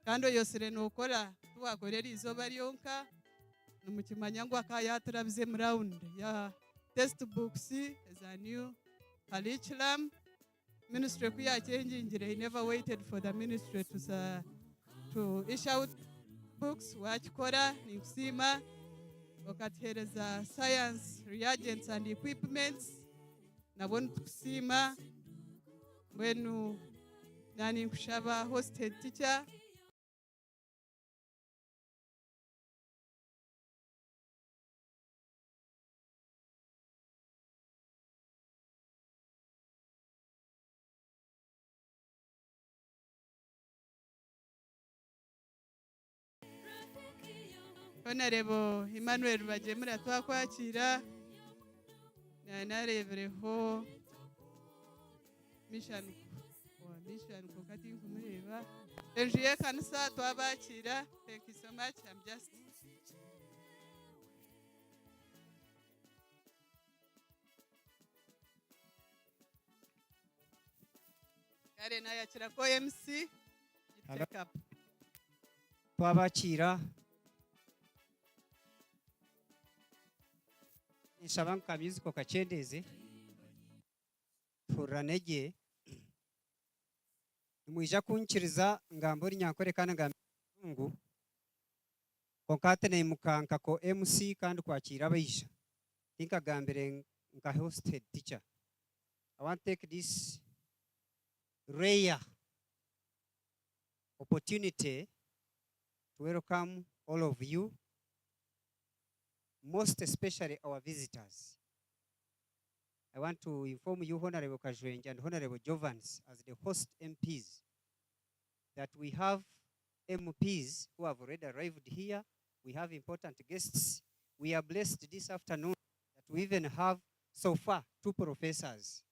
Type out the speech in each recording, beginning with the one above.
kandi oyosire nokora tuwakorera izoba ryonka numukimanya ngo akayaturabize mu round ya textbooks as a new curriculum. Ministry kuya changingire. He never waited for the ministry to issue out books. Wachikora nikusima okathereza science reagents and equipments nabona tukusima mwenu nani kushaba hosted teacher Honorable Emmanuel Bajemura twakwakira narebereho mission ko kati nkumureba enjiye kanisa twabakira. Thank you so much. I'm just Kare na yakira ko MC take up twabakira nisaba nkamizi ko kachendeze furanege nimwija kunkiriza ngambo rinyankore kana ngambo konkatene mukanka ko MC kandi kwakira abayisha tinka gambere nka hosted teacher. I want to take this rare opportunity to welcome all of you, most especially our visitors. I want to inform you, Honorable Kajwenja and Honorable Jovans, as the host MPs, that we have MPs who have already arrived here. We have important guests. We are blessed this afternoon that we even have, so far, 2 professors.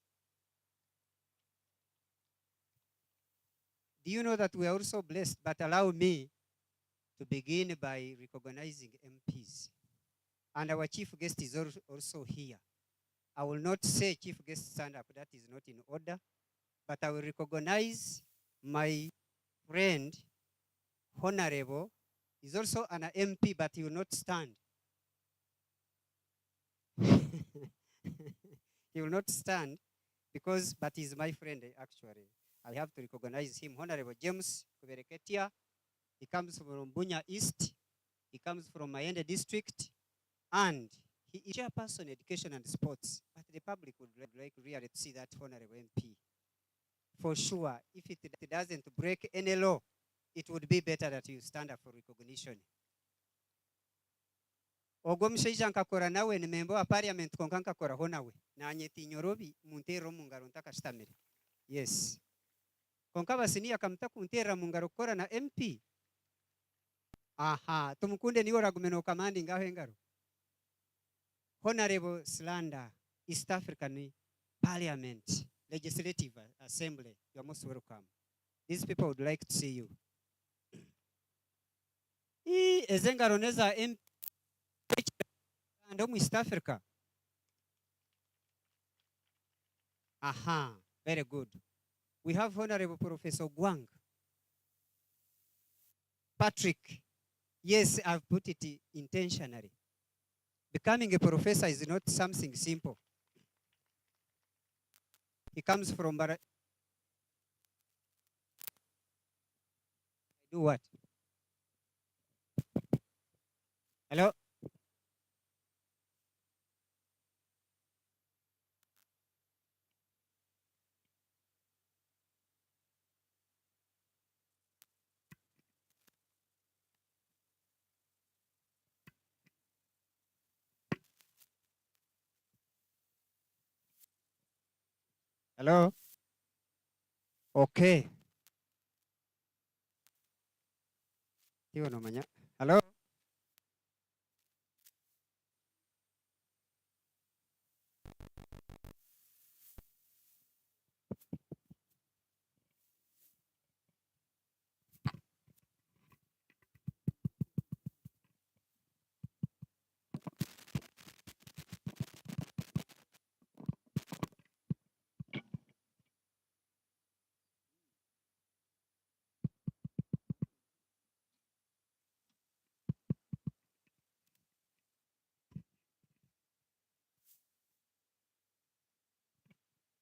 Do you know that we are also blessed? But allow me to begin by recognizing MPs. And our chief guest is also here. I will not say chief guest stand up, that is not in order, but I will recognize my friend, Honorable, is also an MP, but he will not stand. He will not stand but he's my friend actually. I have to recognize him, Honorable James Kubereketia. He comes from Bunya East. He comes from Mayende District. And he is chairperson education and sports. But the public would like really to see that Honorable MP. For sure, if it doesn't break any law, it would be better that you stand up for recognition. Ogwo mushaija nkakora nawe ni member wa parliament konka nkakora ho nawe nanyeti nyorobi muntero mungaro ntakashitamire. Yes. Konka basini akamta kuntera mungaro kora na MP. Aha, tumukunde niwe ragumeno kamandi ngaho engaro. Honorable Slanda, East African Parliament, Legislative Assembly, you are most welcome. These people would like to see you. Ezengaro neza MP and East Africa. Aha, very good. We have Honorable Professor Gwang. Patrick, yes, I've put it intentionally. Becoming a professor is not something simple. He comes from do what? Hello? Hello? Okay. Tiyo namanya. Hello?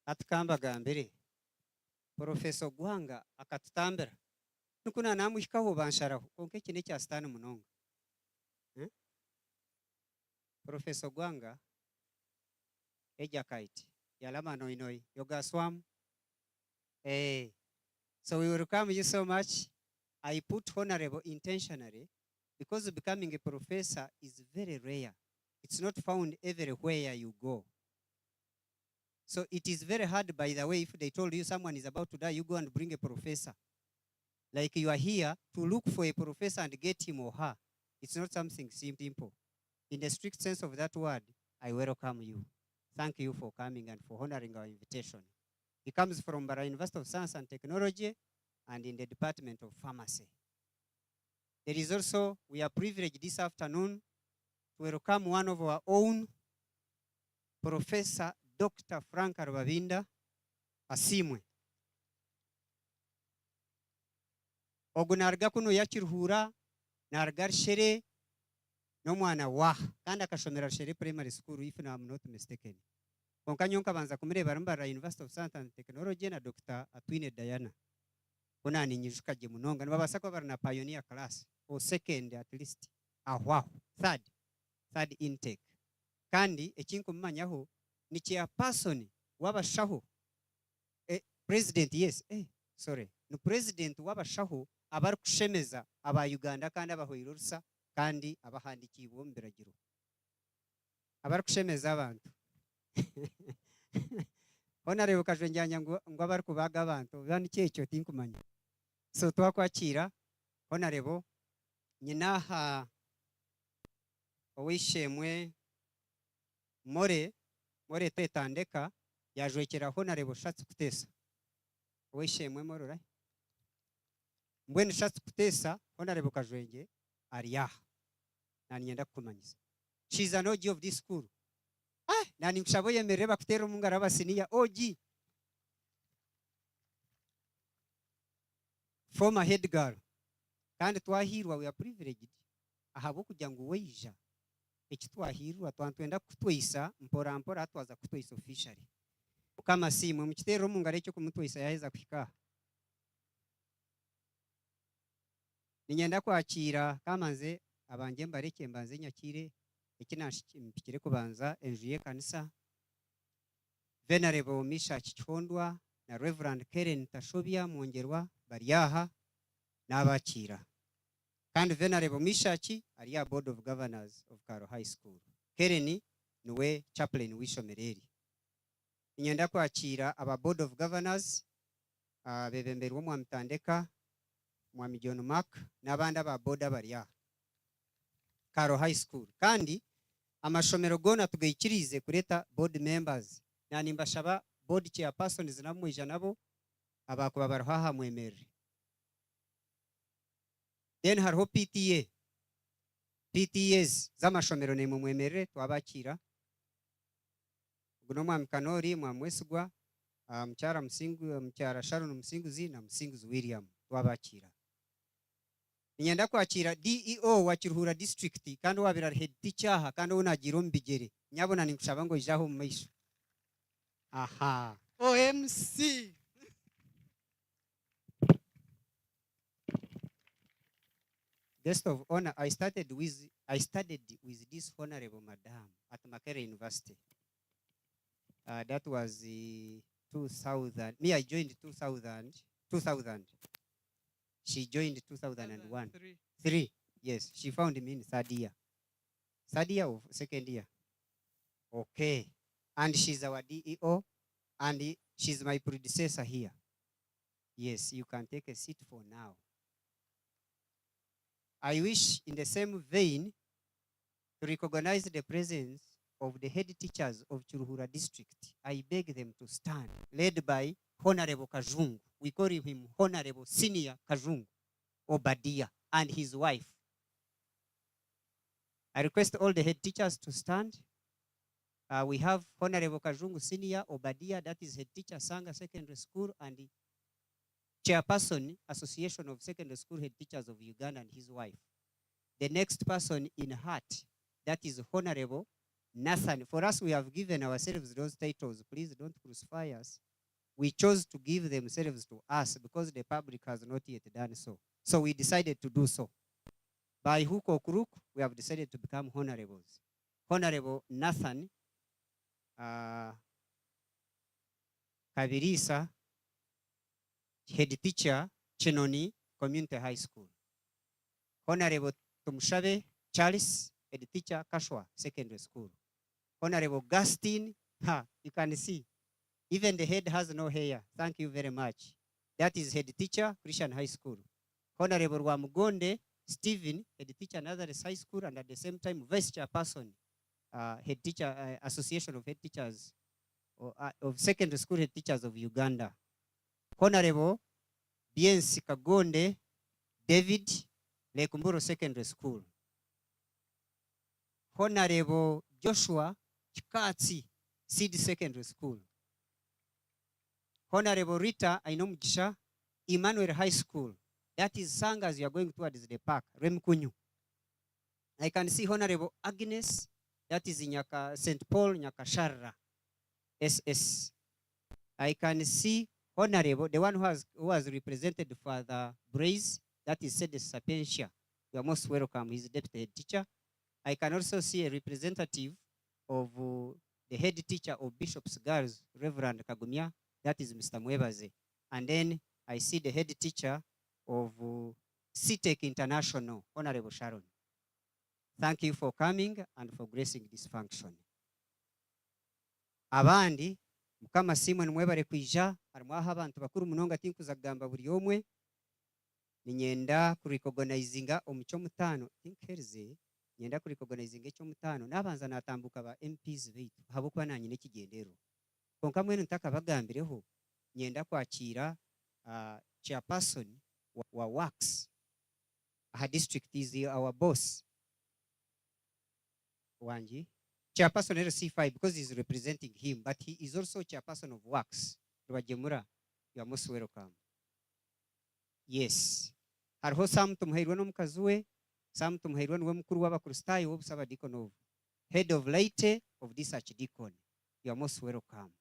atukamba mbere Professor Gwanga akatutambira nukuna namuhikaho bansharaho konke kine kya sitani munonga. Professor Gwanga ejakite yalama noinoi yoga swam. So we welcome you so much. I put honorable intentionally because becoming a professor is very rare. It's not found everywhere you go. So it is very hard, by the way, if they told you someone is about to die, you go and bring a professor. Like you are here to look for a professor and get him or her. It's not something simple. In the strict sense of that word, I welcome you. Thank you for coming and for honoring our invitation. He comes from Bara University of Science and Technology and in the Department of Pharmacy. There is also, we are privileged this afternoon to welcome one of our own, Professor Dr. Frank Arubabinda Asimwe. Ogunarga kuno yakiruhura nargar shere no mwana wa kandi akashomera shere primary school if I'm not mistaken. Konka nyonka banza kumureba Mbara University of Science and Technology na Dr. Atwine Diana. Kuna ninyijuka je munonga nibabasa ko barna pioneer class or second at least ahwaho third intake. Kandi ekinko mmanyaho ni chairperson wabashaho president no president wabashaho abari kushemeza aba Uganda kandi abahoirusa kandi abahandikiye bombiragiro abari kushemeza abantu. Honorable kajwenjanya ngo abari kubaga abantu bani cyecyo tinkumanya. So twakwakira Honorable nyinaha owishemwe more tetandeka yajwekera Honorable shatse kutesa owishemwe morora mbwene shatse kutesa Honorable kajwenge ariyaha nani nyenda kumanyiza. She's an OG of this school. Nani mshaboye mereba kutera umungara abasiniya OG former head girl kandi twahirwa we are privileged ahabo kujya ngo weija ekitwahirwa twantwenda kutwisa mpora atwaza kutwisa officially kama simwe mu kitero umungara cyo kumutwisa yaheza kwika. Ninyenda kwakira kamanze abanje mbareke mbanze nyakire ikinashikire kubanza enjuye kanisa Venerable Misha Kichondwa na Reverend Karen Tashobia mwongerwa bariyaha n'abakira kandi Venerable Mishachi ari board of governors of Kaaro High School. Karen niwe chaplain w'ishomereri. Ninyenda kwakira aba board of governors bebembere wo mwamtandeka mwami John Mark n'abandi aba board bariyaha Kaaro High School kandi amashomero gona tugayikirize kureta board members nani mbashaba board chairpersons namwija nabo abakuba barahaha mwemere. Then hariho PTAs z'amashomero ne mwemere twabakira guno mwami Kanori mwamwesigwa mchara Sharon Musinguzi na Musinguzi William twabakira. Ninyenda kwakira DEO wa Kiruhura district kandi wabira head teacher kandi unagiro mbigere nyabona ninkushaba ngo ijaho mu maisho. OMC guest of honor. I studied with this honorable madam at Makerere University. That was 2000. Me, I joined 2000. She joined 2001. Three. Yes, she found me in third year. Third year or second year? Okay. And she's our DEO, and she's my predecessor here. Yes, you can take a seat for now. I wish in the same vein to recognize the presence of the head teachers of Kiruhura district. I beg them to stand, led by Honorable Kajungu. We call him Honorable Senior Kajungu Obadia and his wife. I request all the head teachers to stand. We have Honorable Kajungu Senior Obadia, that is head teacher Sanga Secondary School and the chairperson Association of Secondary School Head Teachers of Uganda and his wife. The next person in heart, that is Honorable Nathan. For us, we have given ourselves those titles. Please don't crucify us. We chose to give themselves to us because the public has not yet done so. So we decided to do so. By hook or crook, we have decided to become honorables. Honorable Nathan Kabirisa, head teacher, Chenoni Community High School. Honorable Tumshabe Charles, head teacher, Kashwa Secondary School. Honorable Gustin, you can see, even the head has no hair. Thank you very much. That is head teacher, Christian High School. Honorable Wamugonde Stephen, head teacher, Nazareth High School, and at the same time, vice chairperson, head teacher, Association of Head Teachers, of Secondary School Head Teachers of Uganda. Honorable Biensi Kagonde David, Lekumburo Secondary School. Honorable Joshua Chikatsi, Seed Secondary School. Honorable Rita Ainomjisha, Emmanuel High School. That is sang as you are going towards the park, Remkunyu. I can see Honorable Agnes, that is in St. Paul, Nyakasharra, SS. I can see Honorable, the one who has represented for the Braze, that is Sede Sapientia. You are most welcome. He's deputy head teacher. I can also see a representative of the head teacher of Bishop's Girls, Reverend Kagumia, that is Mr. Mwebaze. And then I see the head teacher of CTEC International, Honorable Sharon. Thank you for coming and for gracing this function. Abandi, mukama Simon mwebare kwija, armwaha abantu bakuru munonga tinkuza kugamba buri omwe, ninyenda kurecognizinga omucyo mutano, tinkerze, nyenda kurecognizinga ecyo mutano, nabanza natambuka ba MPs beitu, habukwa nanyine kigendero. Konka mwenu ntaka bagambireho, nyenda kwakira chairperson wa works. Her district is our boss. Wanji. Chairperson LC5 because he's representing him, but he is also chairperson of works. Rwajemura, you are most welcome. Yes. Hariho Sam tumuhairwa n'omukazuwe, Sam tumuhairwa niwe mukuru w'abakristayo w'obusaba deacon, head of light of this archdeacon. You are most welcome.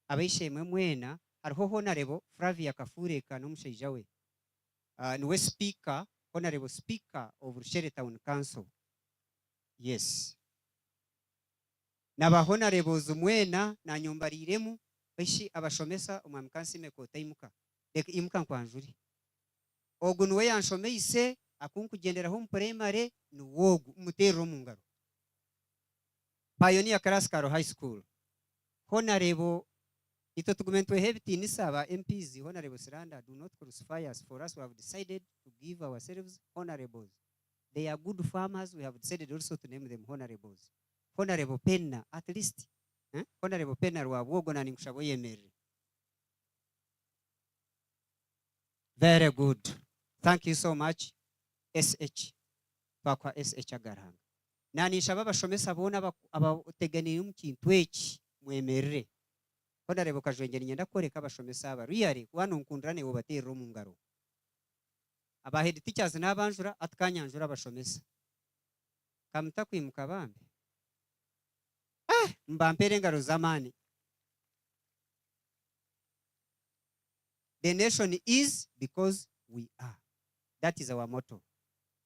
Abaishemwe mwena, hariho Honorable Flavia Kafureka n'omushaija we. Niwe speaker, Honorable Speaker of Rushere Town Council. Yes. Naba honorables mwena na nyumbariremu bishi abashomesa umwami kansime ko taimuka. Deka imuka nkwanjuri. Ogu niwe yanshomeise akunkugenderaho mu primary ni wogu umutero mu ngaro. Pioneer class Kaaro High School. Honorable ito tugumentwe hebiti nisaba MPs Honorable Siranda, do not crucify us. For us we have decided to give ourselves honorables. They are good farmers. We have decided also to name them honorables. Honorable Penna, at least. Honorable Penna Rwabogo na nimshabo yemere. Very good. Thank you so much. SH. Pakwa SH agaranga. Na nishaba bashomesa bona abateganira mukintu eki mwemerere. Honorable Kajwenge nyenda koreka bashomesa aba. Really, wano nkundrane wo batero mu ngaro. Aba head teachers n'abanjura atkanyanjura bashomesa. Kamta kwimuka bambe. Mbampere ngaro zamani. The nation is because we are. That is our motto.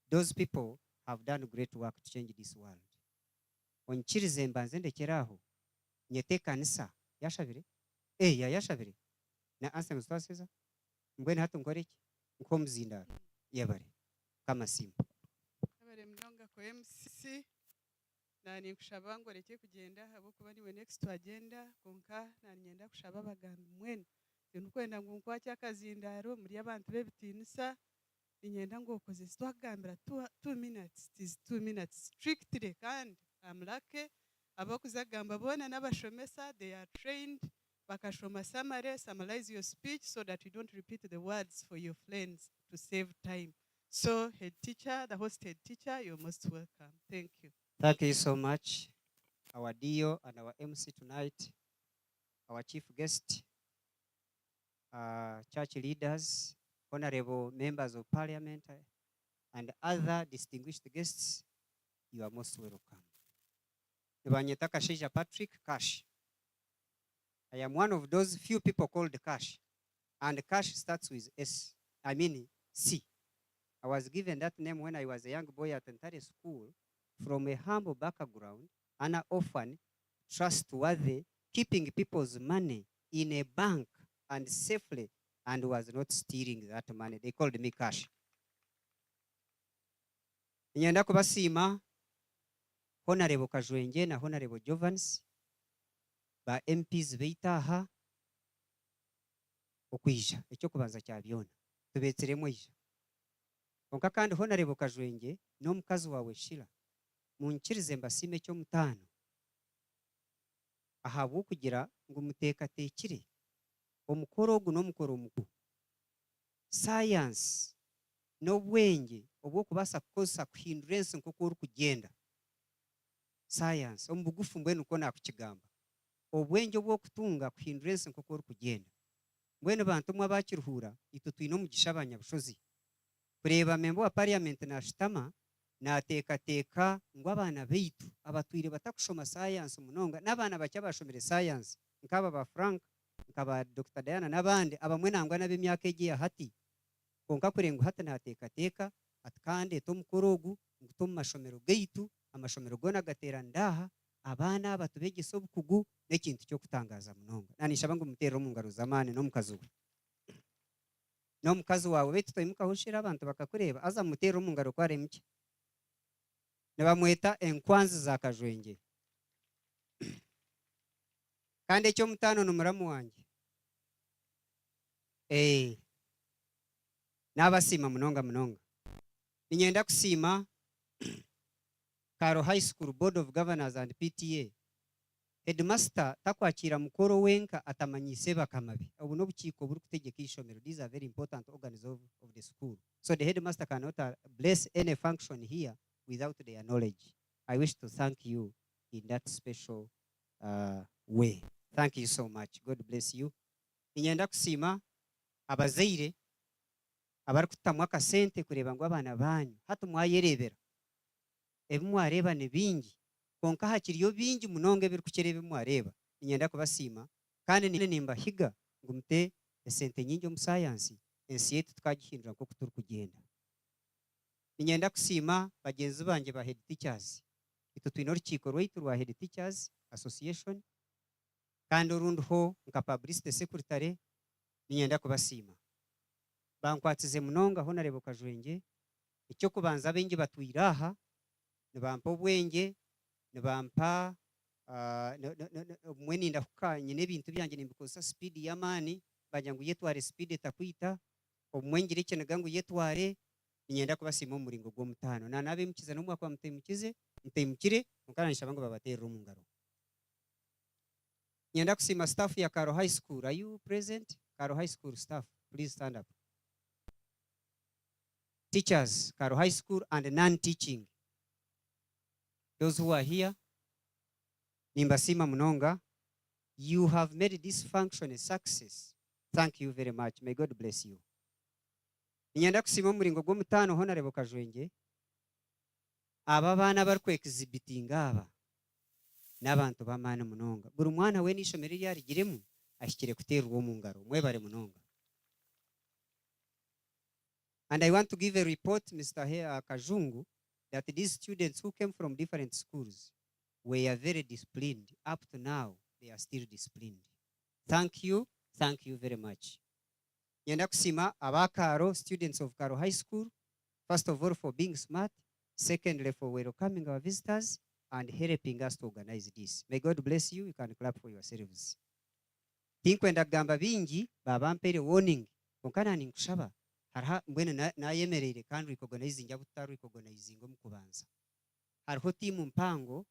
Those people have done great work to change this world. Onchirize mbanze ndekeraho. Nyete kanisa yashabire. Ya yashabire. Na anse mustwaseza. Mbwene hatu ngoreki. Nko mzindaro. Yabare. Kama simba. Abare mnonga ko MCC. Nani kushaba ngo reke kugenda habo kuba niwe next agenda konka nanyenda kushaba bagamba mwene kwenda ngo kwa cyakazindaro muri abantu bebitinisa inyenda ngo koze twagambira 2 minutes, it is 2 minutes strictly, kandi amlake abakuzagamba bona n'abashomesa, they are trained bakashoma summarize your speech so that you don't repeat the words for your friends to save time. So head teacher, the host head teacher, you're most welcome. Thank you. Thank you so much, our DO and our MC tonight, our chief guest, church leaders, honorable members of parliament, and other distinguished guests. You are most welcome. Nibanyeta Kasheja Patrick Cash. I am one of those few people called Cash. And Cash starts with S. I mean C. I was given that name when I was a young boy at Ntare School from a humble background, an orphan, trustworthy, keeping people's money in a bank and safely, and was not stealing that money. They called me Cash. Nyenda kubasima Honorable Kajwenge na Honorable Jovans ba MPs beitaha okwija ekyo kubanza kyabyona tubetseremo ija konka kandi Honorable Kajwenge n'omukazi wawe Shira munkirize mbasime ekyo mutano ahabwo kugira ngo mutekatekire omukoro ogu n'omukoro omugu science n'obwenge obwo kubasa kukozesa kuhindura ensi nk'uko ori kugenda science omubugufu mbwenu uko nakukigamba obwenge obwo kutunga kuhindura ensi nk'uko ori kugenda mbwenu bantu mwe bakiruhura itu twine omugisha abanyabushozi kureba membo wa parliament nashitama nateekateka ngo abana beitu abatwire batakushoma science munonga n'abana bakya bashomere science nkaba ba Frank nkaba Dr. Diana n'abandi abamwe nangwa n'ab'emyaka egiye hati konka kurenga hata nateekateka atkande tomukorogu nguto mu mashomero geitu amashomero gona gatera ndaha abana batubegesa obukugu n'ekintu cyo kutangaza munonga nanishaba ngo mutero mu ngaro zamane no mukazi we no mukazi wawe betu toyimuka hoshira abantu bakakureba aza mutero mu ngaro kware miki nebamweta enkwanzi za Kajwenge kandi ecyo mutano n'umuramu wanjye n'abasima munonga ninyenda kusima Kaaro High School Board of Governors and PTA headmaster takwakira mukoro wenka atamanyise bakamabi obu n'obukiiko buri kutegeka ishomero. These are very important organs of the school, so the headmaster cannot bless any function here without their knowledge. I wish to thank you in that special way. Thank you so much. God bless you. Ninyenda kusima abazaire abari kutamwa akasente kureba ngo abana banyu hata mwayerebera ebimwareba ne bingi konka hakiriyo bingi munonga ebiri kukereba ebimwareba. Ninyenda kubasima kandi nimbahiga ngo mute esente nyingi omu science ensi yetu tukagihindura nko kuturi kugenda. Ninyenda kusima bagenzi banje ba head teachers, itu twine orukiiko rwaitu rwa head teachers association kandi orundiho nka publicity secretary. Ninyenda kubasima bankwatize munonga Honorable Kajwenge icyo kubanza abengi batwiraha nibampa obwenge nibampa mweni ndakukanye n'ebintu byanjye nimbikozesa speed y'amani bajya ngo yetware speed etakwita omwengire ikinega ngo yetware. Ninyenda kubasima umuringo gwo mutano na nabe mukize no mwaka muteyimukire mukananishaba ngo babaterera mu ngaro. Ninyenda kusima staff ya Kaaro High School. Are you present? Kaaro High School staff, please stand up. Teachers, Kaaro High School and non-teaching, those who are here, nimbasima munonga. You have made this function a success. Thank you very much. May God bless you. Ninyenda kusima umuringo gwo mutano Honorable Kajwenge aba bana bari kwekizibitinga aba n'abantu bamana munonga buri mwana we n'ishomero ryari giremu ashikire kuterwa mu ngaro mwebare munonga. And I want to give a report, Mr. Kajungu, that these students who came from different schools were very disciplined. Up to now, they are still disciplined. Thank you very much. Nyenda kusima abakaro students of Kaaro High School, first of all for being smart, secondly for welcoming our visitors and helping us to organize this. May God bless you. You can clap for yourselves. Tinkwenda gamba bingi babampere warning konkana ninkushaba harha mbwene nayemerere kandi recognize njabutaru recognize ngo mukubanza hariho timu mpango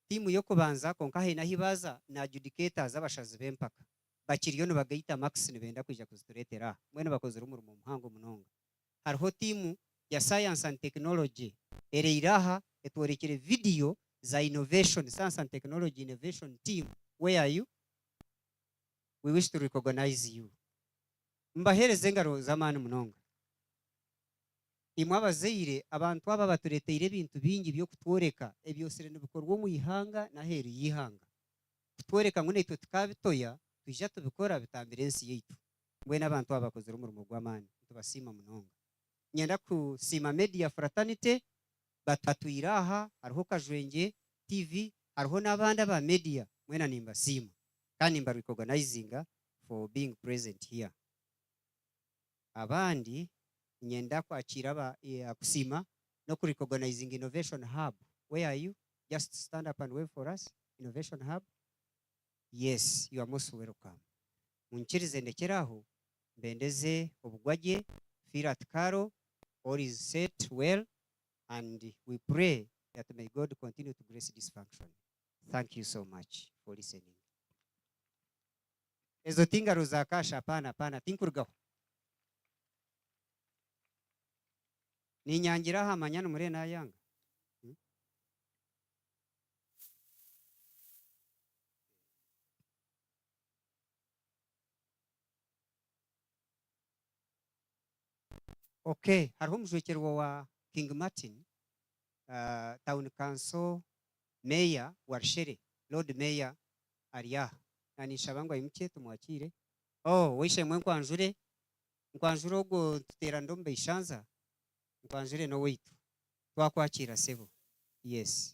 timu yo kubanza konka he nahibaza na adjudicators abashazi bempaka bakiriyo no bagayita max nibenda kuja kusturetera mwene bakozera umurumo muhango munonga. Hariho timu ya science and technology ereiraha etworekere video za innovation, science and technology innovation team. Where are you? We wish to recognize you. Mbahereze ngaro zamani munonga. imwe abazaire abantu aba batureteire ebintu bingi byo kutworeka ebyosire nibikorwa mu ihanga naheru y'ihanga kutworeka ngo netwe tukabitoya twija tubikora bitambira ensi yaitu mbwene abantu aba bakozere umurimo gw'amani tubasima munonga nyenda kusima media fraternity batwiraha hariho Kajwenge TV hariho n'abandi aba media mwena nimbasima kandi mba recognizing for being present here abandi nyenda kwakira kusima no ku recognizing innovation hub. Where are you? Just stand up and wave for us. Innovation hub. Yes, you are most welcome. Munchirize ndekeraho mbendeze obugwaje feel at Kaaro all is set well and we pray that may God continue to grace this function. Thank you so much for listening. Ezo tingaro za kasha pana tinkurgaho. Ni nyangira hamanyana muri na yanga. Okay, hariho mujwekerwa wa King Martin, Town Council Mayor Warshere, Lord Mayor Aria. Nani shabangwa imche tumwakire. Oh, wishe mwenkwanjure. Nkwanjure ogo tutera ndombe ishanza. Nkwanjure no weitu. Twakwakira sebo. Yes.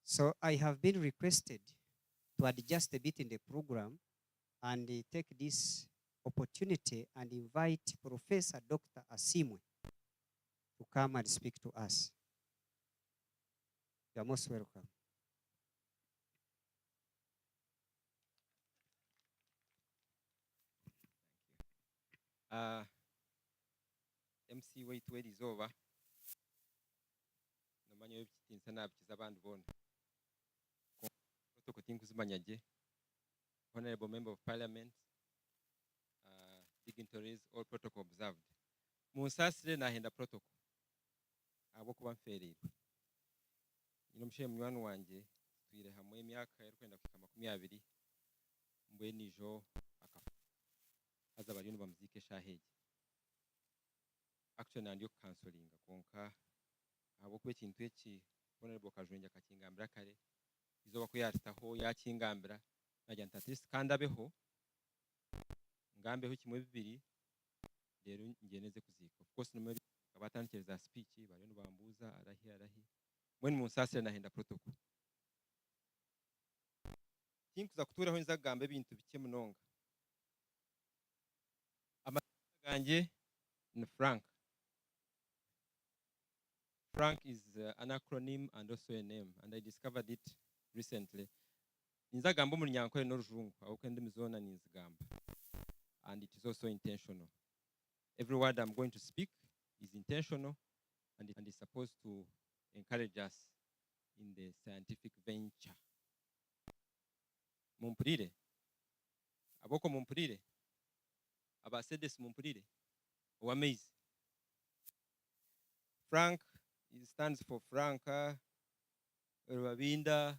So I have been requested to adjust a bit in the program and take this opportunity and invite Professor Dr. Asimwe to come and speak to us. You are most welcome. MC wait is over. No manyo y'ebitinsa nabikiza abandi bona. Protocol kuzimanyage. Honorable Member of Parliament, dignitaries, all protocol observed. Musasire nahenda protocol. Abo kuba mferirwe. Ino mshe mnywani wanje twire hamwe emyaka y'erikwenda kufika 20 mbwe nijo akafa. Aza bari no bamuzike shahege. Actually nandiyo counseling konka abo kwe kintu eki Honorable Kajwenge akakingambira kare izoba ko yaritaho yakingambira najya ntatisi kandi abeho ngambeho kimwe bibiri rero ngeneze kuzika of course numero abatankereza speech bari no bambuza arahi mwen musasire nahenda protocol kinkuza kuturaho nzagambe bintu bike munonga amaganje ni Frank is an acronym and also a name, and I discovered it recently. Nizagamba munyanko no rujungu awukende mizona nizagamba, and it is also intentional. Every word I'm going to speak is intentional and is supposed to encourage us in the scientific venture. Mumpurire aboko mumpurire abasedes mumpurire owamezi Frank. It stands for Franka, Rwabinda,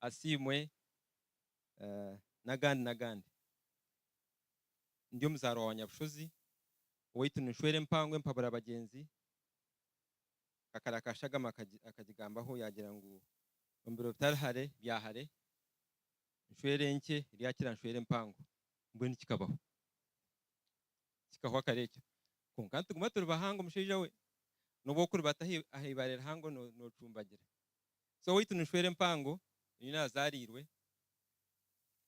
Asimwe, Nagandi. Ndiyo mzaro wa Nyabushozi, owitu nshwere mpangwe mpabura abagenzi, kakarakashaga akajigambaho yagira ngo ombiro bitarahare byahare, nshwere nke ryakira nshwere mpango, mbwe nikikabaho. Kikaho akarekyo. Konkantu gumatura bahango mushija we. Nobokuru batahi ahibarera hango no cumbagira. So witu nshwere mpango nina zarirwe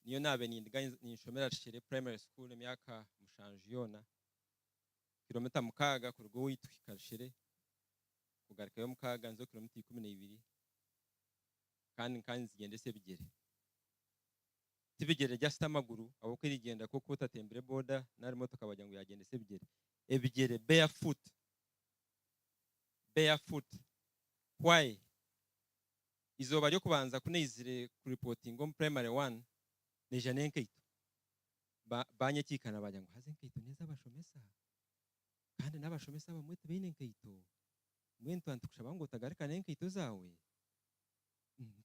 niyo nabe ninshomera shere primary school emyaka mushanjiyona kilomita mukaga kurugo witu kikarushere kugaruka yo mukaga nzo kilomita 12 kandi zigendese bigere tibigere just amaguru abo kwirigenda ko kutatembere boda nari motoka bajya ngo yagendese bigere ebigere barefoot. Why? Izoba ryo kubanza kunezire ku reporting on primary 1 neja nenkeito banye kikana bajya ngo haze nkeito neza bashomesa kandi nabashomesa bamwe tubine nkeito mwentu antukushaba ngo tagarika n'enkaito zawe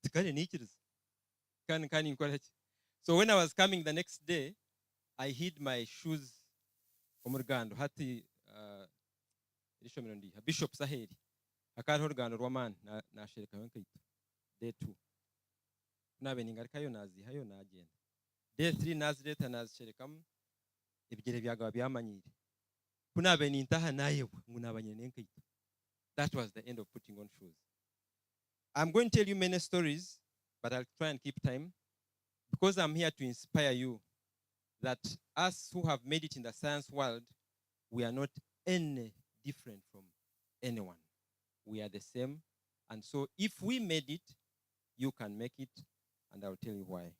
tikale nikiriza kandi nkora ki. So when I was coming the next day, I hid my shoes omurugando hati irishomero ndi Bishop Saheli akariho urugando rw'amani nasherekaho enkaito day 2 nabe ningarikayo nazihayo nagenda day 3 nazireta nazisherekamu ebigere byagaba byamanyire kunabe nintaha nayewe ngo nabanye n'enkaito. That was the end of putting on shoes. I'm going to tell you many stories, but I'll try and keep time because I'm here to inspire you that us who have made it in the science world, we are not any different from anyone. We are the same. And so if we made it, you can make it, and I'll tell you why.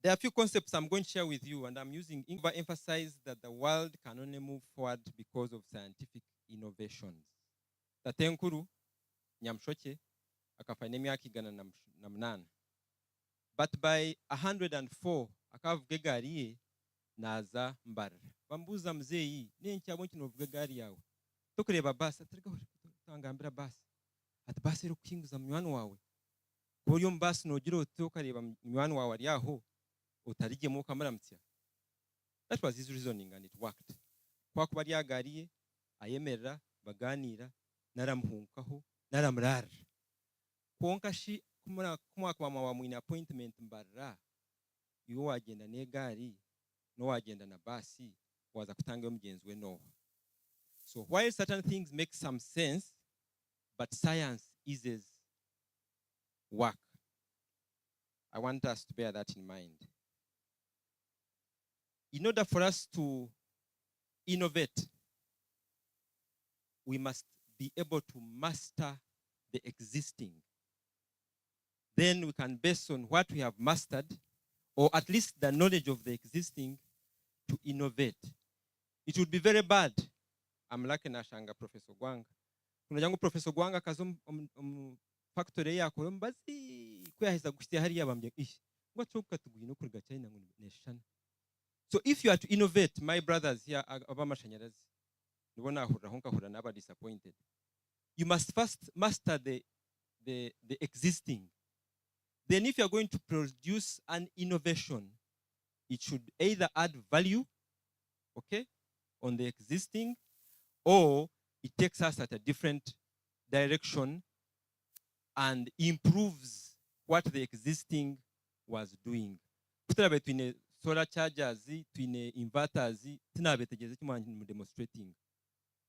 There are a few concepts I'm going to share with you, and I'm using to emphasize that the world can only move forward because of scientific innovations. Tatenkuru, Nyabushozi, akafanya emyaka 108. But by 104, akavuga egari ye naza mbarara. Bambuza mzeyi, nenkyabo kinovuga egari yawe. Tukureba basi, atarigaho tangambira basi. Ati basi ero kukinguza munywani wawe. Kuburyo mbasi nogira ote ukareba munywani wawe ari aho utarigemo ukamuramutsa. That was his reasoning and it worked. Kwa kuba ryagari ye ayemerera baganira naramuhunkaho naramurara. Konka shi kumwaka wa mwine appointment mbarara iyo wagenda n'egari no wagenda na basi waza kutanga omugenzi we no. So while certain things make some sense, but science is work. I want us to bear that in mind. In order for us to innovate, we must be able to master the existing. Then we can, based on what we have mastered, or at least the knowledge of the existing, to innovate. It would be very bad. I'm like Nashanga Professor Gwanga. Kunajangu Professor Gwanga kazum factory ya kolombazi kwaheza gushya hariya bambye ish. Ngwachoka tugwino kuri gacyaina ngo neshana. So if you are to innovate, my brothers here abamashanyarazi nibona ahura honka hura naba disappointed. You must first master the existing. Then if you are going to produce an innovation, it should either add value, okay, on the existing, or it takes us at a different direction and improves what the existing was doing. Kutarabe twine solar chargers, twine inverters, tinabetegeze kimwanyi demonstrating.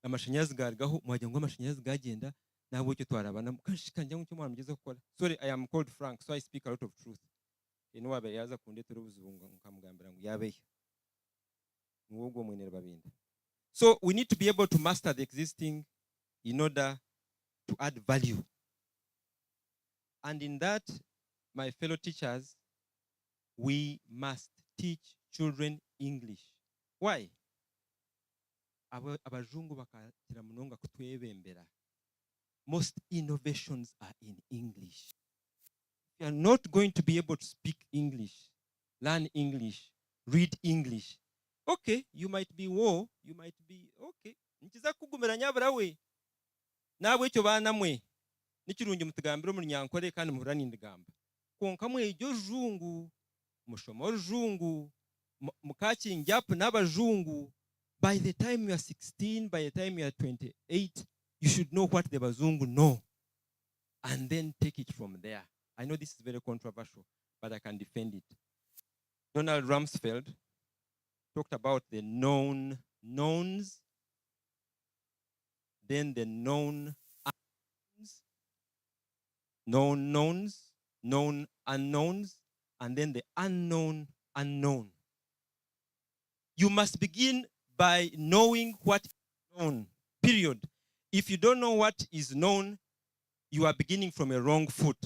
Amashanyarazi gargaho mwaje ngo amashanyarazi gagenda nabo cyo twarabana kashikanje ngo cyo mwamugeze gukora. Sorry, I am called Frank, so I speak a lot of truth. Eno wabe yaza kundetera ubuzungu nkamugambira ngo yabeyo. Nuwo mwenere babinda. So we need to be able to master the existing in order to add value. And in that, my fellow teachers, we must teach children English. Why? Abajungu bakatira munonga kutwebembera. Most innovations are in English. If you are not going to be able to speak English, learn English, read English, okay, you might be war, you might be, okay. Nkiza kugumira nyabura we. Nawe cyo banamwe. Nikirungi mutugambira mu nyankore kandi muhurana indigamba. Konka mwe iryo jungu, mushomo jungu, mukakingyapu n'abajungu. By the time you are 16, by the time you are 28, you should know what the bazungu know. And then take it from there. I know this is very controversial, but I can defend it. Donald Rumsfeld talked about the known knowns, then the known unknowns, known knowns, known unknowns, and then the unknown unknown. You must begin by knowing what is known, period. If you don't know what is known, you are beginning from a wrong foot.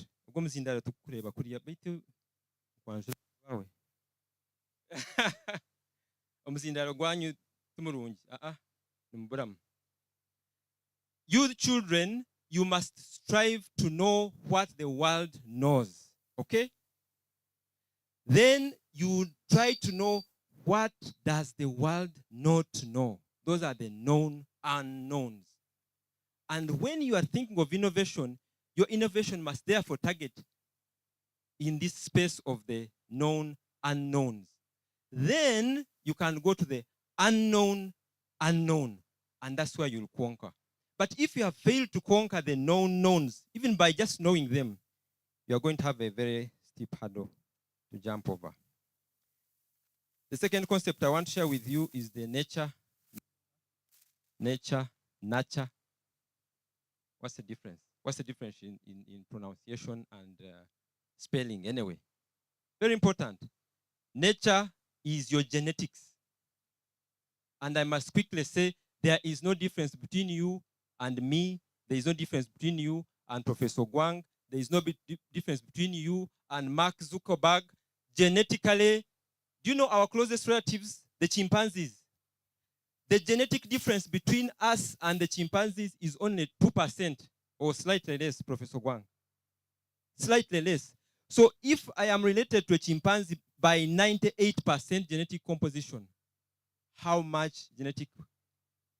You children, you must strive to know what the world knows, okay? Then you try to know what does the world not know. Those are the known unknowns. And when you are thinking of innovation, your innovation must therefore target in this space of the known unknowns. Then you can go to the unknown unknown, and that's where you'll conquer. But if you have failed to conquer the known knowns, even by just knowing them, you're going to have a very steep hurdle to jump over. The second concept I want to share with you is the nature. What's the difference? What's the difference in pronunciation and spelling anyway? Very important. Nature is your genetics. And I must quickly say, there is no difference between you and me. There is no difference between you and Professor Guang. There is no difference between you and Mark Zuckerberg. Genetically, do you know our closest relatives, the chimpanzees? The genetic difference between us and the chimpanzees is only 2% or slightly less, Professor Guang. Slightly less. So if I am related to a chimpanzee by 98% genetic composition, how much genetic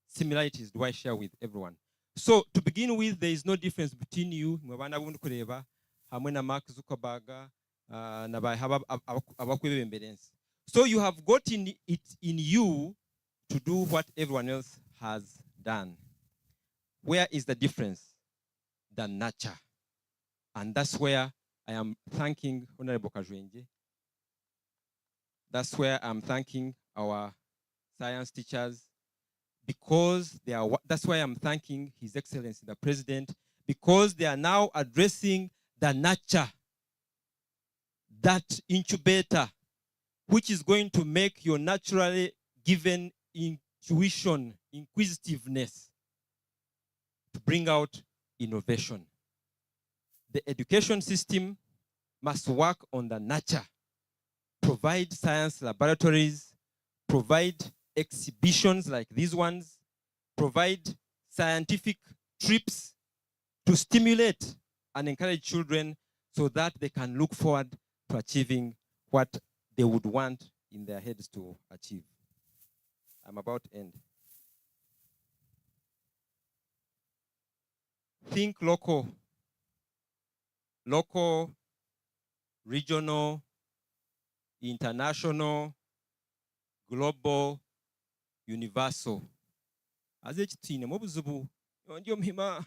similarities do I share with everyone? So to begin with, there is no difference between you, Mark Zuckerberg, so you have gotten it in you to do what everyone else has done. Where is the difference? The nature. And that's where I am thanking Honorable Kajwenje. That's where I'm thanking our science teachers, because they are, that's why I'm thanking His Excellency the President, because they are now addressing the nature, that incubator, which is going to make your naturally given intuition, inquisitiveness, to bring out innovation. The education system must work on the nature, provide science laboratories, provide exhibitions like these ones, provide scientific trips to stimulate and encourage children so that they can look forward to achieving what they would want in their heads to achieve. I'm about to end. Think local, regional, international, global, universal. As it's seen, Mobuzubu, Yom Hima,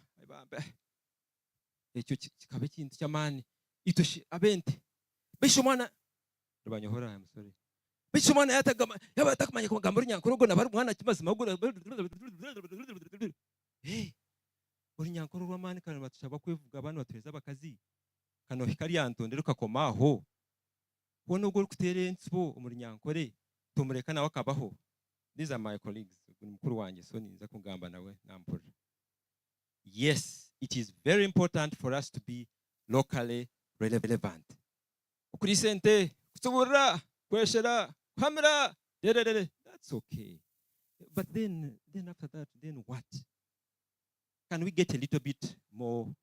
Kabin Chaman, Itushi Abent, Bishomana, I'm sorry. Bishomana Atagama, Yabatakman, Gambrian, Krogona, Barwana, Magura. Hey, Orian Koroman, Shabaku, Gabano, Tezabakazi, Kano Hikarianto, Deruka Komaho, Wono Gurkterian Spo, Murian Kore, Tumrekana Wakabaho. These are my colleagues. Yes, it is very important for us to be locally relevant. That's okay. But then after that, then what? Can we get a little bit more?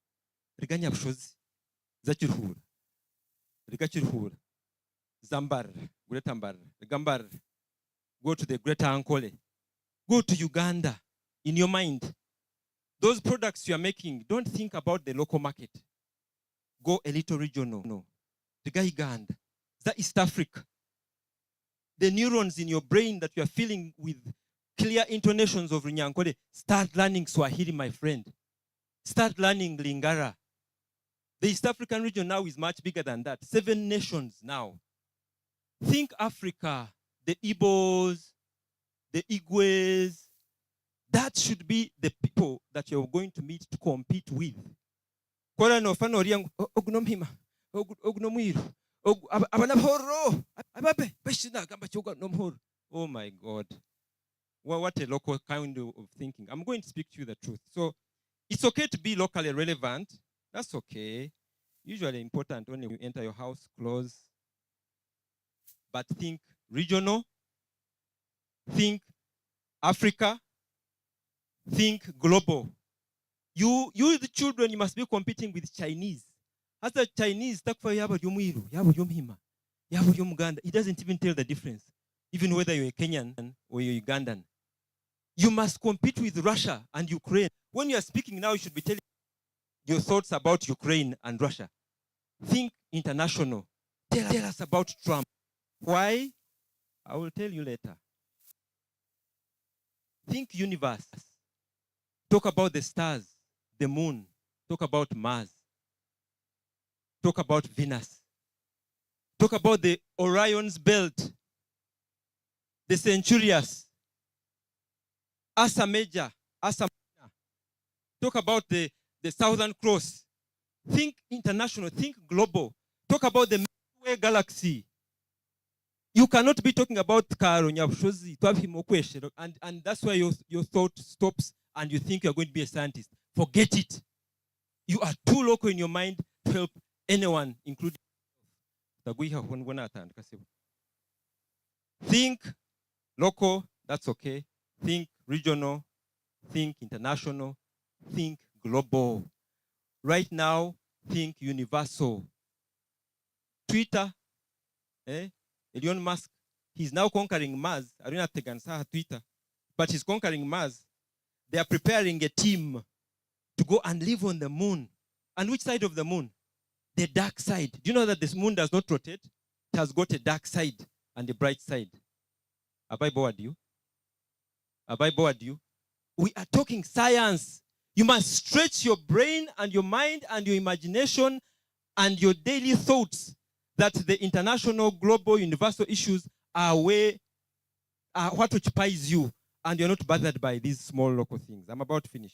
Nyabushozi, Rigachurhur, Zambar, Gretambar, Gambar. Go to the Greater Ankole. Go to Uganda in your mind. Those products you are making, don't think about the local market. Go a little regional. No. The Uganda, the East Africa. The neurons in your brain that you are feeling with clear intonations of Runyankole, start learning Swahili, my friend. Start learning Lingara. The East African region now is much bigger than that. 7 nations now. Think Africa. The Igbos, the Igwes, that should be the people that you're going to meet to compete with. Oh my God. Well, what a local kind of thinking. I'm going to speak to you the truth. So it's okay to be locally relevant. That's okay. Usually important when you enter your house, close. But think regional, think Africa, think global. You the children, you must be competing with Chinese. As a Chinese, it doesn't even tell the difference, even whether you're a Kenyan or you're Ugandan. You must compete with Russia and Ukraine. When you are speaking now, you should be telling your thoughts about Ukraine and Russia. Think international. Tell us about Trump. Why? I will tell you later. Think universe. Talk about the stars, the moon. Talk about Mars. Talk about Venus. Talk about the Orion's belt, the Centaurus, Ursa Major, Ursa Minor. Talk about the Southern Cross. Think international, think global. Talk about the Milky Way galaxy. You cannot be talking about Kaaro, Nyabushozi, and that's why your thought stops and you think you're going to be a scientist. Forget it. You are too local in your mind to help anyone, including. Think local, that's okay. Think regional, think international, think global. Right now, think universal. Twitter, Elon Musk, he's now conquering Mars. I don't have to Twitter, but he's conquering Mars. They are preparing a team to go and live on the moon. And which side of the moon? The dark side. Do you know that this moon does not rotate? It has got a dark side and a bright side. Have I bored you? Have I bored you? We are talking science. You must stretch your brain and your mind and your imagination and your daily thoughts that the international, global, universal issues are what occupies you, and you're not bothered by these small local things. I'm about to finish.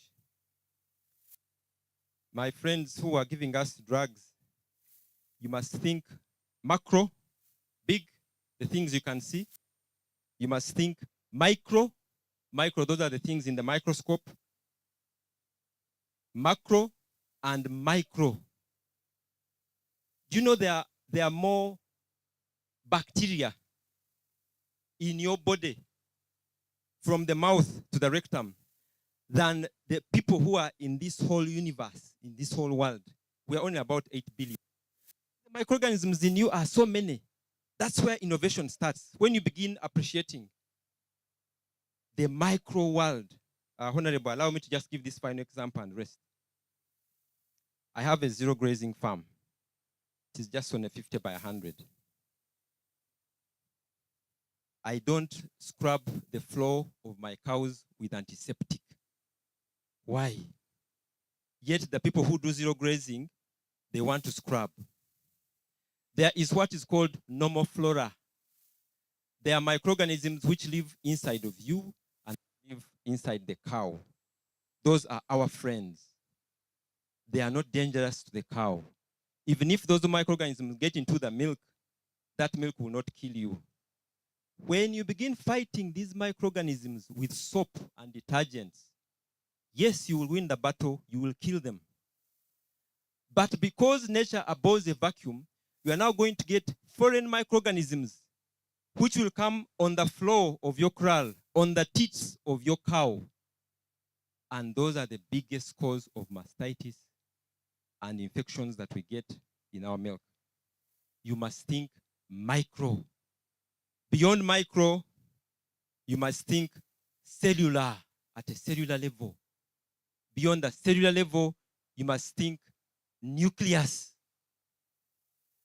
My friends who are giving us drugs, you must think macro, big, the things you can see. You must think micro, those are the things in the microscope. Macro and micro. Do you know there are more bacteria in your body from the mouth to the rectum than the people who are in this whole universe, in this whole world? We are only about 8 billion. The microorganisms in you are so many. That's where innovation starts. When you begin appreciating the micro world. Honorable, allow me to just give this final example and rest. I have a zero grazing farm. It is just on a 50 by 100. I don't scrub the floor of my cows with antiseptic. Why? Yet the people who do zero grazing, they want to scrub. There is what is called normal flora. There are microorganisms which live inside of you and live inside the cow. Those are our friends. They are not dangerous to the cow. Even if those microorganisms get into the milk, that milk will not kill you. When you begin fighting these microorganisms with soap and detergents, yes, you will win the battle, you will kill them. But because nature abhors a vacuum, you are now going to get foreign microorganisms which will come on the floor of your kraal, on the teats of your cow. And those are the biggest cause of mastitis and infections that we get in our milk. You must think micro. Beyond micro, you must think cellular, at a cellular level. Beyond the cellular level, you must think nucleus.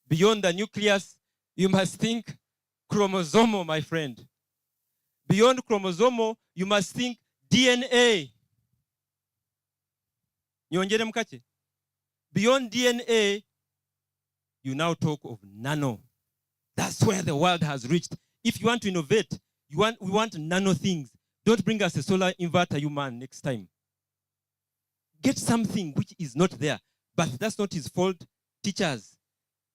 Beyond the nucleus, you must think chromosomal, my friend. Beyond chromosomal, you must think DNA. Beyond DNA, you now talk of nano. That's where the world has reached. If you want to innovate, we want nano things. Don't bring us a solar inverter, you man, next time. Get something which is not there. But that's not his fault. Teachers,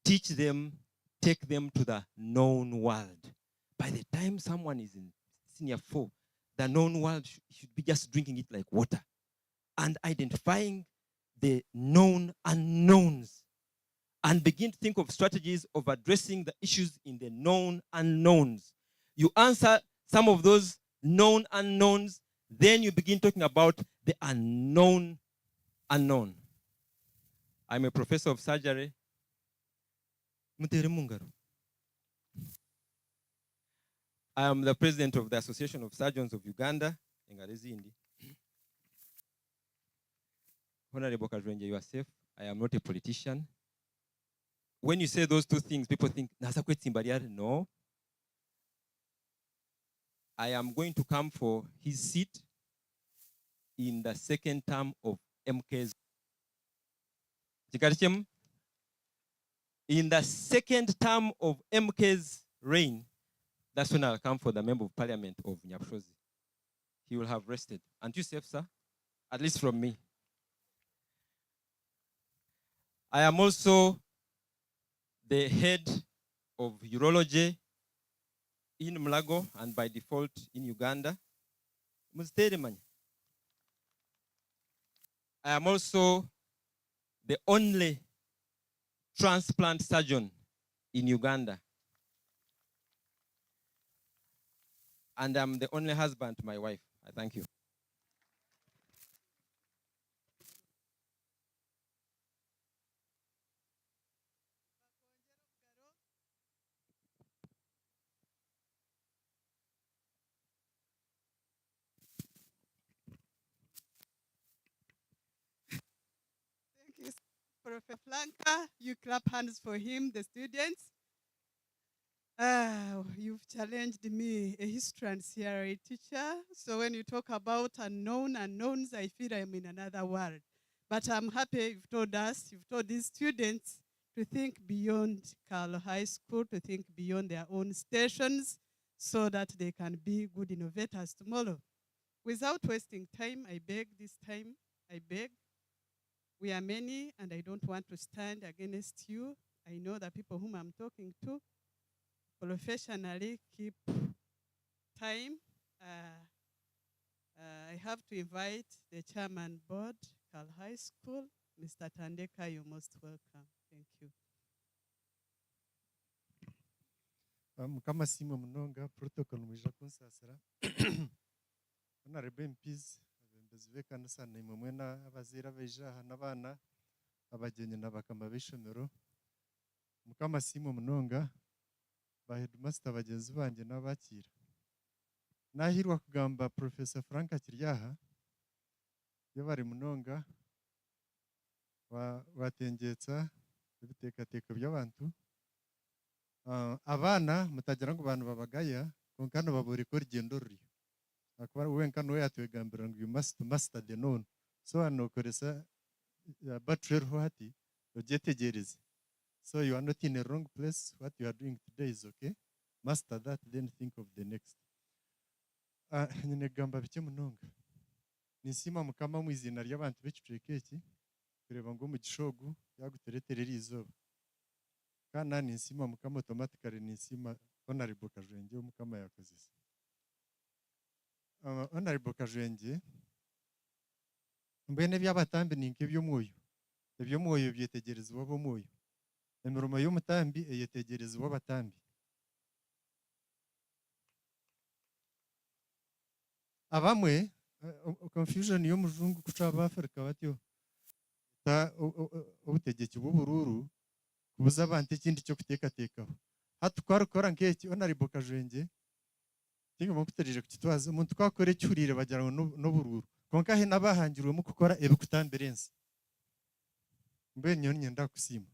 teach them, take them to the known world. By the time someone is in senior 4, the known world should be just drinking it like water and identifying the known unknowns, and begin to think of strategies of addressing the issues in the known unknowns. You answer some of those known unknowns, then you begin talking about the unknown unknown. I'm a professor of surgery. I am the president of the Association of Surgeons of Uganda. engaro ezindi. Honorable Kajwenge, you are safe. I am not a politician. When you say those two things, people think, Nasa Kwetsimbariyari. No. I am going to come for his seat in the second term of MK's. In the second term of MK's reign, that's when I'll come for the member of parliament of Nyabushozi. He will have rested. Aren't you safe, sir? At least from me. I am also the head of urology in Mulago and by default in Uganda. I am also the only transplant surgeon in Uganda. And I'm the only husband to my wife. I thank you. Thank you, Professor Flanka. You clap hands for him, the students. You've challenged me, a history and CRA teacher. So when you talk about unknowns, I feel I'm in another world. But I'm happy you've told these students to think beyond Kaaro High School, to think beyond their own stations so that they can be good innovators tomorrow. Without wasting time, I beg this time, I beg. We are many, and I don't want to stand against you. I know the people whom I'm talking to professionally keep time. I have to invite the chairman board, Kaaro High School, Mr. Tandeka. You're most welcome. Thank you. Kama simu mnonga protocol mwija kunsasira. Honorable MPs bezivekana sana imwe na abazira beja n'abana abagenyi n'abakama b'ishomero. Mukama simu mnonga ba headmaster bagenzi banjye n'abakira. Nahirwa kugamba Professor Franka Kiryaha yabari munonga watengetsa ibitekateko by'abantu. Abana mutagira ngo abantu babagaya konkano baburi ko rigendo ruri akaba wenkano we yatwegambira ngo you must master the known so anokoresa battery ho hati ugetegereze. So you are not in a wrong place. What you are doing today is okay. Master that, then think of the next. Nyine gamba bike munonga nisima mukama mu izina ry'abantu b'icicekeki kureba ngo mu gishogu yagutereterera izuba kana nisima mukama automatically nisima Honorable Kajwenge mukama yakoze. Honorable Kajwenge mbene by'abatambi ninke by'umwoyo eby'umwoyo byetegereza wabo moyo emirimo y'umutambi eyetegereza w'abatambi. Abamwe confusion yo muzungu kucaba Afrika batyo ta ubutegeki bw'ubururu kubuza abantu ikindi cyo kutekatekaho hatukora nk'eki Honorable Kajwenge tinga mu kutereje kutitwaza umuntu twakore cyurire bagira no bururu konka he nabahangiriwe mu gukora ebikutamberense mbe nyonye ndakusima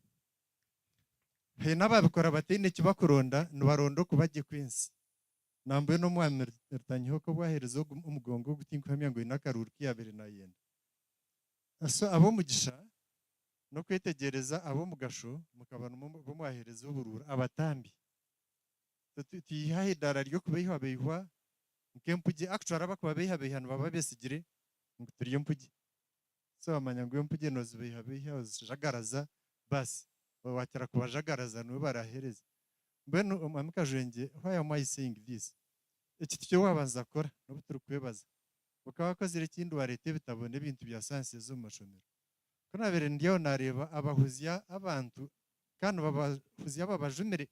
he nababikora batine kibakuronda nubarondo kubajye kwensi nambuye no mwamertanyeho ko bwaherezo umugongo gutinkwamya ngo inakaruru kiyabere na yenda. So abo mugisha no kwitegereza abo mugasho mukabana bo mwahereza uburura abatambi tuyihahidara ryo kubeho abehwa nkempuge actually abakuba behabehano baba besigire ngo turiye mpuge. So amanya ngo mpuge nozi behabeha jagaraza basi watera kubajagaraza no barahereza. Mbeno Umwami Kajwenge, why am I saying this? Iki cyo wabanza kora no buturu kwebaza. Ukaba kozire kindi warete bitabone ibintu bya science zo mashomero. Kana bere ndiyo nareba abahuzya abantu kandi babahuzya babajumire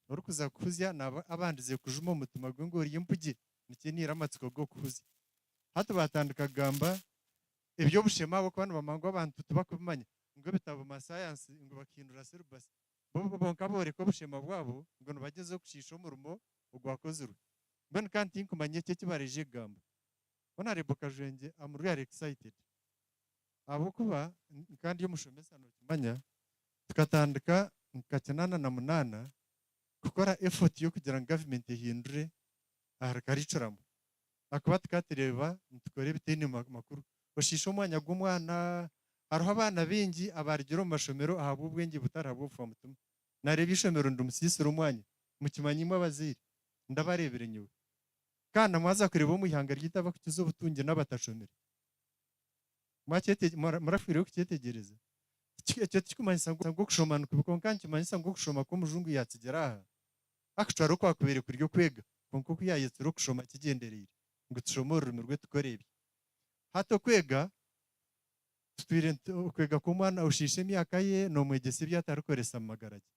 urukuza kuhuzya nabandize kujuma umutima gwengori yimpugi nikinira amatsiko go kuhuzya. Hato batandika gamba ibyo bushema abo kwano bamangwa abantu tubakubimanya ngo bitabo ma science ngo bakindura syllabus. Bo bonkabore ko bushema bwabo ngo nubageze kushisha umurumo ugwakozuru. Mbona kandi kumanye cyo kibareje gamba. Honorable Kajenge, I'm really excited. Abokuba kandi yo mushomesa no kimanya tukatandika nkakenana na munana gukora effort yo kugira ngo government ihindure curriculum akuba tukatireba ntukore ibitini makuru bashisha umwanya gw'umwana hariho abana bingi abarigiro mu mashomero ahabo ubwenge butarabo mutima nareba ishomero ndumusisira umwanya mukimanyimo abaziri ndabarebere nyewe kana mwaza kureba mu ihanga ryitaba kukizo butunge n'abatashomere murafiriye kukitegereza icyo kikumanyisa ngo kushomana kubikonkanki manyisa ngo kushoma ko mujungu yakigeraha akutwara ko akubere kuryo kwega konko kuyayetse ro kushoma kigendereye ngo tushomore ururimi tukorebe hato kwega kwega ko mwana ushishe imyaka ye no mwegese byatarukoresa amagarage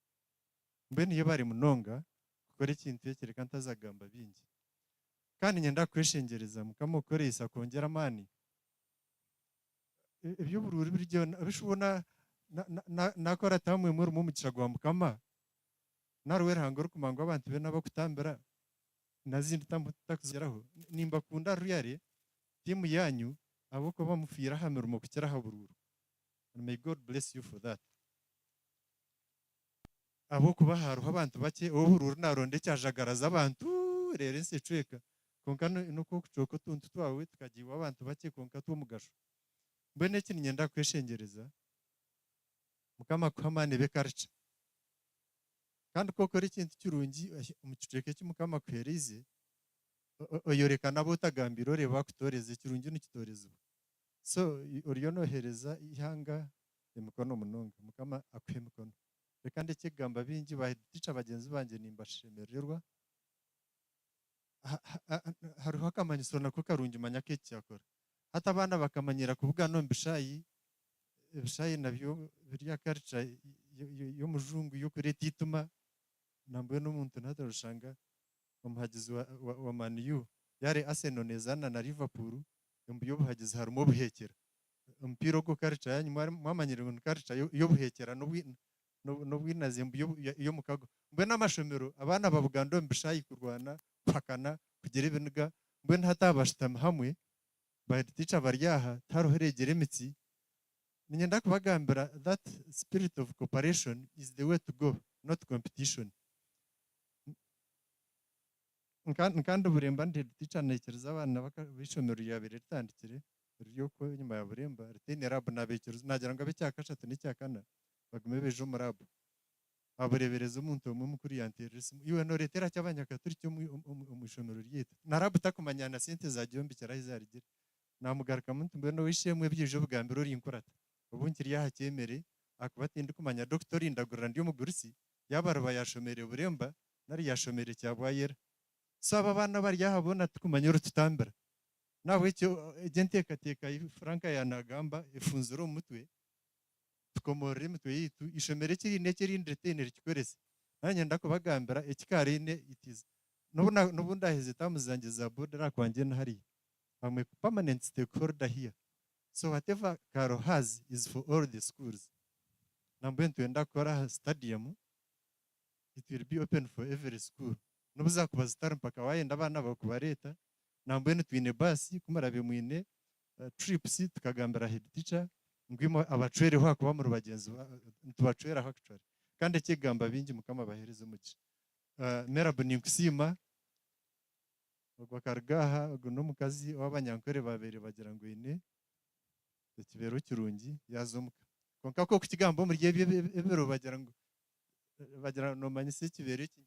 mbe niyo bari munonga gukora ikintu yekereka ntazagamba bingi kandi nyenda kweshengereza mukamukoresa kongera mani ibyo bururi biryo abishobona nakora tamwe muri mu muciragwa mukama narwera hangoro kumanga abantu be nabo kutambira nazindi takuzeraho nimba kunda ruyare timu yanyu aboko bamufira hamera mu kukira habururu and may God bless you for that aboko baharuha abantu bake obururu naronde cyajagaraza abantu rero nse cweka konka nuko kucoko tuntu twawe tukagiwa abantu bake konka tumugasho mbene kintu nyenda kweshengereza mukama kwamane be culture kandi koko ari ikintu cy'urungi mu kiceke cy'umukama kwerize oyoreka nabo utagambira reba kutoreze kirungi n'ikitorezo so uriyo nohereza ihanga emukono munonga mukama akwe mukono reka ndeke gamba bingi bahitica bagenzi banje nimbashemererwa hariho akamanyiso nako karungi manya ke cyakora hata abana bakamanyira kuvuga no mbishayi ibishayi nabyo birya culture yo mujungu yo kureta ituma nambuye n'umuntu natarushanga umuhagizi wa Man U yari Arsenal nezana na Liverpool umbuyo buhagizi harimo buhekera umupira go culture yanyu mwamanyira ngo culture yo buhekera no bwinaze mbuyo yo mukago mbe n'amashomero abana babugando mbishayi kurwana pakana kugira ibinga mbe ntatabashitama hamwe bahiticha baryaha taroheregere imitsi ninyenda kubagambira that spirit of cooperation is the way to go not competition nkanda buremba nditicha nekereza abana bishomero yabere ritandikire ryo ko nyuma ya buremba ritene rab nabekeruza nagira ngo abecyakashatu n'icyakana bagume bejo murabo aburebereza umuntu umwe mukuri yanterismo iwe no retera cy'abanyakaturi cyo mu ishomero ryita narabuta kumanyana sente za gyombi cyarahizarigira namugaruka muntu mbeno wishemwe byije bugambiro uri inkorata ubunkiri yahakemere akubatinde kumanya doctor indagurira ndiyo mugurisi yabaraba yashomere buremba nari yashomere cyabwayera saba bana bari yahabona tukumanya urutambira nawe cyo agenteka teka franka yanagamba ifunzuro umutwe tukomorere mutwe yitu ishomere kiri nekeri ndretenere kikorese nanye ndakubagambira ekikarine itiza nubunda heze tamuzangiza border kwanje nahari I'm a permanent stakeholder here. So whatever Kaaro has is for all the schools. Nambe tuenda kora stadium, it will be open for every school. Nubuza kubazitara mpaka waenda abana bakubareta. Nambe twine basi kumarabe mwine trips tukagambira head teacher ngwimo abacwere ho kuba mu rubagenzi tubacwera ho actually. Kandi kigamba bingi mukama bahereza umugisha. Merabu ninkusima Bagwakargaha no mukazi w'abanyankore babere bagira ngo ine ikibero kirungi yazumuka konka ko kukigambo muri ebero bagira ngo bagira no manyise kibero iki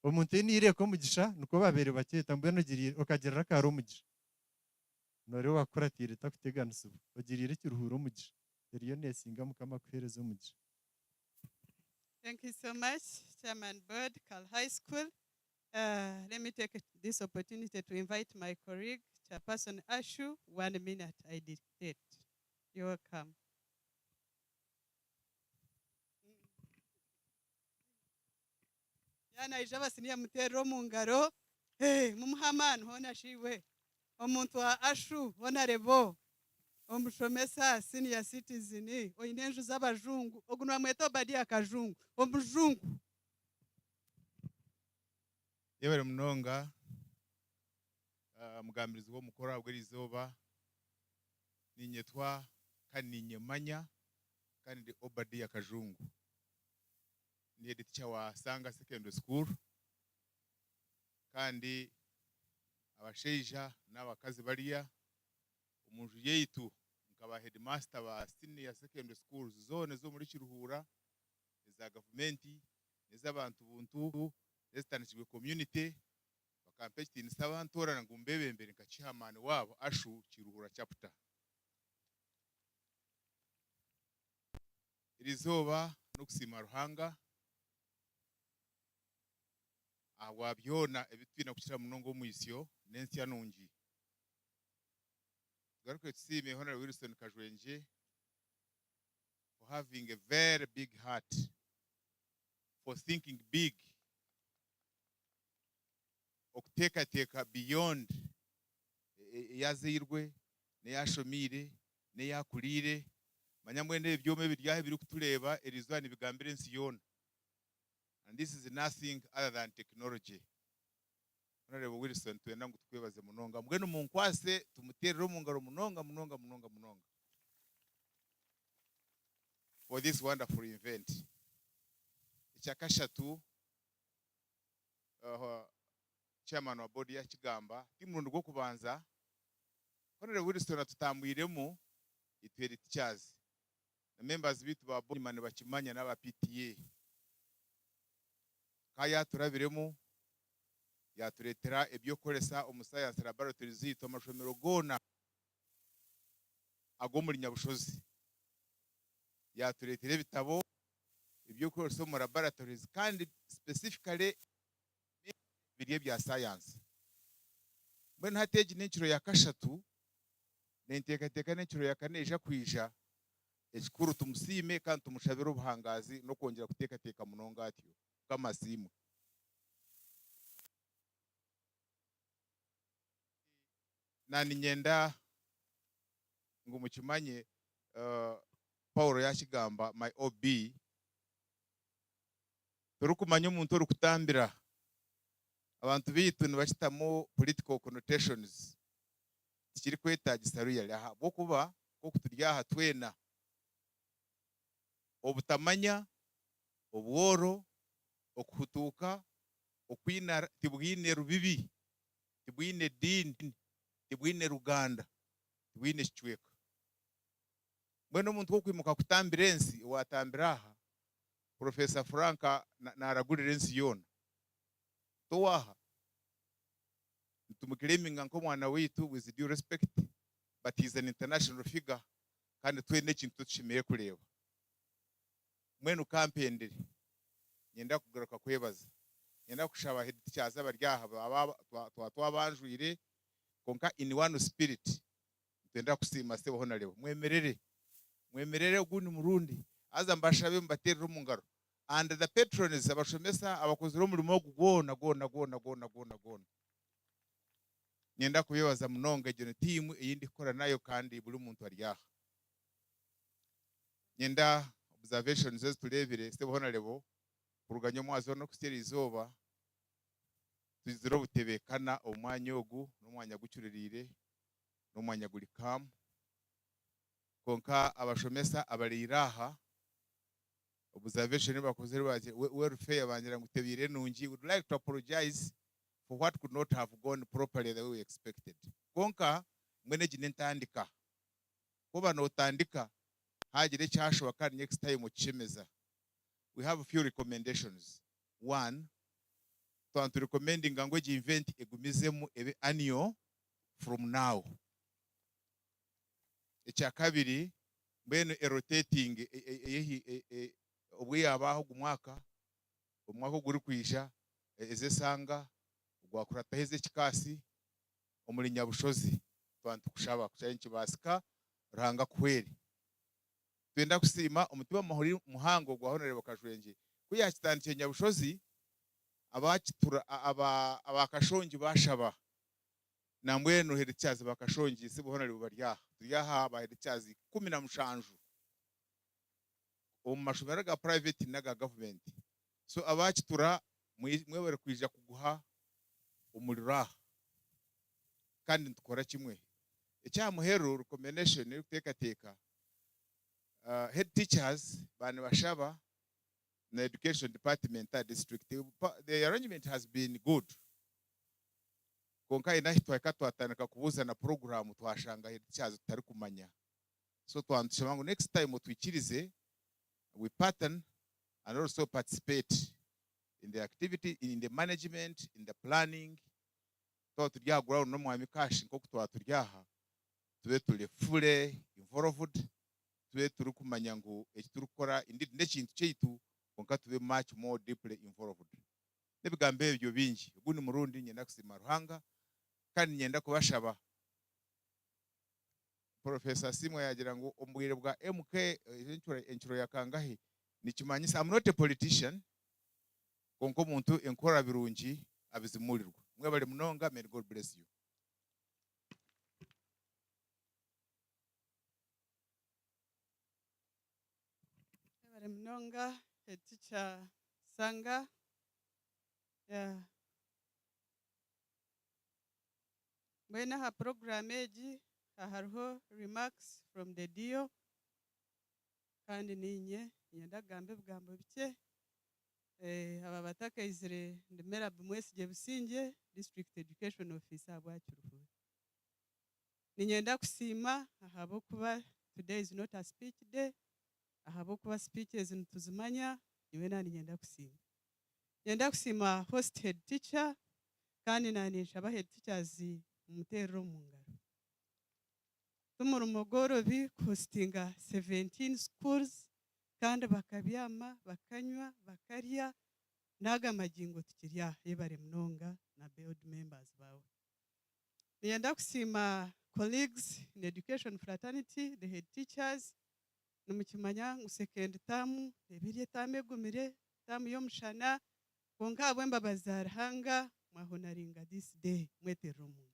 umuntu nire ko mugisha nuko babere baketa mbwe nogiriye okagira Kaaro mugisha nore wakuratire takuteganisa ogirire kiruhuro mugisha eriyo nesinga mukama kuhereza umugisha. Thank you so much, Chairman Bird, Kaaro High School. Let me take this opportunity to invite my colleague, Chairperson Ashu. 1 minute, I dictate. You're welcome. Yana ijaba sinia mutero mungaro. Hey, mumuhaman hona shiwe. Omuntu wa Ashu hona rebo. Omushomesa senior citizen. Oinenju z'abajungu. Ogunwa mweto badi akajungu. Omujungu. Yebere munonga mugambirizi wo mukora bw'irizoba ninyetwa Kaninyemanya kandi Obadi ya Kajungu ni editor wa Sanga Secondary School kandi abasheija n'abakazi bariya umuntu yeitu nkaba headmaster ba senior secondary schools zone zo muri Kiruhura za government n'iz'abantu buntu n'ezitanishijwe community bakampekiti n'abantora ngo mbebembere nkacihamane wabo ashu Kiruhura chapter. Irizoba no kusima Ruhanga awabyona ebitwina kushira munongo muisyo nensi yanungi garuke tsime Honorable Wilson Kajwenje for having a very big heart, for thinking big, okuteka beyond yazirwe neyashomire neyakulire manyamwende ebyome biryahe biri kutuleba erizwani bigambire ensi yona. And this is nothing other than technology. Honorable Wilson twenda ngo tukwebaze munonga mbwenu munkwase tumuterero mungaro munonga for this wonderful event. Icyakashatu chairman wa body ya Kigamba timurundo gwo kubanza Honorable Wilson atutambwiremo itwere teachers na members bitu ba body man bakimanya n'aba PTA kaya turabiremo yaturetera ebyo koresa omuscience laboratories zito amashomero gona ago muri Nyabushozi yaturetera bitabo ibyo koresa mu laboratories kandi specifically biriye bya science mbona hateje n'ikiro ya kashatu n'inteka n'ikiro ya kaneja kwija ekikuru tumusime kandi tumushabira ubuhangazi no kongera kuteka munonga atyo kama simu. Nani nyenda ngo mukimanye Paulo ya Kigamba my OB turukumanya umuntu uri kutambira abantu bitu nibashitamo political connotations kiri kwetagisa real aha bwo kuba ko kuturyaha twena obutamanya obworo okuhutuka okwina tibwine rubibi tibwine dini tibwine ruganda tibwine kichweka mbona umuntu wo kwimuka kutambira ensi watambira aha Professor Franka na aragurira ensi yona towaha tumukiriminga nko mwana witu with due respect but he is an international figure kandi twene kintu tushimiye kureba mwenu kampendere nyenda kugaruka kwebaza nyenda kushaba hidityaza baryaha twabanjwire konka in one spirit twenda kusima sebo honarebo mwemerere ugundi murundi aza mbashabe mbaterero mungaro and the patrons abashomesa abakozi ro murimo gona nyenda kubibaza munonga ejene team iyindi kora nayo kandi buri muntu aryaha nyenda observations zose turebire sebo honarebo kuruganyo mwazo no kusera izoba tuziro butebekana omwanya ogu n'omwanya gucyuririre n'omwanya guri kam konka abashomesa abariraha observation bakoze baje welfare bangira ngutebire nungi would like to apologize for what could not have gone properly the way we expected konka mwene ginentandika kuba no tandika hagire cyashoboka next time ukimeza. We have a few recommendations. One, to recommending language event egumizemu ebe annual from now. Echakabiri mbeno rotating obwe abaho gumwaka guri kwisha ezesanga gwakurata heze kikasi omuri Nyabushozi twantu kushaba kucyenki basika Ruhanga kweri twenda kusima umutima mahuri muhango gwa Honorable Kajwenje kuyakitandike Nyabushozi abakitura abakashongi bashaba namweno herityazi bakashongi sibo Honorable baryaha turyaha baherityazi 17 mashubera ga private naga government so abakitura mwebere kwija kuguha umurira kandi tukora kimwe icyamuhero recommendation yo kutekateka head teachers bane bashaba na education department district. The arrangement has been good konka inahitwa ikatwatanaka kubuza na program twashanga head teachers tutari kumanya, so twandusha next time twikirize we pattern and also participate in the activity, in the management, in the planning. So turya gura no mwami kashi nko kutwa turyaha tube tuli fully involved, tube turi kumanya ngo ekiturukora indi nekintu cyitu konka tube much more deeply involved. Nebigambe ebyo bingi guni murundi nyenda kusima ruhanga kandi nyenda kubashaba Professor Simwe yagira ngo ombwire bwa MK enchuro yakangahe nikimanyisa I'm not a politician konko muntu enkora birungi abizimurirwa mwe bali munonga. May God bless you. Bari munonga teacher Sanga mwena ha program eji hariho remarks from the DO kandi ninye nyendagambe bwambo bike aba batakaizire ndemera bumwesije businge district education officer abwakiruhu ninyenda kusima ahabo kuba today is not a speech day, ahabo kuba speeches ntuzimanya niwe nani nyenda kusima. Nyenda kusima host head teacher kandi nani shaba head teachers mutero mungaro tumurumogoro bi hostinga 17 schools kandi bakabyama bakanywa bakarya naga magingo tukirya yebare mnonga na board members bawe. Nienda kusima colleagues in education fraternity, the head teachers numukimanya second term ebirye tamegumire tamu yomushana konka abwemba bazarhanga mwahonaringa this day mwetero mungaro.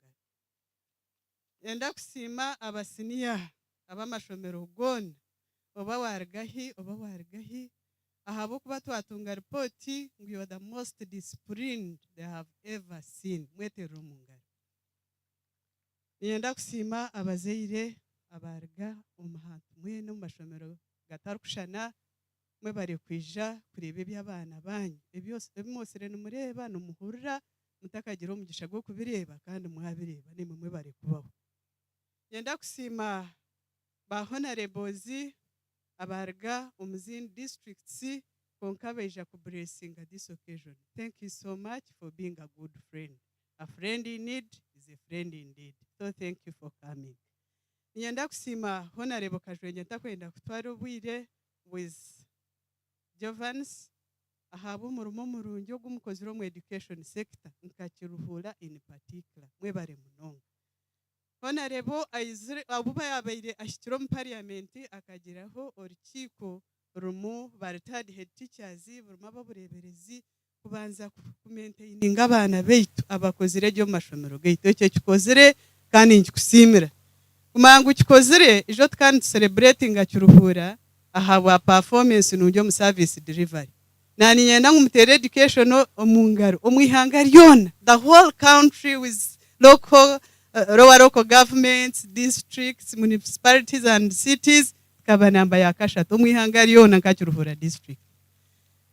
Nienda kusima abasiniya abamashomero gona oba wargahi ahabo kuba twatunga report ngo you are the most disciplined they have ever seen mwetero mungaro. Nienda kusima abazeire abarga umuhantu mwe no mashomero gatarukushana mwe bari kwija kurebe by'abana banyu ebyose ebimosere numureba numuhurira mutakagira umugisha gwo kubireba kandi mwabireba nimwe mwe bari kubaho. Nienda kusima ba honorables abarga umuzin districts konka beja ku blessing at this occasion. Thank you so much for being a good friend. A friend in need is a friend indeed. So thank you for coming. Nienda kusima honorable Kajwenye ntakwenda kutwara ubwire with Jovans ahabo murumo murungi ogumukozi ro mu education sector nkakiruhura in particular mwe bare munonga. Honorable Aizire abuba yabaire ashikiro mu parliament akagiraho orukiko rumu baritad head teachers buruma babureberezi kubanza kumaintaininga abana beitu abakozire ryo mashomero geitu ecyo kikozire kandi nkikusimira kumangu kikozire ijo kandi celebrating akiruhura ahabwa performance n'ujyo mu service delivery nani nyenda ngumutere education omungaro omwihanga ryona the whole country with local governments, districts, municipalities and cities kaba namba yakashatu omwihanga ryona nkakiruhura district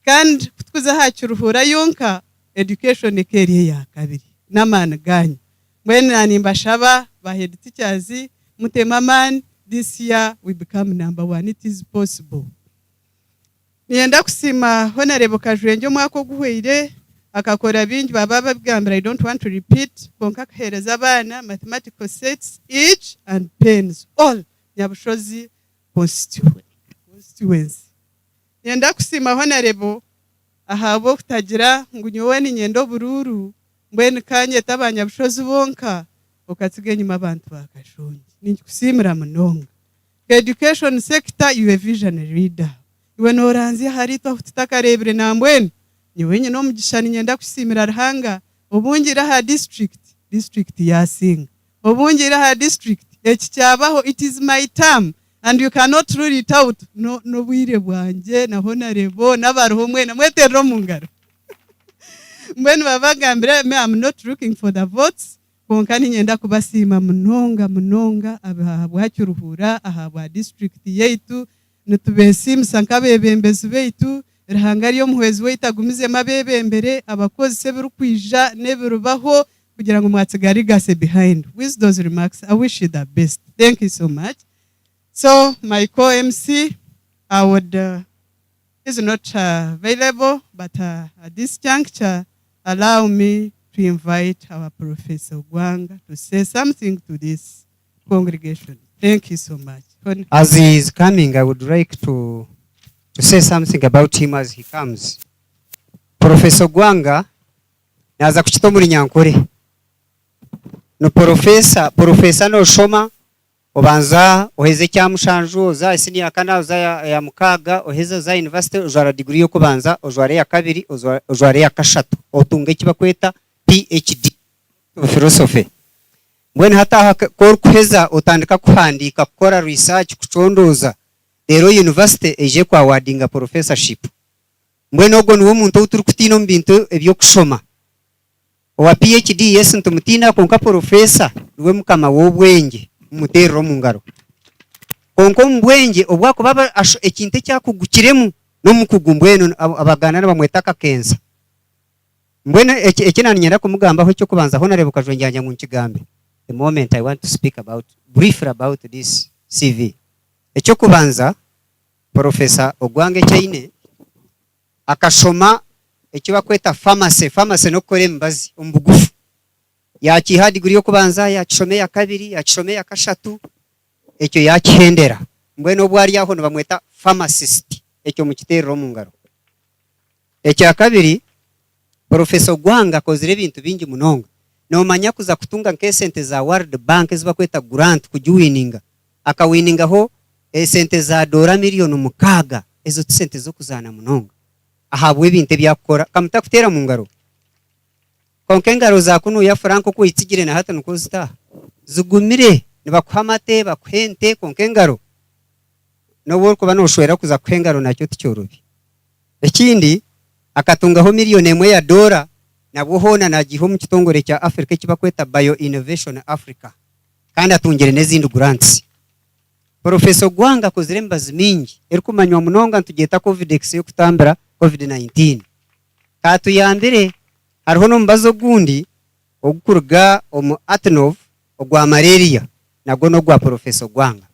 kandi kutukuza hakiruhura yonka education career ya kabiri namana ganyu mwena nimbashaba ba head teachers mutemaman this year we become number 1. It is possible. Nienda kusima honorable Kajwenje mwako guhweire akakora bingi baba babigambira I don't want to repeat konka kahereza abana mathematical sets each and pens all Nyabushozi constituency. Nienda kusima honorable ahabo kutagira ngunyowe ni nyendo bururu mbene kanye tabanyabushozi bonka okatige nyuma abantu bakashonje ninkusimira munonga. Education sector you a visionary leader iwe noranzi harito tutakarebire nambwene niwenye no mugishani nyenda kusimira ruhanga obungira ha district yasinga obungira ha district ekicyabaho it is my term and you cannot rule it out no bwire bwanje na honorable nabaruho mwena mwetero mungaro mbene babagambira me I'm not looking for the votes konka ninyenda kubasiima munonga ahabwakiruhura ahabwa district yaitu nitubesimisa nk'abebembezi baitu Ruhanga ryo muhwezi waitu agumizemu abebembere abakozi sebirukwija nebirubaho kugira ngo mwatsigari gase behind. With those remarks, I wish you the best. Thank you so much. So my co-MC, I would is not available, but at this juncture, allow me to invite our Professor Gwanga to say something to this congregation. Thank you so much. As he is coming, I would like to say something about him as he comes. Professor Gwanga, naza kuchito muri Nyankore. No professor no shoma, obanza oheze kya mushanju oza isini yakana oza ya mukaga oheze za university ojwara degree yo kubanza ojware ya kabiri ojware ya kashatu otunge kibakweta PhD philosophy. Mbwene hata ko kuheza otandika kuhandika kukora research kuchondoza rero university eje kwa wadinga professorship. Mbwene ogo niwo muntu uturi kutino mbintu ebyo kushoma owa PhD yes ntumutina konka professor niwe mukama wobwenge mutero mungaro konko mbwenge obwako baba ekinte cyakugukiremu no mukugumbweno abagana bamwetaka kensa. Mbwene ekinani nyenda kumugambaho cyo kubanza ho narebo kajwenjanja mu kigambe. The moment I want to speak briefly about this CV. Ekyo kubanza Professor Ogwange Chaine akashoma ekyo bakweta pharmacy no kore mbazi ombugufu yakiha degree yo kubanza yakishome ya kabiri yakishome ya kashatu ekyo yakihendera mbwene obwari yaho no bamweta pharmacist ekyo mu kiterero mu ngaro. Ekyo ya kabiri Professor Gwanga kozire bintu bingi munonga no manya kuza kutunga nk'esente za World Bank zibakweta grant kujuwininga akawininga ho esente za $6 million ezo sente zo kuzana munonga ahabwe ibintu byakora kamuta kutera mu ngaro konke ngaro za kunu ya Franco ko itsigire na hata nuko zita zugumire nibakwamate bakwente konke ngaro no bwo kuba no shwera kuza kwengaro nacyo ticyorobi. Ekindi akatunga ho $1 nabwo hona nagiho mu kitongore cya Africa kibakweta Bio Innovation Africa kandi atungire nezindi grants. Professor Gwanga kozire mbazi mingi erikumanywa munonga ntugeta COVID-19 yo kutambira COVID-19 katu yambere hariho no mbazo gundi ogukurga omu Atnov ogwa malaria nagwo no gwa Professor Gwanga.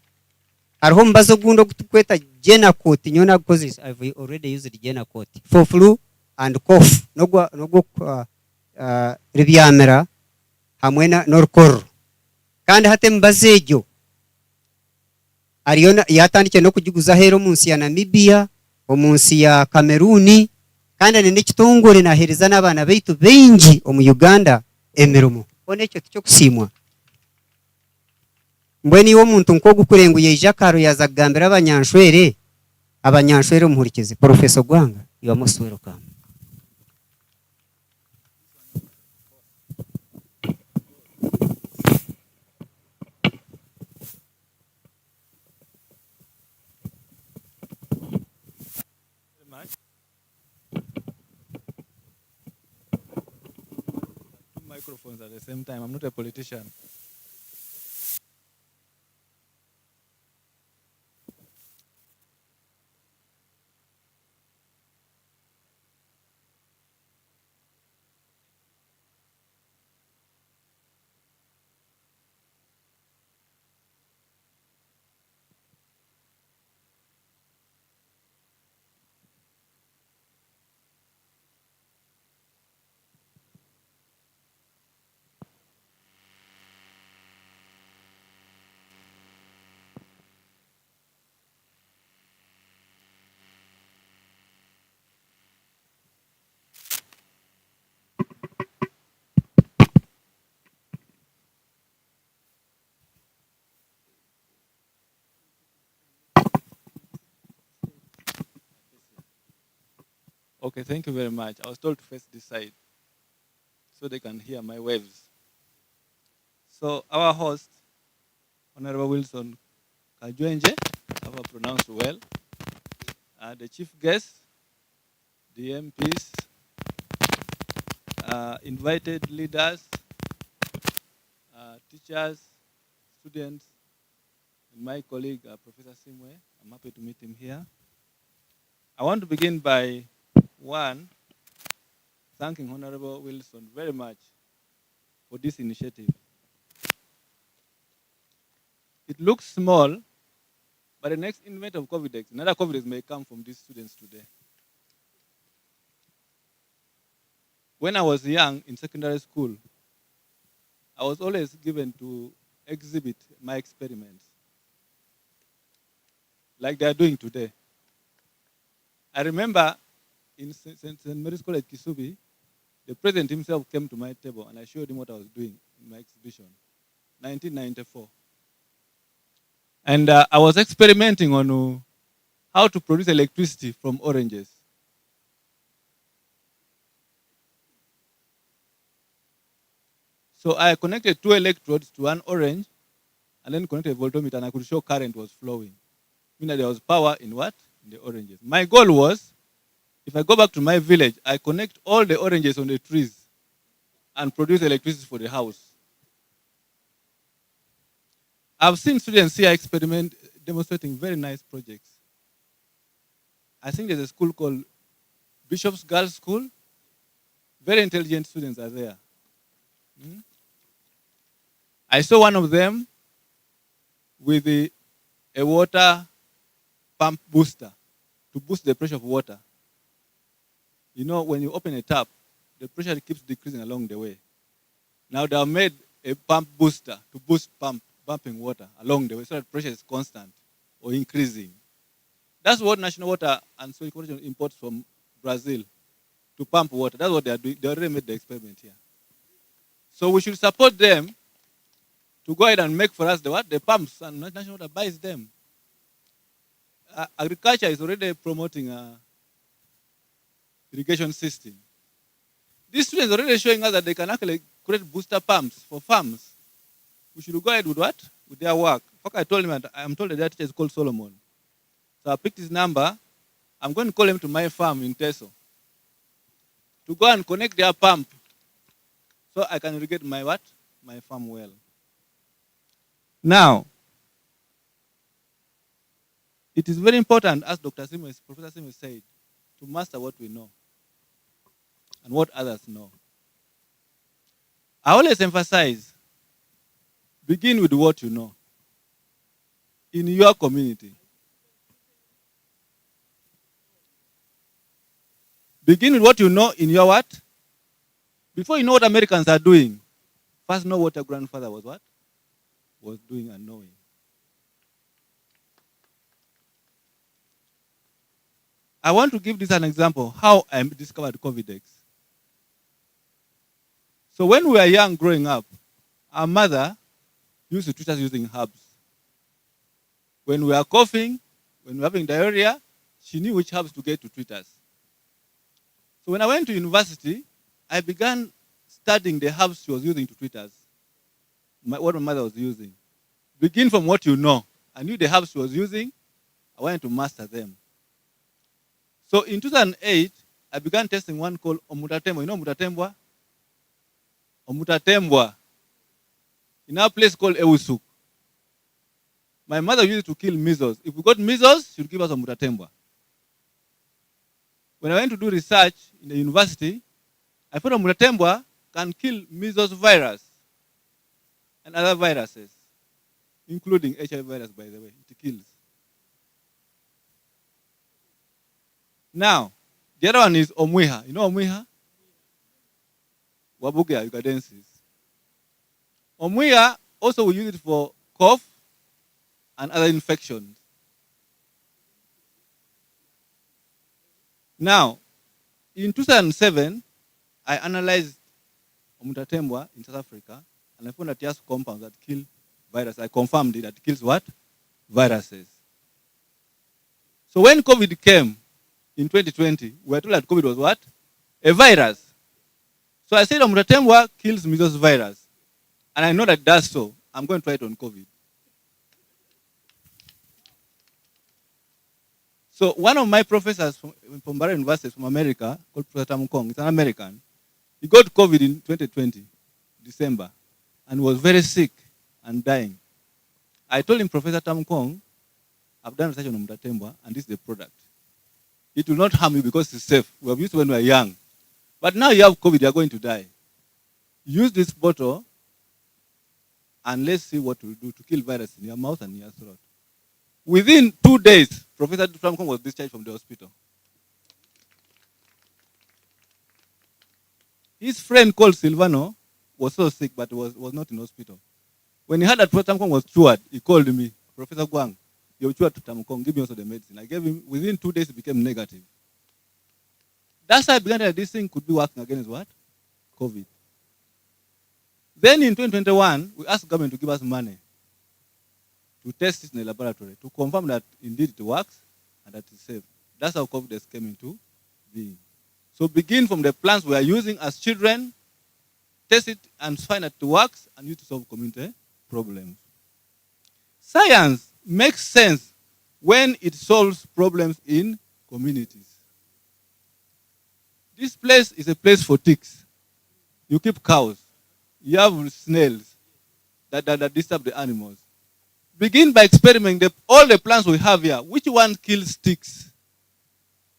Hariho mbazo gundi okutukweta Genacot nyona causes I've already used Genacot for flu and cough nogwo ribyamera hamwe na norkor kandi hate mbazejo ariyo yatandike no kugiguza hero munsi ya Namibia omunsi ya Cameroon kandi nende kitongore nahereza n'abana baitu bengi omu Uganda emerumo onekyo cyo kusimwa. Mbweni wo muntu nko gukurenguye Kaaro yazagambira abanyanshwere muhurikize. Professor Gwanga, you are most welcome. Microphones at the same time. I'm not a politician. Okay, thank you very much. I was told to face this side so they can hear my waves. So our host, Honorable Wilson Kajwenje, have I pronounced well, the chief guest, the MPs, invited leaders, teachers, students, and my colleague, Professor Simwe. I'm happy to meet him here. I want to begin by, one, thanking Honorable Wilson very much for this initiative. It looks small, but the next invent of COVID-19, another COVID-19 may come from these students today. When I was young in secondary school, I was always given to exhibit my experiments, like they are doing today. I remember in St. Mary's College, Kisubi, the president himself came to my table and I showed him what I was doing in my exhibition, 1994. And I was experimenting on how to produce electricity from oranges. So I connected 2 electrodes to one orange and then connected a voltmeter and I could show current was flowing. Meaning there was power in what? In the oranges. My goal was, if I go back to my village, I connect all the oranges on the trees and produce electricity for the house. I've seen students here demonstrating very nice projects. I think there's a school called Bishop's Girls School. Very intelligent students are there. I saw one of them with a water pump booster to boost the pressure of water. You know, when you open a tap, the pressure keeps decreasing along the way. Now they have made a pump booster to boost pumping water along the way so that pressure is constant or increasing. That's what National Water and Soil Corporation imports from Brazil to pump water. That's what they are doing. They already made the experiment here. So we should support them to go ahead and make for us the pumps, and National Water buys them. Agriculture is already promoting a irrigation system. These students are already showing us that they can actually create booster pumps for farms. We should go ahead with what? With their work. I told him, I'm told that their teacher is called Solomon. So I picked his number. I'm going to call him to my farm in Teso to go and connect their pump so I can irrigate my what? My farm well. Now, it is very important, as Professor Simwe said, to master what we know and what others know. I always emphasize, begin with what you know in your community. Begin with what you know in your what? Before you know what Americans are doing, first know what your grandfather was what? Was doing and knowing. I want to give this an example, how I discovered COVID-19. So when we were young growing up, our mother used to treat us using herbs. When we were coughing, when we were having diarrhea, she knew which herbs to get to treat us. So when I went to university, I began studying the herbs she was using to treat us, what my mother was using. Begin from what you know. I knew the herbs she was using. I wanted to master them. So in 2008, I began testing one called Omutatembwa. You know Omutatembwa? Omutatembwa. In our place called Ewusuk. My mother used to kill measles. If we got measles, she would give us Omutatembwa. When I went to do research in the university, I found Omutatembwa can kill measles virus and other viruses, including HIV virus, by the way. It kills. Now, the other one is Omwiha. You know Omwiha? Wabugia ugadensis. Omwiha, also we use it for cough and other infections. Now, in 2007, I analyzed Omutatembwa in South Africa, and I found that it has compounds that kill viruses. I confirmed it, that it kills what? Viruses. So when COVID came in 2020, we were told that COVID was what? A virus. So I said Omutatembwa kills measles virus. And I know that it does so. I'm going to try it on COVID. So one of my professors from Barra University from America, called Professor Tamukong, he's an American, he got COVID in 2020, December. and was very sick and dying. I told him, Professor Tamkong, I've done research on Mtatembwa, and this is the product. It will not harm you because it's safe. We have used it when we were young. But now you have COVID, you are going to die. Use this bottle, and let's see what it will do to kill virus in your mouth and in your throat. Within 2 days, Professor Tamkong was discharged from the hospital. His friend called Silvano was so sick, but was not in hospital. When he heard that Professor Tamkong was cured, he called me, Professor Guang, you're cured to Tamkong, give me also the medicine. I gave him, within 2 days, it became negative. That's how I began that this thing could be working against what? COVID. Then in 2021, we asked government to give us money to test it in the laboratory, to confirm that indeed it works and that it's safe. That's how COVID came into being. So begin from the plants we are using as children, test it and find that it works, and use to solve community problems. Science makes sense when it solves problems in communities. This place is a place for ticks. You keep cows. You have snails that disturb the animals. Begin by experimenting all the plants we have here. Which one kills ticks?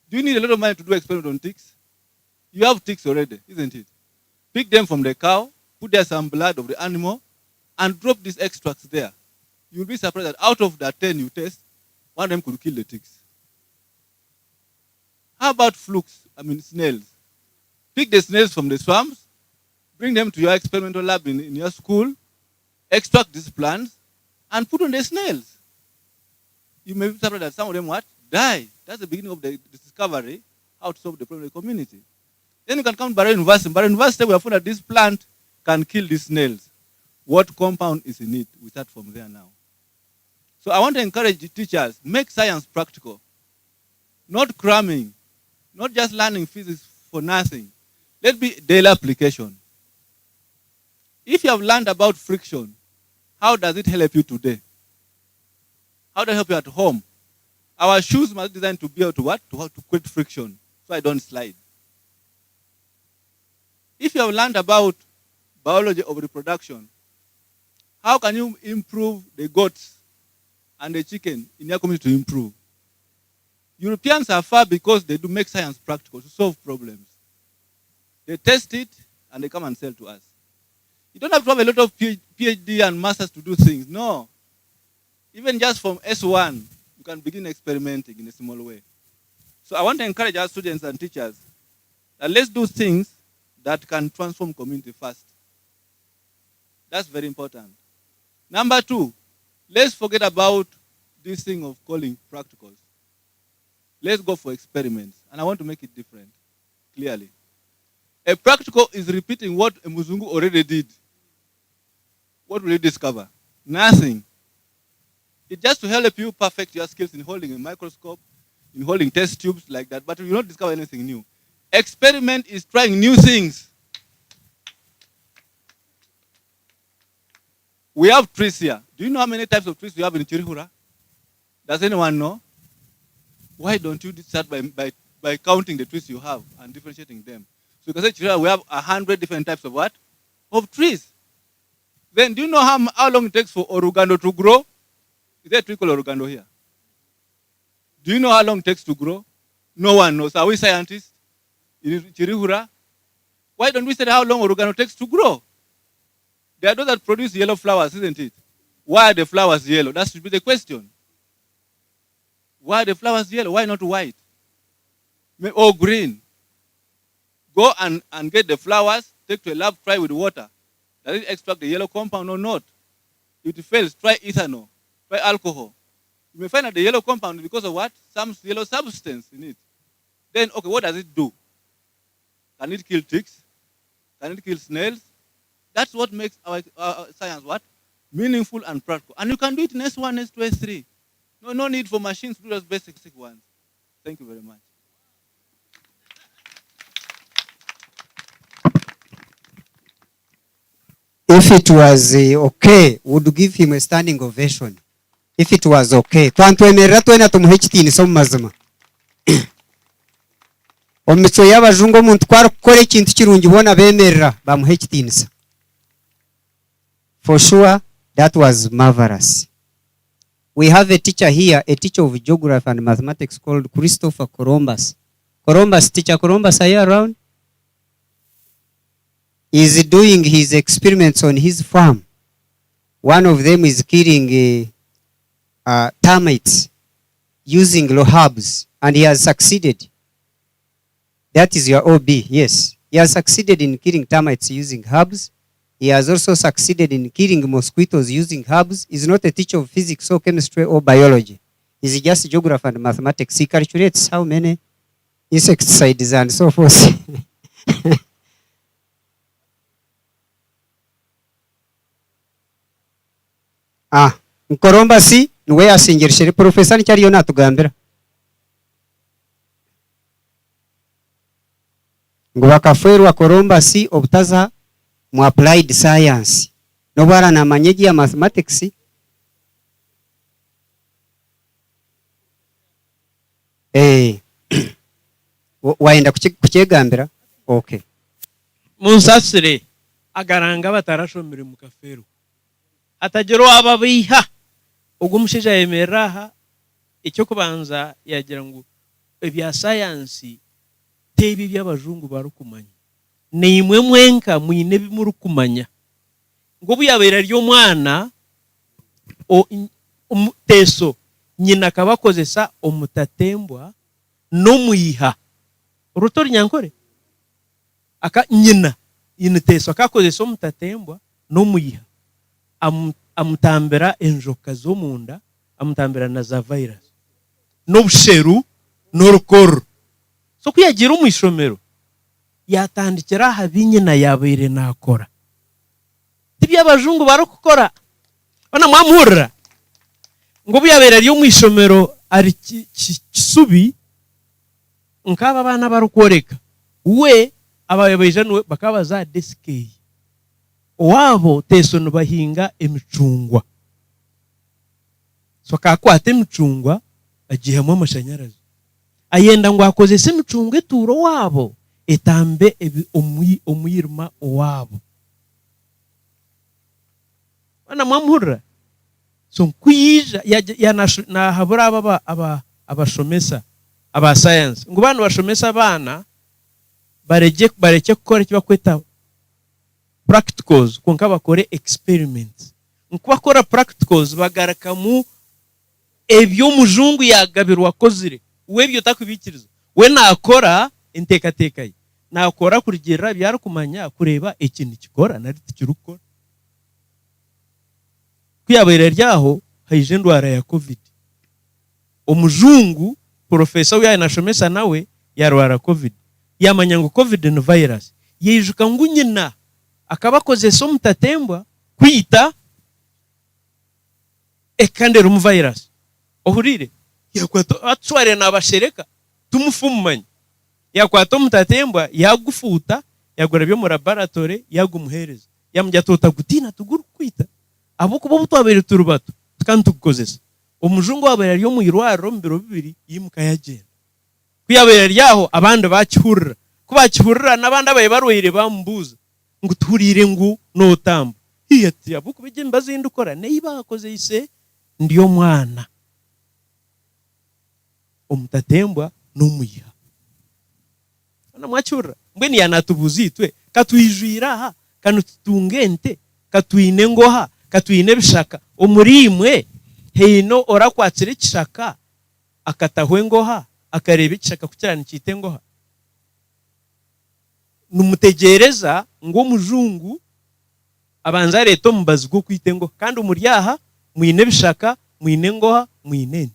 Do you need a lot of money to do experiment on ticks? You have ticks already, isn't it? Pick them from the cow, put there some blood of the animal, and drop these extracts there. You'll be surprised that out of the 10 you test, one of them could kill the ticks. How about snails? Pick the snails from the swamps, bring them to your experimental lab in your school, extract these plants, and put on the snails. You may be surprised that some of them die. That's the beginning of the discovery, how to solve the problem in the community. Then you can come to Barrow University. Barrow University, we have found that this plant can kill these snails. What compound is in it? We start from there now. So I want to encourage the teachers, make science practical. Not cramming, not just learning physics for nothing. Let be daily application. If you have learned about friction, how does it help you today? How does it help you at home? Our shoes must be designed to be able to what? To create friction, so I don't slide. If you have learned about biology of reproduction, how can you improve the goats and the chicken in your community to improve? Europeans are far because they do make science practical to solve problems. They test it and they come and sell to us. You don't have to have a lot of PhD and masters to do things. No. Even just from S1, you can begin experimenting in a small way. So I want to encourage our students and teachers that let's do things that can transform community first. That's very important. Number 2, let's forget about this thing of calling practicals. Let's go for experiments. And I want to make it different, clearly. A practical is repeating what a Muzungu already did. What will you discover? Nothing. It's just to help you perfect your skills in holding a microscope, in holding test tubes like that, but you will not discover anything new. Experiment is trying new things. We have trees here. Do you know how many types of trees we have in Chirihura? Does anyone know? Why don't you start by counting the trees you have and differentiating them? So you can say Chirihura, we have 100 different types of what? Of trees. Then do you know how long it takes for oregano to grow? Is there a tree called oregano here? Do you know how long it takes to grow? No one knows. Are we scientists? In Chirihura? Why don't we say how long oregano takes to grow? There are those that produce yellow flowers, isn't it? Why are the flowers yellow? That should be the question. Why are the flowers yellow? Why not white? Or green? Go and get the flowers, take to a lab, try with water. Does it extract the yellow compound or not? If it fails, try ethanol, try alcohol. You may find that the yellow compound is because of what? Some yellow substance in it. Then, okay, what does it do? Can it kill ticks? Can it kill snails? That's what makes our science what? Meaningful and practical. And you can do it in S1, S2, S3. No need for machines to do those basic ones. Thank you very much. If it was okay, would give him a standing ovation. If it was okay. Twantwemerera twena tumuhe ekitiinisa omu mazima. Omico y'abajungu omuntu kwari kukora ekintu kirungi bona bemerera bamuhe ekitiinisa. For sure, that was marvelous. We have a teacher here, a teacher of geography and mathematics called Christopher Columbus. Teacher Columbus, are you around? He's doing his experiments on his farm. One of them is killing termites using low herbs, and he has succeeded. That is your OB, yes. He has succeeded in killing termites using herbs. He has also succeeded in killing mosquitoes using herbs. He's not a teacher of physics or chemistry or biology. He's just geography and mathematics. He calculates how many insecticides and so forth. Columbus niwe yasingirishe professor ncyariyo natugambira ngo bakafwerwa Columbus obutaza mu applied science no bara na manyeji ya mathematics waenda kucyegambira. Okay, munsasire agaranga batarashomere mu kafero atagero ababiha ubwo mushija yemeraha icyo kubanza yagira ngo ebya science tebi by'abajungu barukumanya ni imwe mwenka mwine bimurukumanya ngo buyabera ryo mwana teso nyina kabakozesa omutatembwa no muyiha urutori nyankore aka nyina teso akakozesa omutatembwa no muyiha amutambira enjoka zo munda, amutambira na za virus n'obusheru n'orukoro. So kuyagira umwishomero yatandikira habinye na yabere nakora tibya abajungu barokukora bana mwamurra ngo buyabera ryo mwishomero ari kisubi nkaba bana barukoreka we abayobeje no bakabaza deske wabo teso no bahinga emicungwa. So kakwate emicungwa agihamo amashanyarazi ayenda ngo akozese emicungwa eturo wabo etambe omuyirma wabo bana mwamurra. So kuyija na habura abashomesa aba science ngo bana bashomesa bana bareke gukora kibakweta practicals konka bakore experiments nkubakora practicals bagaraka mu ebyo mujungu yagabirwa kozire webyo takubikiriza we nakora inteka nakora kurigera byara kumanya kureba ikintu kikora nari tikirukora kuyabera ryaho hayije ndwara ya covid omujungu professor uya nashomesa nawe yarwara covid yamanya ngo covid no virus yijuka ngunyina akabakozesa omutatembwa kwita ekandera mu virus ohurire yakwata atware nabashereka tumufumanye yakwata omutatembwa yagufuta yagora byo mu laboratory yagumuhereza yamujya tota gutina tuguru kwita abo kubo mutwabere turubato tukantukozesa omujungu wabera ryo mu irwaro mbiro bibiri yimuka yagenda kuyabera ryaho abandi bakihurira kubakihurira nabandi abaye barwire bambuza ngo turire ngo notamba iyati abo kubije mbazindu kora neiba akoze ise ndiyo mwana omutatembwa n'umuyiha ana mwachura mbweni yanatubuzitwe katwijwira ha kanutungente katwine ngoha katwine bishaka umurimwe heino orakwatsire kishaka akatahwe ngoha akareba ikishaka kukirana kite ngoha numutegereza ngo mujungu abanza reto mubazi go kwite ngo kandi umuryaha mwine bishaka mwine ngoha mwine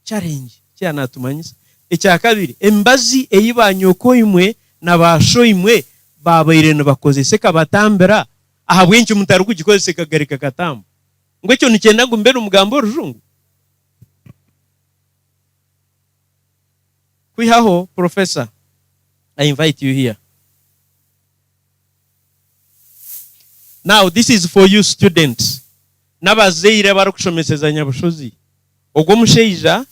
challenge cyanatumanyisa icya kabiri embazi eyibanyoko imwe nabasho imwe babayirene bakozese kabatambera aha bwenki mutaru kugikozese kagarika katamba ngo cyo nikenda ngo mbere umugambo rujungu kwihaho. Professor, I invite you here. Now this is for you students nabazeire barukushomeseza Nyabushozi ogwo musheija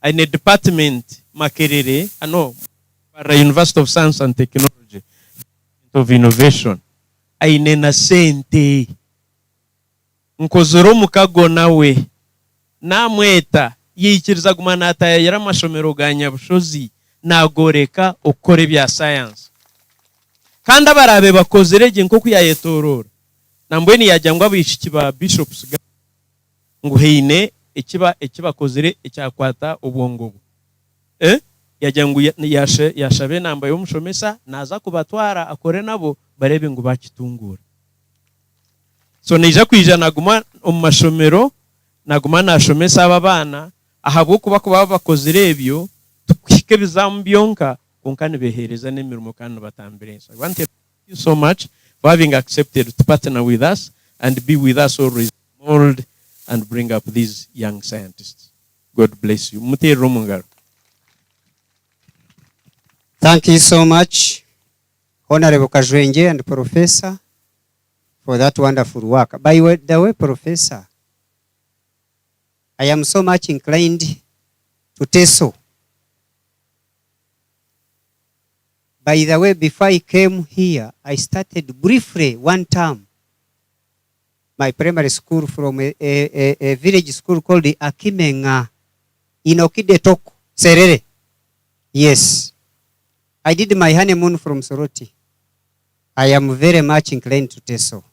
ine department Makerere para University of Science and Technology of innovation aine na sente nkozoro mukago nawe namweta yikiriza gumana atayera amashomero ga Nyabushozi nagoreka okore bya science kandi abarabe bakozerege nko kuyayetorora nambweni yajya ngo abishiki ba bishops ngo heine ekiba kozere ekyakwata obwongo yajya ngo yashabe namba y'omushomesa naza kubatwara akore nabo barebe ngo bakitungura so nija kwijana naguma omu mashomero naguma nashomesa aba bana ahabwo kuba bakozere ebyo tukwike bizamu byonka konkane behereza n'emirimo kandi batambire. So I want to thank you so much for having accepted to partner with us and be with us always, mold and bring up these young scientists. God bless you. Mute Romungaro. Thank you so much, Honorable Kajwenge and Professor, for that wonderful work. By the way, Professor, I am so much inclined to TESO. By the way, before I came here, I started briefly one term my primary school from a village school called the Akimenga in Okidetok, Serere. Yes. I did my honeymoon from Soroti. I am very much inclined to TESO.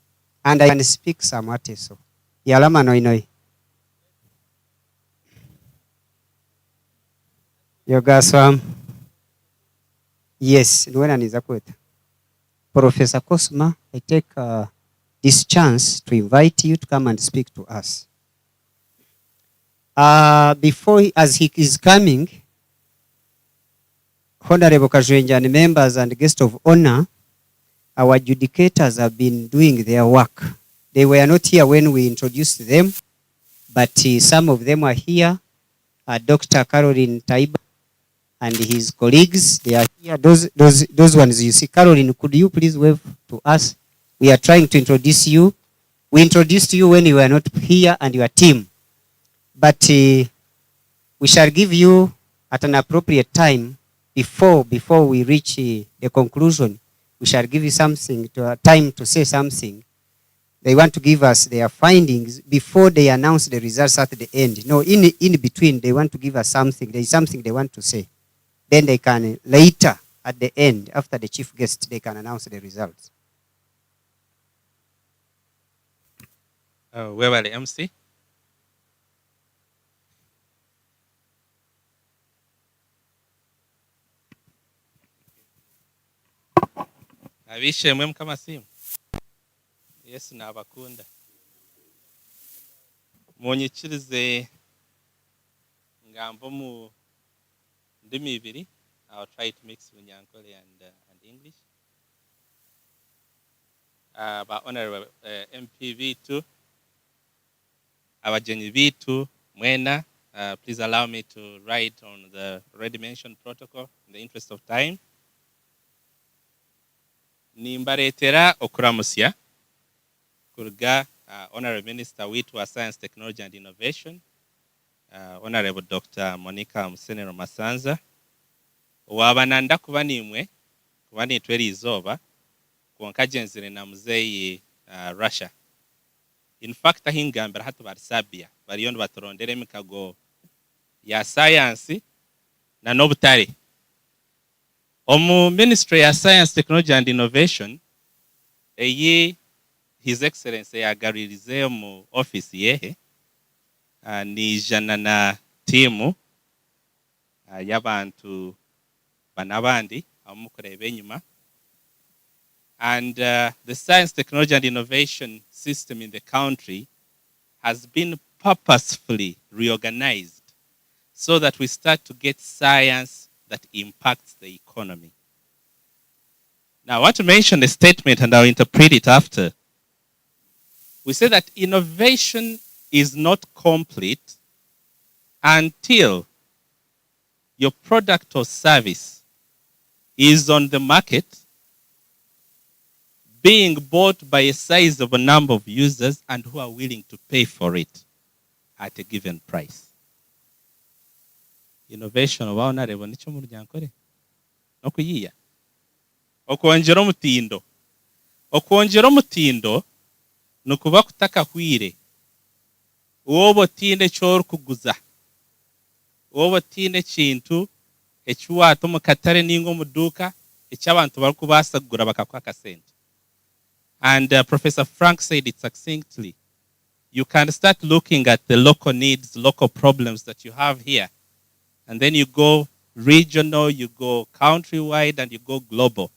And I can speak somewhat TESO. Yalama noinoi. Yogaswam. Yes, Nwena Nizakweta. Professor Cosma, I take this chance to invite you to come and speak to us. As he is coming, Honorable Kajwenja and members and guests of honor, our adjudicators have been doing their work. They were not here when we introduced them, but some of them are here. Dr. Caroline Taiba and his colleagues, they are here. Those ones you see. Caroline, could you please wave to us? We are trying to introduce you. We introduced you when you were not here and your team. But we shall give you at an appropriate time before we reach the conclusion. We shall give you something, time to say something. They want to give us their findings before they announce the results at the end. No, in between, they want to give us something. There is something they want to say. Then they can later, at the end, after the chief guest, they can announce the results. Where were the MC? Abishemwe mukama simu. Yesu nabakunda. Munyikirize ngambo mu ndimi ibiri. I'll try to mix Bunyankole and English. Ba honorable MPV2. Abajenyi bitu mwena, please allow me to write on the already mentioned protocol in the interest of time. Nimbaretera okuramusya kurga Honorable Minister witu wa Science, Technology and Innovation, Honorable Dr. Monica Musenero Masanza. Wabananda kuba nimwe kuba nitweri izoba kunkajenzire na muzeyi Russia. In fact, ahingambira hatu barisabia bariyondo batorondere mikago ya science na nobutare. Omu Ministry ya Science, Technology and Innovation, His Excellency yagaririze mu office yehe ni jana na timu y'abantu banabandi amukurebe nyuma. And the Science, Technology and Innovation system in the country has been purposefully reorganized so that we start to get science that impacts the economy. Now, I want to mention a statement and I'll interpret it after. We say that innovation is not complete until your product or service is on the market, being bought by a size of a number of users and who are willing to pay for it at a given price. Innovation waona rebo nicho muryankore no kuyiya okwongera omutindo. Okwongera omutindo nukuba kutakahwire woba otiine ky'orikuguza, woba otiine ekintu ekiwaata omu katare ninga omu duuka eky'abantu barikubaasa kugura bakakuha akasente. And Professor Frank said it succinctly. You can start looking at the local needs, local problems that you have here, and then you go regional, you go countrywide, and you go global.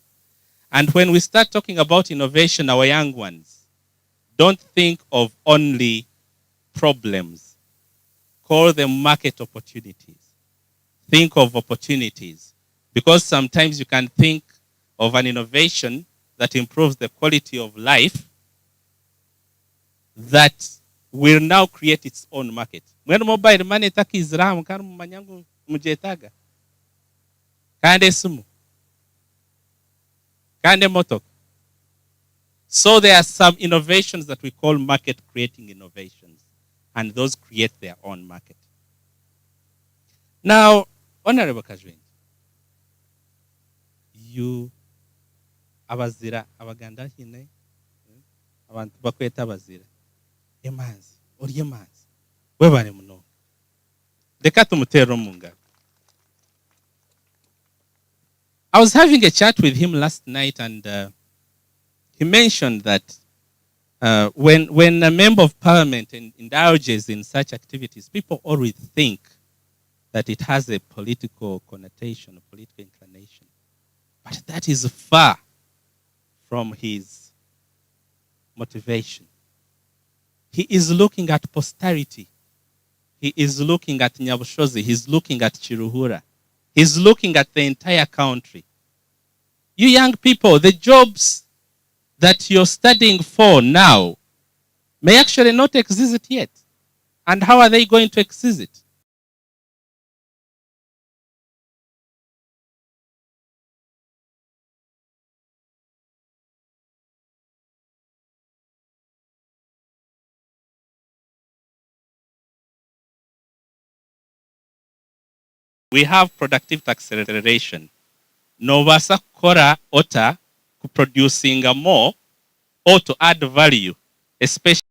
And when we start talking about innovation, our young ones, don't think of only problems. Call them market opportunities. Think of opportunities. Because sometimes you can think of an innovation that improves the quality of life that will now create its own market. When mobile money takiziramu kandi mumanyangu mujetaga. Kandi esimu. Kandi motoka. So there are some innovations that we call market creating innovations, and those create their own market. Now, Honorable Kajwengi, you abazira abaganda hine abantu bakweta abazira emanzi ori emanzi webare muno reka tumutere mu ngaro. I was having a chat with him last night, and he mentioned that when a member of parliament indulges in such activities, people always think that it has a political connotation, a political inclination. But that is far from his motivation. He is looking at posterity. He is looking at Nyabushozi. He's looking at Chiruhura. He's looking at the entire country. You young people, the jobs that you're studying for now may actually not exist yet. And how are they going to exist? We have productive acceleration. Novasa kora ota producing more or to add value, especially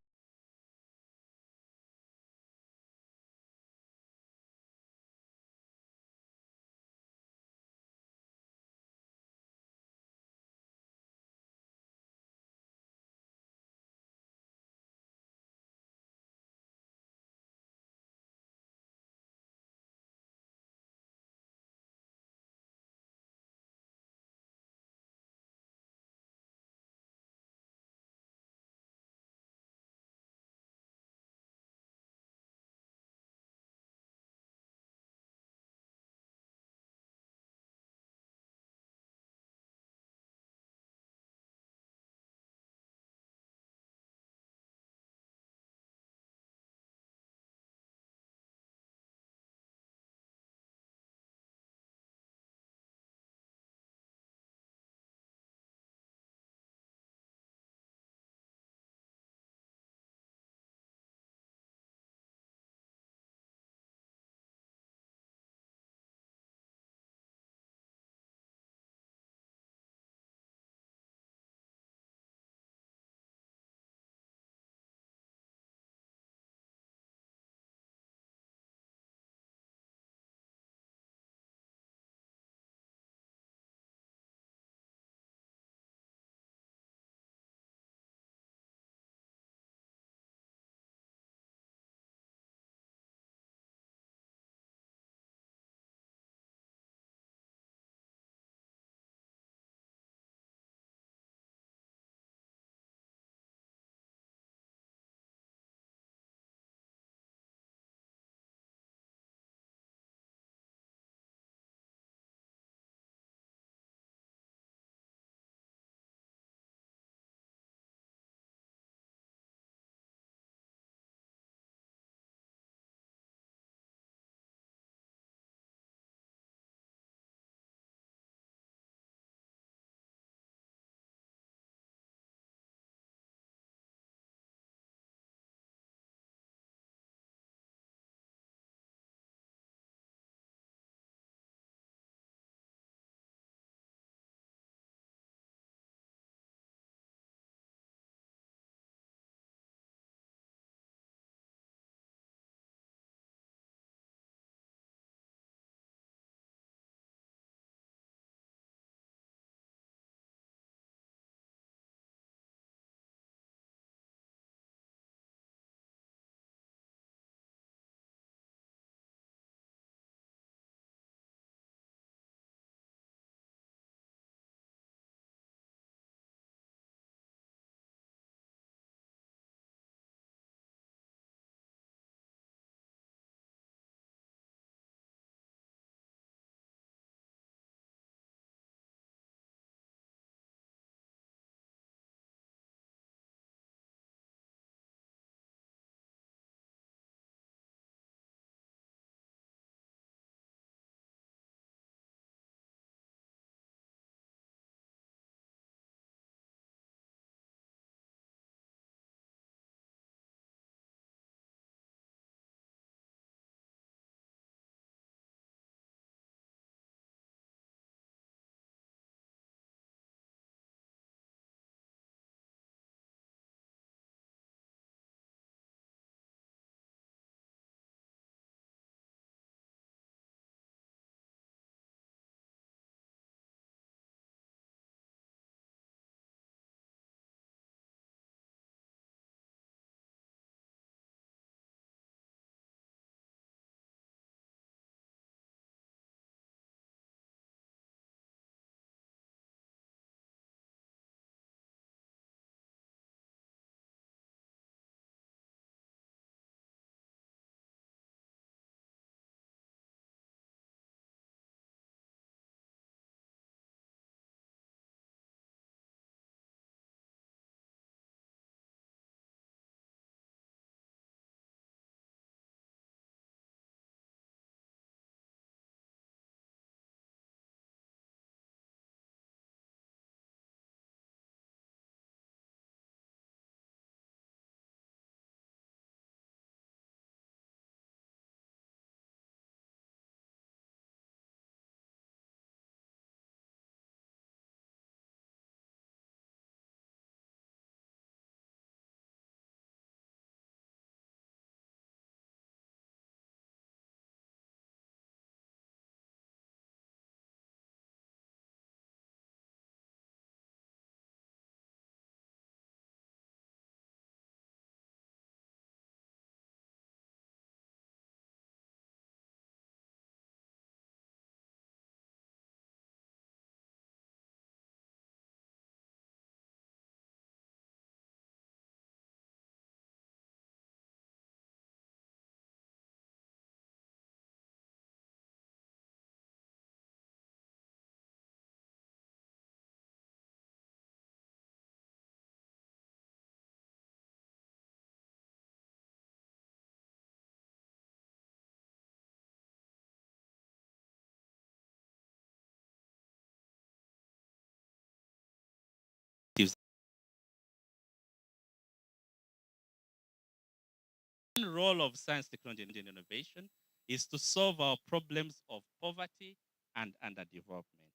role of science, technology, and innovation is to solve our problems of poverty and underdevelopment.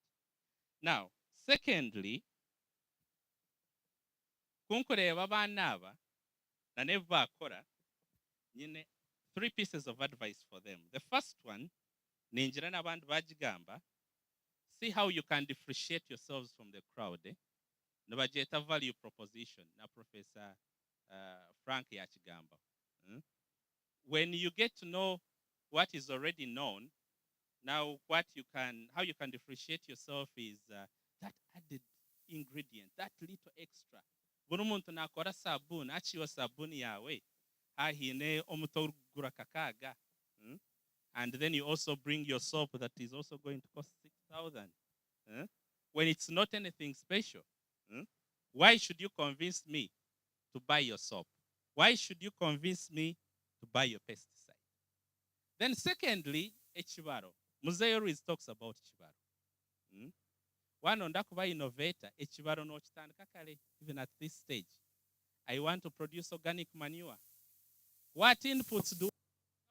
Now, secondly, kunkureba abaana aba na ne bakora nyine three pieces of advice for them. The first one, ninjira n'abandi bagigamba, see how you can differentiate yourselves from the crowd. Nobageta value proposition na Professor Frank Yachigamba. When you get to know what is already known, now how you can differentiate yourself is that added ingredient, that little extra. Buri muntu nakora sabuni, achiwa sabuni yawe, hahine omuto gura kakaga. And then you also bring your soap that is also going to cost 6,000. When it's not anything special. Why should you convince me to buy your soap? Why should you convince me to buy your pesticide? Then secondly, echibaro. Muzee always talks about echibaro. One on dakuba innovator, echibaro no chitandika kale, even at this stage. I want to produce organic manure. What inputs do?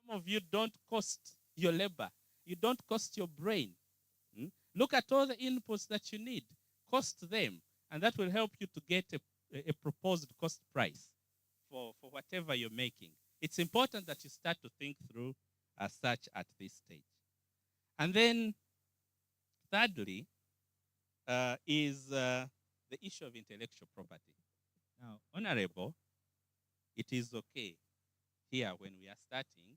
Some of you don't cost your labor. You don't cost your brain. Look at all the inputs that you need. Cost them. And that will help you to get a proposed cost price for whatever you're making. It's important that you start to think through as such at this stage. And then, thirdly, is the issue of intellectual property. Now, Honorable, it is okay here when we are starting,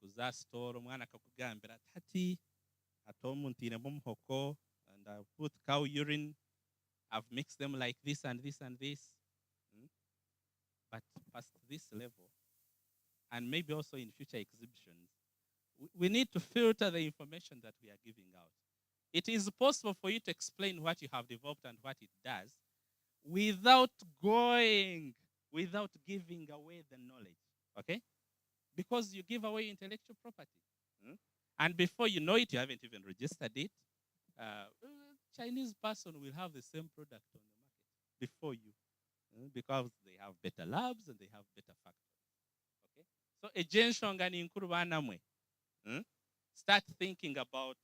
kuza store omwana kakugambira tati atomuntiremo muhoko, and I put cow urine, I've mixed them like this and this and this. But past this level, and maybe also in future exhibitions, we need to filter the information that we are giving out. It is possible for you to explain what you have developed and what it does without giving away the knowledge, okay? Because you give away intellectual property. And before you know it, you haven't even registered it. Chinese person will have the same product on the market before you, because they have better labs and they have better factories. Okay, so ejenshongani inkuru banamwe. Start thinking about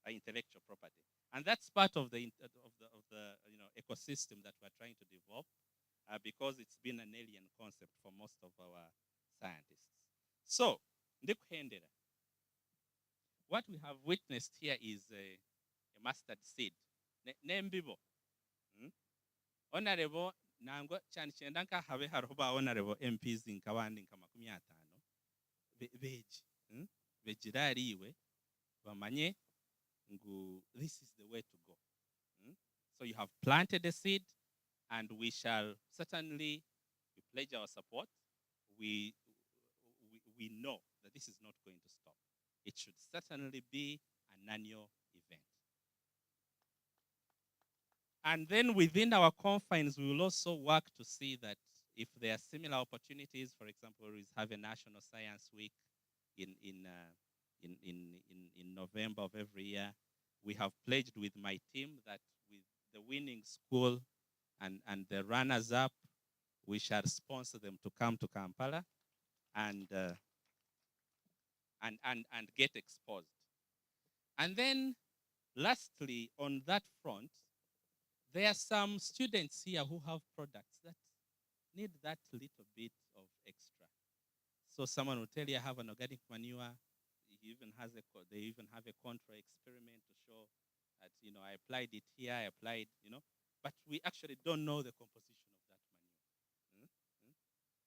intellectual property, and that's part of the ecosystem that we're trying to develop, because it's been an alien concept for most of our scientists. So, ndikuhendera. What we have witnessed here is a mustard seed. Nembibo. Honorable nango cyane cyenda nka habe haroho ba honorable MPs nkabandi nka 50 vegirariwe bamanye ngu this is the way to go. So you have planted a seed, and we shall certainly pledge our support. We know that this is not going to stop. It should certainly be an annual event. And then within our confines, we will also work to see that if there are similar opportunities, for example, we have a National Science Week in November of every year. We have pledged with my team that with the winning school and the runners-up, we shall sponsor them to come to Kampala and get exposed. And then, lastly, on that front, there are some students here who have products that need that little bit of extra. So someone will tell you, I have an organic manure. They even have a control experiment to show that, I applied it here, I applied, but we actually don't know the composition of that manure.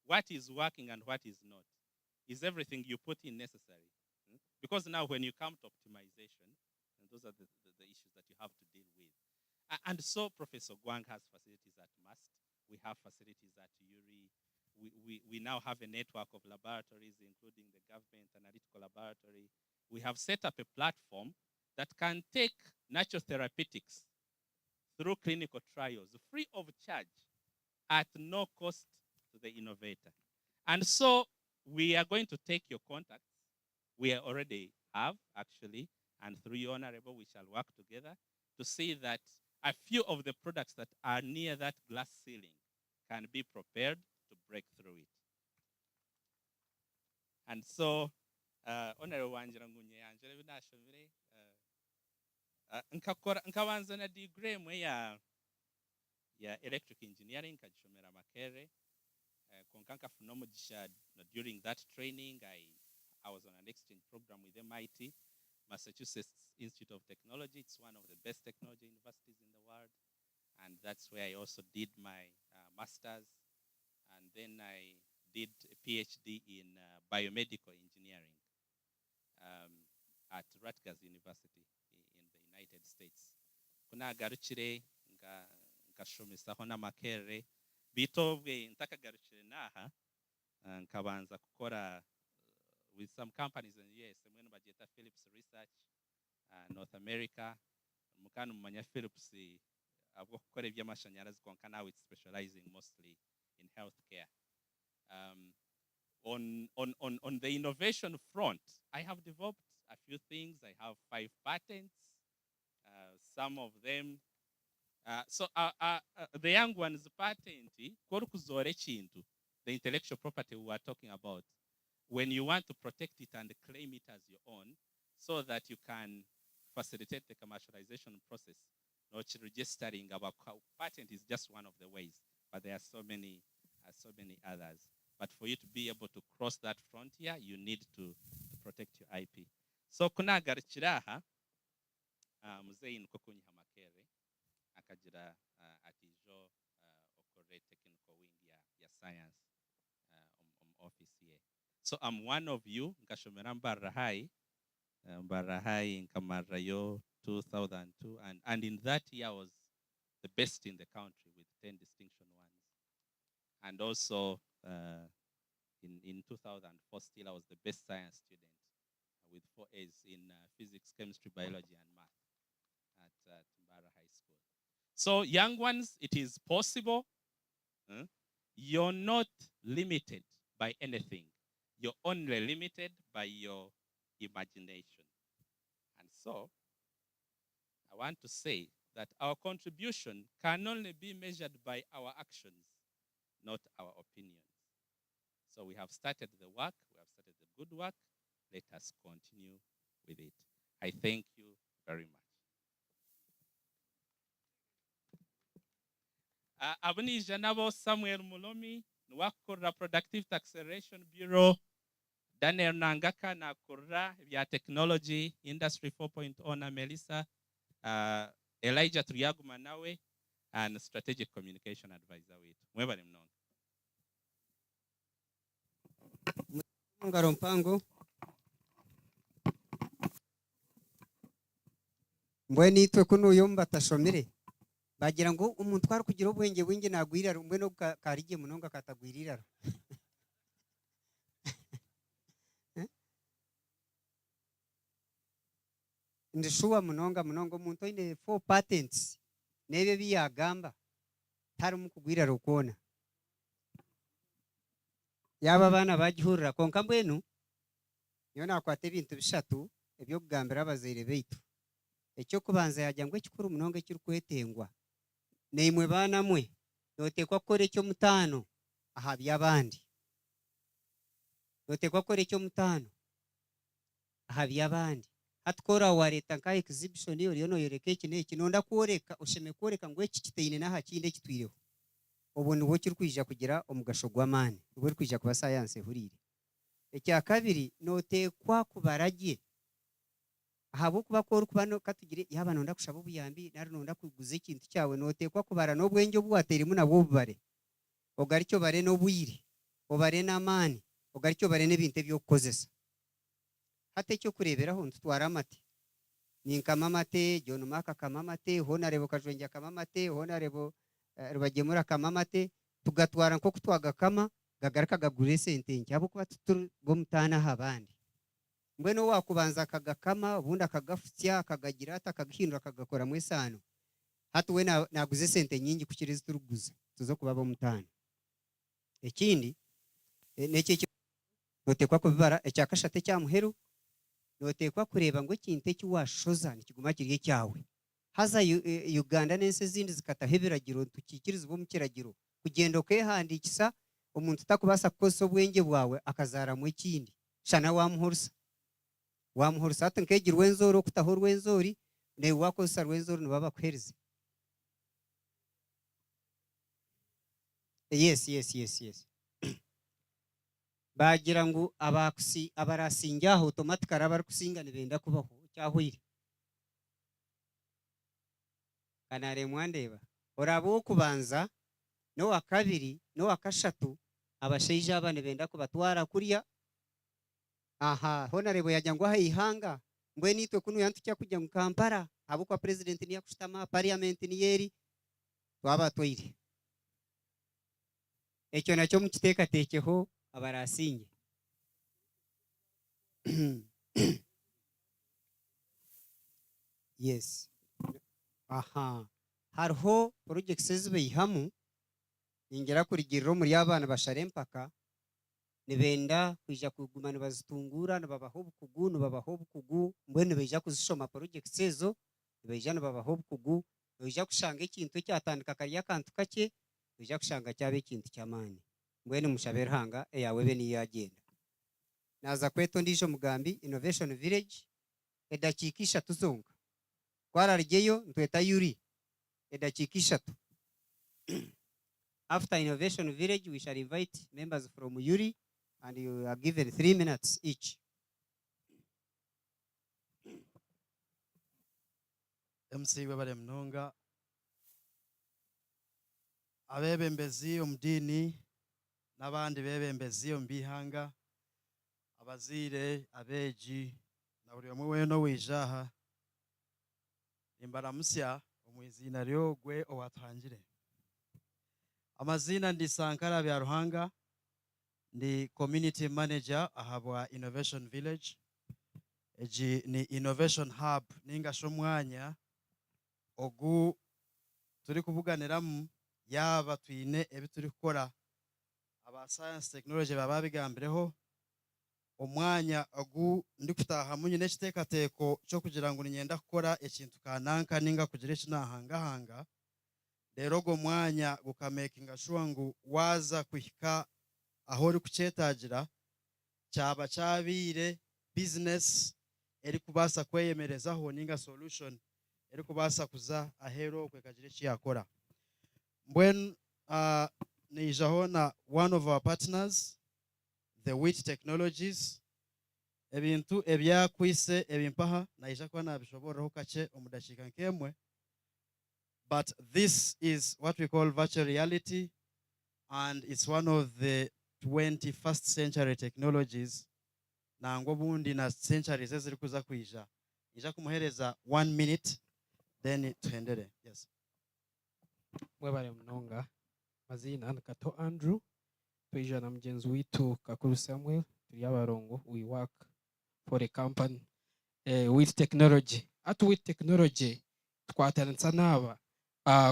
What is working and what is not? Is everything you put in necessary? Because now when you come to optimization, and those are the issues that you have to deal with. And so Professor Guang has facilities at MUST. We have facilities at URI. We now have a network of laboratories, including the government analytical laboratory. We have set up a platform that can take natural therapeutics through clinical trials, free of charge, at no cost to the innovator. And so we are going to take your contacts. We already have, actually, and through you, Honorable, we shall work together to see that a few of the products that are near that glass ceiling can be prepared to break through it. And so honorable wangira ngunye yanje binashomire nkabanza na degree mwe ya electric engineering kagishomera Makere konka nkafuna umugisha during that training I was on an exchange program with MIT, Massachusetts Institute of Technology. It's one of the best technology universities in the world, and that's where I also did my master's, and then I did a PhD in biomedical engineering at Rutgers University in the United States. Kuna garukire nkashomesaho n'Amakere bitobwe ntakagarukire naha nkabanza gukora with some companies in the US, mwene bageta Philips Research North America, mukanu mumanya Philips abwo gukora iby'amashanyarazi konka now it's specializing mostly in healthcare. On the innovation front, I have developed a few things. I have 5 patents. Some of them the young one's patent korukuzore chintu, the intellectual property we were talking about, when you want to protect it and claim it as your own so that you can facilitate the commercialization process. Not registering our patent is just one of the ways, but there are so many others. But for you to be able to cross that frontier, you need to protect your IP. So kuna garchiraha muzeyi nko kunyiha Makere akagira atijo okore technical wing ya science office here. So I'm one of you nkashomera Mbarahai nkamarayo 2002, and in that year I was the best in the country with 10 distinction ones. And also in 2004 still I was the best science student with 4 A's in physics, chemistry, biology, and math at Mbara High School. So young ones, it is possible. You're not limited by anything. You're only limited by your imagination. And so I want to say that our contribution can only be measured by our actions, not our opinions. So we have started the work, we have started the good work. Let us continue with it. I thank you very much. Abunija nabo Samuel Mulomi, Nwakura Productive Acceleration Bureau, Daniel Nangaka Nakura, via Technology, Industry 4.0 na Melissa, Elijah Triagu Manawe, and Strategic Communication Advisor with Mwebale mnonga. Ngaro mpango mbweni itwe kuno yomba tashomire bagira ngo umuntu twari kugira ubwenge winge nagwirira mbwe no karige munonga katagwirira ndishuwa munonga umuntu ine 4 patents nebe biyagamba tari mukugwirira rukona yaba bana bagihurira konka mbwenu yo nakwate ibintu bishatu ebyo kugambira abazire beitu ecyo kubanza yajya ngo ekikuru munonga kiri kwetengwa nemwe bana mwe notekwa kore ecyo mutano aha byabandi notekwa kore ecyo mutano aha byabandi hatkora wa leta nka exhibition yo no yereke iki neki nonda kuoreka usheme kuoreka ngo iki kiteine naha kinde kitwireho ubone uwo kiri kwija kugira omugasho gw'amani ubwo kwija kuba science hurire ecya kabiri notekwa kubarage ahabo kuba ko rukubano katugire yaba nonda kushaba ubuyambi nari nonda kuguza ikintu cyawe notekwa kubara no bwenge bwatera imuna bwobare ogari cyo bare no buyire obare n'amani ogari cyo bare n'ibinte byo kukozesa hate cyo kureberaho ntutwara amate ninkama amate John Maka kama amate hona rebo kajwenja kama amate hona rebo rubagemura kama amate tugatwara nko kutwaga kama gagaraka gagure sente ncyabo kuba bo mutana habandi mbweno wakubanza akagakama ubundi akagafutya akagagira atakaghindura akagakora mwesano hatu we naguze sente nyingi kukiriza turuguza tuzo kuba bo mutana ekindi neke notekwa kubibara ecyakashate cya muheru notekwa kureba ngo kinte kiwashoza nikiguma kiriye cyawe haza Uganda nense zindi zikatahebiragiro tukikiriza bo mukiragiro kugenda kwehandikisa umuntu utakubasa koso bwenge bwawe akazara mu kindi shana wamuhursa ati nkegira wenzori okutaho rwenzori ne wakozesa rwenzori nibaba kuhereza. Yes. Bagira ngo abarasingaho automatically abari kusinga nibenda kubaho cyahwire. Kanare mwandeba orabo kubanza no wa kabiri no wa kashatu abasheija abane benda kubatwara kurya. Honorable yajya ngo ihanga mbwe nitwe kunu yantukya kujya mu Kampala abo kwa president niya kushitama parliament ni yeri twaba toire. Ekyo nacyo mukiteka tekeho abarasinge. Yes. Hariho projects zibeyihamu ingera kurigiriro muri abana bashare mpaka nibenda kwija kuguma nibazitungura nibabaho bukugu mbwene beja kuzishoma projects ezo beja nibabaho bukugu beja kushanga ikintu cyatandika kariya kantu kake beja kushanga cyabe ikintu cyamani mbwene mushabera hanga eyawe be ni yagenda. Naza kweto ndijo mugambi innovation village edakikisha tuzonga kwararigeyo ntweta yuri edakikisha tu. After innovation village we shall invite members from Yuri and you are given 3 minutes each. MC webale mnonga abebembezi omudini n'abandi bebembezi ombihanga abazire abeji na buri omwe weno wijaha imbaramusya omwizina ryogwe owatangire. Amazina ndi Sankara bya Ruhanga ndi community manager ahabwa innovation village. Eji ni innovation hub ninga shomwanya ogu turi kuvuganiramu yaba twine ebituri kukora aba science technology baba bigambireho omwanya ogu ndi kutaha munye n'ekiteekateko cyo kugira ngo ninyenda kukora ekintu kananka ninga kugira ekinahangahanga. Rero go mwanya gukamakinga sure ngu waza kuhika aho uri kucyetagira cyaba cyabire business eri kubasa kweyemerezaho ninga solution eri kubasa kuza ahero kwekagira cyakora. Mbwen nijaho na one of our partners the wheat technologies ebintu ebyakwise ebimpaha naija kwa nabishobora kake omudashika nkemwe. But this is what we call virtual reality, and it's one of the 21st century technologies. Na ngobundi na centuries eziri kuza kuija. Ija kumuhereza 1 minute, then tuhendere. Yes. Mwebale mnonga mazina Kato Andrew tuija na mjenzi witu Kakuru Samuel turi abarongo. We work for a company with technology. At with technology twatanitsa naba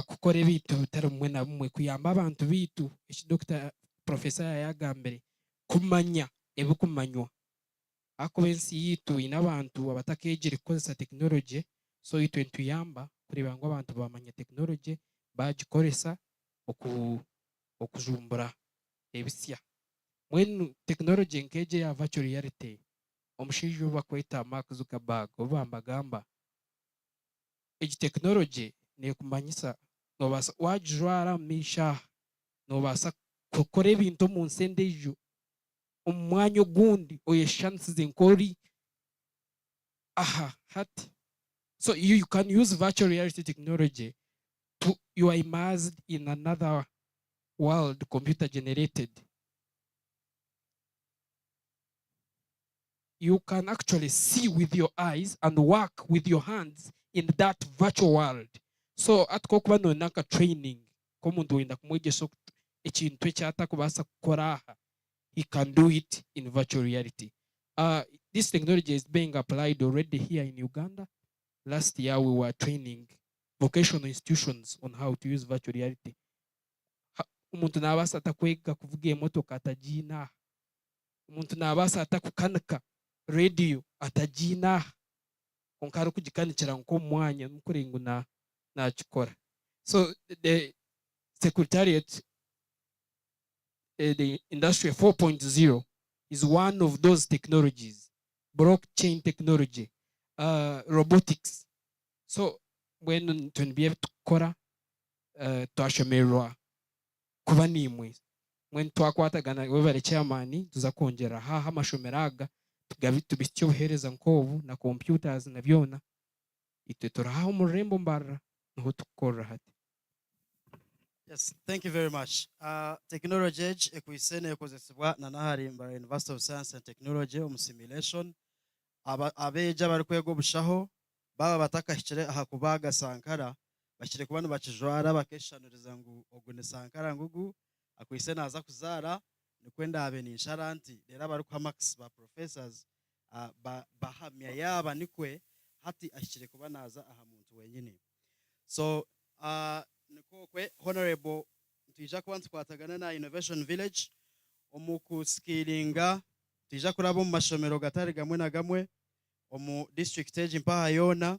kukora ebintu bitari mwe na mwe kuyamba abantu bitu eshi Dr. Professor yagambere kumanya ebikumanywa akubensi yitu ina abantu abatakegere kukozesa technology so yitu entuyamba kureba ngo abantu bamanya technology bagikoresa okujumbura ebisya mwenu technology nkeje ya virtual reality. Omushiju bakweta Mark Zuckerberg obambagamba egi technology ne kumanyisa nobasa wajwara misha nobasa kukora ebintu mu nsendejo omwanya gundi oyeshansize nkori hati. So you can use virtual reality technology to you are immersed in another world, computer generated. You can actually see with your eyes and work with your hands in that virtual world. So at kokuba no naka training komuntu wenda kumwegesha ekintu ekyata kubasa kukora he can do it in virtual reality. This technology is being applied already here in Uganda. Last year we were training vocational institutions on how to use virtual reality. Umuntu nabasa atakwega kuvuga emotoka atajina. Umuntu nabasa atakukanika radio atajina. Onkaro kujikanikira nko mwanya mukurengo na chikora. So the Secretariat, the Industry 4.0 is one of those technologies, blockchain technology, robotics. So when tunibye tukora twashomerwa kuba nimwe when twakwatagana webare chairman tuza kongera haha amashomero aga tubityo buhereza nkobu na computers na byona itwe turahaho umurembo mbarra niho tukorra hati. Yes, thank you very much. Technology age ekwisene ekozesebwa na nahari mbara University of Science and Technology simulation abeja bari kwego bushaho baba batakashire aha kubaga sankara bashire kubana bakijwara bakeshanuriza ngu ogune sankara ngugu akwisene aza kuzara nikwenda abe ni insharanti rera bari kwa max ba professors bahamya yaba nikwe hati ashire kubana aza aha muntu wenyine. So nikokwe honorable tija kubantu kwatagana na innovation village omuku skillinga tija kurabo mu mashomero gatari gamwe na gamwe omu district age mpaha yona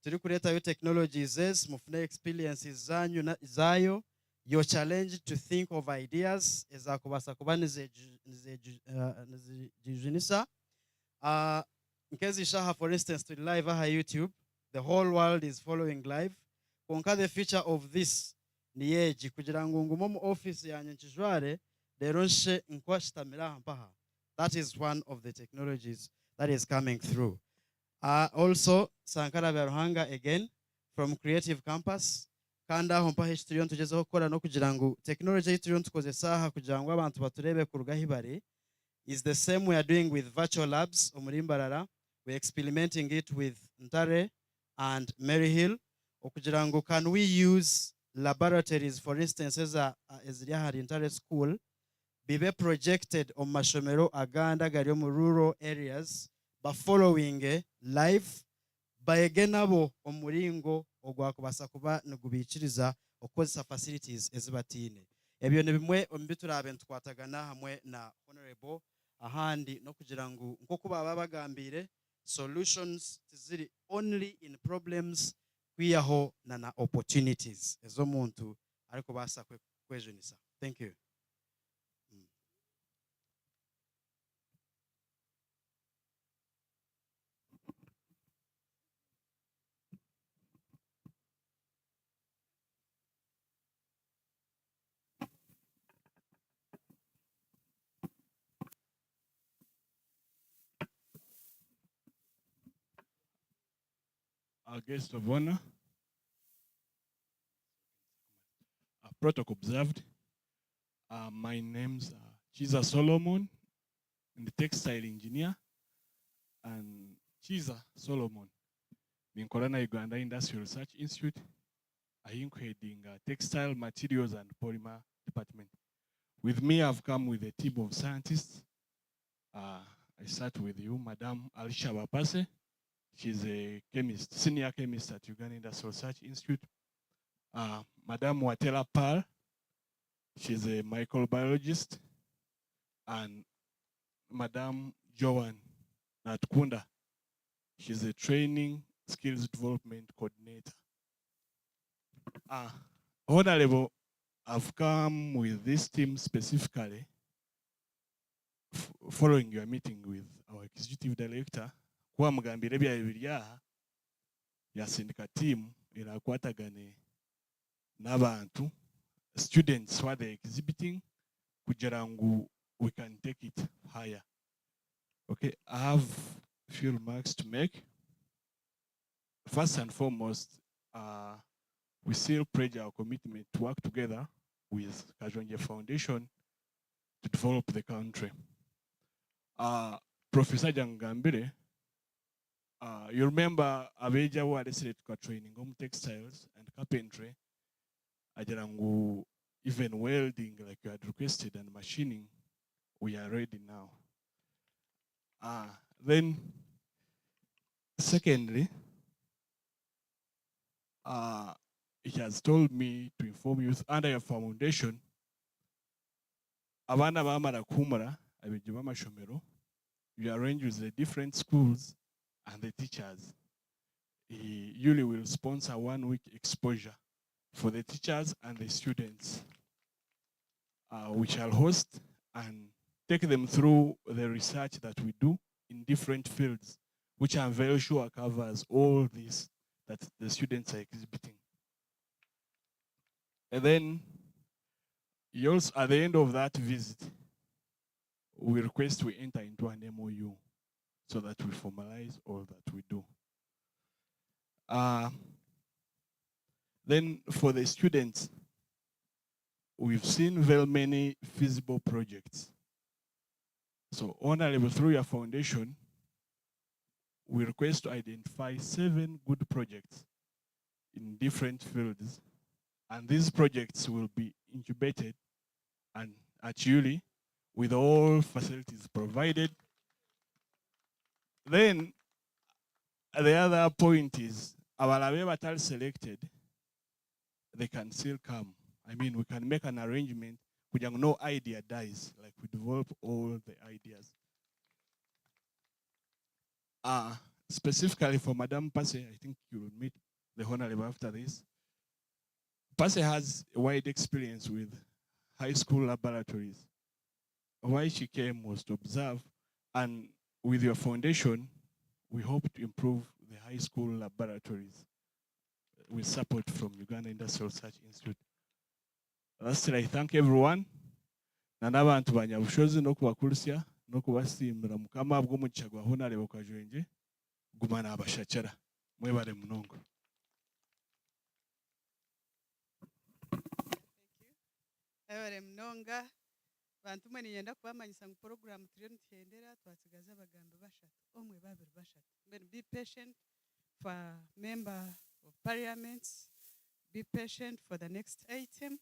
turi kureta yo technologies mufune experiences zanyu zayo your challenge to think of ideas ezakubasa kuba nizejunisa nkezi shaha for instance to live aha YouTube, the whole world is following live konka the future of this ni yeji kugira ngo ngumo mu office yanye nkijware rero nshe nkwashitamira mpaha. That is one of the technologies that is coming through. Also Sankara Beruhanga again from Creative Campus kanda aho mpaha turiyo tugezeho gukora no kugira ngo technology turiyo tukoze saha kugira ngo abantu baturebe ku rugahibare is the same we are doing with virtual labs omurimbarara. We're experimenting it with Ntare and Maryhill. Okujirango, can we use laboratories, for instance, as Riyahari Ntare School, bibe projected on mashomero aganda gari mu rural areas, ba following live, ba egenabo omuringo ogwakubasa kuba nugubikiriza okozesa facilities ezibatine. Ebyo ne bimwe ombiturabe ntwatagana hamwe na honorable ahandi no kugira ngo nko kuba babagambire solutions ziri only in problems kwiyaho na opportunities ezo muntu ariko basa kwejunisa. Thank you. Our guest of honor, protocol observed. My name's Chiza Solomon, I'm the textile engineer, and Chiza Solomon, Minkolana Uganda Industrial Research Institute, I'm heading textile materials and polymer department. With me, I've come with a team of scientists. I start with you, Madam Alisha Bapase. She's a chemist, senior chemist at Uganda Industrial Research Institute. Madam Watela Pal, she's a microbiologist. And Madam Joan Natkunda, she's a training skills development coordinator. Honorable, I've come with this team specifically following your meeting with our executive director. Kwa mugambire bya bibirya yasindika team irakwatagane n'abantu students what they exhibiting kugira ngo we can take it higher. Okay, I have a few remarks to make. First and foremost, we still pledge our commitment to work together with Kajonje Foundation to develop the country. Professor Jangambire, you remember Abeja who had said training home textiles and carpentry, Ajarangu even welding like you had requested and machining, we are ready now. Then secondly, he has told me to inform you under your foundation, abana bamara kumara abeje b'amashomero, you arrange with the different schools and the teachers. He usually will sponsor 1 week exposure for the teachers and the students. We shall host and take them through the research that we do in different fields, which I'm very sure covers all this that the students are exhibiting. And then, you also, at the end of that visit, we request we enter into an MOU so that we formalize all that we do. Then for the students, we've seen very many feasible projects. So honorable, through your foundation, we request to identify 7 good projects in different fields. And these projects will be incubated and at ULI with all facilities provided. Then the other point is, our are selected, they can still come. I mean, we can make an arrangement, no idea dies, like we develop all the ideas. Specifically for Madame Passe, I think you will meet the Honorable after this. Passe has a wide experience with high school laboratories. Why she came was to observe, and with your foundation, we hope to improve the high school laboratories with support from Uganda Industrial Research Institute. Lastly, I thank everyone. N'abantu ba Nyabushozi no kubakurusya no kubasimbira mukama bw'umugisha gwa Honorable Kajwenge gumana abashakira mwebare munongo. Ebare mnonga bantu mwe niyenda kubamanyisa ngo program turiyo nitendera twasigaza abagambo bashatu omwe babiri bashatu. Be patient for member of parliament, be patient for the next item.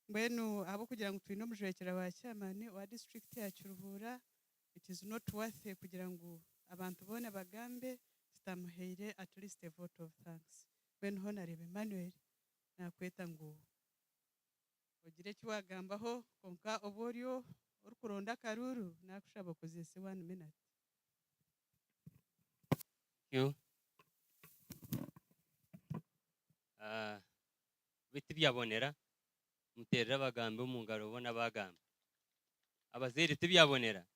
Mbenu abo kugira ngo twino mujwekera wa chairman wa district ya Kiruhura, it is not worth kugira ngo abantu bone bagambe tutamuheire at least a vote of thanks. Mbenu Honorable Emmanuel nakweta ngo ogire kiwagambaho konka oboryo urukuronda karuru nakushaba kozese 1 minute. You biti byabonera muterera bagambe mu ngaro ubona bagamba abazeri tibyabonera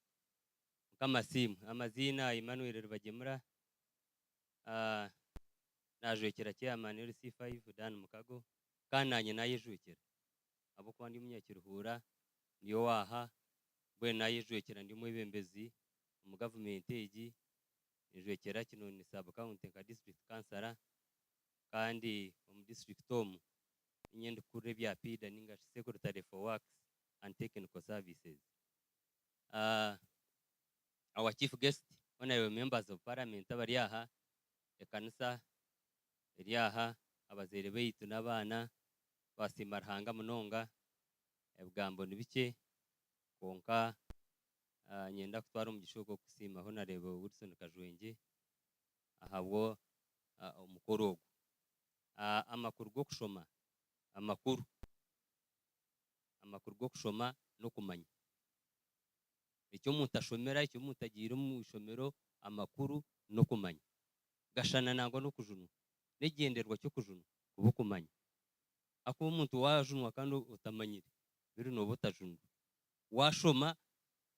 kamasimu amazina Emmanuel Rubagemura najwekera chairman RC5 Dan Mukago kananye nayejwekera abo kwa ndi munyakiruhura niyo waha bwe nayejwekera ndi mwebembezi mu government egi ejwekera kino ni sub county ka district councilor kandi mu district tom inyende kure bya PIDA ninga secretary for works and technical services. Our chief guest, honorable members of parliament abari aha ekanisa eri aha abazere beitu n'abana basimarhanga munonga ebugambo nibike konka nyenda kutwara umugisho go kusima honorable Wilson Kajwenge ahabwo umukoro amakuru go kushoma amakuru go kushoma no kumanya icyo mutashomera icyo mutagira mu ishomero amakuru no kumanya gashana nango no kujunu negenderwa cyo kujunu kubo kumanya ako umuntu wajunwa kandi utamanyire biri no botajunu washoma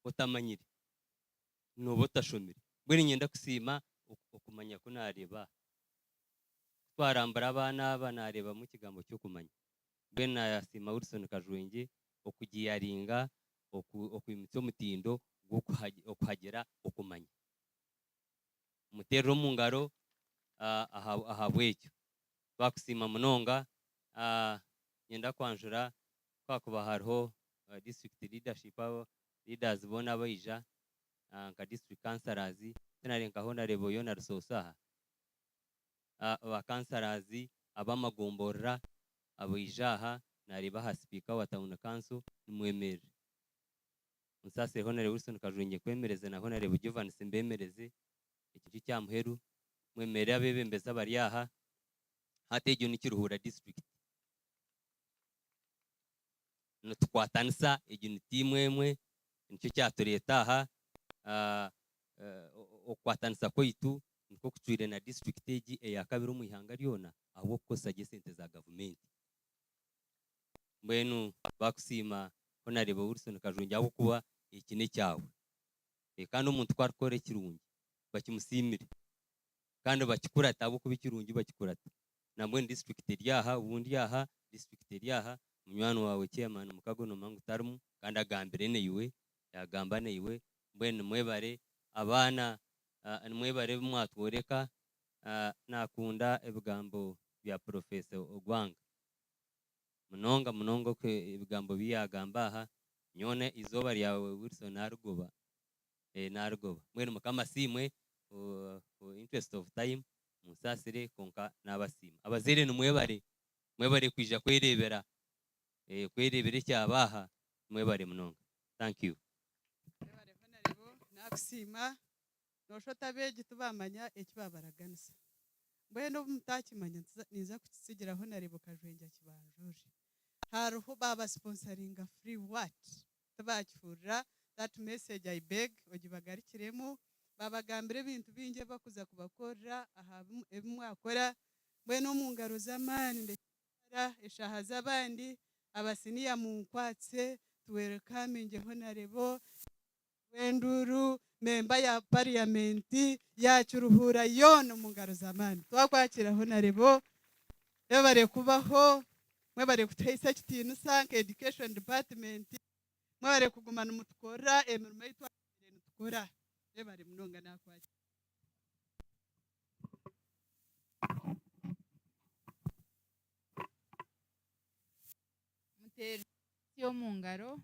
utamanyire no botashomire buri nyenda kusima ukumanya ko nareba twarambara abana banareba mu kigambo cyo kumanya bena yasima Wilson Kajwenge okugiyaringa okwimitso mutindo okuhagera okumanya mutero mu ngaro ahabwecyo twakusima munonga nyenda kwanjura kwakuba hariho district leadership leaders bona bayija nka district councilors tenarenka honorable Yona Rusosaha aba councilors abamagomborra abayijaha nareba ha speaker wa town council nimwemere musase honorable Wilson Kajwenge kwemereze na honorable Jovan Simbemereze iki cyamuheru mwemere abebembeza bari aha hatejo nikiruhura district no tukwatanisa unity imwe nicyo cyatureta aha okwatanisa kwitu niko kucwire na district egi eya kabiri mu ihanga ryona aho kosa sente za government mbenu bakusima honorable Wilson Kajwenge aho kuba iki ni cyawe kandi umuntu twarikore kirungi bakimusimire kandi bakikurata abo kuba kirungi bakikurata nambwe district ryaha ubundi yaha district ryaha munywani wawe chairman mukagono mangu tarmu kandi agambire ne iwe yagamba ne iwe mbwene mwebare abana mwebare mwatworeka nakunda ebigambo bya professor Ogwanga munonga ko ebigambo biyagamba aha nyone izoba lyawe Wilson narugoba mwene mukama simwe for interest of time musasire konka n'abasima abazere ni mwebare kwija kwerebera cyabaha mwebare munonga. Thank you. Mwebare honorable nakusima noshota beje tubamanya ekibabaraganisa mbweno mutakimanya niza kutsigira honorable Kajwenja kibanjuje haruho baba sponsoringa free what tabakifurira that message I beg ogibagarikiremo babagambire ibintu binge bakuza kubakorera aha ebimwe akora mbweno mu ngaro z'amani ndekara eshaha z'abandi abasiniya mu nkwatse welcoming honorable wenduru memba ya parliament yacu ruhura yono mu ngaro z'amani twakwakira honorable yabare kubaho mwebare kutayisa kitinu sank education department mwebare kugumana mutukora emirimo yitwakire mutukora yabare munonga nakwakira muteri yo mu ngaro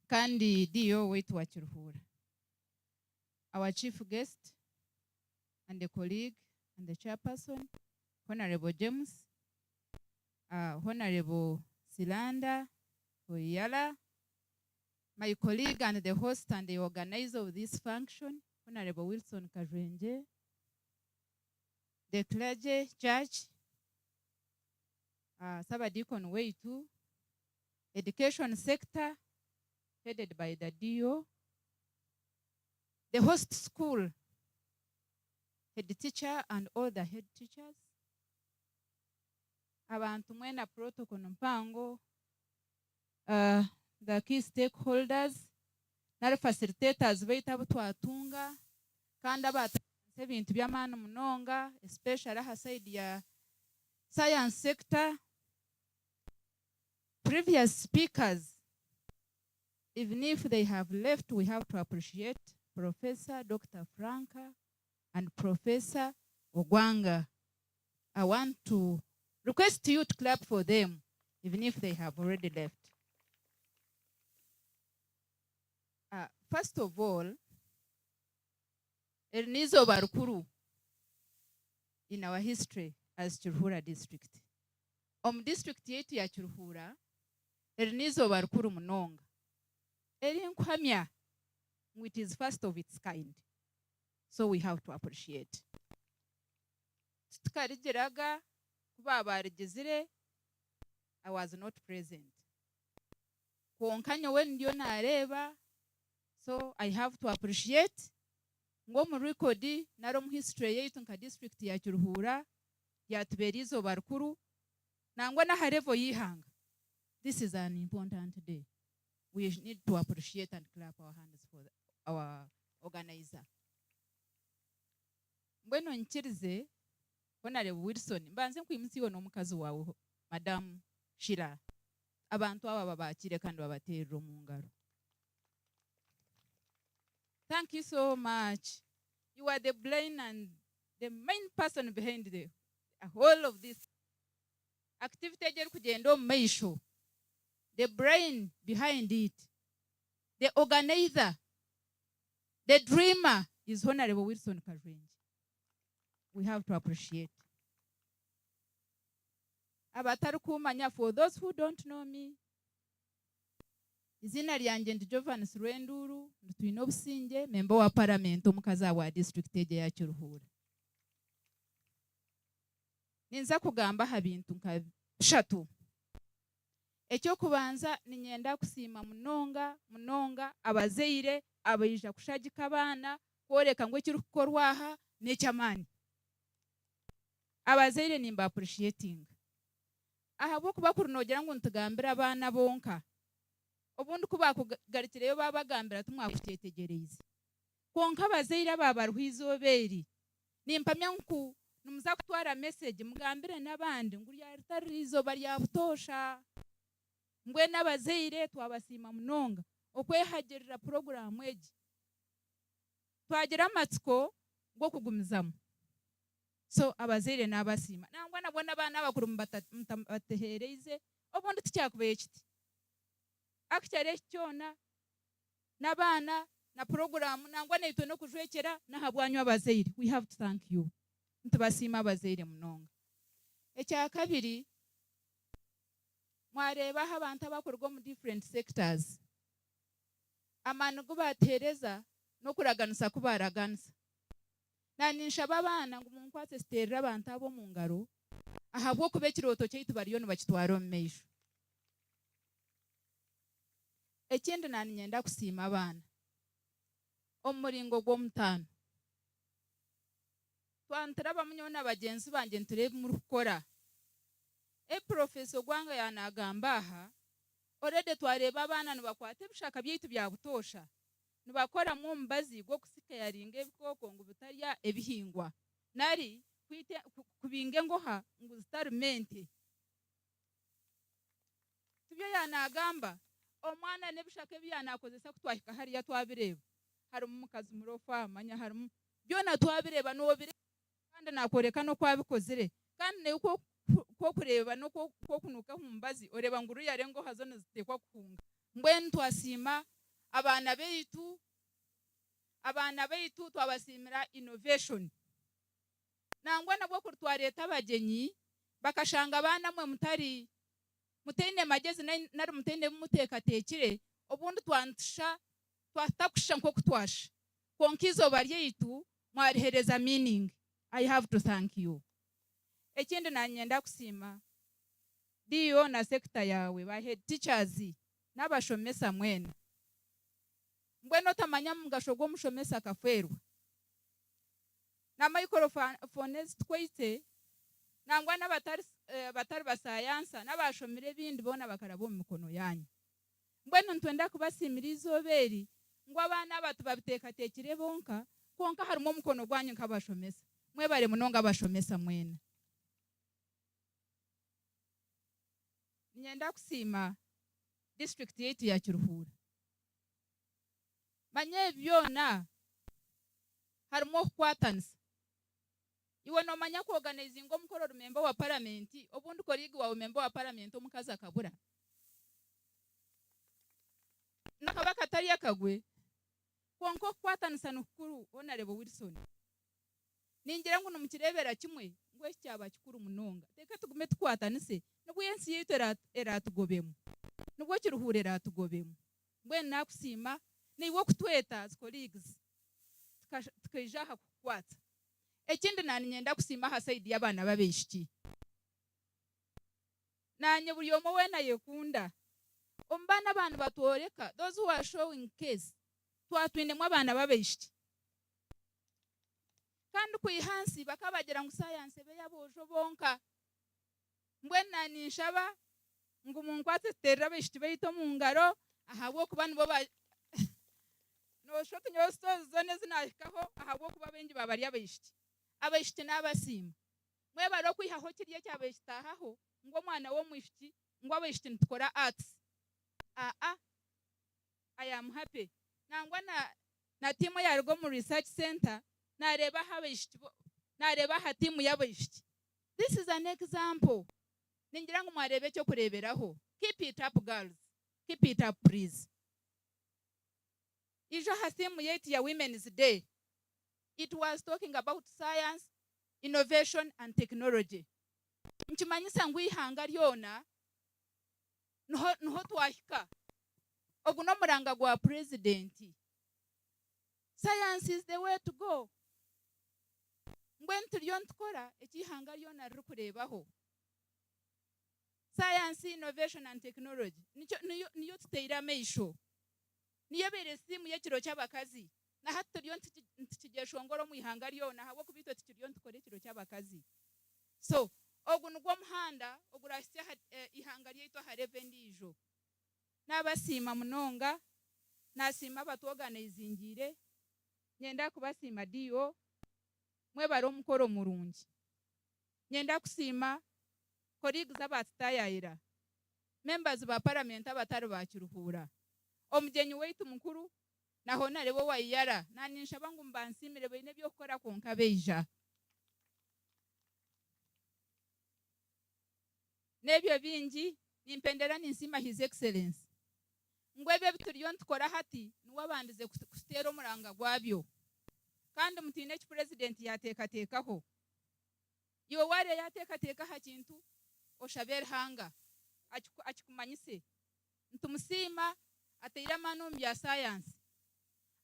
kandi diyo wetu wa Kiruhura, our chief guest and the colleague and the chairperson Honorable James, Honorable Silanda Oyala, my colleague and the host and the organizer of this function Honorable Wilson Kajwenje, the clergy church, Sabadikon Weitu, education sector headed by the DO, the host school head teacher and all the head teachers, abantu mwena protocol mpango, the key stakeholders, nari facilitators baita butwatunga kandi abatanze ibintu by'amana munonga especially ha side ya science sector. Previous speakers, even if they have left, we have to appreciate Professor Dr. Franka and Professor Ogwanga. I want to request you to clap for them, even if they have already left. First of all, Ernizo Barukuru in our history as Kiruhura district. District yetu ya Kiruhura, Ernizo Barukuru munonga. Erinkwamya, it is first of its kind. So we have to appreciate. Tukarigiraga kuba barigizire, I was not present. Kuonkanya when ndio nareba, so I have to appreciate. Ngo mu record naro mu history yetu nka district ya Kiruhura yatuberizo Barukuru nangwa na harevo yihanga. This is an important day. We need to appreciate and clap our hands for our organizer. Mbweno nchirize Honorable Wilson mbanze nkwimisiyo n'omukazi wawe Madam Shira abantu aba babakire kandi babaterero mu ngaro. Thank you so much. You are the brain and the main person behind the whole of this activity. The brain behind it, the organizer, the dreamer is Honorable Wilson Kajwenja. We have to appreciate. For those who don't know me, izina lyanje ndi Jovan Surenduru, ntwino obusinge, member wa parliament omukaza wa district eje ya Kiruhura. Ninza kugamba ha bintu nka bishatu. Ekyo kubanza ninyenda kusima munonga abazeire abayija kushagika abana kworeka ngo kiri kukorwaha n'ekyamani. Abazeire nimba appreciating. Ahabo kuba kurunogera ngo ntugambira abana bonka. obundi kuba kugaritireyo babagambira tumwakitetegereze konka abazaire babarwizoberi nimpamya nku numuza kutwara message mugambire n'abandi ngo ryari izoba rya butosha ngwe n'abazaire twabasima munonga okwehagerera program egi twagira amatsiko go kugumizamu so abazaire n'abasima nangwa nabona abana bakuru batehereize obundi tikyakubeye kiti akikyare kyona n'abana na program nangwa naitwe no kujwekera nahabwanyu abazaire we have to thank you ntubasima abazaire munonga ekya kabiri mwarebaho abantu abakorwa mu different sectors amani gubatereza no kuraganusa kubaraganisa naninshaba abana ngo munkwase siterera abantu abo mu ngaro ahabwo kuba ekiroto cyaitu bariyo nibakitwara omu maisho ekindi naninyenda kusiima abana omuringo gw'omutaano twanturaba munyo n'abagenzi bange nturebe muri kukora profeso gwanga yanagamba aha already twareba abana nibakwata ebishaka byaitu bya butosha nibakoramu omubazi gw'okusika yaringa ebikooko ngu bitarya ebihingwa nari kubinga engoha ngu zitarimente tibyo yanagamba omwana n'ebishaka ebi yanakozesa kutwahika hariya twabireba harimu mukazi murofa amanya harimu byona twabireba nobireba kandi nakoreka no kwabikozire kandi nayo ko kureba no kunuka humbazi oreba nguru yarengo hazone zitekwa kuhunga mbwenu twasima abana beitu twabasimira innovation nangwa nabwo kurtwareta abagenyi bakashanga abana mwe mutaine magezi nari mutaine mutekatekire obundi twatakusha nko kutwasha konkizo baryeitu mwarihereza meaning. I have to thank you. Ekindi nanyenda kusima diyo na sekta yawe ba head teachers n'abashomesa mwene mbweno tamanya mugashogwo mushomesa kafwerwa na microphones twaite nangwa n'abatari basayansa n'abashomire bindi bona bakarabo mu mikono yanyu mbweno ntwenda kubasimira izoberi ngo abana batu babitekatekire bonka konka harimo mukono gwanyu nk'abashomesa mwe bare munonga abashomesa mwene. Nyenda kusima district yetu ya Kiruhura manye byona harimo kwatanisa iwe no manya ku organizing omukoro member wa parliament obundi koligi wa member wa parliament omukazi akabura nakabaka tari yakagwe konko kwatanisa nukuru honorable Wilson ningira ngo numukirebera kimwe ngwe cyaba kikuru munonga teka tugume tukwatanise nubwo yensi yetu eratugobemu nubwo Kiruhura eratugobemu mbwe nakusima niwo kutweta as colleagues tukajaha kukwata ekindi nanyenda kusima hasaidi y'abana babeshiki nanye buri yomo wena yekunda ombana abantu batoreka those who are showing case twatwindemo abana babeshiki kandi kuihansi bakabagira ngo science be yabojo bonka mbwe naninshaba ngo munkwate terera beshiki bayito mu ngaro ahabwo kuba nibo no shoto nyosto zone zinahikaho ahabwo kuba bengi babari abeshiki abeshiki n'abasima mwe baro kwihaho kiriye cyabeshitahaho ngo mwana wo mwishiki ngo abeshiki ntukora arts I am happy nangwa na timu ya Rugo mu research center nareba habeshiki nareba ha timu y'abeshiki. This is an example ningira ngo mwarebe cyo kureberaho. Keep it up girls, keep it up please. Ijo ha timu yetu ya Women's Day, it was talking about science, innovation and technology. Mchimanyisa ngwi hanga lyona nuho twahika oguno muranga gwa president. Science is the way to go. Ngwentu lyon tukora ekihanga lyona rukurebaho. Science, innovation and technology niyo tuteira meisho. Niyo bere simu y'ekiro cy'abakazi na hato lyon tukigeshongoro mu ihanga lyona habo kubito tukiryon tukore ekiro cy'abakazi. So ogunugwo muhanda ogurasya ihanga lyito harebe ndijo n'abasiima munonga nasiima abatwoganizingire nyenda kubasiima diyo mwebare omukoro murungi nyenda kusiima colleagues abatutayayira members ba parliament abatari bakiruhura omugenyi waitu mukuru naho narebo wayara naninshaba ngu mbansimire baine byokukora konka beija nebyo bingi nimpendera ninsima his excellence ngwebyo bituriyo ntukora hati nuwo abandize kutera omuranga gwabyo kandi mutine eki president yateekateekaho iwe ware yateekateekaho kintu oshabere hanga akikumanyise ntumusiima ateire amaani omu bya science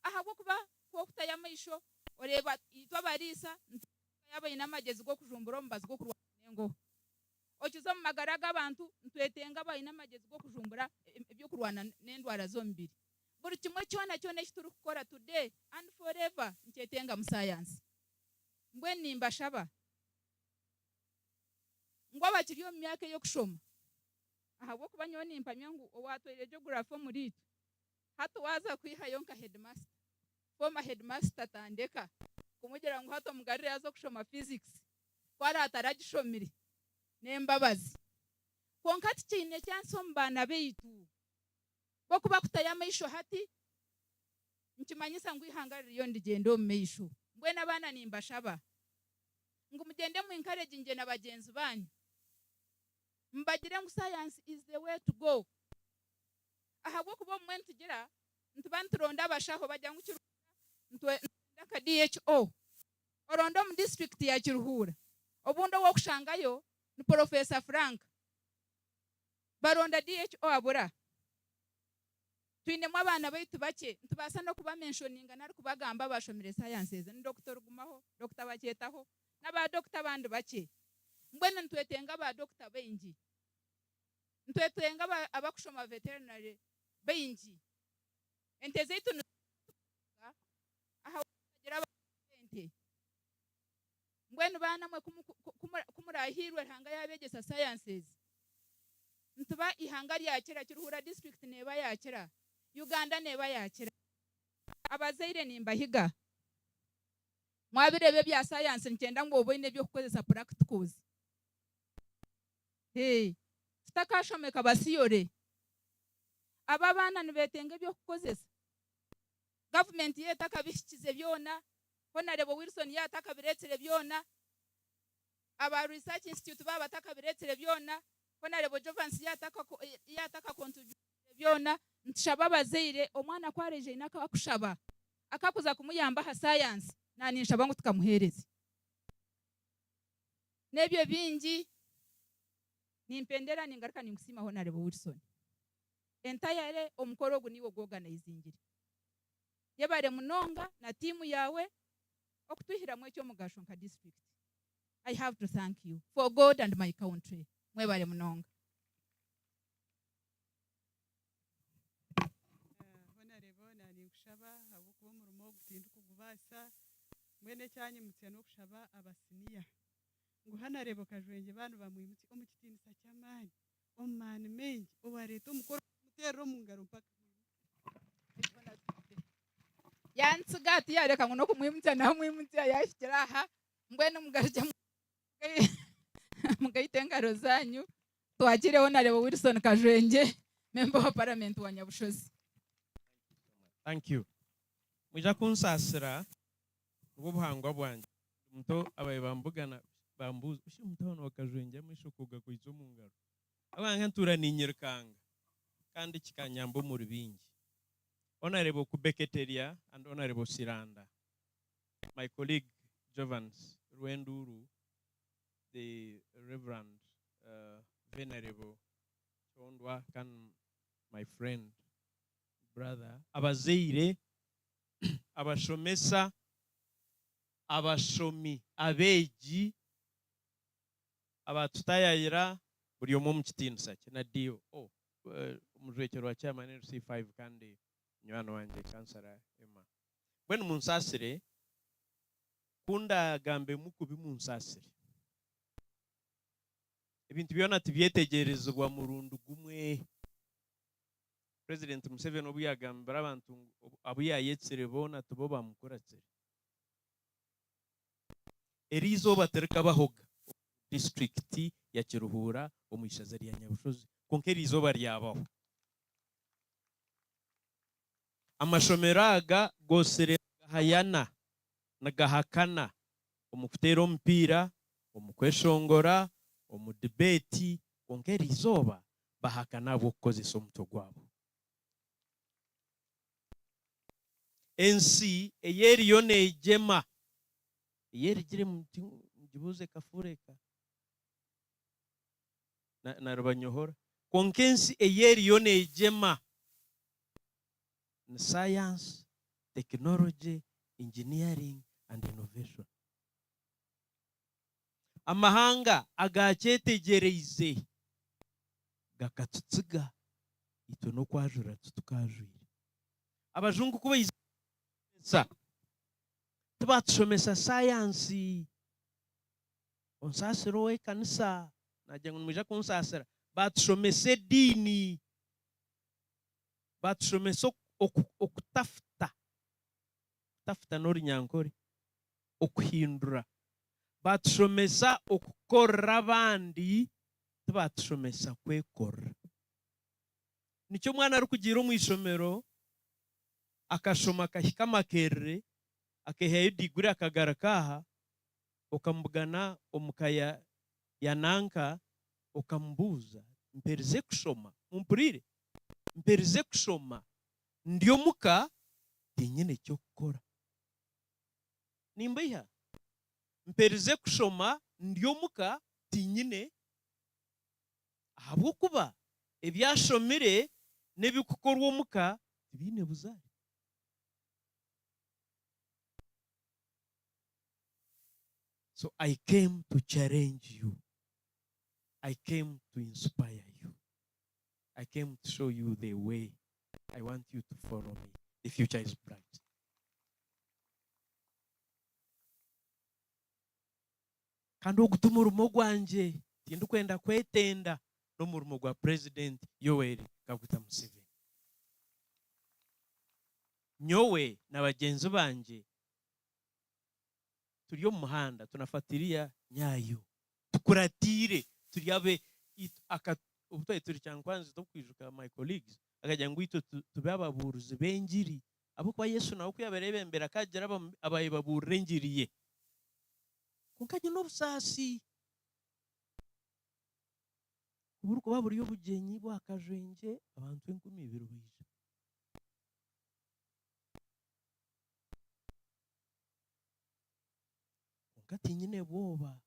ahabwokuba kwokutaya amaisho oreba itwe abariisa yabaine amagezi g'okujumbura omubazi g'okurwana n'engoho okiza omu magara g'abantu ntwetenga baine amagezi g'okujumbura ebyokurwana n'endwara z'omubiri buri kimwe kyona kyona eki turikukora today and forever nkyetenga mu science mbwenu nimbashaba ngu abakiri omu myaka ey'okushoma ahabwokuba nyowe nimpamya ngu owatwaire geography omuri itwe hati waza kwihayo nka headmaster former headmaster tandeka kumugira ngu hati omugarire yaza okushoma physics kwari ataragishomire n'embabazi konka tikiine kyansi omu baana baitu bokuba kutayo amaisho hati nkimanyisa ngu ihanga ririyo ndigenda omu maisho mbwenu abaana nimbashaba ngu mugende mu encouraging na bagenzi banyu mbagire ngu science is the way to go ahabwokuba omumwe nitugira nituba nituronda abashaho bajya ngu kiruhura ntwenda DHO oronda omu district ya Kiruhura obundi owokushangayo ni Professor Frank baronda DHO abura twinemu abaana baitu bake ntubasa no kuba mentioninga nari kubagamba bashomire sciences ni Dr. Gumaho Dr. Bakyetaho n'aba Dr. abandi bake mbwenu ntwetenga ba Dr. baingi ntwetenga abakushoma veterinary baingi ente zaitu aha gira ente mbwenu bana mwe kumurahirwe hanga yabegesa sciences ntuba ihanga lyakira Kiruhura district neba yakira Uganda neba yakira abazaire nimbahiga mwabirebe bya science nkenda ngo oboine byo kukozesa practicals tutakashomeka basiyore aba bana nibetenge byo kukozesa government yetakabishikize byona Honorable Wilson yatakabiretsere byona aba research institute baba takabiretsere byona Honorable Jovans yataka contribute byona ntshaba bazaire omwana kwareje inaka akushaba akakuza kumuyamba ha science nani nshaba ngo tukamuhereze nebyo bingi nimpendera ningaruka ninkusima Honorable Wilson entire omukoro ogu niwo organizingire yebare munonga na timu yawe okutwihira mwe cyo mugasho nka district. I have to thank you for God and my country. Mwebare munonga. Honorable nani kushaba abukuba murumo gutinda kugubasa mwene cyanyi mutse no kushaba abasiniya ngo Honorable Kajwenge bantu bamwimutse omukitinisa cyamani omani mengi obareta omukoro mutero mungaro mpaka yansigati yareka ngo no kumwimutsa na mwimutsa yashikira aha mbwene mugarije mugayitengaro zanyu twakire Honorable Wilson Kajwenge member of parliament wa Nyabushozi. Thank you. Mwija kunsasira ubwo buhangwa bwanje muto abaye bambugana bambuza ushi mutono wakajwenge mwishukuga kuizo mungaro abanga ntura ninyirkanga kandi kikanyambo mu rubingi. Honorable Kubeketeria and Honorable Siranda, my colleague Jovans Ruenduru, the Reverend Venerable Chondwa Kan, my friend, brother, abazeire, abashomesa, abashomi, abeji, abatutayayira buri omu mkitinsa kina dio. Oh, mujwekero wa chairman C5 kandi nywano wanje kansara Emma. Bwenu munsasire kunda gambe mukubi munsasire. Ebintu byona tibyetegerezwa mu rundu gumwe. President Museveni obu yagambira abantu abo yayetsere bona tubo bamukoratsere eriizooba terikabahoga district ya Kiruhura omu ishaza rya Nyabushozi konka eriizooba ryabaho amashomero aga gosere gahayana nagahakana omu kuteera omupiira omu kweshongora omu debate konka eriizooba bahakana ab'okukozesa omutwe gwabo ensi eyeriyo neegema eyerigire mugibuze kafureka na rubanyohora konka ensi eyeriyo neegema ni science technology engineering and innovation amahanga agakyetegereize gakatutsiga itwe n'okwajura tutukajwire abajungu kuba tibatushomesa science onsasiro w'ekanisa nagira ngu nimwija kunsasira batushomesa ediini batushomesa okutafuta n'orunyankore okuhindura batushomesa okukorera abandi tibatushomesa kwekorera nikyo mwana arikugira omu ishomero akashoma akahika amakerere akehayo diguri akagaruka aha okamugana omukaya ya nanka okamubuuza mperize kushoma mumpurire mperize kushoma ndi omuka tinyine ekyokukora nimbiha mperize kushoma ndi omuka tinyine ahabwokuba ebyashomire n'ebikukorwa omuka tibiine buzaare so I came to challenge you. I came to inspire you. I came to show you the way. I want you to follow me. The future is bright. Kandi ogutuma orumo gwanje tindikwenda kwetenda n'omurumo gwa President Yoweri Kaguta Museveni. Nyowe na bagenzi banje turi omu muhanda tunafatiriya nyayo tukuratire turiabe obutwaye turi kyankwanzi tokwijuka my colleagues akagira ngu itwe tube ababuuruzi b'enjiri abokuba Yesu nawe kuyaberebembera akagira abayebabuurira enjiri ye konka nyine obusaasi oburikuba buri obugyenyi bwakajwenje abantu 2,000 bwija kati nyine bwoba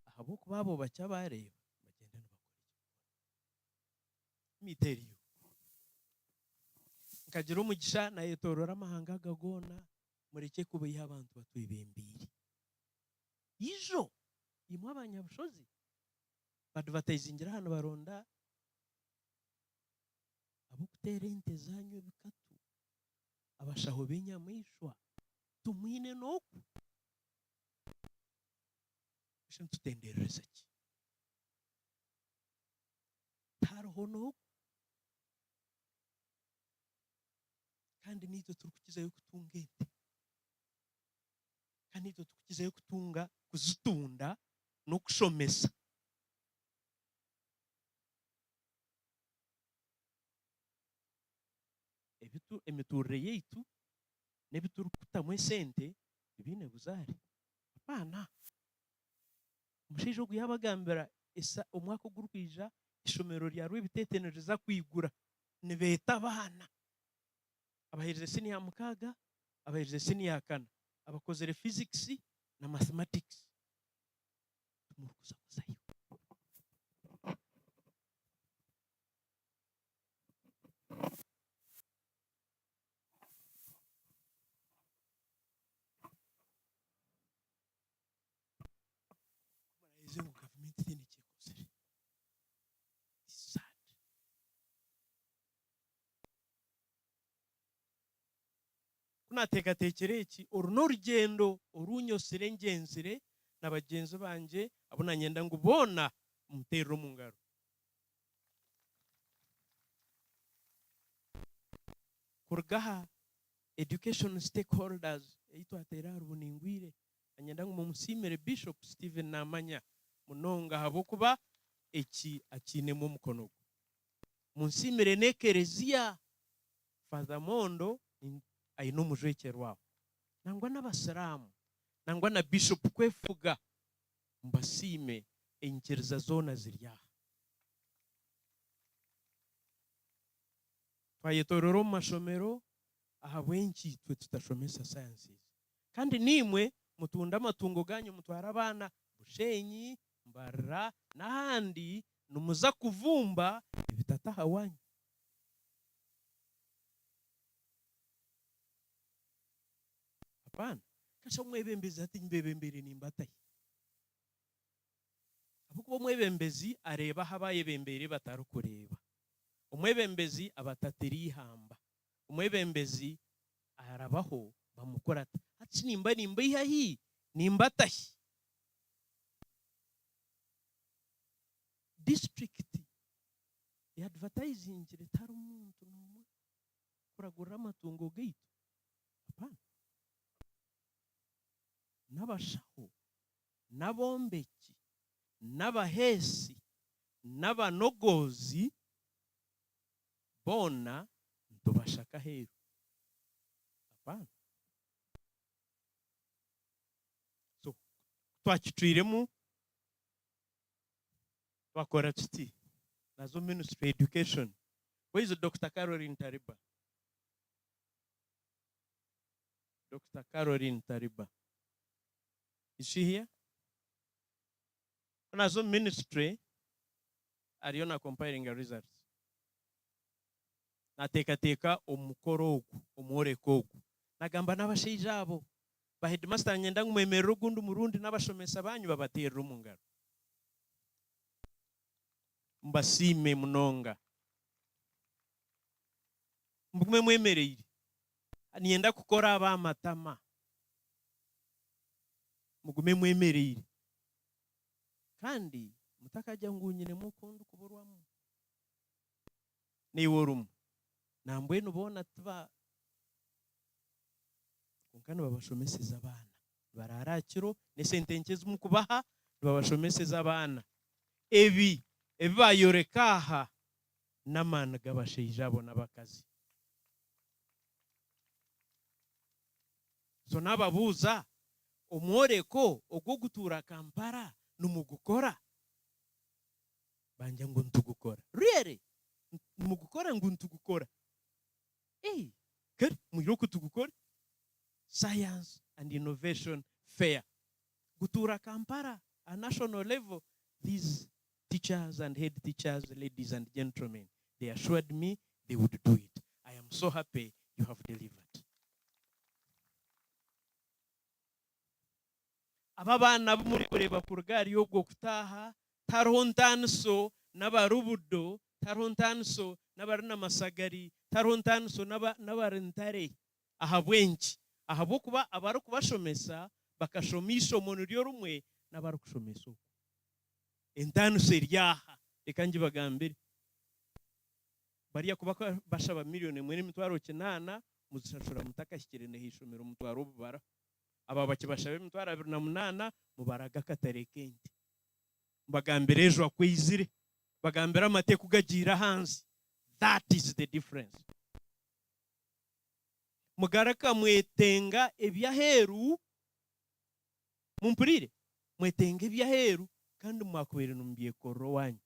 ahabwokuba abo bakyabareba bagenda nibakora miteriyo nkagira omugisha nayetorora amahanga gagona mureke kubiha abantu batwebembire ijo imwe abanyabushozi badvertisingira hano baronda abokutera ente zanyu ebikatu abashaho b'enyamishwa tumwine n'oku tutendereza ki hariho n'oku kandi nitwe turikukizayo kutunga ente kandi nitwe turikukizayo kutunga kuzitunda n'okushomesa emiturire yaitu n'ebiturikutamu esente bibiine buzaare abaana omushaija ogu yabagambira omwaka ogurikwija ishomero ryarwo ebiteetenereza kwigura nibeeta abaana abaherize senior 6 abaherize senior 4 abakozere physics na mathematics tumurikuza kuzayo kunateekateekera eki oru n'orugendo orunyosire ngenzire na bagenzi banje abo nanyenda ngu boona muteerere omu ngaro kurgaha education stakeholders eito atera rubuningwire anyenda ngo mumusimire Bishop Stephen Namanya munonga habokuba eki akinemo mukono munsimire nekerezia Father Mondo aino mujwekerwa nangwa n'abasiramu nangwa na Bishop kwefuga mbasime enkiriza zona zirya twayetororo mu mashomero ahabwenki twe tutashomesa sciences kandi nimwe mutunda amatungo ganyu mutwara abana Bushenyi Mbarra n'ahandi numuza kuvumba ibitataha wanyu apana kasha mwebembezi ati mbebembere nimbatahi abuko mwebembezi areba habaye bembere batarukureba umwebembezi abatatiri hamba umwebembezi arabaho bamukora ati nimba ihahi nimbatahi district ya advertising retaro umuntu nomwe kuragura amatungo gate apana n'abashaho n'abombeki n'abahesi n'abanogozi bona ntubashaka heru apana so twakitwiremu bakora tuti nazo ministry education. Where is Dr. Caroline Tariba? Dr. Caroline Tariba, is she here? Nazo ministry ariona comparing the results nateka omukoro ogu omworeko ogu nagamba n'abashaija abo ba headmaster ngenda ngumwemerera ogundi murundi n'abashomesa banyu babaterera omungaro mbasime munonga mbugume mwemereire niyenda kukora abamatama mugume mwemereire kandi mutakajya ngunyine mukundu kuburwamu niworumu nambwenu bona tuba kunkana babashomeseza abana bararakiro ne sentences mukubaha babashomeseza abana ebi bayorekaha n'amana gabashaija abo n'abakazi so nababuza omworeko ogwo gutura Kampala numugukora banja ngo ntugukora really mugukora ngo ntugukora kari muyiroko tugukora science and innovation fair gutura Kampala a national level. These teachers and head teachers, ladies and gentlemen, they assured me they would do it. I am so happy you have delivered. Ababana muri kureba kurugari yo kutaha tarontanso n'abarubudo tarontanso n'abarina masagari tarontanso n'abarentare ahabwenki ahabo kuba abaru kubashomesa bakashomisha umuntu ryo rumwe n'abaru kushomesa entano seryaha ekanji bagambire bariya kuba bashaba miliyoni mwe n'imitwaro 9 muzishashura mutakashyikirene hishomero mutwaro ubara aba bake bashabe imitwaro 28 mubaraga katarekende bagambire ejo akwizire bagambira amateka ugagira hanze. That is the difference. Mugaraka mwetenga ebyaheru mumpurire mwetenga ebyaheru kandi mwakubere numbiye koro wanyu.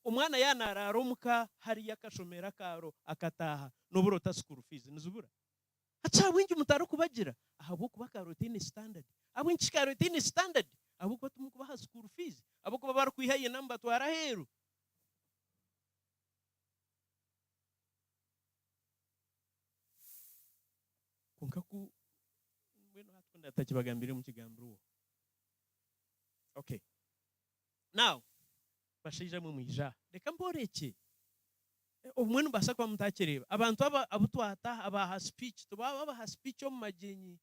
Umwana yanarara omuka hari yakashomera Kaaro akataha noburota school fees nizubura acha wingi mutaro kubagira ahabo kuba Kaaro tine standard abinchi Kaaro tine standard abo ko tumukuba school fees abo ko bar kwihaye namba twara heru kunkaku bwino hatkunda atakibagambire mu kigambiro. Okay, now bashija mu mwija reka mboreke omwenu basakwa mutakireba abantu abutwata abaha speech tubaha speech mu magenyi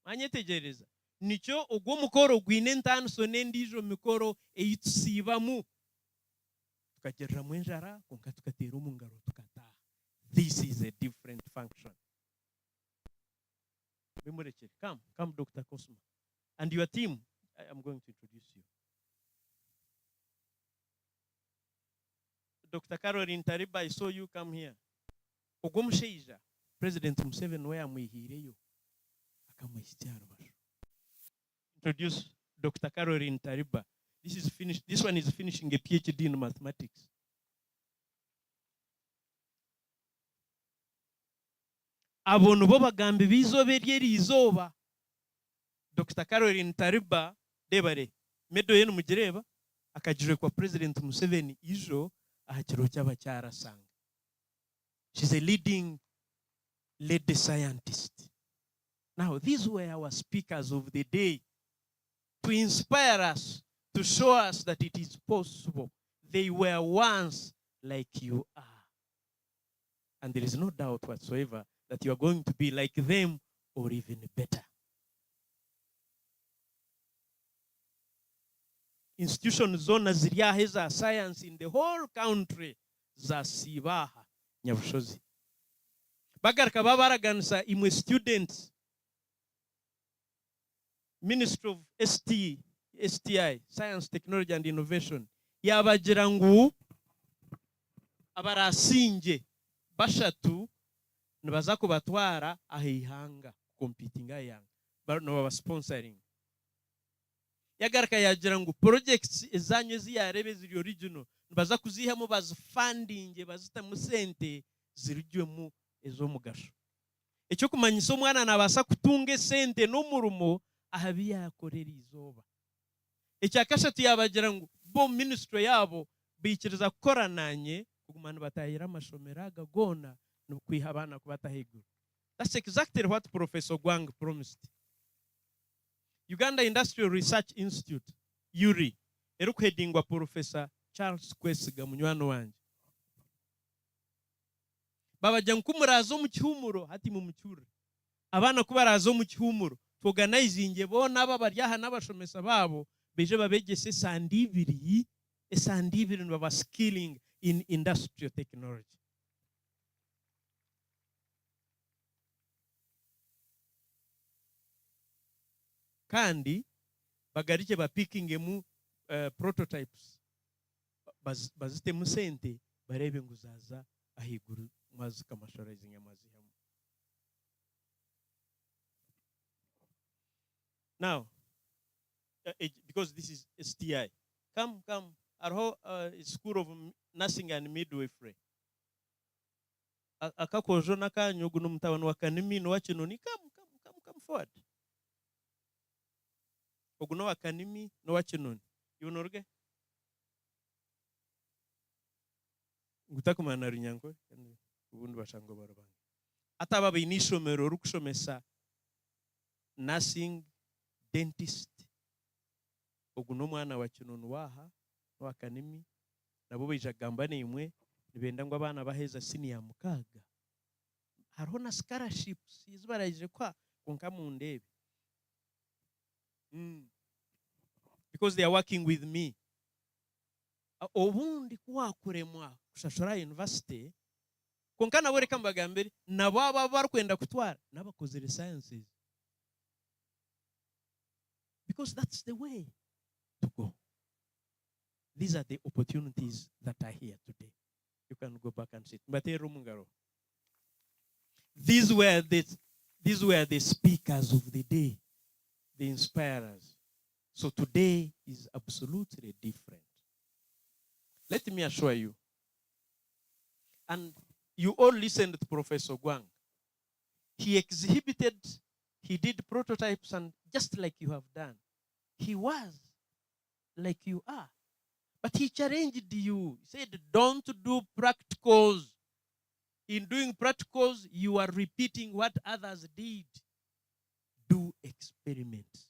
manyetegereza nicyo ogwo mukoro gwine ntano so nendijo mikoro eyitusibamu tukagerera mu njara konka tukatera mu ngaro tukataha. This is a different function. Bimurekere. Come Dr. Cosma and your team. I'm going to introduce you. Dr. Caroline Tariba, I saw you come here. Ogomusheija President Museveni we amwihireyo akamwishyira basho. Introduce Dr. Caroline Tariba. This one is finishing a PhD in mathematics. Abonu bo bagambe bizobe ryerizoba. Dr. Caroline Tariba debare medo yenu mugireba akajirwe kwa President Museveni ijo ahakiro cyaba cyarasanga. She's a leading lady scientist. Now, these were our speakers of the day to inspire us, to show us that it is possible. They were once like you are. And there is no doubt whatsoever that you are going to be like them or even better. Institutions zona ziriahe za science in the whole country za sibaha Nyabushozi. Bagaraka babaraganisa imwe students Ministry of STI, Science, Technology and Innovation, yabagira ngo abarasinge bashatu nibaza kubatwara ahihanga competing ayanga no baba sponsoring. Yagaraka yagira ngo projects ezanyu ziyarebe ziri original nibaza kuzihamo baz funding bazita mu sente zirijwemo ezo mugasho. Ecyo kumanyisa omwana nabasa kutunga sente no murumo ahabiya yakorera izoba. Ecyakashatu yabagira ngo bo ministry yabo bikiriza korananye kugumana batahira amashomera gagona no kwiha abana kubatahigura. That's exactly what Professor Gwang promised. Uganda Industrial Research Institute, URI, erukwedingwa Professor Charles Kwesiga munywano wanje. Babajya nkumurazo mu cyumuro hati mu mucyure. Abana kubarazo mu cyumuro organizing bona aba baryaha n'abashomesa babo beje babegese sandibiri baba skilling in industrial technology. Kandi bagarike ba picking mu prototypes bazite mu sente barebe nguzaza ahiguru mazi commercializing amazi hamwe. Now, because this is STI, come, our whole School of Nursing and Midwifery. Akakojo nakanyugu n'umutabano wa kanimi no wakinoni, come forward. Oguno wa kanimi no wakinoni. Yunorge? Ngutakumana rinyango ubundi bashango barabanga. Ataba binishomero rukushomesa nursing dentist oguno mwana wa kinonu waha wa kanimi nabo bijagamba nimwe nibenda ngo abana baheza senior mukaga hariho na scholarships izbarayije kwa konka mu ndebe because they are working with me. Obundi kuwakuremwa kushashora university konka nabo reka mbagambere nabo aba barkwenda kutwara nabakozere sciences. Because that's the way to go. These are the opportunities that are here today. You can go back and sit. These were the speakers of the day, the inspirers. So today is absolutely different. Let me assure you. And you all listened to Professor Gwang. He exhibited, he did prototypes, and just like you have done, he was like you are. But he challenged you. He said, don't do practicals. In doing practicals, you are repeating what others did. Do experiments.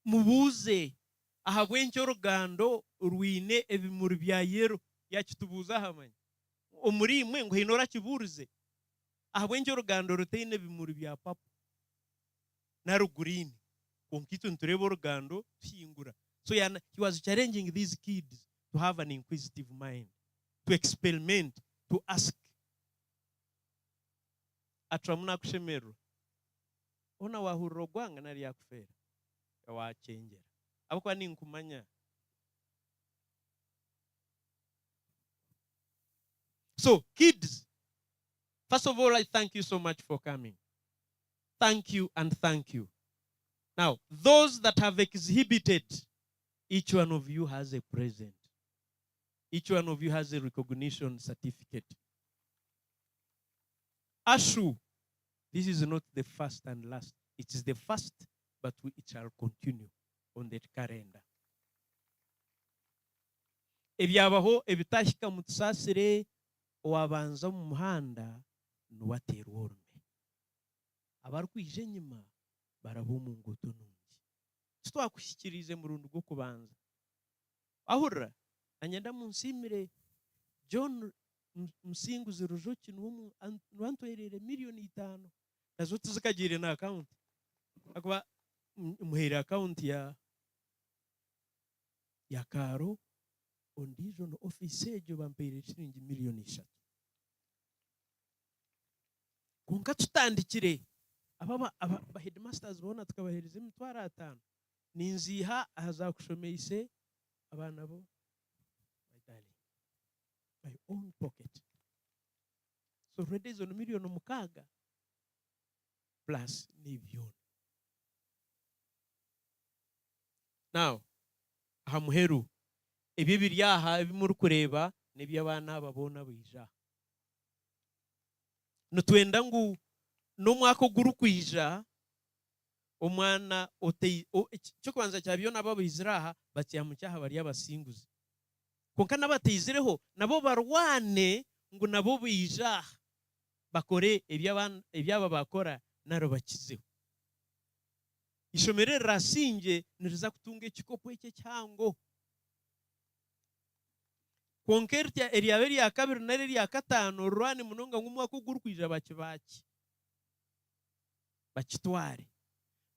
Mubuze ahabwenche orugando ruine ebimuri bya yero yakitubuza hamanye. Omuri mwe ngo hinora kiburize. Ahabwenche orugando rutine ebimuri bya papa. Na rugurini. Konkitu nturebo orugando tuyingura. So he was challenging these kids to have an inquisitive mind, to experiment, to ask. Atramuna kushemeru. Ona wahuro gwanga nari yakufera. Wachengera. Abakwa ni nkumanya. So, kids, first of all, I thank you so much for coming. Thank you and thank you. Now, those that have exhibited, each one of you has a present. Each one of you has a recognition certificate. Ashu, this is not the first and last. It is the first, but it shall continue on that calendar. Ebyabaho ebitashika mutusasire owabanza mu muhanda nuwatera orume. Abarkwije nyuma barabo mu ngoto nungi. Twakushyikirize mu rundu rwo kubanza. Ahura anyenda munsimire John Musinguzi Rujoki nuwantwerere $5,000,000 nazo tuzikagire na account. Akaba muhere account ya Kaaro on regional office ejo bampere shilingi $1,300,000. Konka tutandikire aba headmasters bona tukabahereza $5,000 ninziha ahazakushomeise abana bo my own pocket. So already is on $1,600,000 plus nibyona. Now hamuheru ebyo biryaha ebimuri kureba nebyabana babona bwija. Nutwenda ngu n'umwaka guru kwija omwana cyo kwanza cyabyona babiziraha batyamucyaha bari abasinguzi. Konka nabateyizireho nabo barwane ngo nabo bija bakore ebyaba bakora naro bakizeho. Ishomere rasinge niriza kutunga ekikopo eke cyango. Konkertya eryabe ya kabiri nare ya katano rwane munonga ngumwaka guru kwija bakibaki. Bakitware.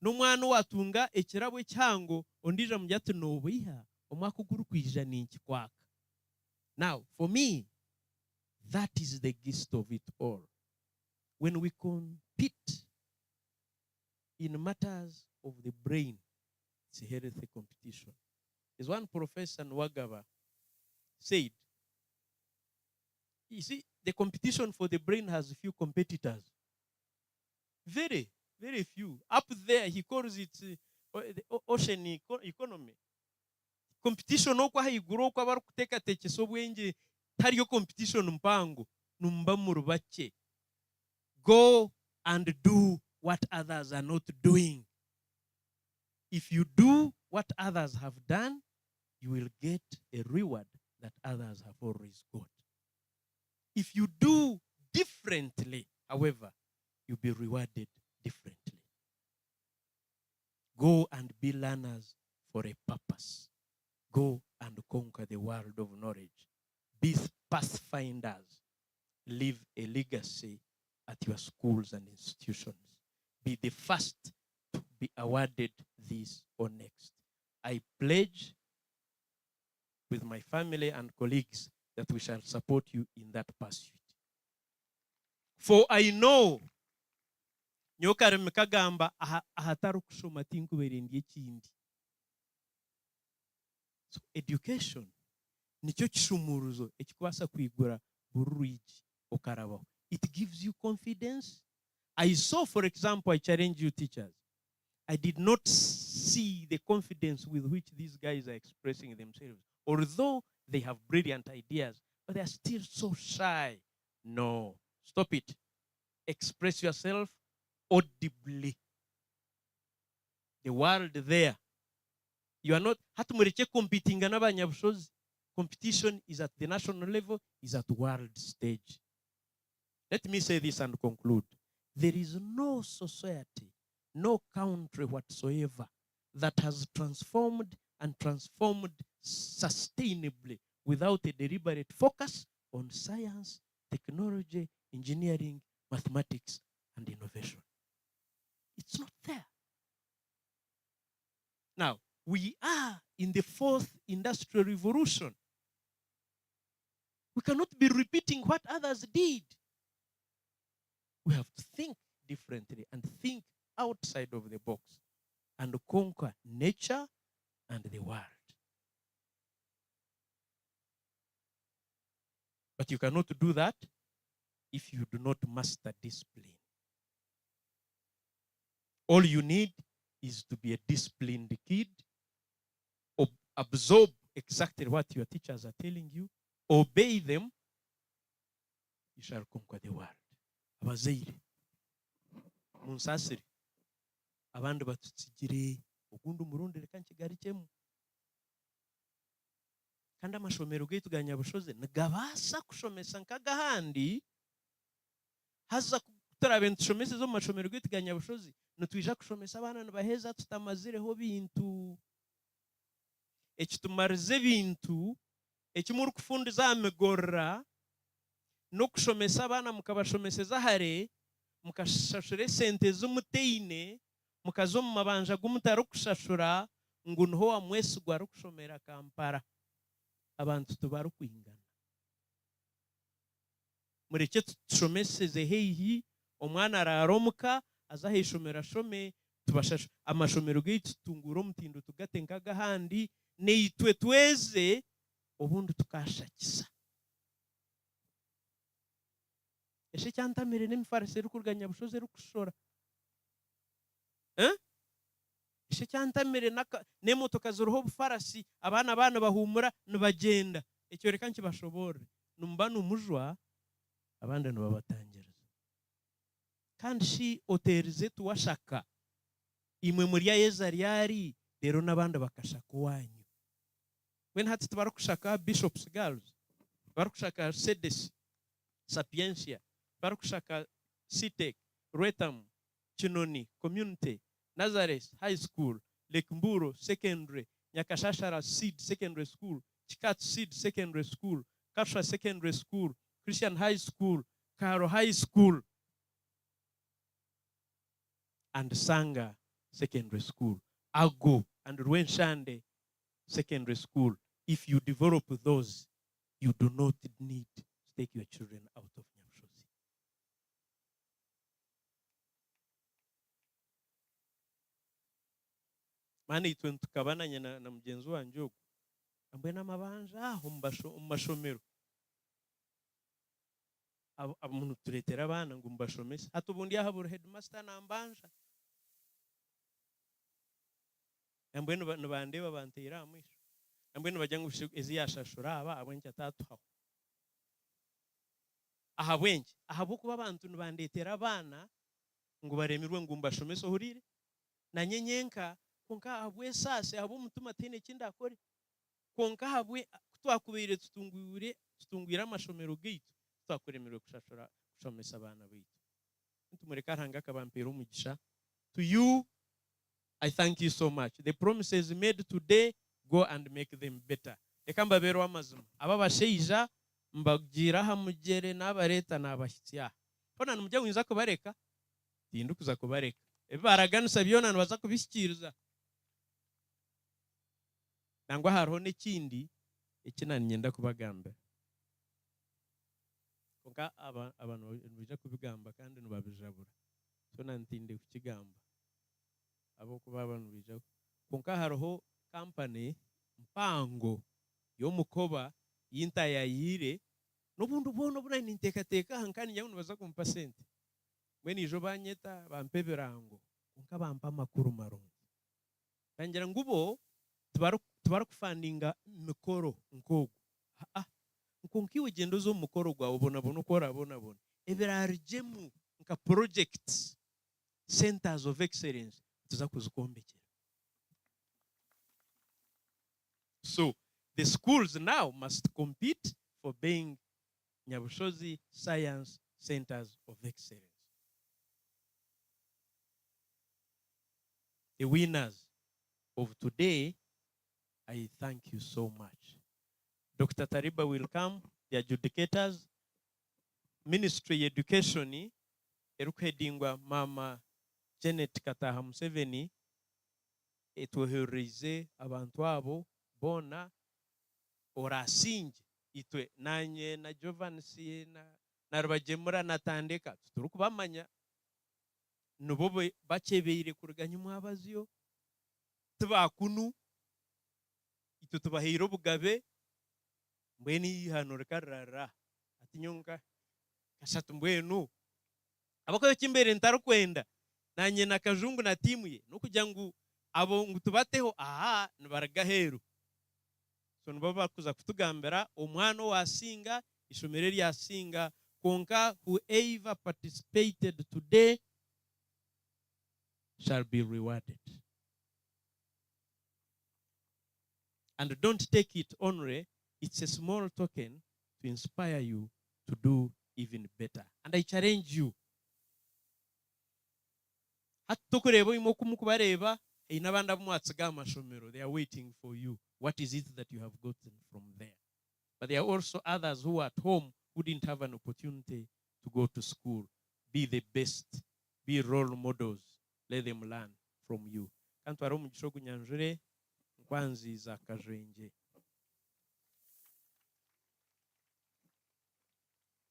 N'umwana watunga ekirabo cyango ondija mujyatu nobuiha omwaka guru kwija ninki kwaka. Now, for me, that is the gist of it all. When we compete in matters of the brain, it's a healthy competition. As one professor Nwagaba said, you see, the competition for the brain has few competitors. Very, very few. Up there, he calls it the ocean economy. Competition okwa haiguru okwa barukuteka tekeso bwenge tariyo competition mpango numba murubache. Go and do what others are not doing. If you do what others have done, you will get a reward that others have always got. If you do differently, however, you'll be rewarded differently. Go and be learners for a purpose. Go and conquer the world of knowledge. Be pathfinders. Leave a legacy at your schools and institutions. Be the first to be awarded this or next. I pledge with my family and colleagues that we shall support you in that pursuit. For I know nyokare mekagamba ahataru kushoma tinkuberendye kindi. So education nicyo kishumuruzo ekikwasa kwigura buruigi okarabaho. It gives you confidence. I saw, for example, I challenge you teachers. I did not see the confidence with which these guys are expressing themselves. Although they have brilliant ideas, but they are still so shy. No, stop it. Express yourself audibly. The world there. You are not hatumureke competing na Nyabushozi. Competition is at the national level, is at world stage. Let me say this and conclude. There is no society, no country whatsoever that has transformed sustainably without a deliberate focus on science, technology, engineering, mathematics, and innovation. It's not there. Now, we are in the fourth industrial revolution. We cannot be repeating what others did. We have to think differently and think outside of the box and conquer nature and the world. But you cannot do that if you do not master discipline. All you need is to be a disciplined kid, absorb exactly what your teachers are telling you, obey them, you shall conquer the world. Abazaire, munsasire, abandi batutsigire, ugundi umurundi reka nkigarikemu. Kandi amashomero gaitu ga Nyabushozi nigabasa kushomesa nk'agahandi haza kutarabe ntushomese zo mu mashomero gaitu ga Nyabushozi nitwija kushomesa abana nibaheza tutamazireho bintu ekitumarize bintu ekimuri kufundiza amigorra no kushomesa abana mukabashomeseza hare mukashashura sente z'umuteine mukazo mu mabanja g'umutaro kushashura ngo niho wamwesigwa ari kushomera Kampala. Abantu tubari kwingana mureke tushomeseze heihi omwana araromuka aza hishomera shome tubashasha amashomero gaitu tungura omutindo tugatenka agahandi neitwe tweze obundi tukashakisa. Eshe cyantamire n'emifarisi eri kurga Nyabushozi eri kushora eshe cyantamire n'emotoka ziriho obufarasi abana bahumura nibagenda ekyo reka nkibashobore numba numujwa abandi nibabatangiriza kandi shi oterize tuwashaka imwe muri yeza ryari rero n'abandi bakashaka wanyu when hati tubara kushaka Bishops Girls bari kushaka Sedes Sapientia bari kushaka Sitek Rwetam Chinoni Community Nazareth High School Lake Mburo Secondary Nyakashashara Seed Secondary School Chikat Seed Secondary School Kasha Secondary School Christian High School Kaaro High School and Sanga Secondary School Ago and Rwenshande Secondary School. If you develop those, you do not need to take your children out of Nyabushozi. Mani itwe tukabananye na mugenzi wanje ogu ambe n'amabanja aho mu mashomero amuntu turetera abana ngo mbashomese hati ubundi yahabura headmaster nambanja ambwe nibandeba bantera amwisho ambwe nibajya ngo ezi yashashura abwenje atatuhaho ahabwenje ahabukuba abantu nibandetera abana ngo baremirwe ngo mbashomese ohurire na nyenyenka konka habwe sase habo mutuma tene kindakore konka habwe twakubire tutungwira amashomero gaitu twakuremerwe kushashura kushomesa abana bitu ntumureka hanga kabampera umugisha. To you I thank you so much. The promises made today, go and make them better. Ekamba bero amazima aba basheija mbagira hamugere n'abareta n'abashyitsi pona numujya winza kubareka tindu kuza kubareka baraganisa byona baza kubishyikiriza nangwa hariho n'ikindi ekinani nyenda kubagamba konka abantu bija kubigamba kandi nubabijabura so nantinde kukigamba abo kuba abantu bija konka hariho company mpango yo mukoba yintayayire n'ubundi ubona buna nintekateka hankani nyawe baza kumpa sente mwene ijo banyeta bampe birango konka bampa makuru marongo tangira ngubo tubara kufandinga mikoro nkogo nkonki ugendo zo mukoro gwa ubona ukora bona ebirarjemu nka projects centers of excellence tuza kuzikombekera. So the schools now must compete for being Nyabushozi Science Centers of Excellence. The winners of today, I thank you so much. Dr. Tariba will come, the adjudicators, Ministry Education, Erukedingwa Mama Janet Kataha Museveni, etwohererize abantu abo bona orasinge itwe nanye na Jovansi na Rubagemura natandeka turi kubamanya nubo bakebeire kuruganya mwabaziyo tubakunu ito tubahira obugabe mbweni hano rekarara atinyonga kashatu mbwenu abakoyo kimbere ntarukwenda nanye na Kajungu na timu ye no kujya ngo abo ngutubateho aha nibaragaheru so nibo bakuza kutugambira omwana wasinga ishomero lyasinga konka whoever participated today shall be rewarded. And don't take it only, it's a small token to inspire you to do even better. And I challenge you. Hatukureba imokumu kubareba inabanda mwatsaga amashomero, they are waiting for you. What is it that you have gotten from there? But there are also others who are at home who didn't have an opportunity to go to school. Be the best. Be role models. Let them learn from you. Kantu ari umugisho kunyanjure nkwanziza Kajwenje.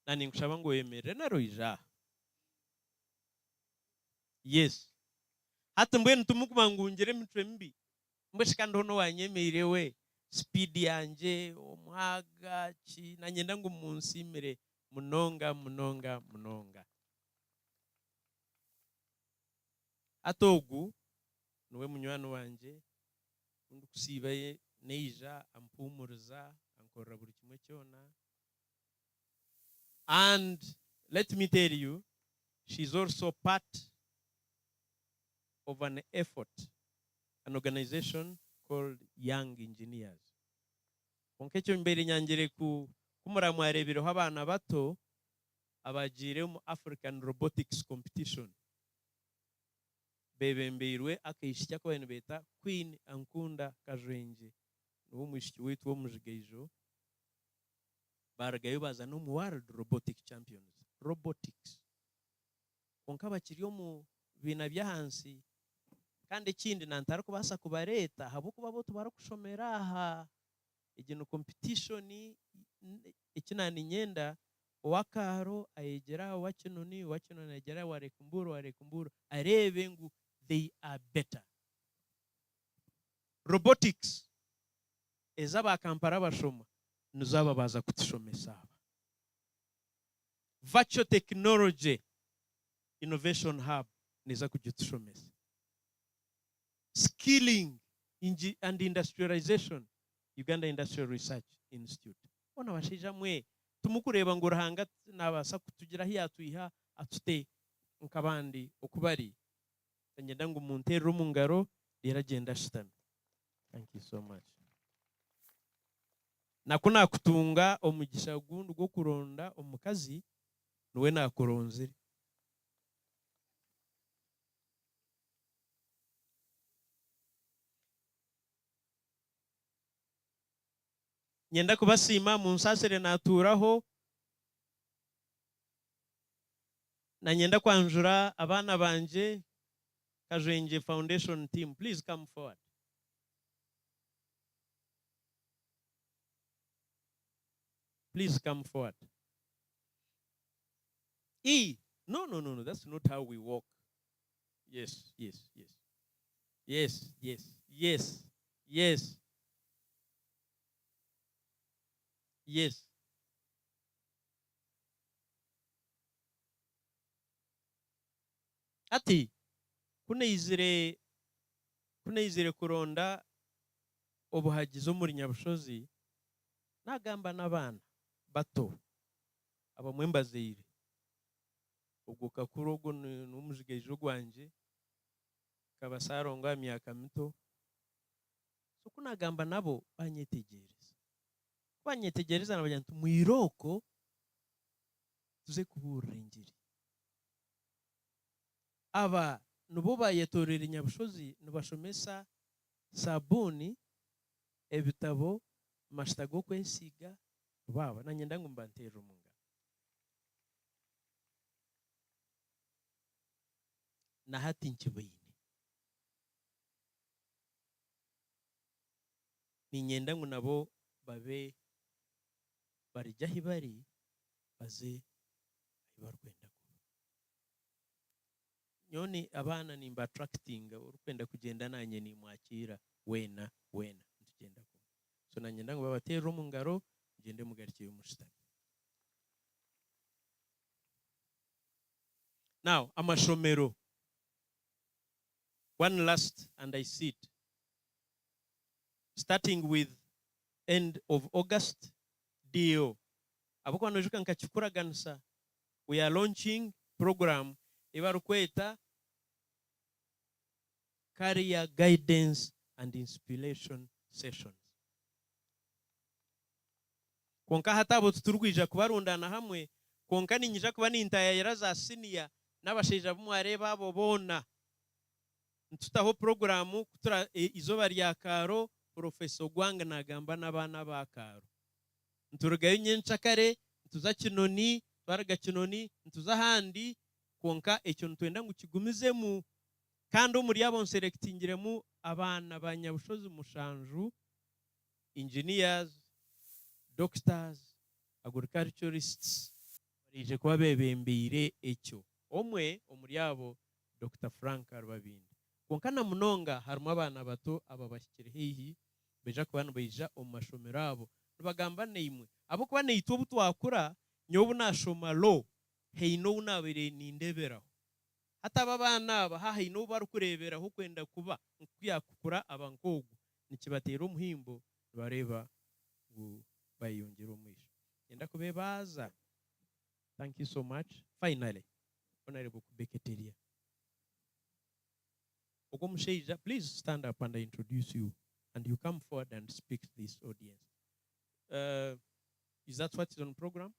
Nani nkushaba ngo yemere naroija. Yes. Hata mbwe ntumukubangungire mitwe mbi. Mbeshika ndono wanyemere we. Speed yanje omwaga ki nanyenda ngo munsimire munonga. Atogu nuwe munywano wanje kusibaye neija ampumuriza ankora buri kimwe cyona. And let me tell you, she's also part of an effort, an organization called Young Engineers. Onkecho mbere nyangere kumuramwarebireho abana bato abagire mu African Robotics Competition. Bebembirwe akishya ko bene beta Queen Ankunda Kajwenje no mushiki wetu wo mujigejo baragayo baza no mu World Robotic Champions robotics konka bakiriyo mu bina byahansi kandi kindi nantara kubasa kubareta habo kuba bo tubara kushomera aha igino competition ikinani nyenda wa Kaaro ayegera wa kinoni ayegera warekumburu arebe ngu they are better. Robotics ezaba kampara bashoma nuzaba baza kutushomesa. Virtual Technology Innovation Hub niza kujutushomesa. Skilling and Industrialization Uganda Industrial Research Institute. Ona bashija mwe tumukureba ngo rahanga nabasa kutugira hiya tuiha atute nkabandi okubari ngenda ngo muntero mu ngaro riragenda shitami. Thank you so much. Nakuna kutunga omugisha gundu go kuronda omukazi nuwe nakoronze. Nyenda kubasima munsasire naturaho na nyenda kwanjura abana banje Kajwenje Foundation team. Please come forward. Please come forward. No, that's not how we walk. Yes. Ati kuneizire kuronda obuhagizo muri Nyabushozi nagamba n'abana bato abamwembazeire ubwo kakuru ubwo n'umujigeje gwanje kabasaronga myaka mito so kunagamba nabo banyetegereza nabajantu mwiroko tuze kubura ingiri aba nubo bayetorera Nyabushozi nubashomesa sabuni ebitabo mashitago kwesiga baba nanyenda ngo mbantera umunga na hati nkibayine ninyenda ngo nabo babe barijya hibari baze ibarwenda kuba nyoni abana nimba attracting urukwenda kugenda nanye ni mwakira wena ntugenda kuba so nanyenda ngo babatera mu ngaro ngende mugarikiye umushitani. Now amashomero, one last and I see it, starting with end of August DO abako anojuka nkachikura gansa we are launching program ibarukweta career guidance and inspiration sessions konka hatabo tuturwija kubarundana hamwe konka ninyija kuba nintayira za senior n'abasheja bumware babo bona ntutaho program kutura izoba rya Kaaro Professor Gwanga nagamba n'abana ba Kaaro nturugayo nyenchakare ntuza kinoni twaraga kinoni ntuza handi konka ecyo ntwenda ngo kigumizemu kandi muri yabo selectingiremu abana ba Nyabushozi mushanju engineers, doctors, agriculturists barije kuba bebembire ecyo omwe omuri yabo Dr. Frank Arubabindi konka na munonga harimo abana bato aba bashyikire hihi beja kubana beja omashomero abo bagamba neimwe abo kuba neitwo butwakura nyobu nashoma lo heino unabire nindeberaho hata abana aba haheino barukureberaho kwenda kuba nkuyakukura abankogo nikibatera umuhimbo bareba bayongera umwisho yenda kubebaza. Thank you so much. Finally, Honorable Kubeketeria. Ogomsheija, please stand up and I introduce you and you come forward and speak to this audience. Is that what is on program?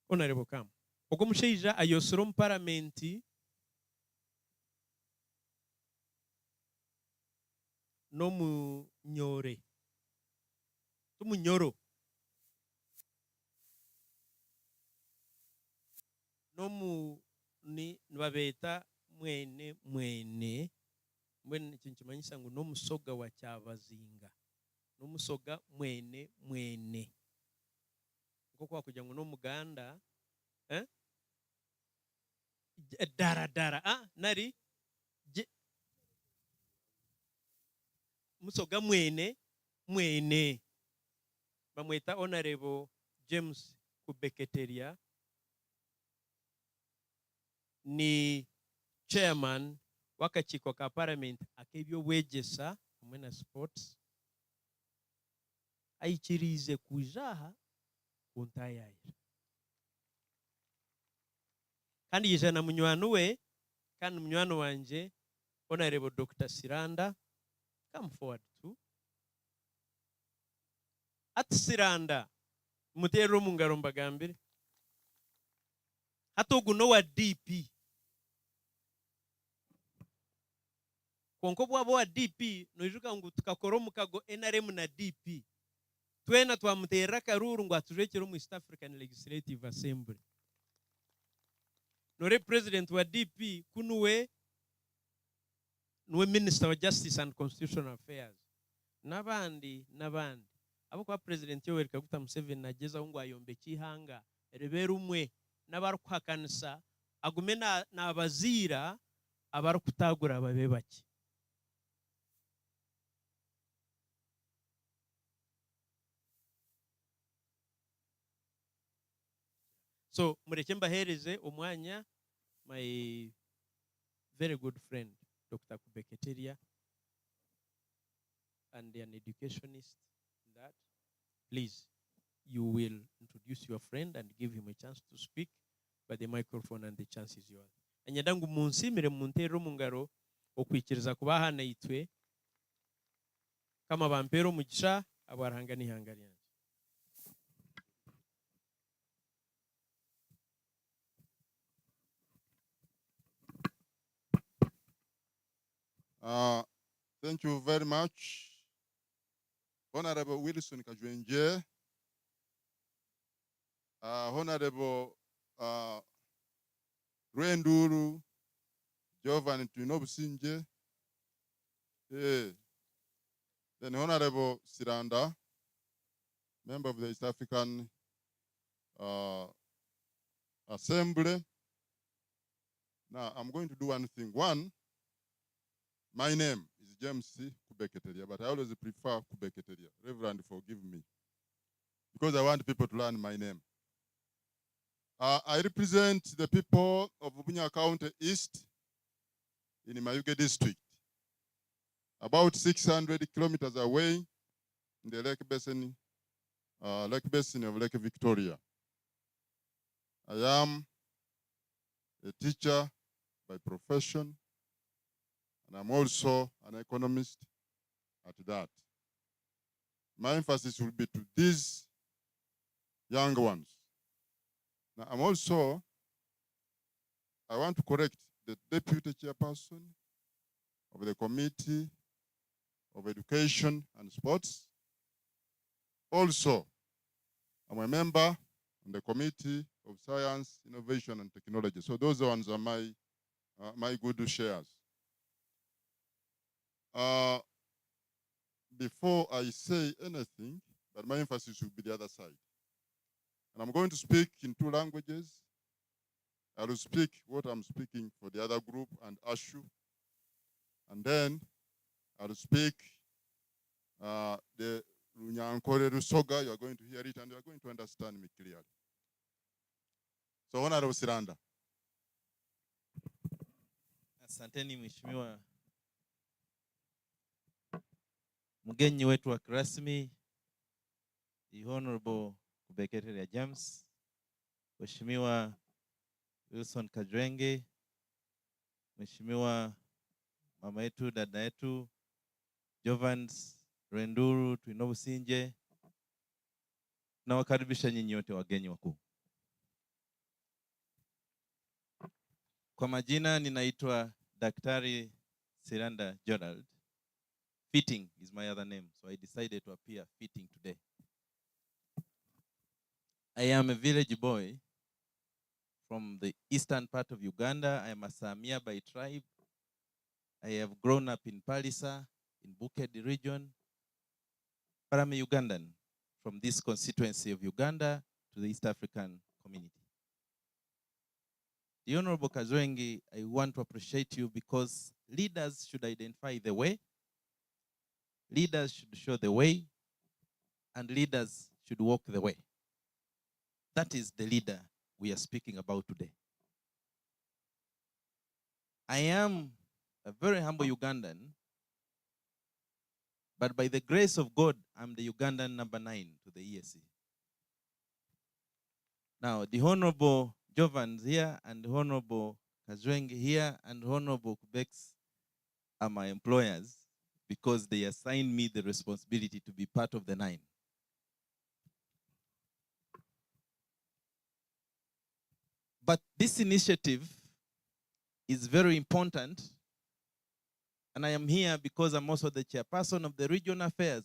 Honorable Kam. Ogomsheija ayosorom paramenti no mu nyore. Tumu nyoro. No mu ni babeta mwene mwene kinchimanyisa ngo no musoga wa cyabazinga no musoga mwene mwene ngo kwa kujya ngo no muganda dara nari musoga mwene mwene bamweta Honorable James Kubeketeria ni chairman wakachiko ka parliament akebyo wegesa hamwe na sports aichirize kujaha kuntayayira kandi yijana munywano we kandi munywano wanje Honorable Dr. Siranda, come forward too. At Siranda mutero mungaro mbagambire hatoguno wa DP konko bwabo wa DP nojuka ngo tukakoro mukago NRM na DP twena twamutera karuru ngo atujekero mu East African Legislative Assembly nore president wa DP kunuwe nuwe minister wa Justice and Constitutional Affairs nabandi abo kwa president Yoweri Kaguta Museveni nageza ngo ayombe kihanga rebera umwe n'abarukakanisa agume n'abazira abarukutagura babe bake. So mureke mbahereze umwanya my very good friend Dr. Kubeketeria and an educationist that please you will introduce your friend and give him a chance to speak, but the microphone and the chance is yours. Anyadangu munsi mire muntero mungaro okwikiriza kubahana itwe kama bampero mugisha abaranga nihangari yanjye. Thank you very much, Honorable Wilson Kajwenje, Honorable Rwenduru, Jovan Tunobusinje, Then Honorable Siranda, member of the East African Assembly. Now, I'm going to do one thing. One, my name is James C. Kubeketeria, but I always prefer Kubeketeria. Reverend, forgive me, because I want people to learn my name. I represent the people of Bunya County East in Mayuge District, about 600 kilometers away in the Lake Basin of Lake Victoria. I am a teacher by profession, and I'm also an economist at that. My emphasis will be to these young ones. Now, I want to correct the deputy chairperson of the Committee of Education and Sports. Also, I'm a member on the Committee of Science, Innovation, and Technology. So those ones are my good shares. Before I say anything, but my emphasis will be the other side. And I'm going to speak in 2 languages. I will speak what I'm speaking for the other group and Ashu. And then I will speak the Runyankore Rusoga. You are going to hear it and you are going to understand me clearly. So, Honorable Siranda. Asanteni Mheshimiwa mgeni wetu wa kirasmi, the Honorable Kubeketeria James, Mheshimiwa Wilson Kajwenge, Mheshimiwa mama yetu, dada yetu Jovans Renduru Twinobusinje, na wakaribisha nyinyi wote wageni wakuu. Kwa majina ninaitwa Daktari Siranda Gerald. Fitting is my other name, so I decided to appear fitting today. I am a village boy from the eastern part of Uganda. I am a Samia by tribe. I have grown up in Palisa, in Bukedi region, but I'm a Ugandan from this constituency of Uganda to the East African community. The Honorable Kazwengi, I want to appreciate you because leaders should identify the way, leaders should show the way, and leaders should walk the way. That is the leader we are speaking about today. I am a very humble Ugandan, but by the grace of God, I'm the Ugandan number 9 to the ESC. Now, the Honorable Jovans here and the Honorable Kazwengi here and Honorable Kubex are my employers because they assigned me the responsibility to be part of the 9. But this initiative is very important, and I am here because I'm also the chairperson of the Regional Affairs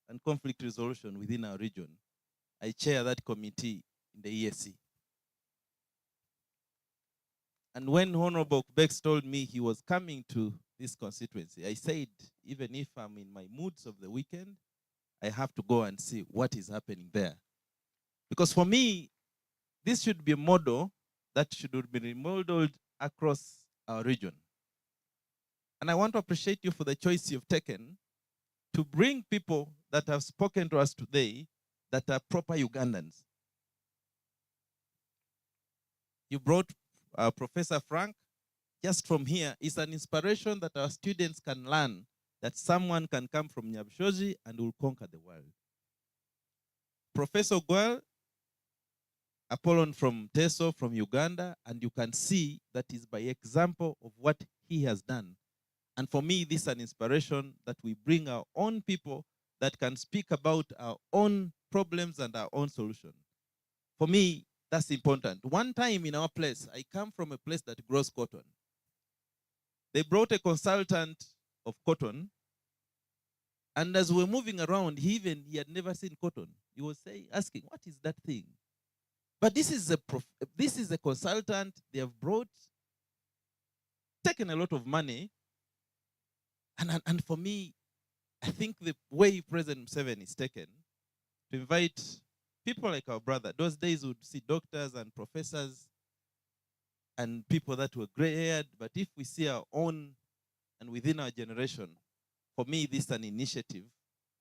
and Conflict Resolution within our region. I chair that committee in the ESC. And when Honorable Kubex told me he was coming to this constituency, I said, even if I'm in my moods of the weekend, I have to go and see what is happening there. Because for me, this should be a model that should be remodeled across our region. And I want to appreciate you for the choice you've taken to bring people that have spoken to us today that are proper Ugandans. You brought Professor Frank. Just from here is an inspiration that our students can learn that someone can come from Nyabushozi and will conquer the world. Professor Gwal, Apollon from Teso, from Uganda, and you can see that is by example of what he has done. And for me, this is an inspiration that we bring our own people that can speak about our own problems and our own solutions. For me, that's important. One time in our place, I come from a place that grows cotton. They brought a consultant of cotton, and as we were moving around, he had never seen cotton. He was asking, what is that thing? But this is a consultant they have brought, taken a lot of money, and for me, I think the way President Museveni is taken to invite people like our brother, those days we would see doctors and professors and people that were gray-haired, but if we see our own and within our generation, for me, this is an initiative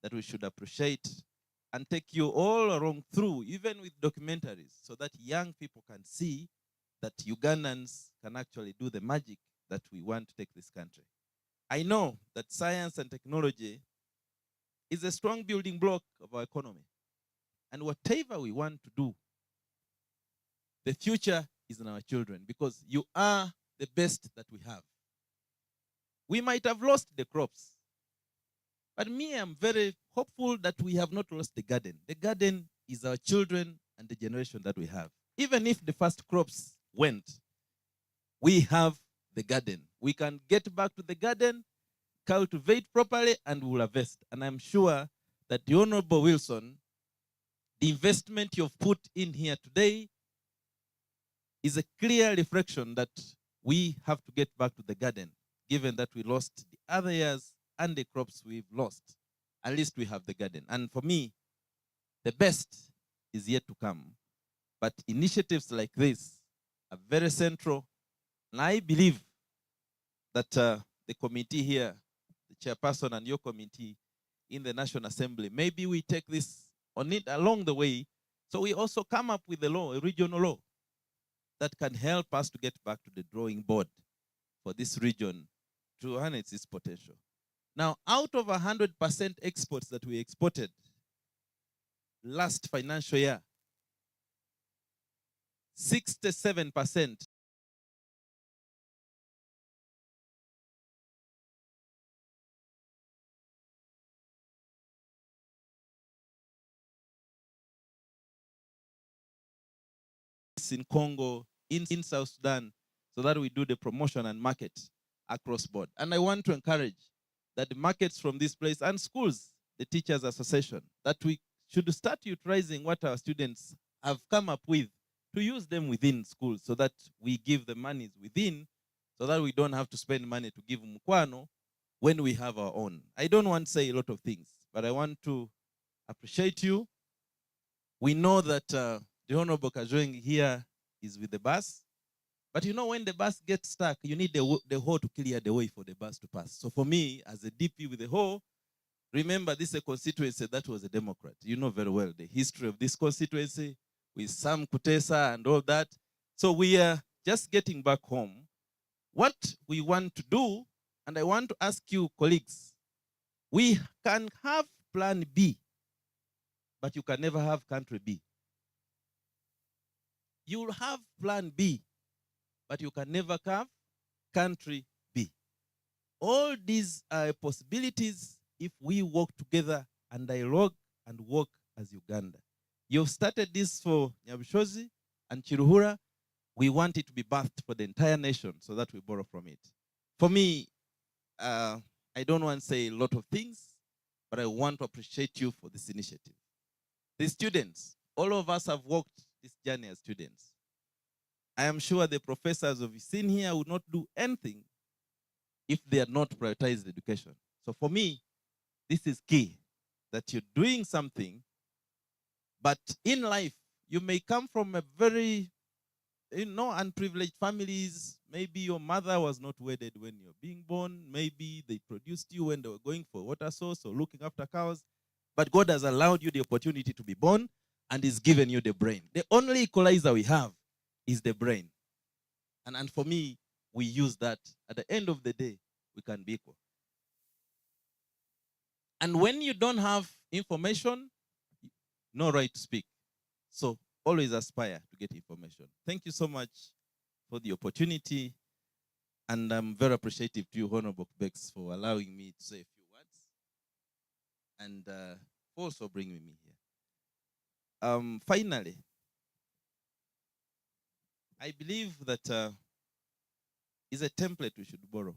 that we should appreciate and take you all along through, even with documentaries, so that young people can see that Ugandans can actually do the magic that we want to take this country. I know that science and technology is a strong building block of our economy. And whatever we want to do, the future is in our children, because you are the best that we have. We might have lost the crops, but me, I'm very hopeful that we have not lost the garden. The garden is our children and the generation that we have. Even if the first crops went, we have the garden. We can get back to the garden, cultivate properly, and we'll harvest. And I'm sure that the Honorable Wilson, the investment you've put in here today is a clear reflection that we have to get back to the garden, given that we lost the other years and the crops we've lost. At least we have the garden. And for me, the best is yet to come. But initiatives like this are very central. And I believe that the committee here, the chairperson and your committee in the National Assembly, maybe we take this on it along the way, so we also come up with a law, a regional law, that can help us to get back to the drawing board for this region to harness its potential. Now, out of 100% exports that we exported last financial year, 67% in Congo, in South Sudan, so that we do the promotion and market across board. And I want to encourage that the markets from this place and schools, the Teachers Association, that we should start utilizing what our students have come up with to use them within schools, so that we give the monies within, so that we don't have to spend money to give mkwano when we have our own. I don't want to say a lot of things, but I want to appreciate you. We know that the Honorable Kajweng here is with the bus, but you know, when the bus gets stuck, you need the hoe to clear the way for the bus to pass. So for me, as a DP with the hoe, remember, this is a constituency that was a Democrat. You know very well the history of this constituency with Sam Kutesa and all that. So we are just getting back home. What we want to do, and I want to ask you, colleagues, we can have plan B, but you can never have country B. You'll have plan B, but you can never have country B. All these are possibilities if we work together and dialogue and work as Uganda. You've started this for Nyabushozi and Chiruhura. We want it to be birthed for the entire nation, so that we borrow from it. For me, I don't want to say a lot of things, but I want to appreciate you for this initiative. The students, all of us have walked this journey as students. I am sure the professors of seen here would not do anything if they had not prioritized education. So for me, this is key, that you're doing something, but in life, you may come from a very, unprivileged families. Maybe your mother was not wedded when you're being born. Maybe they produced you when they were going for water source or looking after cows. But God has allowed you the opportunity to be born and is given you the brain. The only equalizer we have is the brain. And for me, we use that. At the end of the day, we can be equal. And when you don't have information, no right to speak. So always aspire to get information. Thank you so much for the opportunity. And I'm very appreciative to you, Honorable Bex, for allowing me to say a few words. And for also bringing me here. Finally, I believe that is a template we should borrow.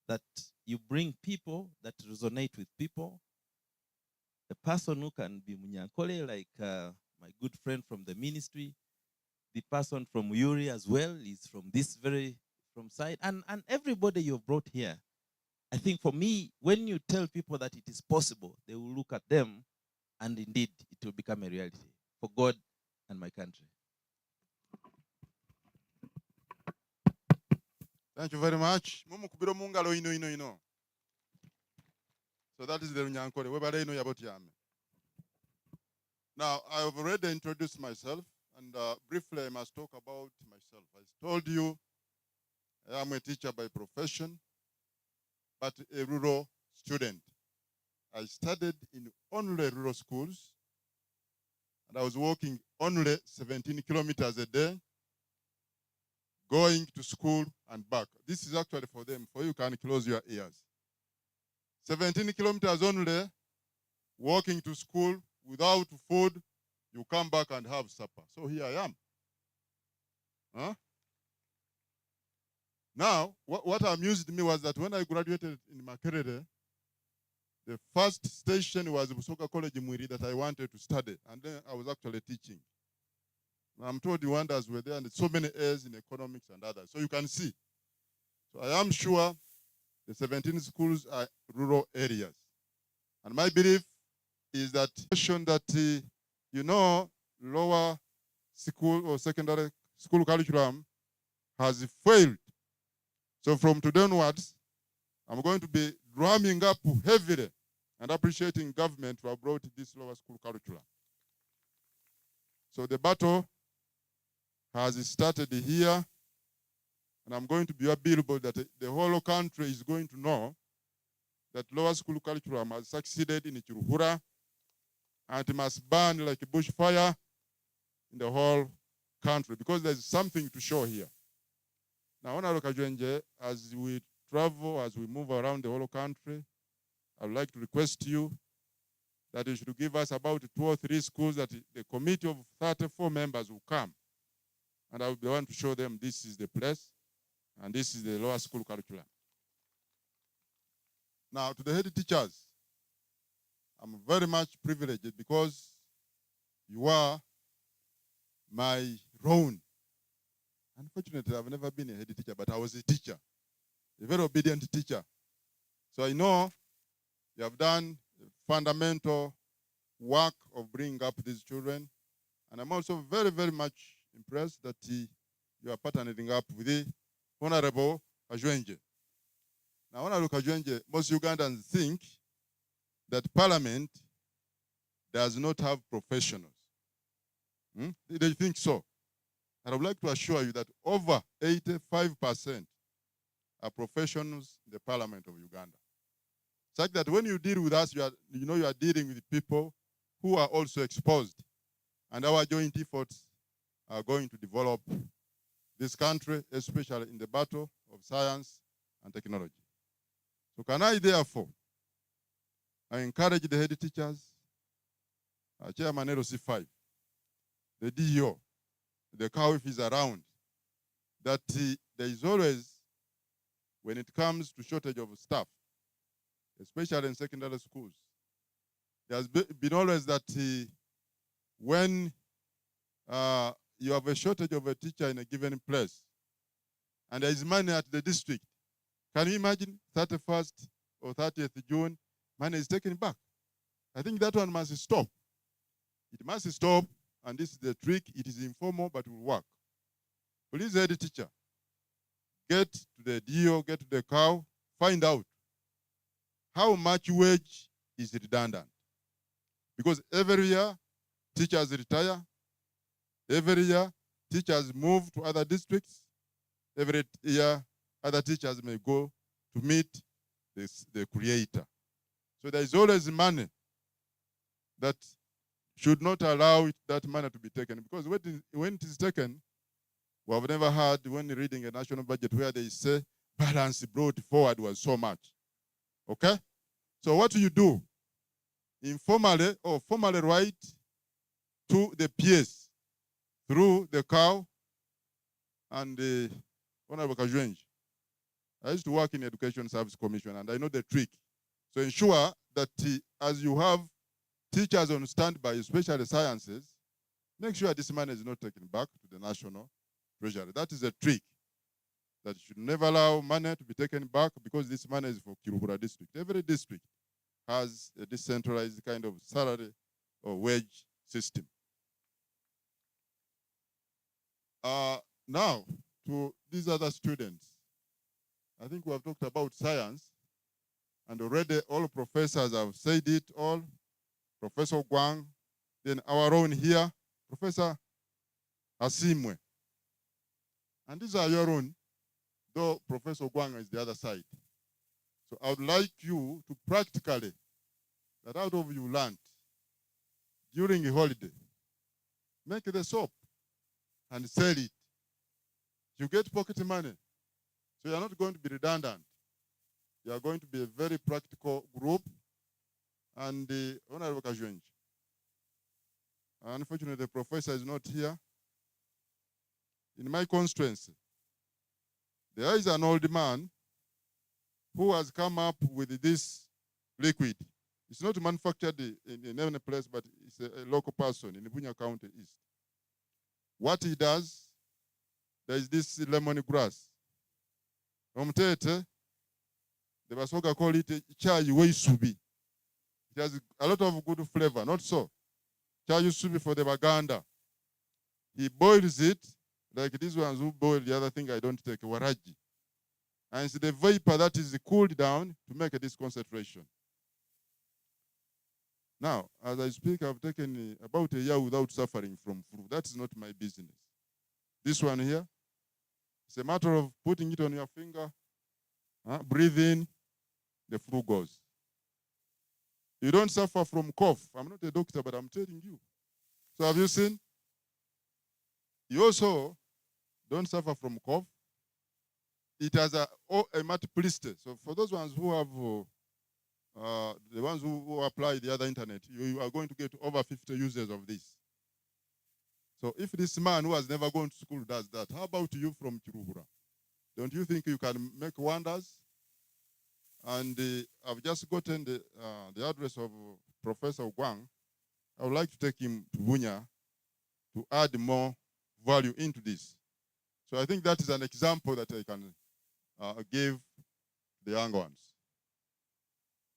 That you bring people that resonate with people. The person who can be Munyankole, like my good friend from the ministry. The person from Yuri as well is from this from side. And everybody you've brought here, I think for me, when you tell people that it is possible, they will look at them and indeed it will become a reality for God and my country. Thank you very much. Mumukubiro mungalo ino. So that is the Runyankore. Webale ino yaboti yame. Now, I have already introduced myself, and briefly I must talk about myself. I told you I am a teacher by profession, but a rural student. I studied in only rural schools, and I was walking only 17 kilometers a day, going to school and back. This is actually for them, for you can close your ears. 17 kilometers only, walking to school without food, you come back and have supper. So here I am. Huh? Now, what amused me was that when I graduated in Makerere, the first station was Busoga College Mwiri that I wanted to study, and then I was actually teaching. I'm told the wonders were there, and so many A's in economics and others. So you can see. So I am sure the 17 schools are rural areas. And my belief is that lower school or secondary school curriculum has failed. So from today onwards, I'm going to be drumming up heavily and appreciating government who have brought this lower school curriculum. So the battle has started here, and I'm going to be a billboard that the whole country is going to know that lower school curriculum has succeeded in Chiruhura, and it must burn like a bushfire in the whole country, because there's something to show here. Now, Honorable Kajwenje, as we travel, as we move around the whole country, I would like to request you that you should give us about 2 or 3 schools that the committee of 34 members will come. And I will be the one to show them this is the place, and this is the lower school curriculum. Now, to the head teachers, I'm very much privileged because you are my roan. Unfortunately, I've never been a head teacher, but I was a teacher, a very obedient teacher. So I know you have done fundamental work of bringing up these children. And I'm also very, very much impressed that you are partnering up with the Honorable Kajwenje. Now, Honorable Kajwenje, most Ugandans think that Parliament does not have professionals. They think so. And I would like to assure you that over 85% are professionals in the Parliament of Uganda. Such that when you deal with us, you are dealing with people who are also exposed. And our joint efforts are going to develop this country, especially in the battle of science and technology. So can I therefore, I encourage the head teachers, Chairman LC5, the DEO, the cow if he's around, that there is always, when it comes to shortage of staff, especially in secondary schools, there's been always that when you have a shortage of a teacher in a given place, and there is money at the district, can you imagine 31st or 30th June, money is taken back? I think that one must stop. It must stop, and this is the trick. It is informal, but it will work. Please, head teacher, get to the DO, get to the cow, find out how much wage is redundant. Because every year, teachers retire. Every year, teachers move to other districts. Every year, other teachers may go to meet the creator. So there is always money that should not allow that money to be taken. Because when it is taken, we have never heard when reading a national budget where they say balance brought forward was so much. Okay? So what do you do? Informally or formally write to the PS through the cow and the Honorable Kajwenji. I used to work in Education Service Commission, and I know the trick. So ensure that as you have teachers on standby, especially sciences, make sure this money is not taken back to the national treasury. That is a trick. that you should never allow money to be taken back because this money is for Kiruhura district. Every district has a decentralized kind of salary or wage system. Now, to these other students, I think we have talked about science, and already all professors have said it all. Professor Gwang, then our own here, Professor Asimwe. And these are your own, though Professor Gwang is the other side. So I would like you to practically, that out of you learned during a holiday, make the soap and sell it. You get pocket money. So you're not going to be redundant. You are going to be a very practical group. And the Honorable Kajwenji, unfortunately, the professor is not here. In my constituency, there is an old man who has come up with this liquid. It's not manufactured in any place, but it's a local person in Bunya County East. What he does, there is this lemon grass. Omtete, the Basoga call it chai weisubi. It has a lot of good flavor, not so. Chai subi for the Baganda. He boils it, like these ones who boil the other thing I don't take, waraji. And it's the vapor that is cooled down to make this concentration. Now, as I speak, I've taken about a year without suffering from flu. That is not my business. This one here, it's a matter of putting it on your finger, breathe in, the flu goes. You don't suffer from cough. I'm not a doctor, but I'm telling you. So have you seen? You also don't suffer from cough. It has a multiplicity. So for those ones who have, the ones who apply the other internet, you are going to get over 50 users of this. So if this man who has never gone to school does that, how about you from Kiruhura? Don't you think you can make wonders? And I've just gotten the address of Professor Gwang. I would like to take him to Bunya to add more value into this. So I think that is an example that I can give the young ones.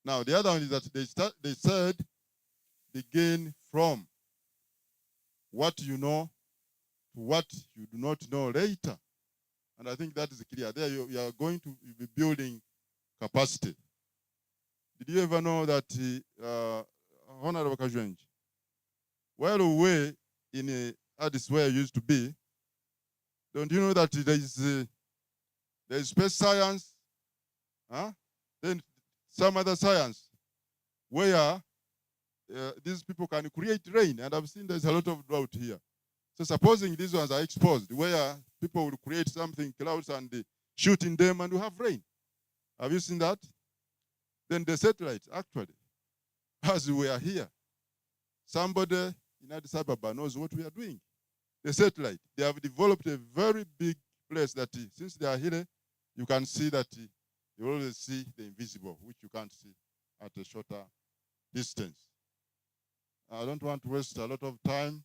Now, the other one is that they said begin from what you know to what you do not know later. And I think that is clear. There you are going to be building capacity. Did you ever know that, Honorable Kajwenji, while away in Addis where I used to be, don't you know that there is space science, then some other science, where these people can create rain, and I've seen there's a lot of drought here. So supposing these ones are exposed, where people will create something, clouds, and shoot in them, and we have rain. Have you seen that? Then the satellites, actually, as we are here, somebody in Addis Ababa knows what we are doing. The satellite, they have developed a very big place that since they are here, you can see that you always see the invisible, which you can't see at a shorter distance. I don't want to waste a lot of time.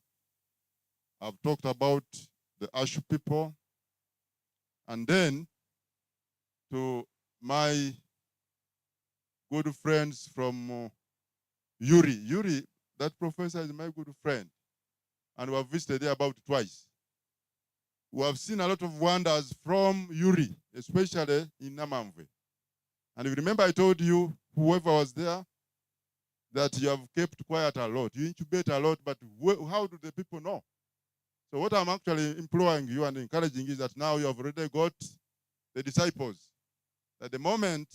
I've talked about the Ashu people. And then to my good friends from Yuri. Yuri, that professor is my good friend. And we have visited there about twice. We have seen a lot of wonders from Yuri, especially in Namamve. And if you remember, I told you, whoever was there, that you have kept quiet a lot. You incubate a lot, but how do the people know? So what I'm actually imploring you and encouraging is that now you have already got the disciples. At the moment,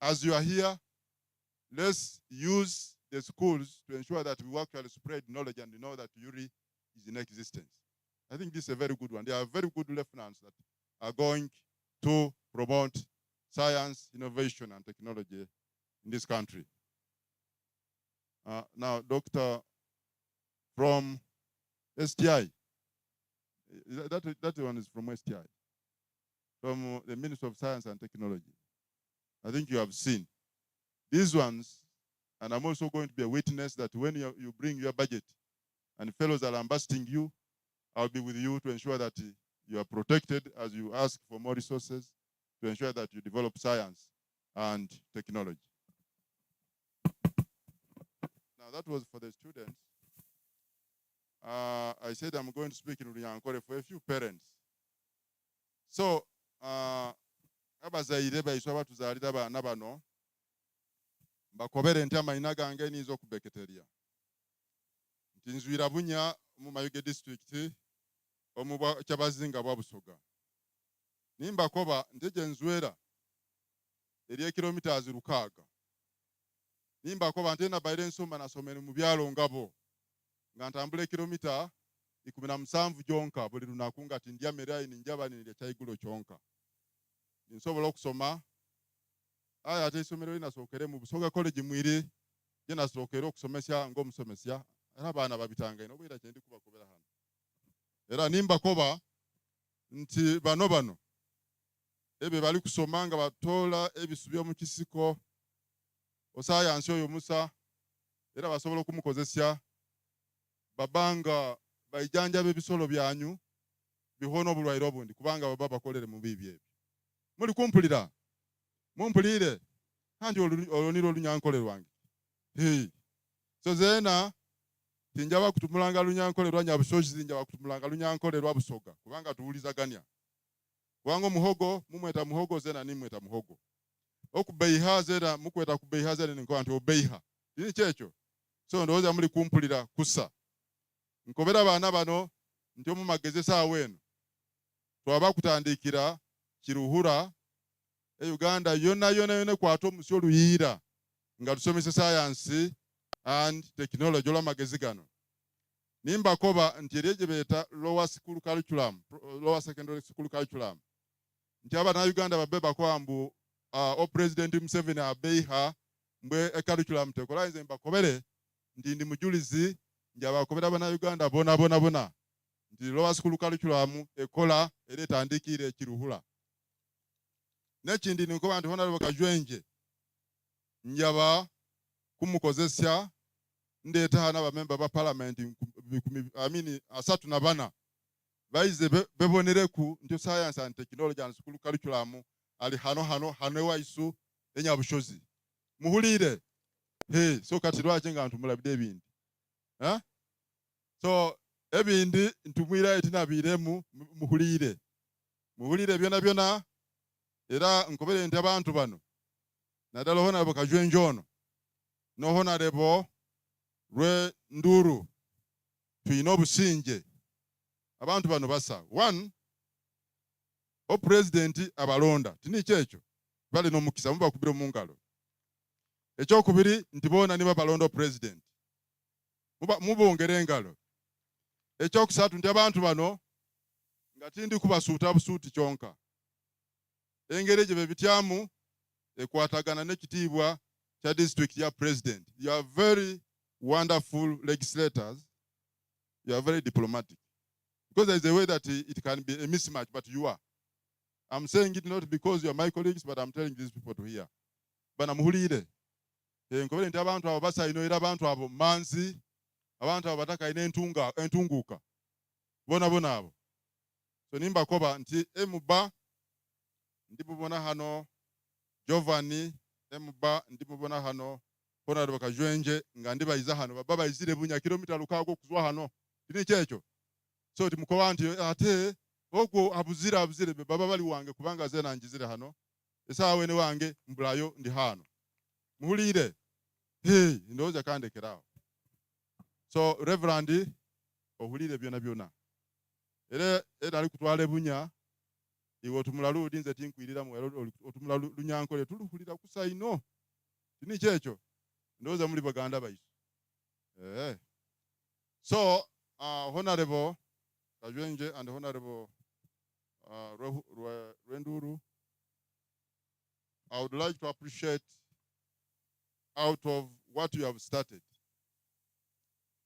as you are here, let's use the schools to ensure that we actually spread knowledge and know that Yuri is in existence. I think this is a very good one. There are very good lieutenants that are going to promote science, innovation, and technology in this country. Now, Doctor from STI, that one is from STI, from the Ministry of Science and Technology. I think you have seen these ones, and I'm also going to be a witness that when you bring your budget and fellows are ambassading you, I'll be with you to ensure that you are protected as you ask for more resources to ensure that you develop science and technology. Now that was for the students. I said I'm going to speak in Runyankore for a few parents. So, abazaire baiswe abatuzalira abaana bano mbakobere nti amayina gange niiza okubeketerya nti nzwira bunya mu Mayuge district omu Kyabazinga bwa Busoga nimbakoba nti gye nzwera eri kilometers 600 nimbakoba nti nabaire nsoma nasomere mu byalo ngabo nga ntambula kilomita 17 gyonka buli lunaku nga tindya mmere ninjaba nirya kyayigulo kyonka nsobola okusoma aya ate isomero linasookere mu Busoga college mwiri gye nasookera okusomesya ng'omusomesya era abaana babitanga ino bwira kyendi kubakobera hano era nimbakoba nti bano ebe bali kusoma nga batoola ebisu by'omu kisiko osayansi oyo musa era basobola okumukozesya babanga bayijanjabe ebisolo byanyu bihono obulwaire obundi kubanga baba bakolere mu bibyo ebyo muli kumpulira mumpulire kandi oluniro olunyankole lwange so zeena tinjaba kutumulanga lunyankole lwa Nyabushozi njaba kutumulanga lunyankole lwa Busoga kubanga tuwulizaganya kubanga muhogo mumweta muhogo zeena nimweta muhogo okubeiha zeena mukweta kubeiha zeena ninko anti obeiha ni kyekyo so ndowooza muli kumpulira kusa nkobera abaana bano nti omu magezesa aweno twaba kutandikira Kiruhura Uganda yona kwata omusi oluyira nga tusomesa science and technology olw'amagezi gano nimbakoba nti eri gye beeta lower secondary school curriculum nti Abannayuganda babbe bakoba mbu President Museveni abeiha mbwe curriculum tekola nze mbakobere nti ndi mujulizi njabakobera Abannayuganda bona nti lower school curriculum ekola era etandikire Kiruhura nekindi ninkoba nti Honorable Kajwenje njaba kumukozesya ndeeta hana bamemba ba parliament 34 baize bebonereku nti science and technology and school curriculum ali hano waisu enyabushozi muhulire so kati lwaki nga ntumulabide ebindi so ebindi ntumwira etinabiremu muhulire byona era nkobere nti abantu bano naddala Honorable Kajwenje ono no Honorable Nduru tuyina obusinge abantu bano basa one President abalonda tini kyekyo bali n'omukisa mubakubire mu ngalo ekyokubiri nti boona niba balonda President mubongere engalo ekyokusatu nti abantu bano nga tindi kubasuuta busuuti kyonka engeri gye bebityamu ekwatagana n'ekitiibwa kya district ya President. You are very wonderful legislators. You are very diplomatic. Because there is a way that it can be a mismatch, but you are. I'm saying it not because you are my colleagues, but I'm telling these people to hear. Bana muhulire. Nkobere nti abantu abo basayino era abantu abo manzi, abantu abo bataka ine entunguka. Bona abo. So nimbakoba nti emuba ndibubona hano Giovanni emuba ndibubona hano Honorable Kajwenje nga ndibayiza hano baba bayizire bunya kilomita 600 kuzwa hano kini kyekyo so timukoba nti ate ogwo abuzira baba bali wange kubanga ze nanjizire hano esawe ne wange mbulayo ndi hano muhulire ndoza kandekerawo so Reverend ohulire byona era ali kutwala bunya iwe otumula ludi nze tinkwirira mu otumula lunyankole tuluhulira kusaino kini kyekyo ndoza muli baganda baisu so Honorable Kajwenje and Honorable Nduru, I would like to appreciate out of what you have started.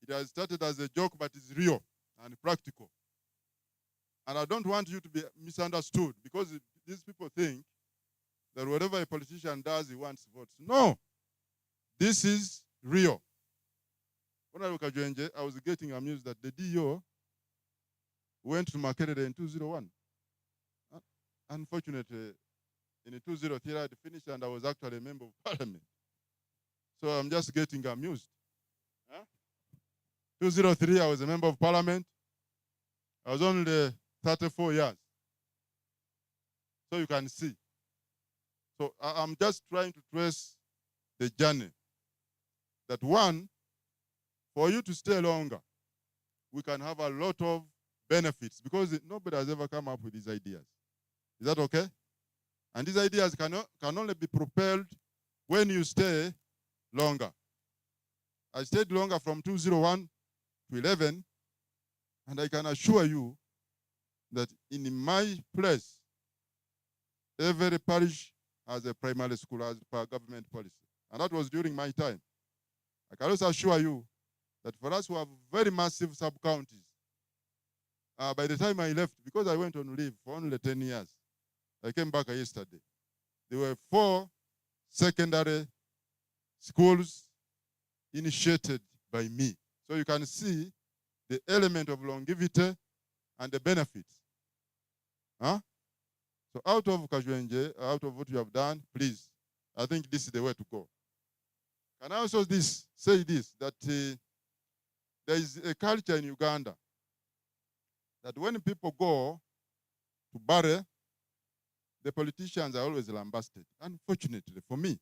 It has started as a joke, but it's real and practical. And I don't want you to be misunderstood because these people think that whatever a politician does, he wants votes. No, this is real. Honorable Kajwenje, I was getting amused that the DO went to Makerere in 201. Unfortunately, in 203, I had finished and I was actually a member of parliament. So I'm just getting amused. 203, I was a member of parliament. I was only 34 years. So you can see. So I'm just trying to trace the journey. That one, for you to stay longer, we can have a lot of benefits because nobody has ever come up with these ideas. Is that okay? And these ideas can only be propelled when you stay longer. I stayed longer from 201 to 11, and I can assure you that in my place, every parish has a primary school as per government policy. And that was during my time. I can also assure you that for us who have very massive sub-counties, by the time I left, because I went on leave for only 10 years, I came back yesterday. There were 4 secondary schools initiated by me. So you can see the element of longevity and the benefits. Huh? So out of Kajwenje, out of what you have done, please, I think this is the way to go. Can I also say this, that there is a culture in Uganda that when people go to bury, the politicians are always lambasted. Unfortunately for me,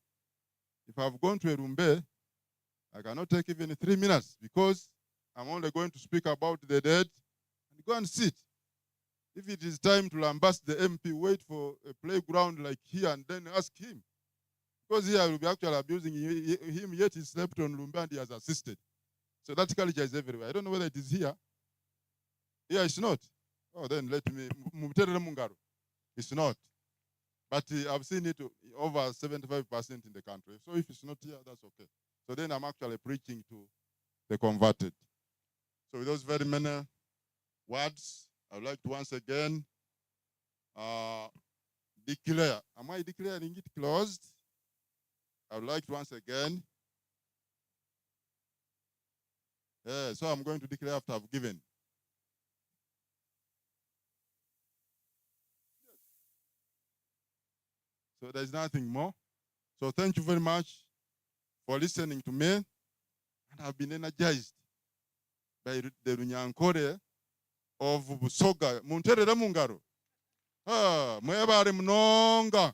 if I've gone to a Rumbe, I cannot take even 3 minutes because I'm only going to speak about the dead and go and sit. If it is time to lambast the MP, wait for a playground like here and then ask him. Because here I will be actually abusing him, yet he slept on Lumba and he has assisted. So that culture is everywhere. I don't know whether it is here. Here it's not. Oh, then let me, it's not. But I've seen it over 75% in the country. So if it's not here, that's okay. So then I'm actually preaching to the converted. So with those very many words, I would like to once again declare. Am I declaring it closed? I would like to once again. So I'm going to declare after I've given. So there's nothing more. So thank you very much for listening to me. And I've been energized by the Runyankore of Busoga. Munterere mungaro. Mwebare mnonga.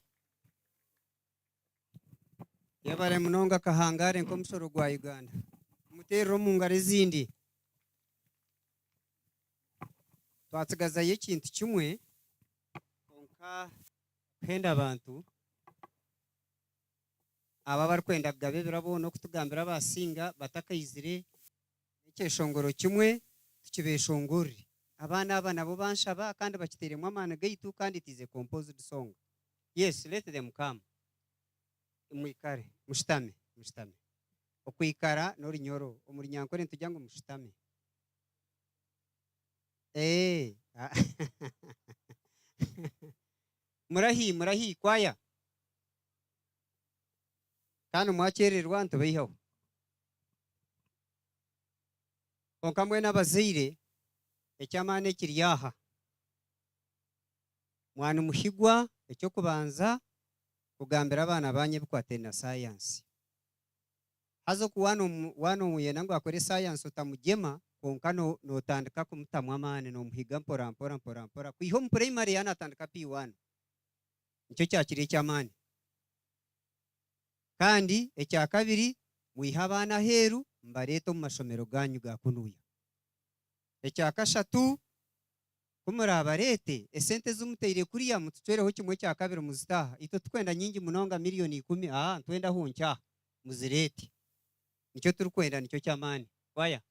Yabare munonga kahangare nkomusoro gwa Uganda. Mutero mungare zindi. Twatsigaza yekintu kimwe konka kwenda abantu aba barikwenda gabe birabona okutugambira abasinga batakayizire ekeshongoro kimwe tukibeshongore abana nabo banshaba kandi bakiteremwa amana gaitu kandi tize composed song. Yes, let them come. Mwikare mushitame okwikara norinyoro omurinyankore ntujya ngo mushitame murahi kwaya kandi mwakererwa ntubeho konka mwe n'abazaire ekyamane kiryaha mwana muhigwa ekyo kubanza kugambira abana banye bikwate na science hazo kuwano muyena ngo akore science utamugema konka notandika kumutamwa amane no muhiga mpora kwiho mu primary yana atandika P1 nicyo cyakiri cy'amane kandi ecya kabiri mwiha abana heru mbareto mu mashomero ganyu gakunuya ecya kashatu kumurabarete esente zumuteire kuriya mututwereho kimwe cya kabiri muzitaha ito twenda nyingi munonga miliyoni 10 twenda huncya muzirete nicyo turukwenda nicyo cy'amani waya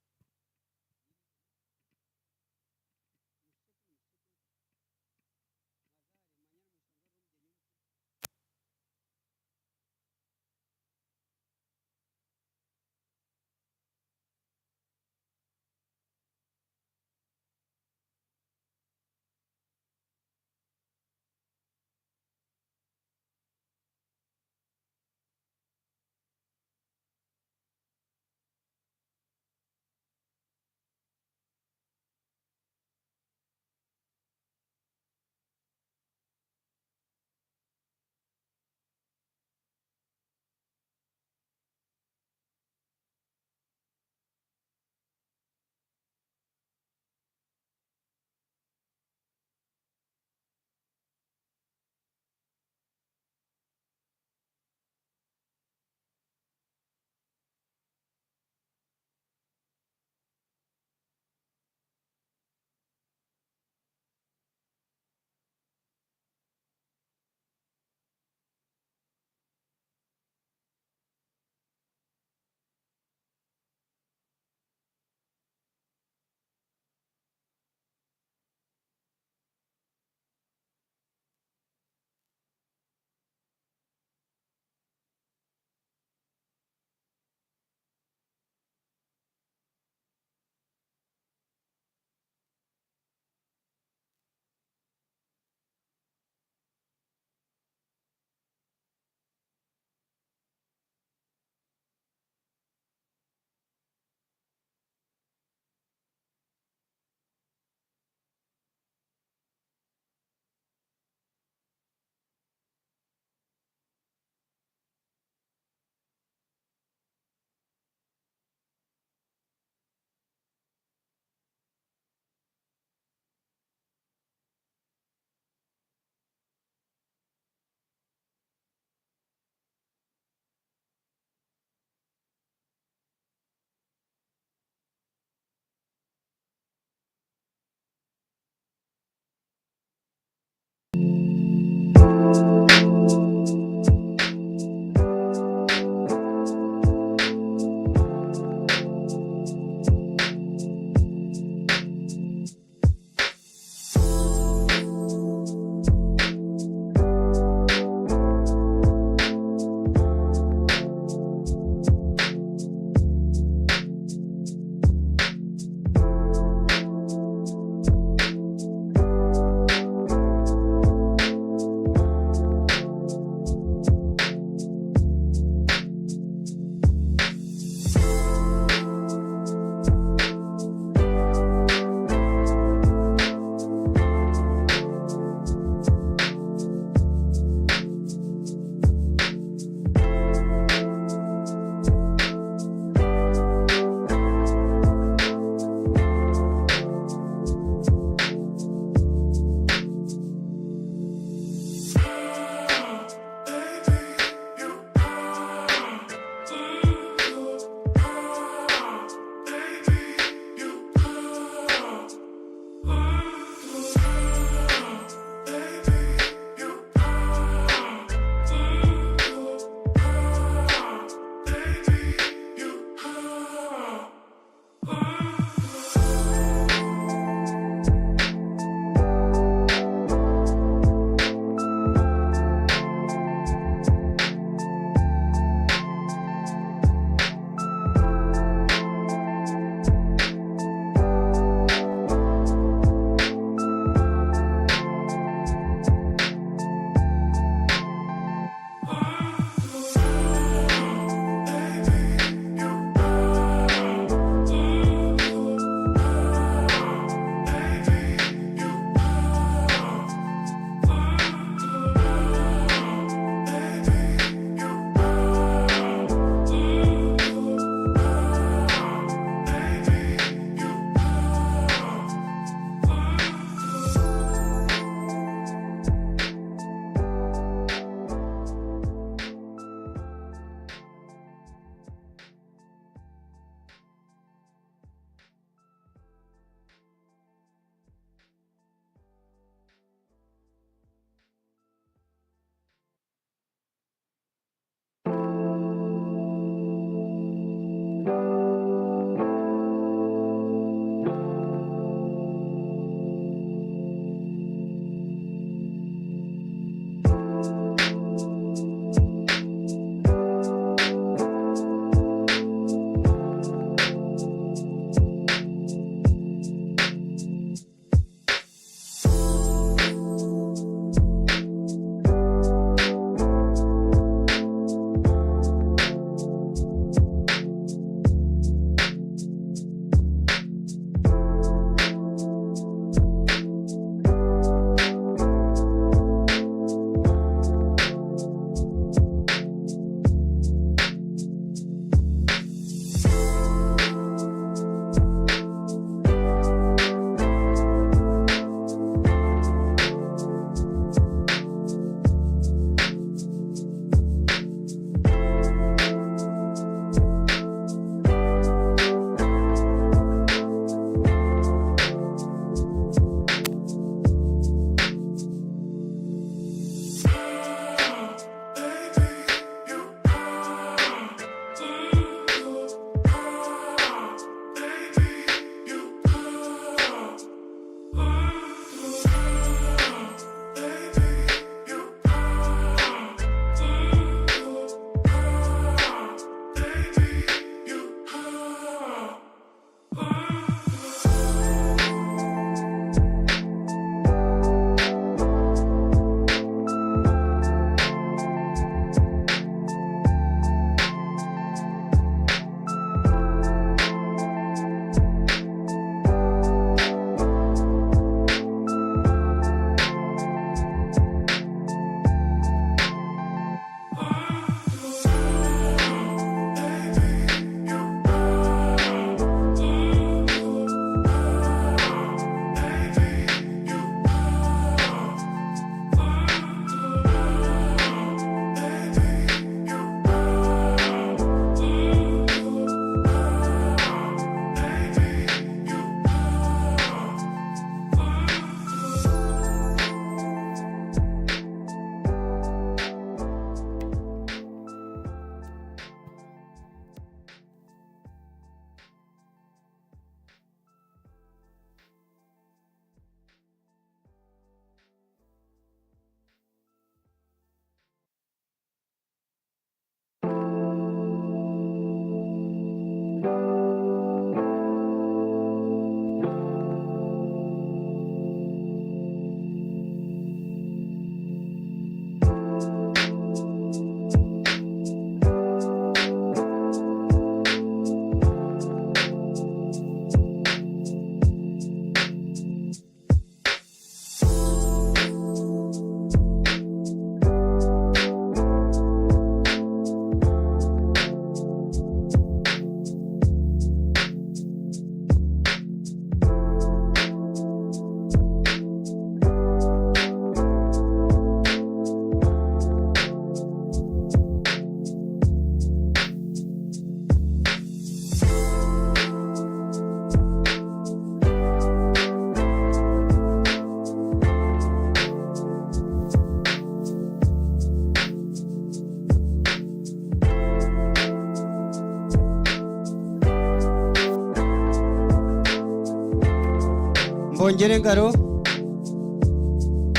mbongere engaro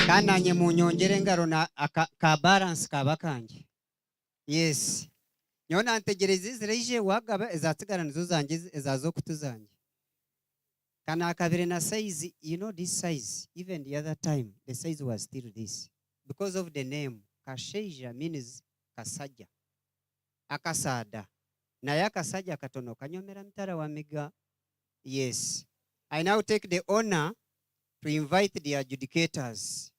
kandi nanye munyongere engaro na ka balance kaba kanjye. Yes, nyo nantegereza izirije wagaba ezatigara nizo zanjye ezazo kutuzanjye. Kana kabiri na size, you know this size, even the other time the size was still this because of the name. Kasheja means kasaja, akasada naye akasajja katono kanyomera mtara wa miga. Yes, I now take the honor to invite the adjudicators.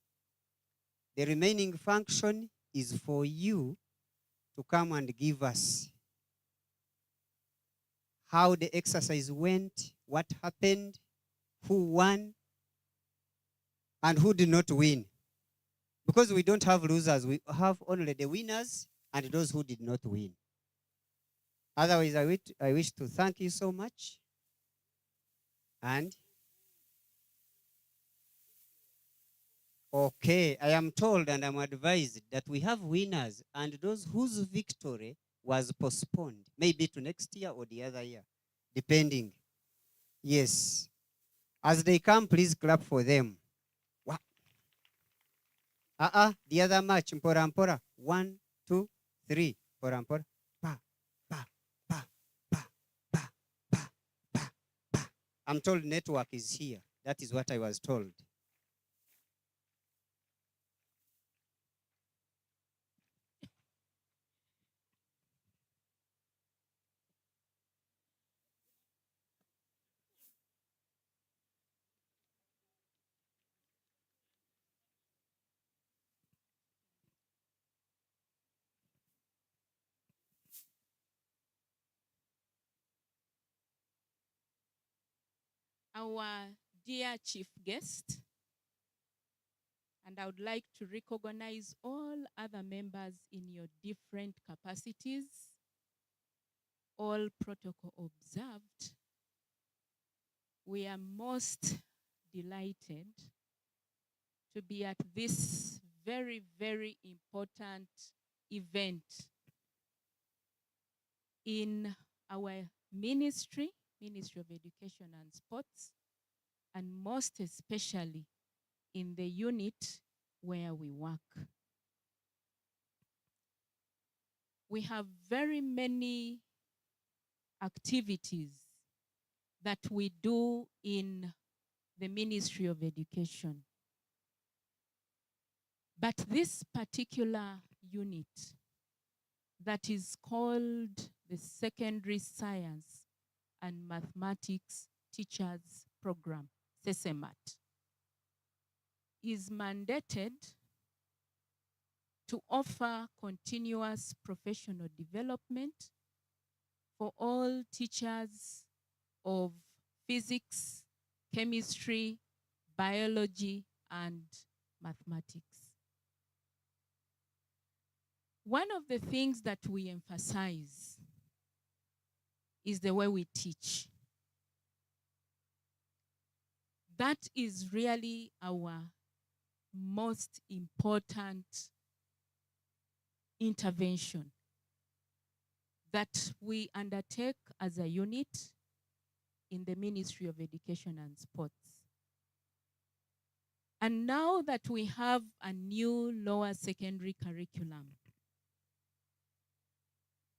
The remaining function is for you to come and give us how the exercise went, what happened, who won, and who did not win. Because we don't have losers, we have only the winners and those who did not win. Otherwise, I wish to thank you so much. And okay, I am told and I'm advised that we have winners and those whose victory was postponed, maybe to next year or the other year, depending. Yes. As they come, please clap for them. Wow. The other match, mpora mpora. 1, 2, 3. Mpora mpora. I'm told network is here. That is what I was told. Our dear chief guest, and I would like to recognize all other members in your different capacities, all protocol observed. We are most delighted to be at this very, very important event in our Ministry of Education and Sports, and most especially in the unit where we work. We have very many activities that we do in the Ministry of Education. But this particular unit that is called the Secondary Science and Mathematics Teachers Program, SESEMAT, is mandated to offer continuous professional development for all teachers of physics, chemistry, biology, and mathematics. One of the things that we emphasize is the way we teach. That is really our most important intervention that we undertake as a unit in the Ministry of Education and Sports. And now that we have a new lower secondary curriculum,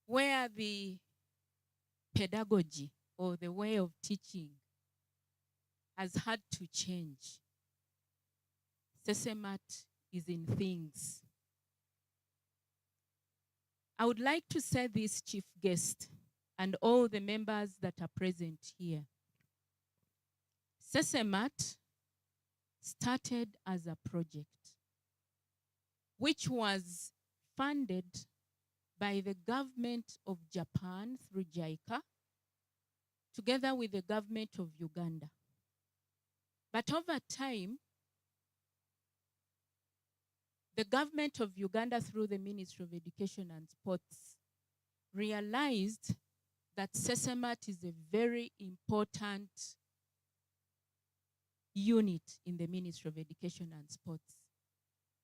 where the pedagogy or the way of teaching has had to change, SESEMAT is in things. I would like to say this, chief guest, and all the members that are present here. SESEMAT started as a project which was funded by the government of Japan through JICA, together with the government of Uganda. But over time, the government of Uganda, through the Ministry of Education and Sports, realized that SESEMAT is a very important unit in the Ministry of Education and Sports.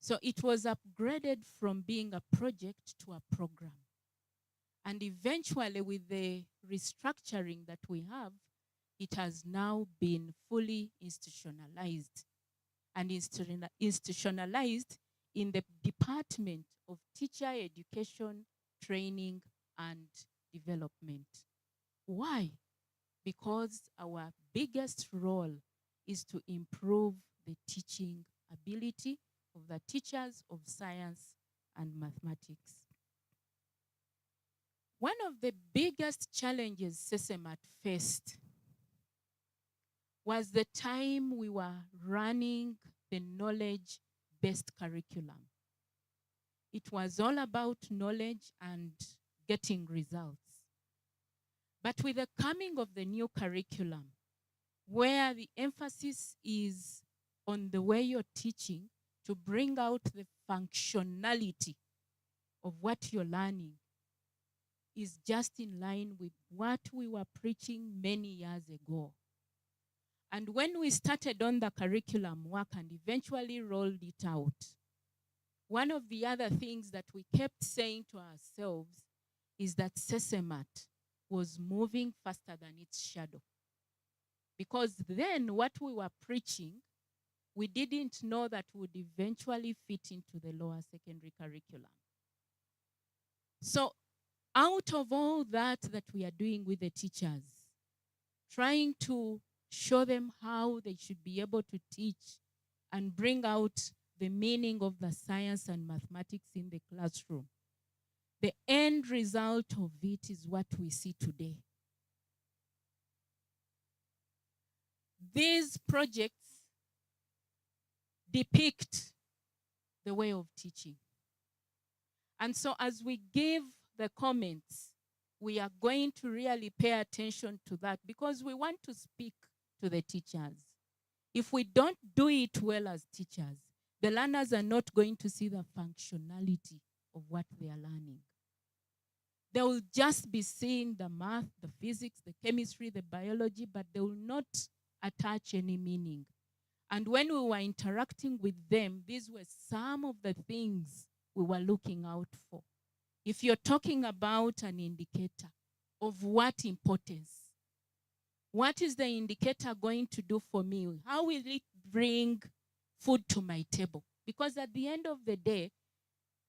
So it was upgraded from being a project to a program. And eventually, with the restructuring that we have, it has now been fully institutionalized and institutionalized in the Department of Teacher Education, Training, and Development. Why? Because our biggest role is to improve the teaching ability of the teachers of science and mathematics. One of the biggest challenges SESEMAT faced was the time we were running the knowledge-based curriculum. It was all about knowledge and getting results. But with the coming of the new curriculum, where the emphasis is on the way you're teaching to bring out the functionality of what you're learning, is just in line with what we were preaching many years ago. And when we started on the curriculum work and eventually rolled it out, one of the other things that we kept saying to ourselves is that SESEMAT was moving faster than its shadow. Because then what we were preaching, we didn't know that would eventually fit into the lower secondary curriculum. So out of all that we are doing with the teachers, trying to show them how they should be able to teach and bring out the meaning of the science and mathematics in the classroom, the end result of it is what we see today. These projects depict the way of teaching. And so as we give the comments, we are going to really pay attention to that because we want to speak to the teachers. If we don't do it well as teachers, the learners are not going to see the functionality of what they are learning. They will just be seeing the math, the physics, the chemistry, the biology, but they will not attach any meaning. And when we were interacting with them, these were some of the things we were looking out for. If you're talking about an indicator of what importance, what is the indicator going to do for me? How will it bring food to my table? Because at the end of the day,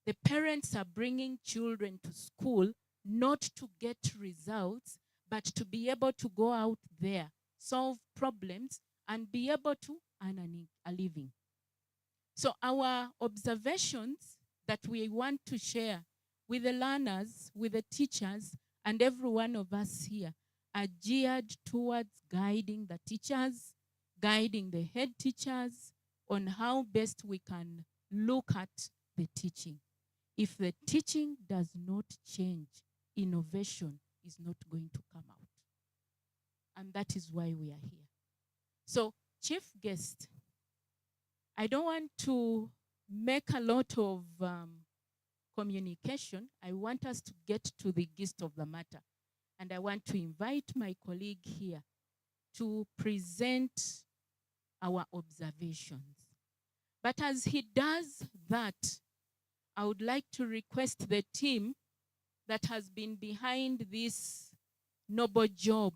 the parents are bringing children to school not to get results, but to be able to go out there, solve problems, and be able to earn a living. So our observations that we want to share with the learners, with the teachers, and every one of us here are geared towards guiding the teachers, guiding the head teachers on how best we can look at the teaching. If the teaching does not change, innovation is not going to come out. And that is why we are here. So, chief guest, I don't want to make a lot of communication. I want us to get to the gist of the matter. And I want to invite my colleague here to present our observations. But as he does that, I would like to request the team that has been behind this noble job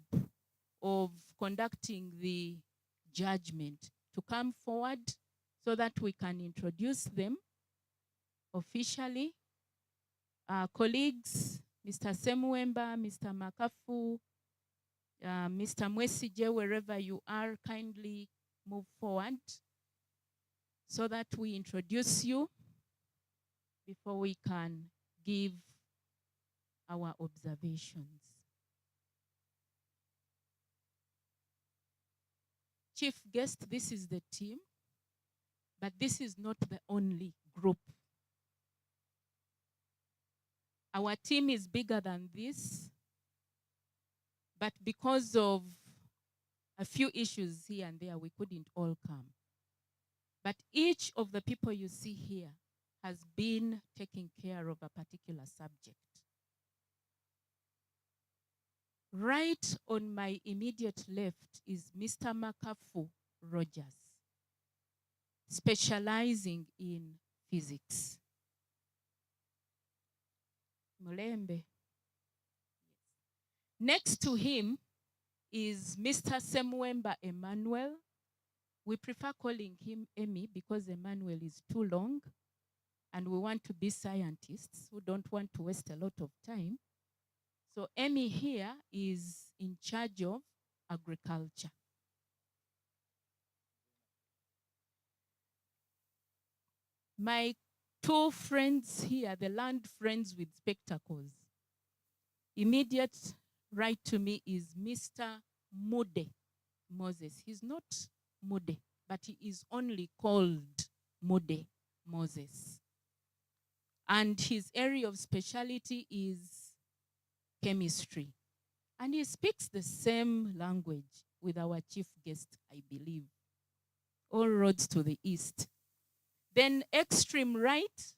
of conducting the judgment to come forward so that we can introduce them officially. Our colleagues, Mr. Semuemba, Mr. Makafu, Mr. Mwesije, wherever you are, kindly move forward so that we introduce you before we can give our observations. Chief guest, this is the team, but this is not the only group. Our team is bigger than this, but because of a few issues here and there, we couldn't all come. But each of the people you see here has been taking care of a particular subject. Right on my immediate left is Mr. Makafu Rogers, specializing in physics. Mulembe. Next to him is Mr. Semwemba Emmanuel. We prefer calling him Emmy because Emmanuel is too long, and we want to be scientists who don't want to waste a lot of time. So Emmy here is in charge of agriculture. My two friends here, the land friends with spectacles. Immediate right to me is Mr. Mude Moses. He's not Mude, but he is only called Mude Moses. And his area of specialty is chemistry. And he speaks the same language with our chief guest, I believe. All roads to the east. Then extreme right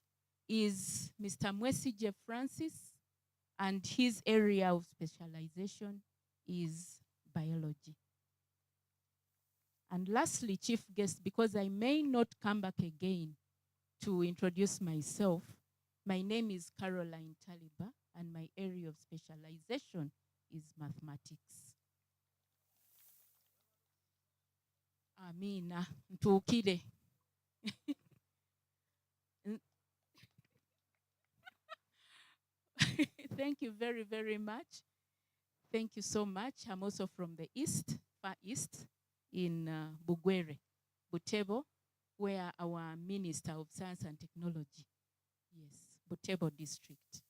is Mr. Mwesije Francis, and his area of specialization is biology. And lastly, chief guest, because I may not come back again to introduce myself, my name is Caroline Taliba, and my area of specialization is mathematics. Amina, ntukile. Thank you very, very much. Thank you so much. I'm also from the east, far east, in Bugwere, Butebo, where our Minister of Science and Technology, yes, Butebo district.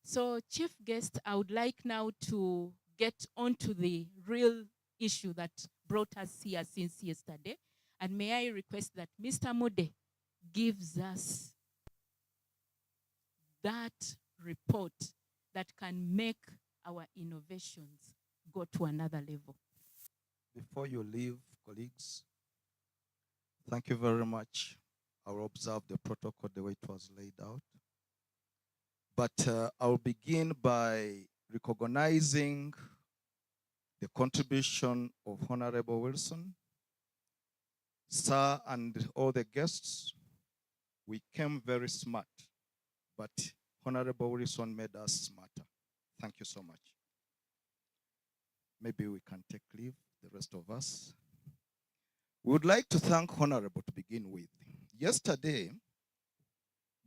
So, chief guest, I would like now to get onto the real issue that brought us here since yesterday. And may I request that Mr. Mude gives us that report that can make our innovations go to another level. Before you leave, colleagues, thank you very much. I will observe the protocol the way it was laid out. But I'll begin by recognizing the contribution of Honorable Wilson, sir, and all the guests. We came very smart, but Honorable Wilson made us smarter. Thank you so much. Maybe we can take leave, the rest of us. We would like to thank Honorable to begin with. Yesterday,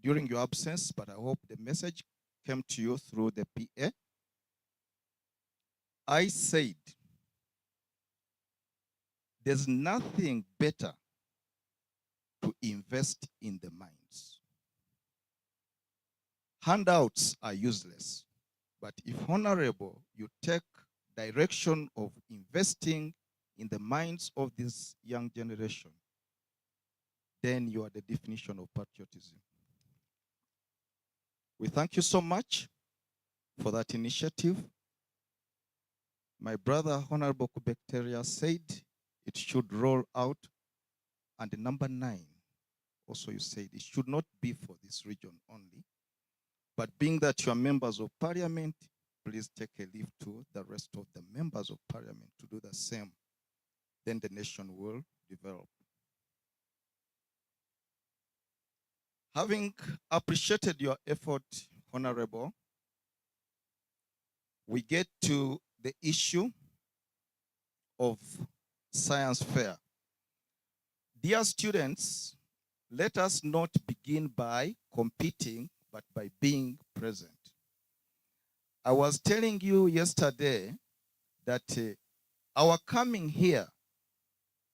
during your absence, but I hope the message came to you through the PA, I said, there's nothing better to invest in the minds. Handouts are useless, but if Honorable, you take direction of investing in the minds of this young generation, then you are the definition of patriotism. We thank you so much for that initiative. My brother, Honorable Kubekteria, said it should roll out. And the number 9, also you said it should not be for this region only. But being that you are members of parliament, please take a leave to the rest of the members of parliament to do the same. Then the nation will develop. Having appreciated your effort, Honorable, we get to the issue of science fair. Dear students, let us not begin by competing, but by being present. I was telling you yesterday that our coming here,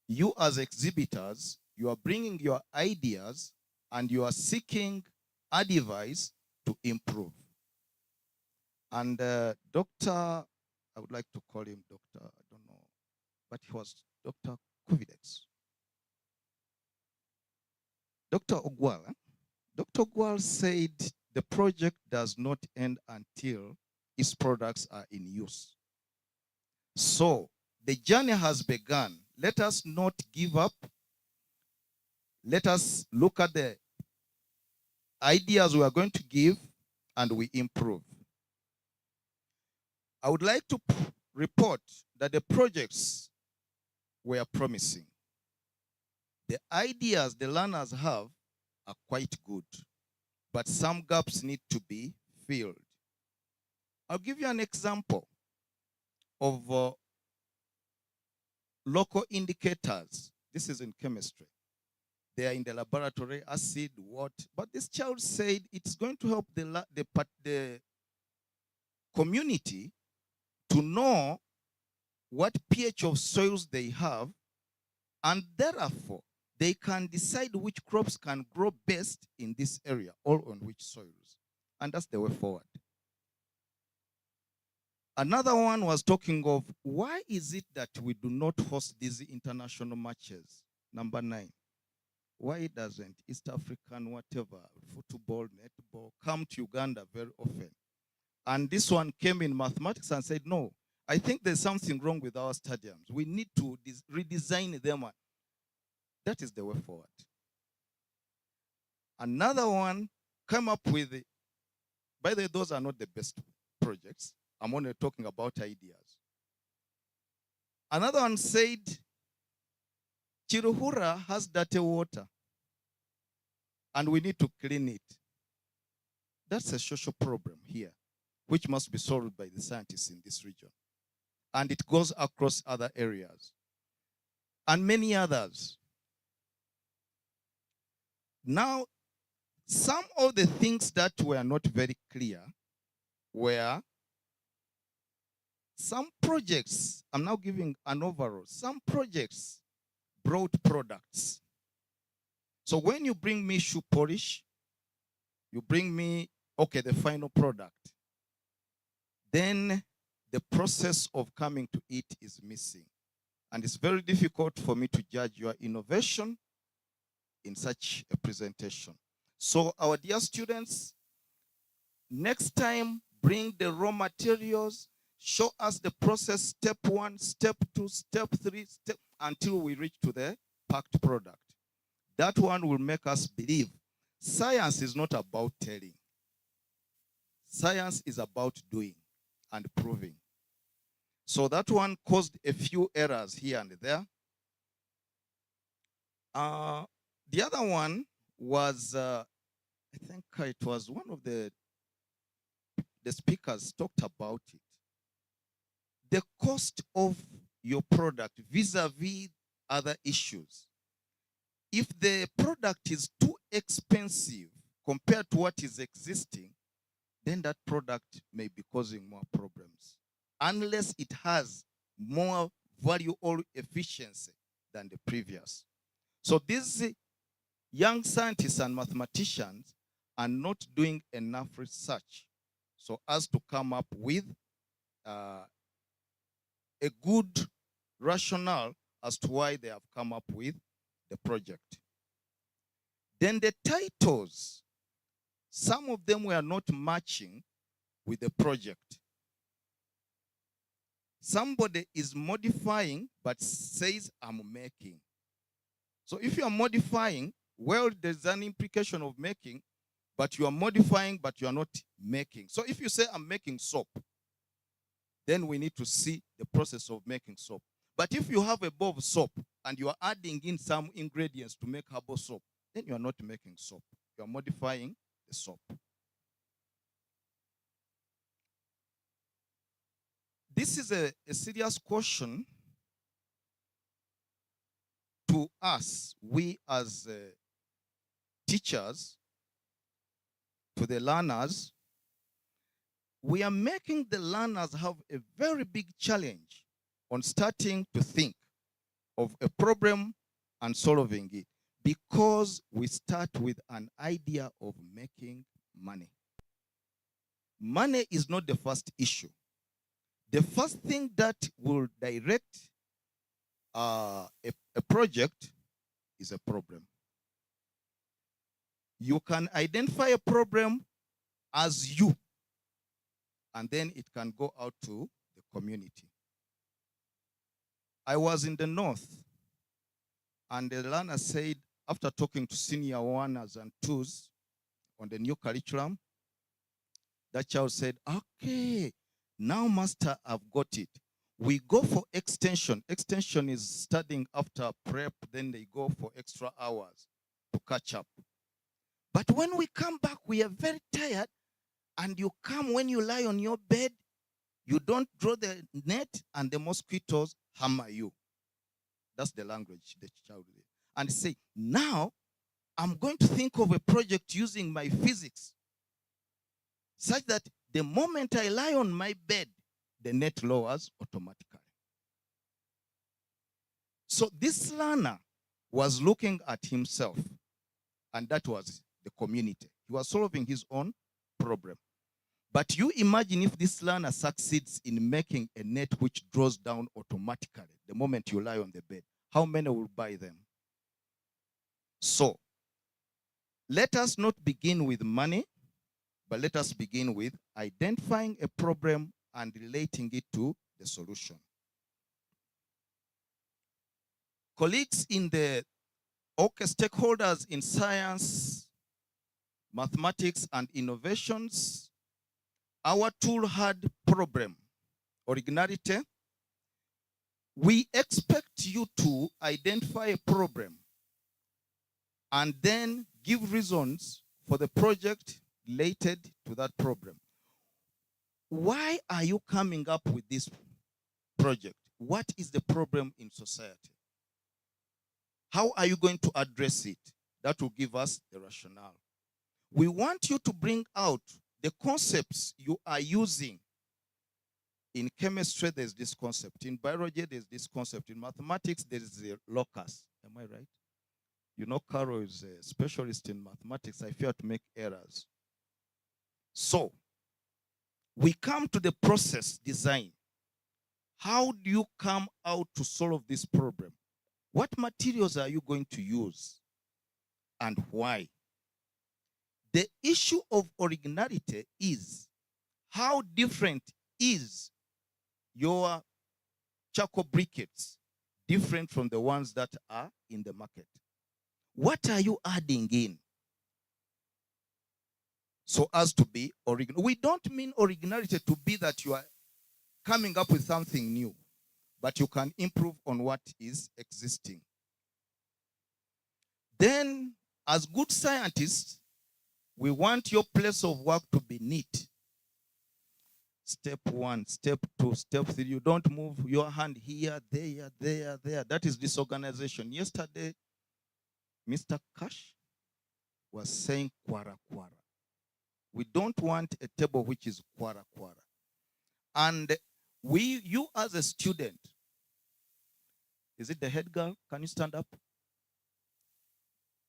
you as exhibitors, you are bringing your ideas and you are seeking advice to improve. And Dr., I would like to call him Dr., I don't know, but he was Dr. Kuvidex. Dr. Ogwal, Dr. Ogwal said the project does not end until its products are in use. So the journey has begun. Let us not give up. Let us look at the ideas we are going to give and we improve. I would like to report that the projects were promising. The ideas the learners have are quite good, but some gaps need to be filled. I'll give you an example of local indicators. This is in chemistry. They are in the laboratory, acid, what. But this child said it's going to help the community to know what pH of soils they have, and therefore they can decide which crops can grow best in this area or on which soils. And that's the way forward. Another one was talking of why is it that we do not host these international matches? Number 9. Why doesn't East African, whatever, football, netball, come to Uganda very often? And this one came in mathematics and said, no, I think there's something wrong with our stadiums. We need to redesign them. That is the way forward. Another one came up with, by the way, those are not the best projects. I'm only talking about ideas. Another one said, Chiruhura has dirty water, and we need to clean it. That's a social problem here, which must be solved by the scientists in this region. And it goes across other areas and many others. Now, some of the things that were not very clear were some projects, I'm now giving an overall, some projects brought products. So when you bring me shoe polish, you bring me, okay, the final product, then the process of coming to it is missing. And it's very difficult for me to judge your innovation in such a presentation. So our dear students, next time, bring the raw materials, show us the process, step 1, step 2, step 3, until we reach to the packed product. That one will make us believe science is not about telling. Science is about doing and proving. So that one caused a few errors here and there. The other one was, I think it was one of the speakers talked about it. The cost of your product vis-a-vis other issues. If the product is too expensive compared to what is existing, then that product may be causing more problems, unless it has more value or efficiency than the previous. So these young scientists and mathematicians are not doing enough research so as to come up with a good rationale as to why they have come up with the project. Then the titles, some of them were not matching with the project. Somebody is modifying but says, I'm making. So if you are modifying, well, there's an implication of making, but you are modifying, but you are not making. So if you say, I'm making soap, then we need to see the process of making soap. But if you have a bowl of soap and you are adding in some ingredients to make herbal soap, then you are not making soap. You are modifying the soap. This is a serious question to us, we as teachers, to the learners. We are making the learners have a very big challenge on starting to think of a problem and solving it, because we start with an idea of making money. Money is not the first issue. The first thing that will direct a project is a problem. You can identify a problem as you, and then it can go out to the community. I was in the north, and the learner said, after talking to senior 1s and 2s on the new curriculum, that child said, okay, now master, I've got it. We go for extension. Extension is studying after prep, then they go for extra hours to catch up. But when we come back, we are very tired, and you come, when you lie on your bed, you don't draw the net, and the mosquitoes hammer you. That's the language the child is. And say, now I'm going to think of a project using my physics such that the moment I lie on my bed, the net lowers automatically. So this learner was looking at himself, and that was the community. He was solving his own problem. But you imagine if this learner succeeds in making a net which draws down automatically the moment you lie on the bed, how many will buy them? So, let us not begin with money, but let us begin with identifying a problem and relating it to the solution. Colleagues in the stakeholders in science, mathematics, and innovations, our tool had problem, originality. We expect you to identify a problem and then give reasons for the project related to that problem. Why are you coming up with this project? What is the problem in society? How are you going to address it? That will give us the rationale. We want you to bring out the concepts you are using. In chemistry, there's this concept. In biology, there's this concept. In mathematics, there is the locus. Am I right? You know, Kaaro is a specialist in mathematics. I fear to make errors. So, we come to the process design. How do you come out to solve this problem? What materials are you going to use and why? The issue of originality is how different is your charcoal briquettes different from the ones that are in the market? What are you adding in so as to be original? We don't mean originality to be that you are coming up with something new, but you can improve on what is existing. Then, as good scientists, we want your place of work to be neat. Step 1, step 2, step 3. You don't move your hand here, there, there, there. That is disorganization. Yesterday, Mr. Cash was saying kwara kwara. We don't want a table which is kwara kwara. And you as a student, is it the head girl? Can you stand up?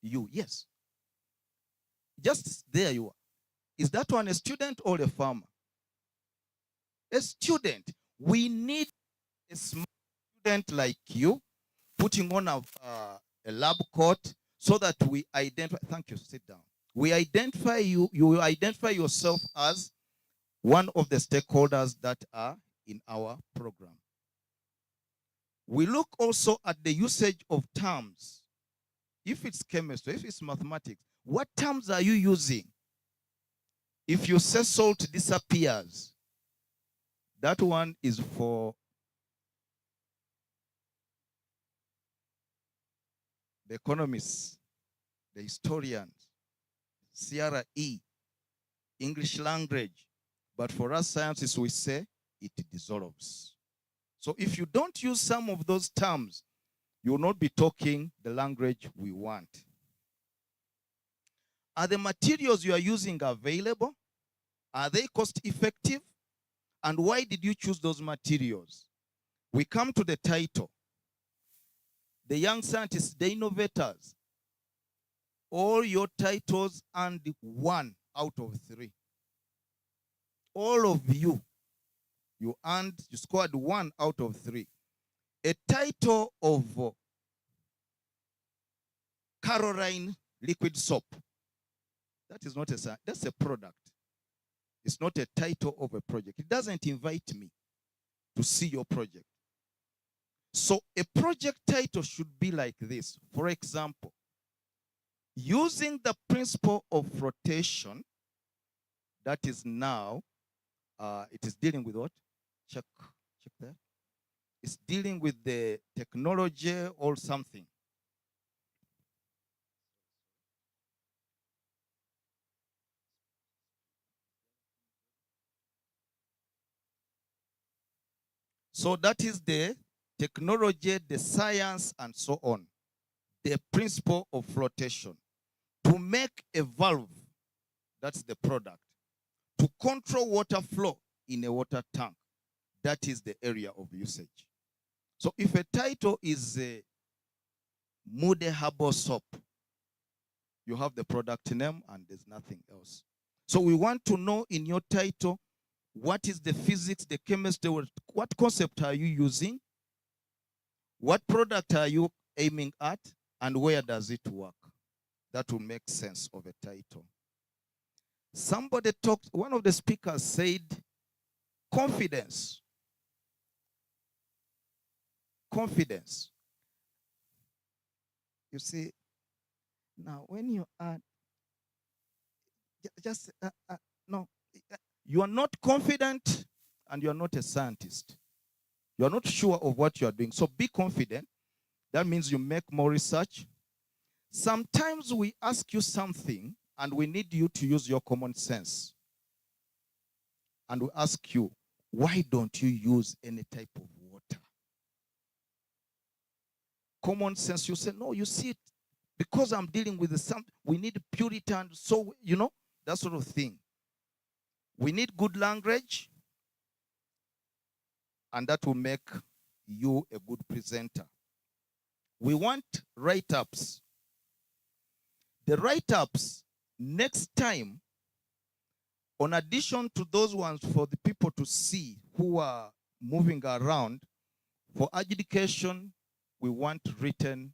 You, yes. Just there you are. Is that one a student or a farmer? A student. We need a smart student like you putting on a lab coat so that we identify. Thank you. Sit down. We identify you. You identify yourself as one of the stakeholders that are in our program. We look also at the usage of terms. If it's chemistry, if it's mathematics, what terms are you using? If you say salt disappears, that one is for the economists, the historians, CRE, English language. But for us scientists, we say it dissolves. So if you don't use some of those terms, you will not be talking the language we want. Are the materials you are using available? Are they cost effective? And why did you choose those materials? We come to the title. The young scientists, the innovators. All your titles and 1 out of 3. All of you scored 1 out of 3. A title of Caroline liquid soap. That is not that's a product. It's not a title of a project. It doesn't invite me to see your project. So a project title should be like this. For example, using the principle of rotation, that is now, it is dealing with what? Check that. It's dealing with the technology or something. So that is the technology, the science, and so on. The principle of flotation. To make a valve, that's the product. To control water flow in a water tank, that is the area of usage. So if a title is a Mude Herbal Soap, you have the product name and there's nothing else. So we want to know in your title, what is the physics, the chemistry, what concept are you using? What product are you aiming at? And where does it work? That will make sense of a title. Somebody talked, one of the speakers said, confidence. Confidence. You see, now when you add, no, you are not confident and you are not a scientist. You are not sure of what you are doing. So be confident. That means you make more research. Sometimes we ask you something and we need you to use your common sense. And we ask you, why don't you use any type of water? Common sense, you say, no, you see it, because I'm dealing with something, we need purity, and so, you know, that sort of thing. We need good language, and that will make you a good presenter. We want write-ups. The write-ups, next time, in addition to those ones for the people to see who are moving around, for adjudication, we want written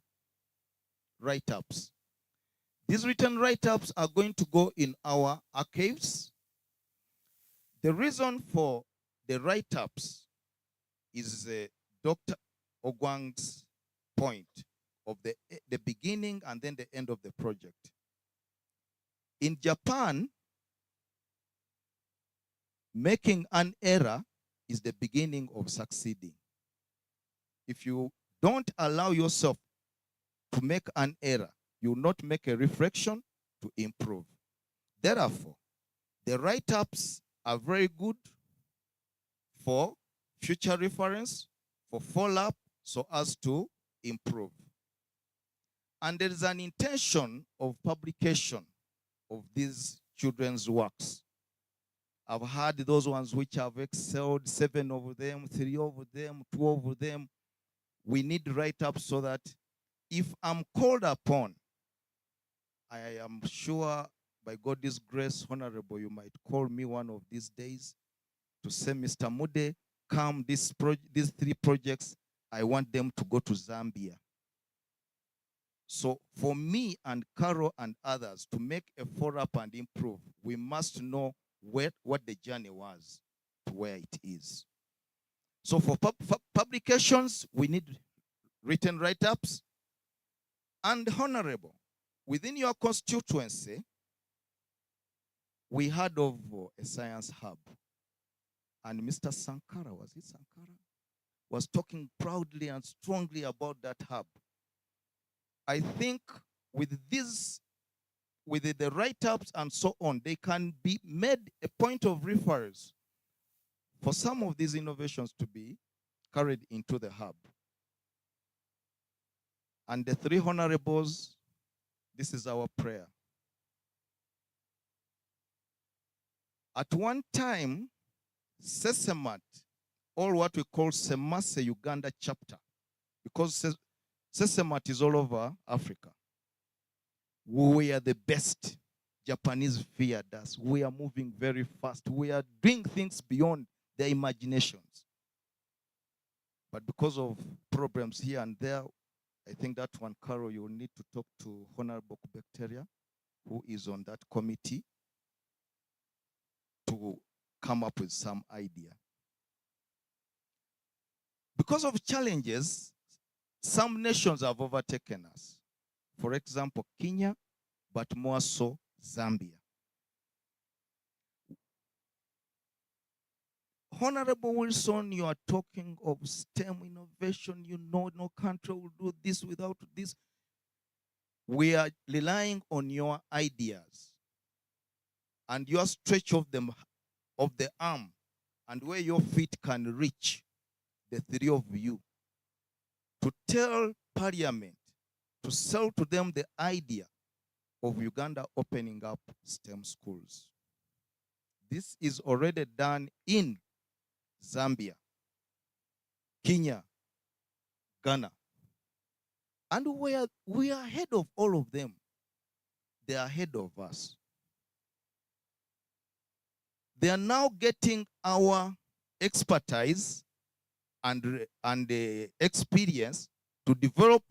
write-ups. These written write-ups are going to go in our archives. The reason for the write-ups is Dr. Ogwang's point of the beginning and then the end of the project. In Japan, making an error is the beginning of succeeding. If you don't allow yourself to make an error, you will not make a reflection to improve. Therefore, the write-ups are very good for future reference, for follow-up, so as to improve. And there is an intention of publication of these children's works. I've had those ones which have excelled, 7 of them, 3 of them, 2 of them. We need write-ups so that if I'm called upon, I am sure by God's grace, Honorable, you might call me one of these days to say, Mr. Mude, come, these 3 projects, I want them to go to Zambia. So for me and Kaaro and others to make a follow-up and improve, we must know what the journey was to where it is. So for publications, we need written write-ups. And Honorable, within your constituency, we heard of a science hub. And Mr. Sankara, was it Sankara? Was talking proudly and strongly about that hub. I think with the write-ups and so on, they can be made a point of reference for some of these innovations to be carried into the hub. And the 3 honorables, this is our prayer. At one time, Sesemat, or what we call Semase Uganda chapter, because Sesemat is all over Africa. We are the best. Japanese feared us. We are moving very fast. We are doing things beyond their imaginations. But because of problems here and there, I think that one, Kaaro, you will need to talk to Honorable Bacteria, who is on that committee, to come up with some idea. Because of challenges, some nations have overtaken us. For example, Kenya, but more so Zambia. Honorable Wilson, you are talking of STEM innovation. You know no country will do this without this. We are relying on your ideas and your stretch of the arm and where your feet can reach, the 3 of you. to tell Parliament to sell to them the idea of Uganda opening up STEM schools. This is already done in Zambia, Kenya, Ghana. And we are ahead of all of them. They are ahead of us. They are now getting our expertise and experience to develop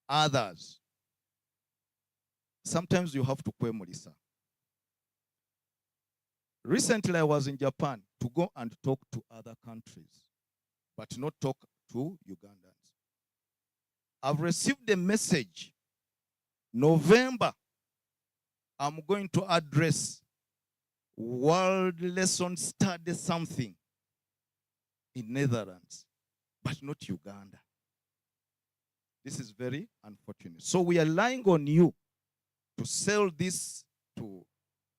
others. Sometimes you have to kwemulisa. Recently, I was in Japan to go and talk to other countries, but not talk to Ugandans. I've received a message. November, I'm going to address World Lesson Study something in Netherlands, but not Uganda. This is very unfortunate. So we are relying on you to sell this to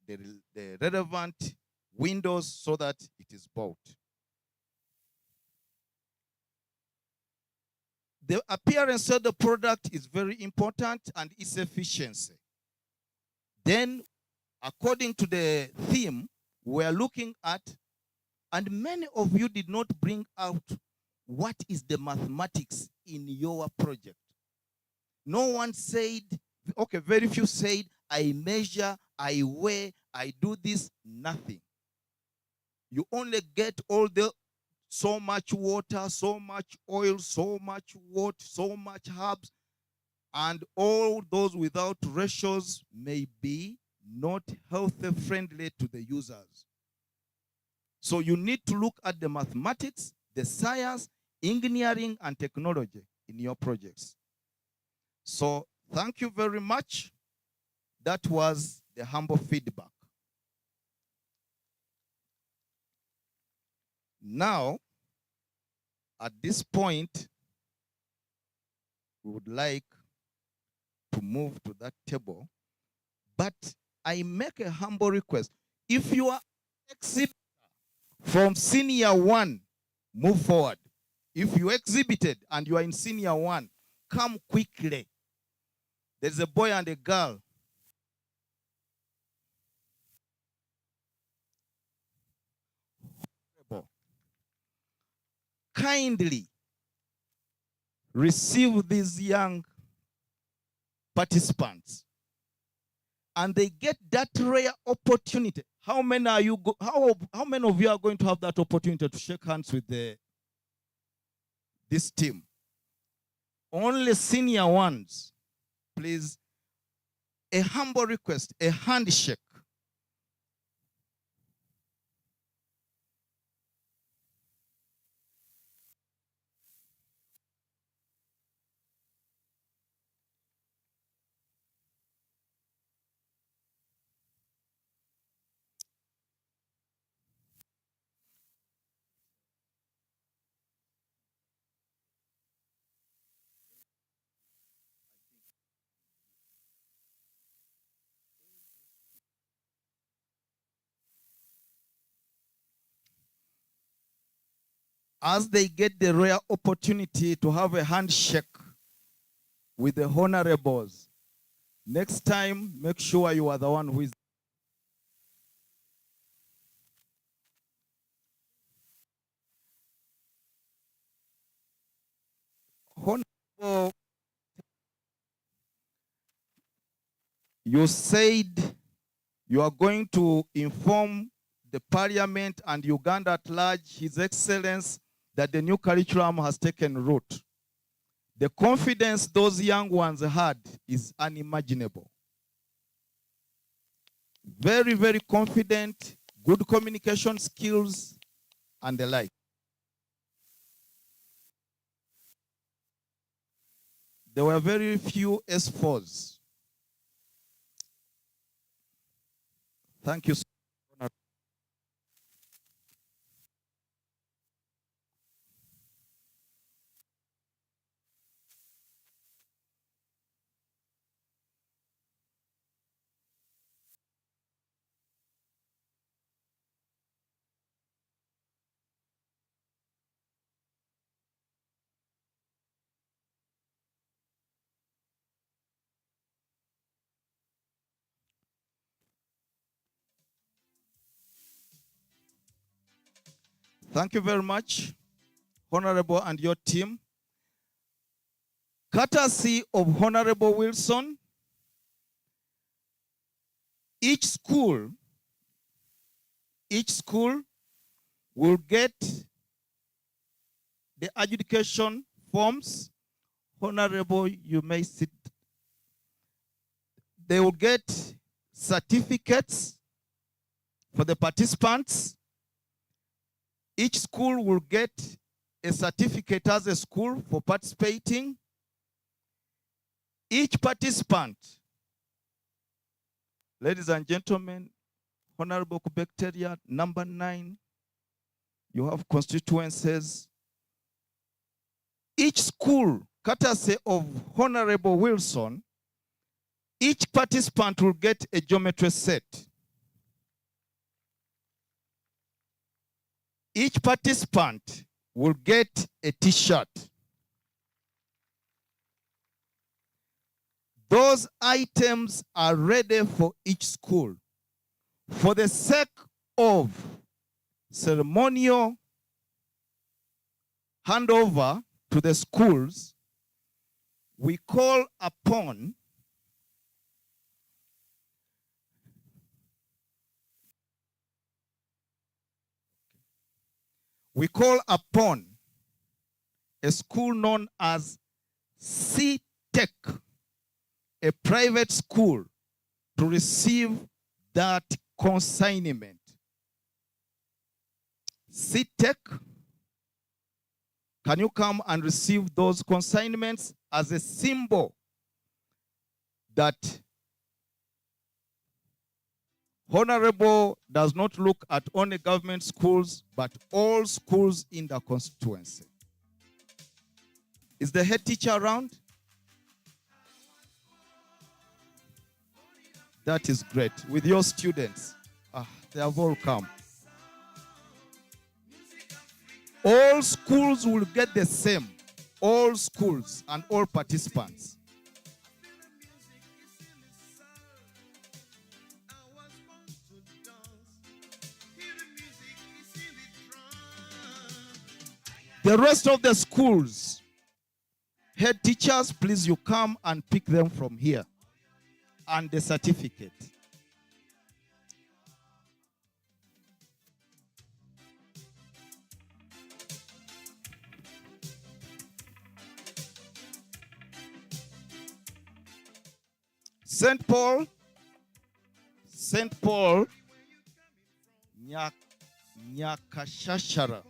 the relevant windows so that it is bought. The appearance of the product is very important and its efficiency. Then, according to the theme, we are looking at, and many of you did not bring out what is the mathematics in your project. No one said, okay, very few said, I measure, I weigh, I do this, nothing. You only get all the so much water, so much oil, so much water, so much herbs, and all those without ratios may be not healthy friendly to the users. So you need to look at the mathematics, the science, engineering, and technology in your projects. So thank you very much. That was the humble feedback. Now, at this point, we would like to move to that table, but I make a humble request. If you are exhibited from senior 1, move forward. If you exhibited and you are in senior 1, come quickly. There's a boy and a girl. Kindly receive these young participants, and they get that rare opportunity. How many are you? How many of you are going to have that opportunity to shake hands with this team? Only senior ones, please. A humble request, a handshake. As they get the rare opportunity to have a handshake with the honorables, next time, make sure you are the one who is. Honorable, you said you are going to inform the Parliament and Uganda at large, His Excellency, that the new curriculum has taken root. The confidence those young ones had is unimaginable. Very, very confident, good communication skills, and the like. There were very few S4s. Thank you so much. Thank you very much, Honorable and your team. Courtesy of Honorable Wilson, each school will get the adjudication forms. Honorable, you may sit. They will get certificates for the participants. Each school will get a certificate as a school for participating. Each participant, ladies and gentlemen, Honorable Kubekteria, number 9, you have constituencies. Each school, courtesy of Honorable Wilson, each participant will get a geometry set. Each participant will get a t-shirt. Those items are ready for each school. For the sake of ceremonial handover to the schools, we call upon a school known as C-Tech, a private school, to receive that consignment. C-Tech, can you come and receive those consignments as a symbol that Honorable does not look at only government schools, but all schools in the constituency. Is the head teacher around? That is great. With your students, they have all come. All schools will get the same. All schools and all participants. The rest of the schools, head teachers, please you come and pick them from here. And the certificate. St. Paul, Nyakashashara.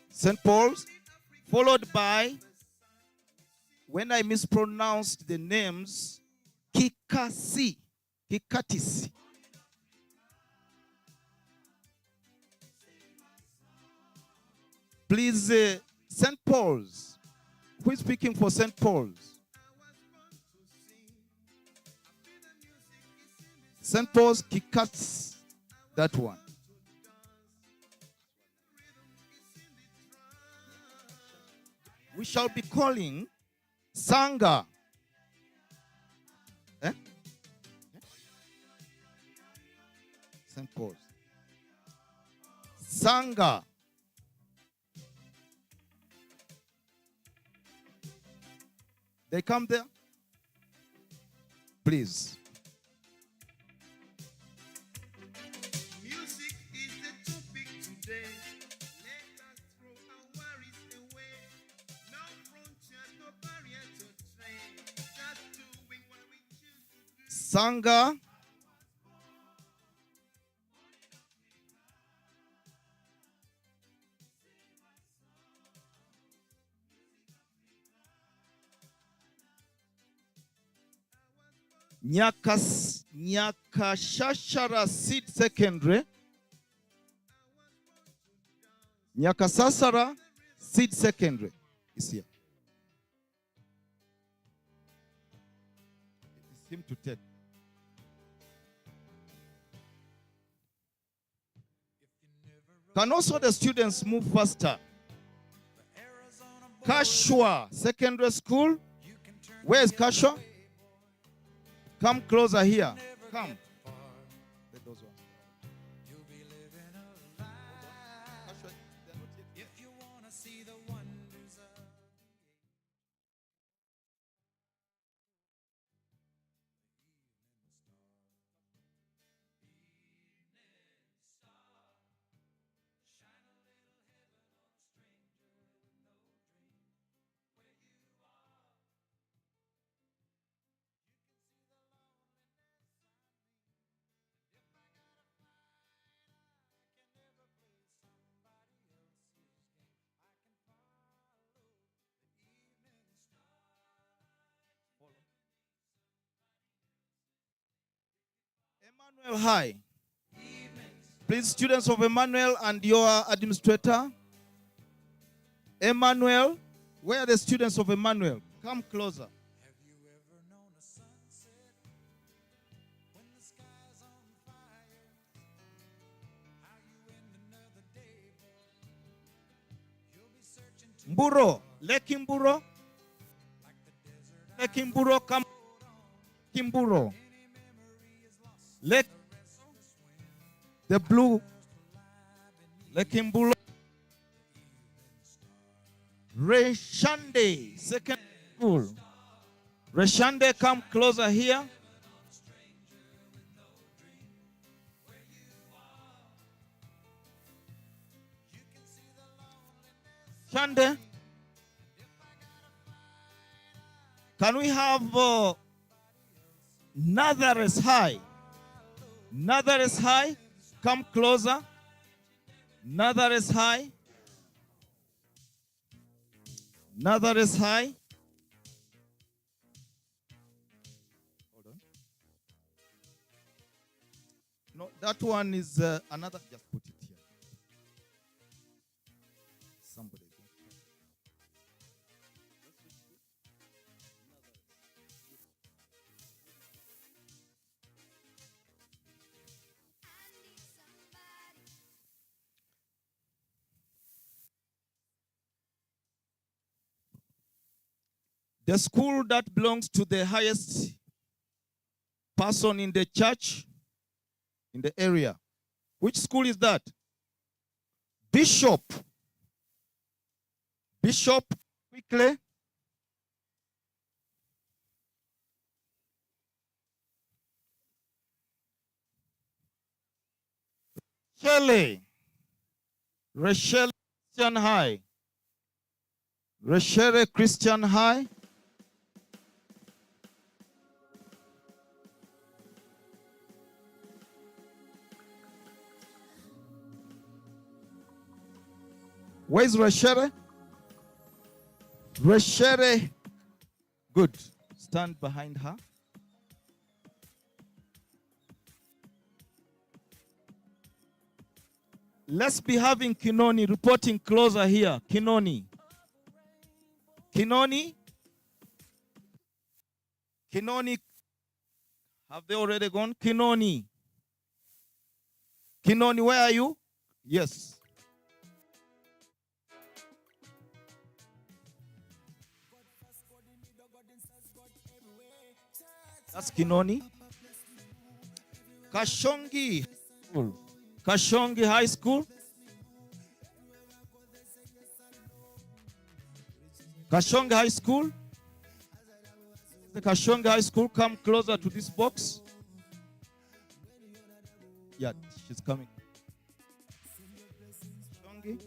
St. Paul's, followed by, when I mispronounced the names, Kikatisi. Please, St. Paul's. Who is speaking for St. Paul's? St. Paul's, Kikatisi. That one. We shall be calling Sangha. St. Paul's. Sangha. They come there? Please. Music is the topic today. Let us throw our worries away. No frontiers, no barrier to train. Just doing what we choose to do. Sangha. Nyakashashara Seed Secondary. Nyakasasara Seed Secondary is here. It is him to take. Can also the students move faster? Kashwa Secondary School. Where is Kashwa? Come closer here. Come. Let those ones. Emmanuel High. Please, students of Emmanuel and your administrator. Emmanuel, where are the students of Emmanuel? Come closer. Mburo, Lekimburo. Lekimburo, come. Kimburo. Lek. The blue. Lekimburo. Reshande, second school. Reshande, come closer here. Shande, can we have Nazareth High? Nazareth High, come closer. Nazareth High. Nazareth High. Hold on. No, that one is another. Just put it here. Somebody. The school that belongs to the highest person in the church, in the area. Which school is that? Bishop. Bishop, quickly. Shelley. Rachel Christian High. Rachel Christian High. Where's Rachel? Rachel. Good. Stand behind her. Let's be having Kinoni reporting closer here. Kinoni. Kinoni. Kinoni. Have they already gone? Kinoni. Kinoni, where are you? Yes. That's Kinoni. Kashongi School. Kashongi High School. Kashongi High School. The Kashongi High School, come closer to this box. Yeah, she's coming. Kashongi.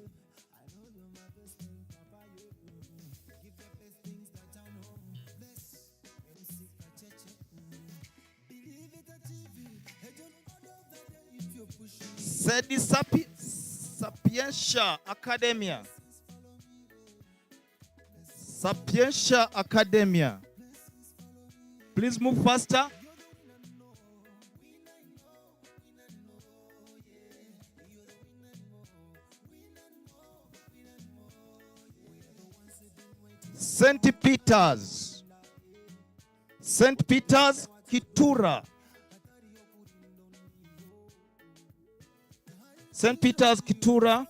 Sedi Sapientia Academia. Sapientia Academia. Please move faster. St. Peter's. St. Peter's Kitura. St. Peter's Kitura.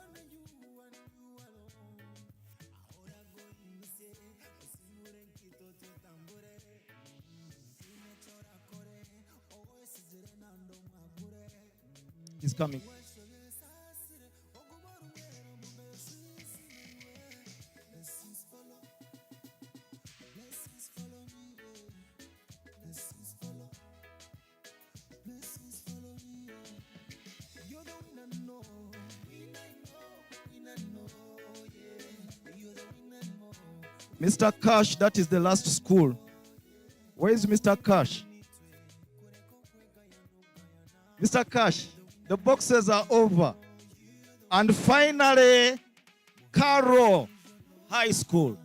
He's coming. Mr. Cash, that is the last school. Where is Mr. Cash? Mr. Cash, the boxes are over. And finally, Kaaro High School.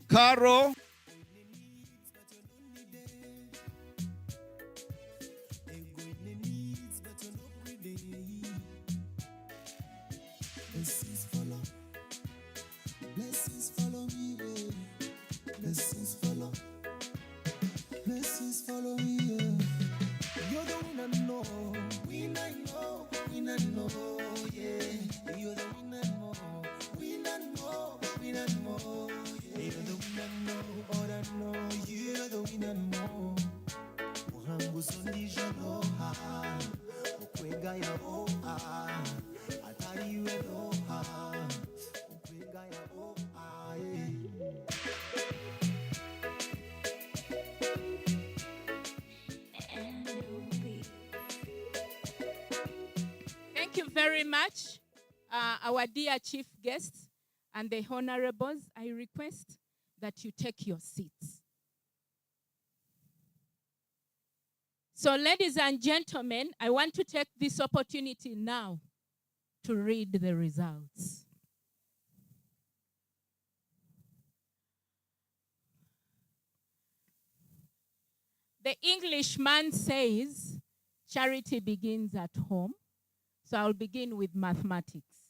Kaaro. Blessings follow. Blessings follow me. Blessings follow. Blessings follow me. You're the winner, no. Winner, no. Winner, no. Yeah. You're the winner, no. Winner, no. Winner, no. Yeah. You're the winner, no. All I know. You're the winner, no. Muhangu sondi jalo ha. Okwega ya o ha. Atari we no ha. Okwega ya o ha. Thank you very much, our dear chief guests and the honorables. I request that you take your seats. So, ladies and gentlemen, I want to take this opportunity now to read the results. The Englishman says, charity begins at home. So I'll begin with mathematics.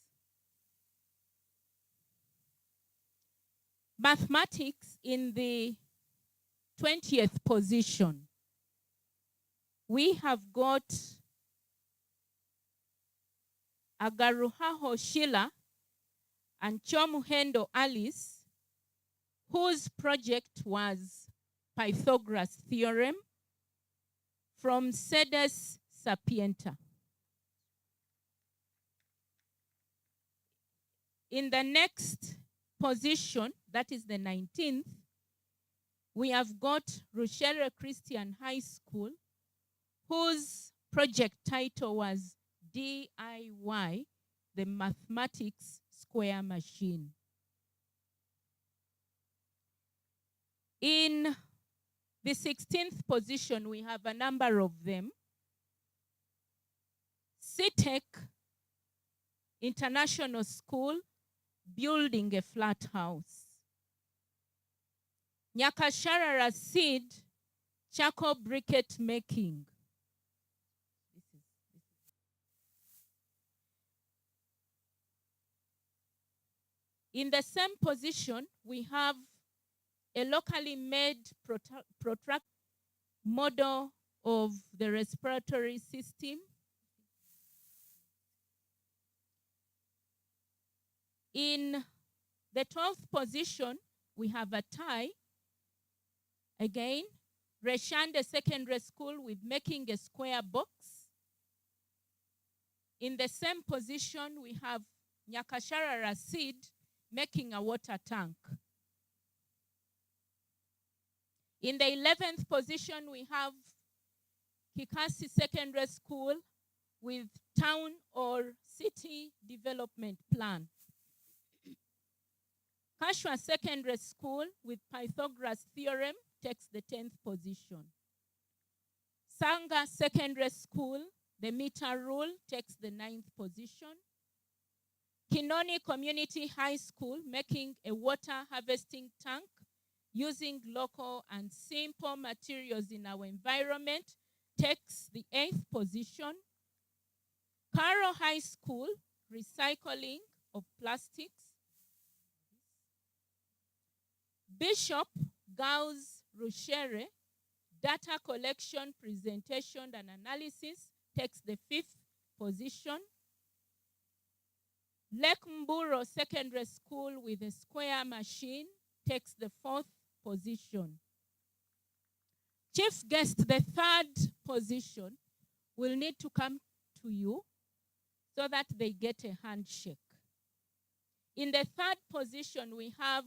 Mathematics in the 20th position. We have got Agaruhaho Sheila and Chomuhendo Alice, whose project was Pythagoras theorem from Sedus Sapienta. In the next position, that is the 19th, we have got Rushere Christian High School, whose project title was DIY, the Mathematics Square Machine. In the 16th position, we have a number of them. CTEC International School, building a flat house. Nyakasharara Seed, charcoal briquette making. In the same position, we have a locally made protractor model of the respiratory system. In the 12th position, we have a tie. Again, Reshande Secondary School with making a square box. In the same position, we have Nyakasharara Seed making a water tank. In the 11th position, we have Kikasi Secondary School with town or city development plan. Kashwa Secondary School with Pythagoras theorem takes the 10th position. Sanga Secondary School, the meter rule, takes the 9th position. Kinoni Community High School, making a water harvesting tank using local and simple materials in our environment, takes the 8th position. Kaaro High School, recycling of plastics. Bishop Gauss Rushere, data collection, presentation, and analysis, takes the 5th position. Lake Mburo Secondary School with a square machine takes the 4th position. Chief guest, the 3rd position, will need to come to you so that they get a handshake. In the 3rd position, we have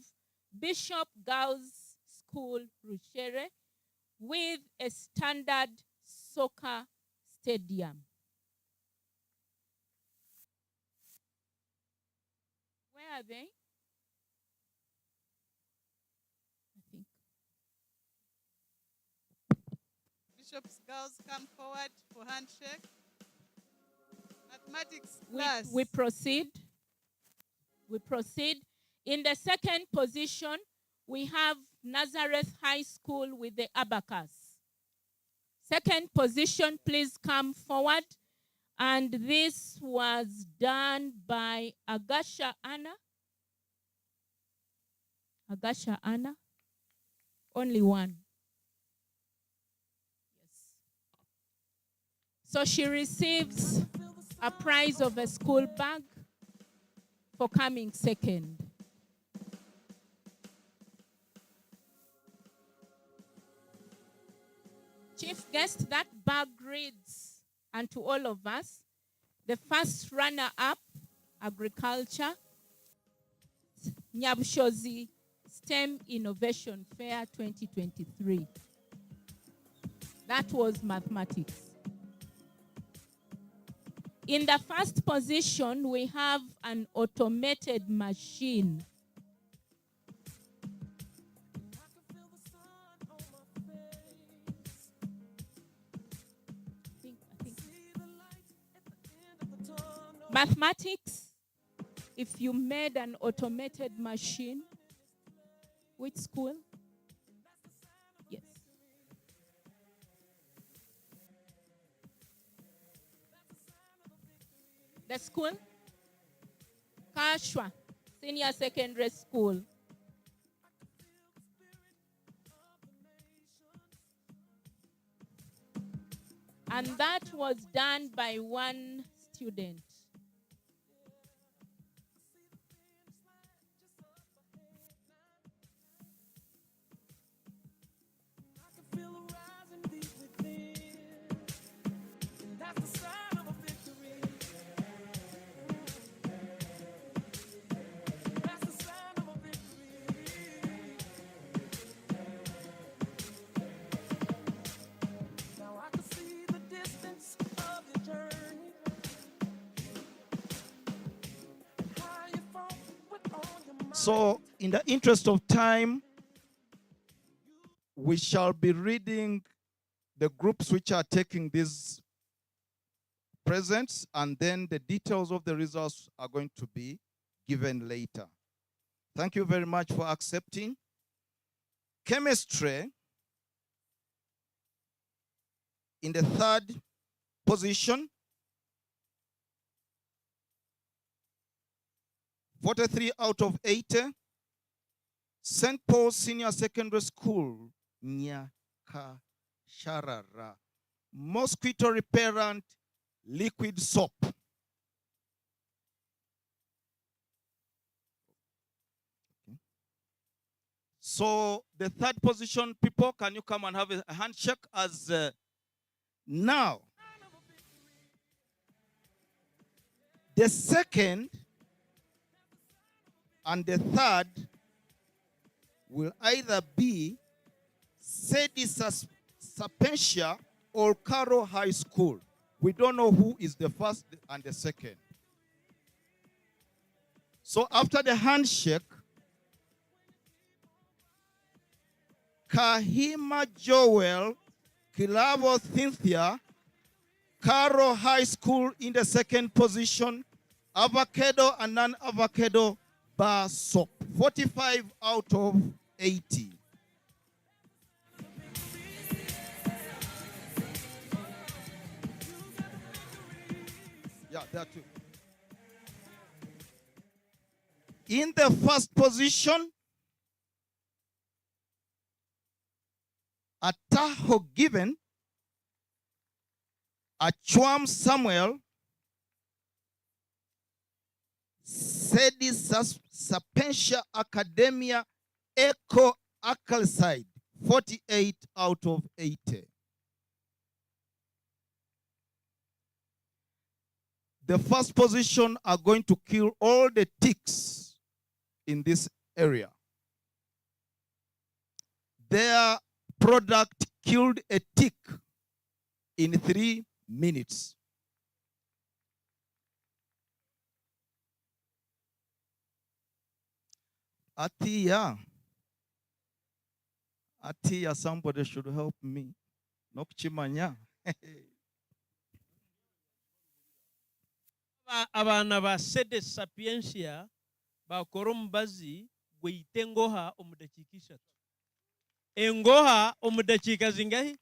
Bishop Gauss School Rushere with a standard soccer stadium. Where are they? I think. Bishop's girls come forward for handshake. Mathematics class. We proceed. We proceed. In the 2nd position, we have Nazareth High School with the abacus. Second position, please come forward. And this was done by Agasha Anna. Agasha Anna. Only one. Yes. So she receives a prize of a school bag for coming second. Chief guest, that bag reads, and to all of us, the first runner-up, agriculture, Nyabushozi STEM Innovation Fair 2023. That was mathematics. In the first position, we have an automated machine. Mathematics, if you made an automated machine, which school? Yes. The school? Kaaro Senior Secondary School. And that was done by one student. So, in the interest of time, we shall be reading the groups which are taking these presents, and then the details of the results are going to be given later. Thank you very much for accepting. Chemistry, in the third position, 43 out of 80. St. Paul's Senior Secondary School, Nyakasharara. Mosquito repellent liquid soap. So the third position, people, can you come and have a handshake as now? The second and the third will either be Sedis Sapentia or Kaaro High School. We don't know who is the first and the second. So after the handshake, Kahima Joel, Kilavo Cynthia, Kaaro High School in the second position, avocado and non-avocado bar soap, 45 out of 80. Yeah, that too. In the first position, Ataho Given, Achwam Samuel, Sedis Sapentia Academia Eco Acalcide, 48 out of 80. The first position are going to kill all the ticks in this area. Their product killed a tick in 3 minutes. Atia, somebody should help me. Nokchimanya. Abana ba Sede Sapientia bakora omubazi gweyite engoha omu dakiika 3 engoha omu dakiika zingahi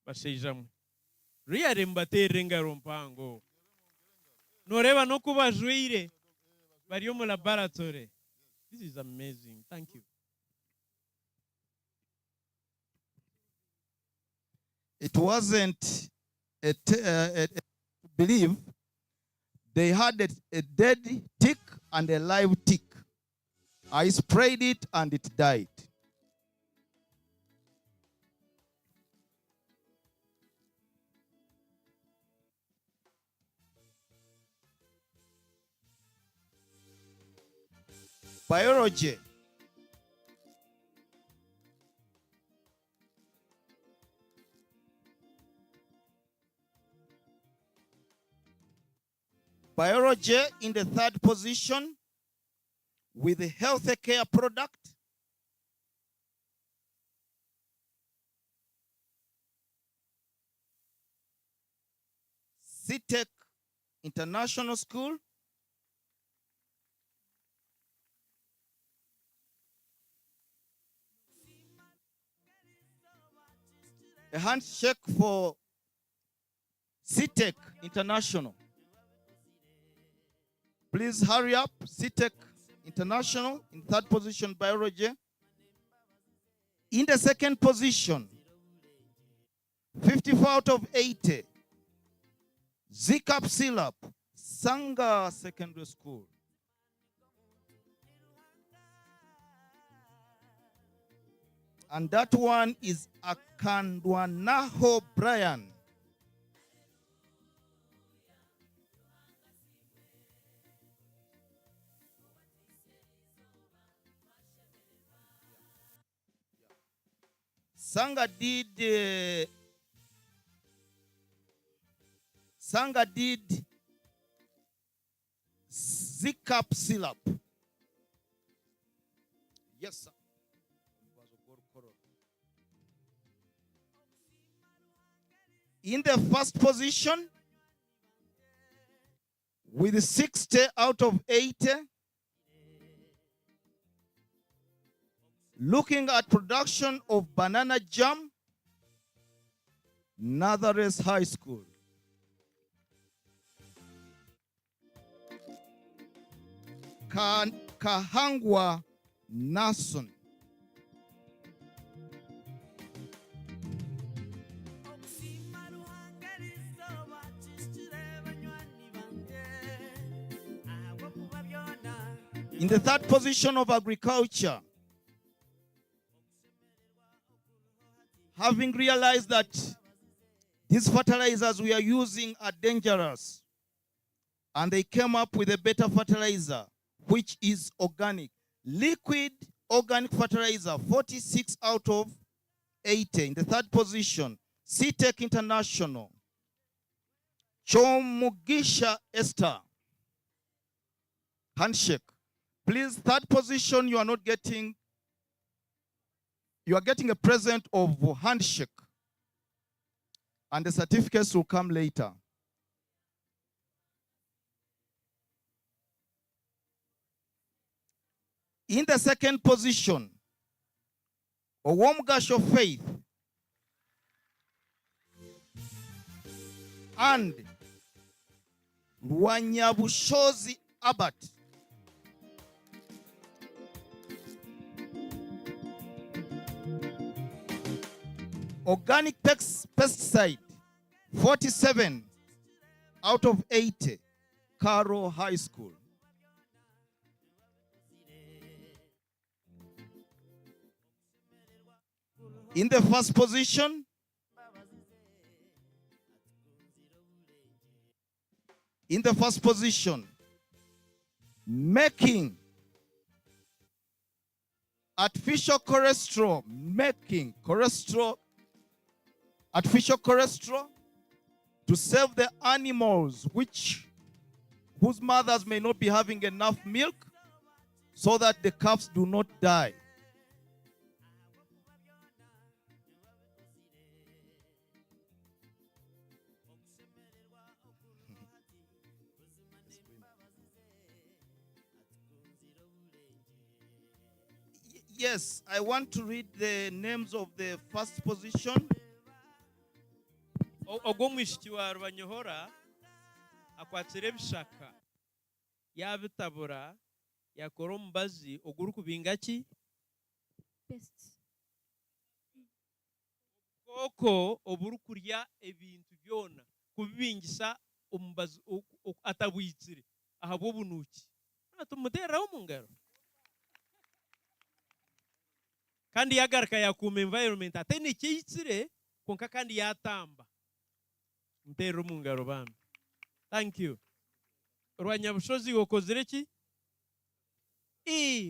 bashaija mwe ruyare mubaterere engaro mpango noreba no kubajwire bari omu laboratory. This is amazing. Thank you. It wasn't believe they had a dead tick and a live tick. I sprayed it and it died. Biology. Biology in the 3rd position with the health care product. CTEC International School. A handshake for CTEC International. Please hurry up. CTEC International in 3rd position, biology. In the 2nd position, 54 out of 80. Zicap Silap, Sanga Secondary School. And that one is Akandwanaho Brian. Sanga did Zicap Silap. Yes, sir. In the 1st position, with 60 out of 80, looking at production of banana jam, Nazareth High School. Kahangwa Nason. In the 3rd position of agriculture, having realized that these fertilizers we are using are dangerous, and they came up with a better fertilizer, which is organic. Liquid organic fertilizer, 46 out of 80. In the 3rd position, CTEC International. Chomugisha Esther. Handshake. Please, 3rd position, you are not getting, you are getting a present of handshake. And the certificates will come later. In the 2nd position, a warm gush of faith and Nyabushozi Abbott. Organic pesticide, 47 out of 80, Kaaro High School. In the 1st position, making artificial cholesterol, artificial cholesterol to save the animals whose mothers may not be having enough milk, so that the calves do not die. Yes, I want to read the names of the first position. ogwo mwishiki wa rubanyohora akwatire bishaka yabitabura yakora omubazi oguri kubingaki koko oburi kurya ebintu byona kubibingisa omubazi atabwitsire ahabwo obunuki natumutereraho mu ngaro kandi yagaruka yakuma environment ate nikyeyitsire konka kandi yatamba muterera mu ngaro bambi. Thank you. Rwa Nyabushozi okozire ki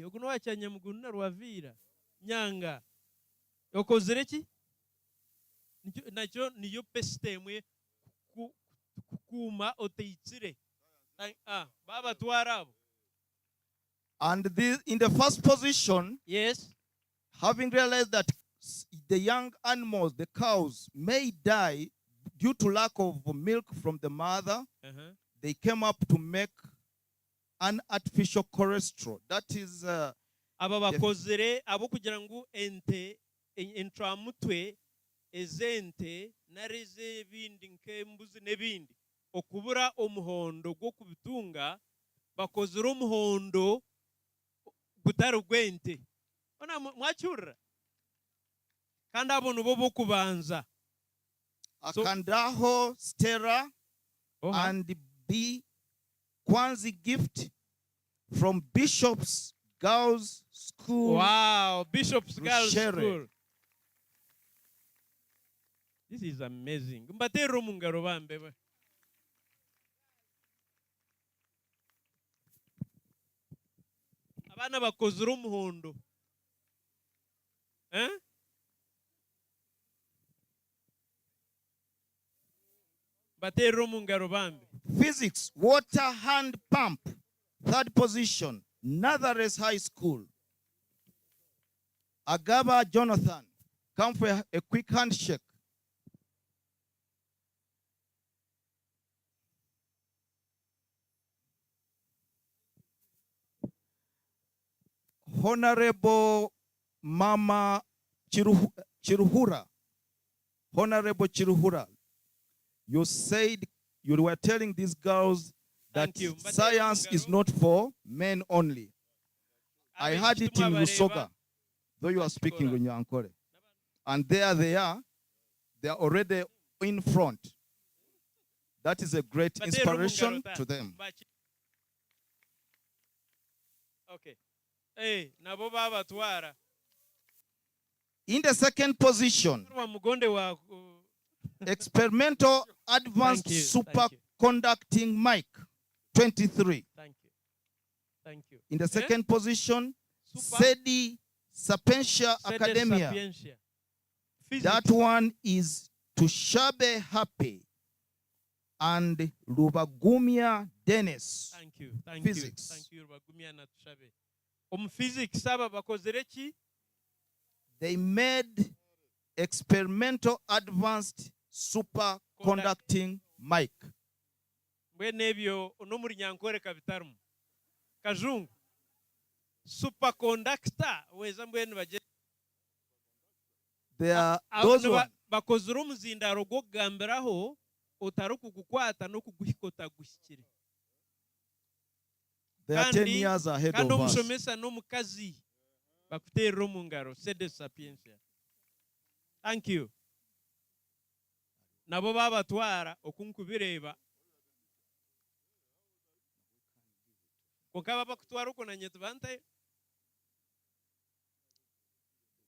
ogu niwakyanyamugunu na rwavira nyanga okozire ki nakyo niyo pestemwe kukuma oteyitsire babatwara abo. And in the first position, yes, having realized that the young animals, the cows, may die due to lack of milk from the mother, they came up to make an artificial cholesterol. That is aba bakozere abo kugira ngo ente entramutwe ezente narize bindi nk'embuzi n'ebindi okubura omuhondo gwo kubitunga bakozere omuhondo gutari gwente ona mwacyura kandi abo nubo bo kubanza Akandaho Stera and B Kwanzi gift from Bishop's Girls School. Wow, Bishop's Girls Rushere. School. This is amazing. Mbatero mu ngaro bambe ba. Abana bakozera umuhondo. Batero mu ngaro bambe. Physics, water hand pump, third position, Nazareth High School. Agaba Jonathan, come for a quick handshake. Honorable Mama Chiruhura, Honorable Chiruhura, you said you were telling these girls that science is not for men only. I heard it in Rusoga, though you are speaking Runyankore. And there they are already in front. That is a great inspiration to them. Okay. Nabo babatwara. In the second position, experimental advanced superconducting mic, 23. Thank you. Thank you. In the second position, Sedi Sapientia Academia. That one is Tushabe Happy and Rubagumia Dennis. Thank you. Thank Physics. you. Thank you, Rubagumia na Tushabe. Physics saba bakozere ki? They made experimental advanced superconducting mic. Mbwene ebyo no muri Nyankore kabitarumu. Kazungu. Superconductor weza mbwene baje. They are those one. Bakozere omuzindaro gwo kugambiraho otari kugukwata no kuguhikota gushyikire. They are 10 years ahead of us. Kandi omushomesa n'omukazi bakuterera omu ngaro Sede Sapientia. Thank you. Nabo babatwara okunkubireba. Kokaba bakutwara uko na nyetu bantaye.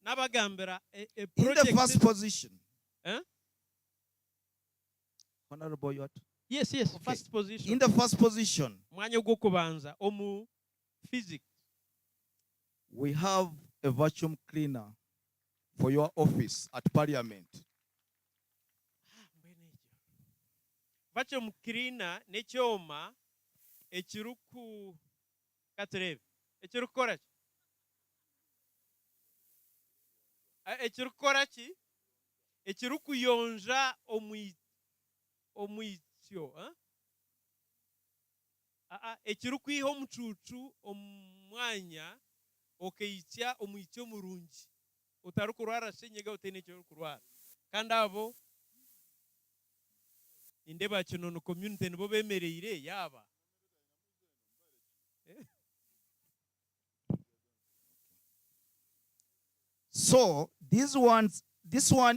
Nabagambira a project. In the first position. Honorable Yot. Yes, okay. First position. In the first position, mwanya gwo kubanza omu physics. We have a vacuum cleaner for your office at Parliament. Vacuum cleaner nekyoma ekiruku katreve ekirukora ki ekirukora ki ekirukuyonja omwitsyo ekirukwiha omucucu omwanya okayitya omwityo murungi utari kurwara senyega utene cyo kurwara kandi abo indeba kinono community nibo bemereire yaba So this one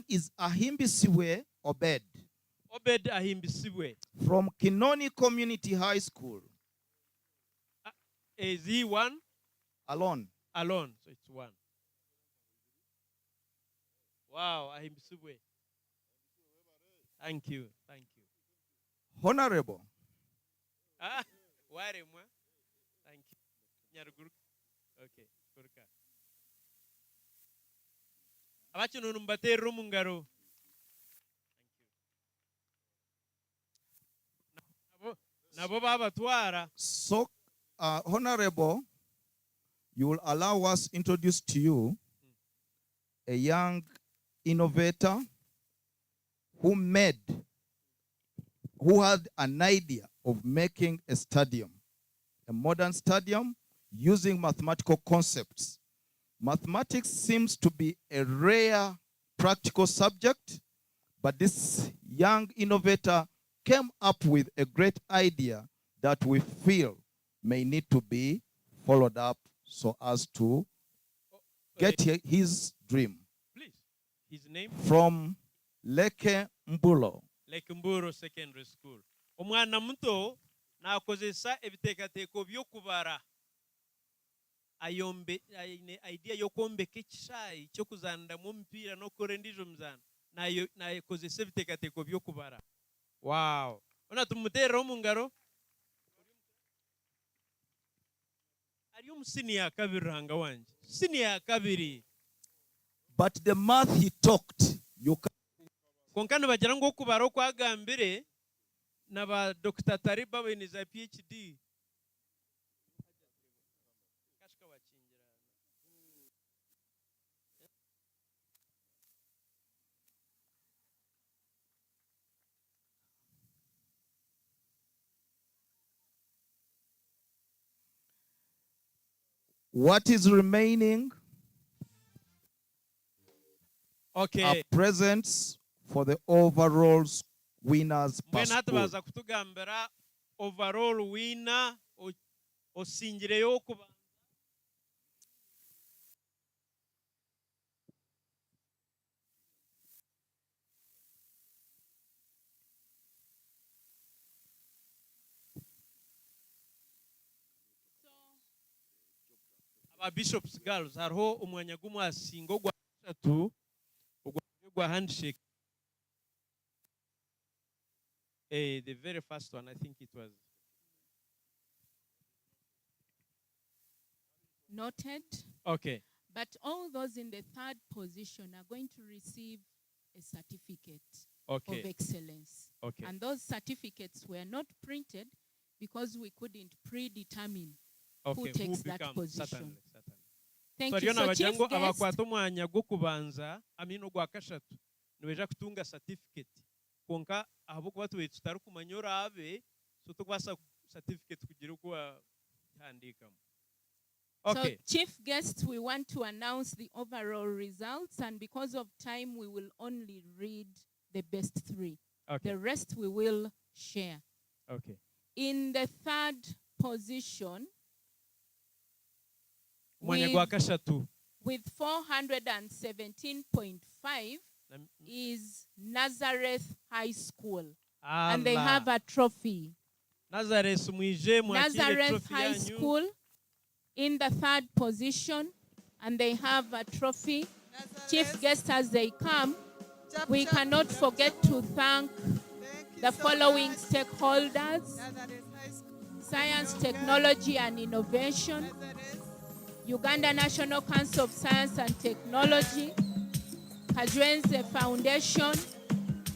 is Ahimbisiwe Obed Obed Ahimbisiwe from Kinoni Community High School. Is he one? Alone. Alone, so it's one. Wow, Ahimbisiwe. Thank you. Honorable. Ware mwa. Thank you. Nyaruguru. Okay, kurka. Abacho numbate rumungaro. Nabo baba twara. So, Honorable, you will allow us introduce to you a young innovator who had an idea of making a stadium, a modern stadium using mathematical concepts. Mathematics seems to be a rare practical subject, but this young innovator came up with a great idea that we feel may need to be followed up so as to get his dream. Please, his name? From Leke Mbulo. Leke Mburo Secondary School. Omwana muto nakozesa ebiteekateeko by'okubara ayombe idea y'okwombeka ekishaayi ky'okuzaniramu omupiira n'okukora endiijo mizano nakozesa ebiteekateeko by'okubara. Wow. Ona tumuteerera omu ngaro. Ari omu senior kabiri ranga wanje. Senior kabiri. But the math he talked, you can. Konkano bagira ngo okubara okwagambire n'aba Dr. Tariba beniza PhD. What is remaining are presents for the overall winners per Mwena school. baza kutugambira overall winner osingireyo okuba aba bishops girls hariho omwanya gumwe asinga ogwa gatatu ogwa handshake. The very first one, I think it was. Noted. Okay. But all those in the third position are going to receive a certificate of excellence. Okay. And those certificates were not printed because we couldn't predetermine who takes that position. Certainly. Thank you. So, Chief Guest, abakwata omwanya gw'okubanza amino ogwa kashatu nibeja kutunga certificate konka abo kuba tuwe tutari kumanya orabe so tukubasa certificate kugira uko handikamu. Okay. So, Chief Guest, we want to announce the overall results, and because of time, we will only read the best three. Okay. The rest we will share. Okay. In the third position, with 417.5 is Nazareth High School. And they have a trophy. Nazareth High School in the third position, and they have a trophy. Chief Guest, as they come, we cannot forget to thank the following stakeholders: Science, Technology and Innovation, Uganda National Council of Science and Technology, Kajwenze Foundation,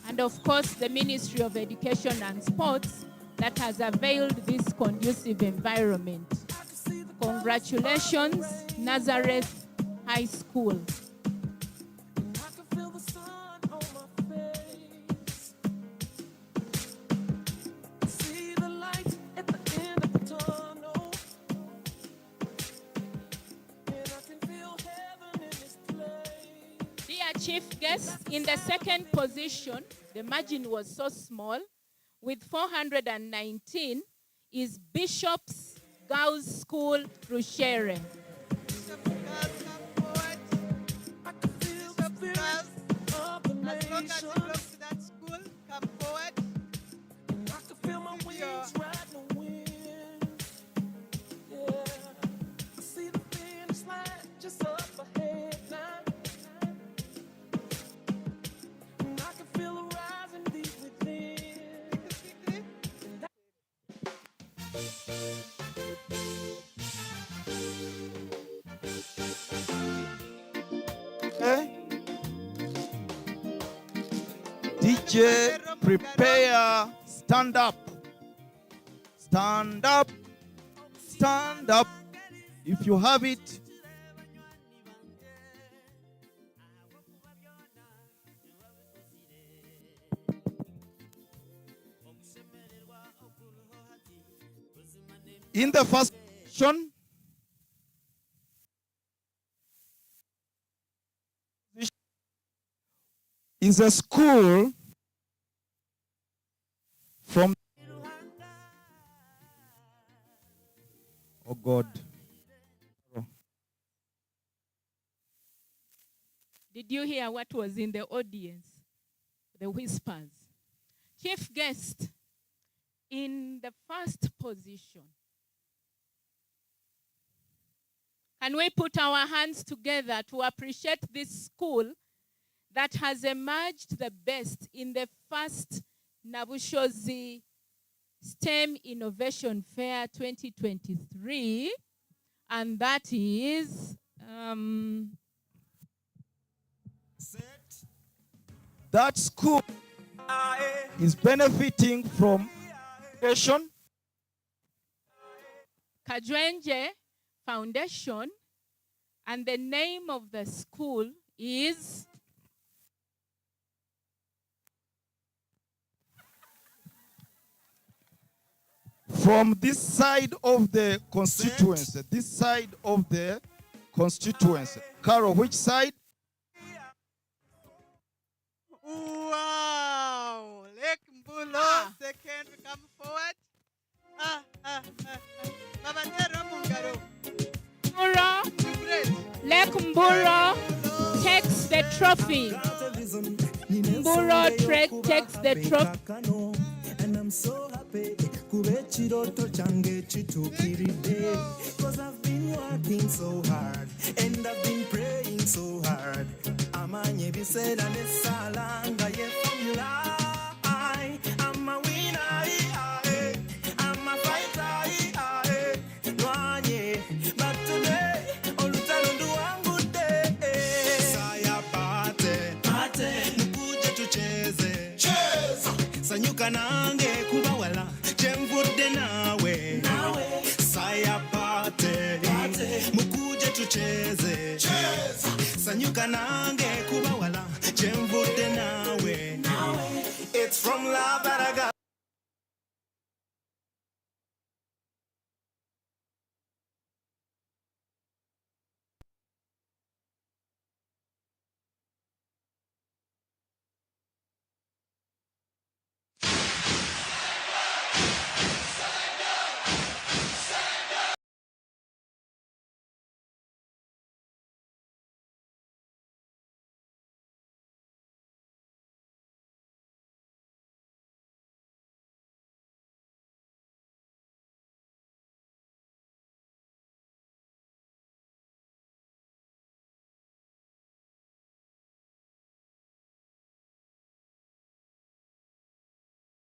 and of course the Ministry of Education and Sports that has availed this conducive environment. Congratulations, Nazareth High School. guessed in the second position, the margin was so small, with 419, is Bishop's Girls' School, Rushere. As long as you belong to that school, come forward. I can feel my wings riding the wind. Yeah. I see the finish line just up ahead now. And I can feel the rising deep within. DJ, prepare, stand up. Stand up. Stand up. If you have it. In the first position, is a school from, oh God. Did you hear what was in the audience? The whispers. Chief guest, in the first position, can we put our hands together to appreciate this school that has emerged the best in the first Nyabushozi STEM Innovation Fair 2023, and that is That school is benefiting from education, Kajwenje Foundation, and the name of the school is from this side of the constituency. This side of the constituency. Kaaro, which side? Wow! Lake Mbulo, second, come forward. Babandero Mungaro. Lake Mburo takes the trophy. Mburo takes the trophy. And I'm so happy kubechiroto change chitukiride, cause I've been working so hard and I've been praying so hard. Amanye bisera nesalanga ye formula. I'm a winner, I'm a fighter, Nwanye, but today olutalundu wangu de. Saya pate mukuje tucheze, sanyuka nange kubawala chemvudde nawe saya pate mukuje tucheze sanyuka nange kubawala chemvudde nawe. It's from love that I got.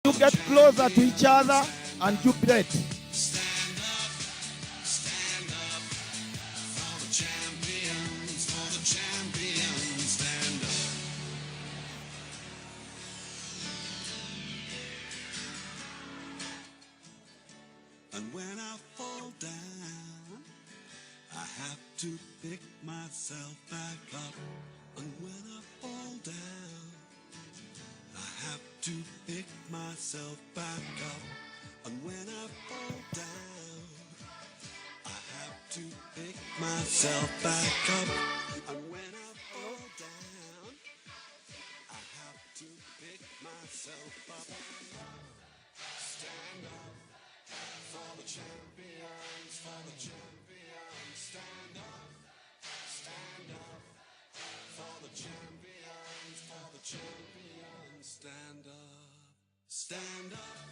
You get closer to each other and jubilate. And when I fall down, I have to pick myself back up. And when I fall down, I have to pick myself back up. And when I fall down, I have to pick myself back up. And when I fall down, the champions, for the champions. Stand up, stand up. For the champions, stand up, stand up.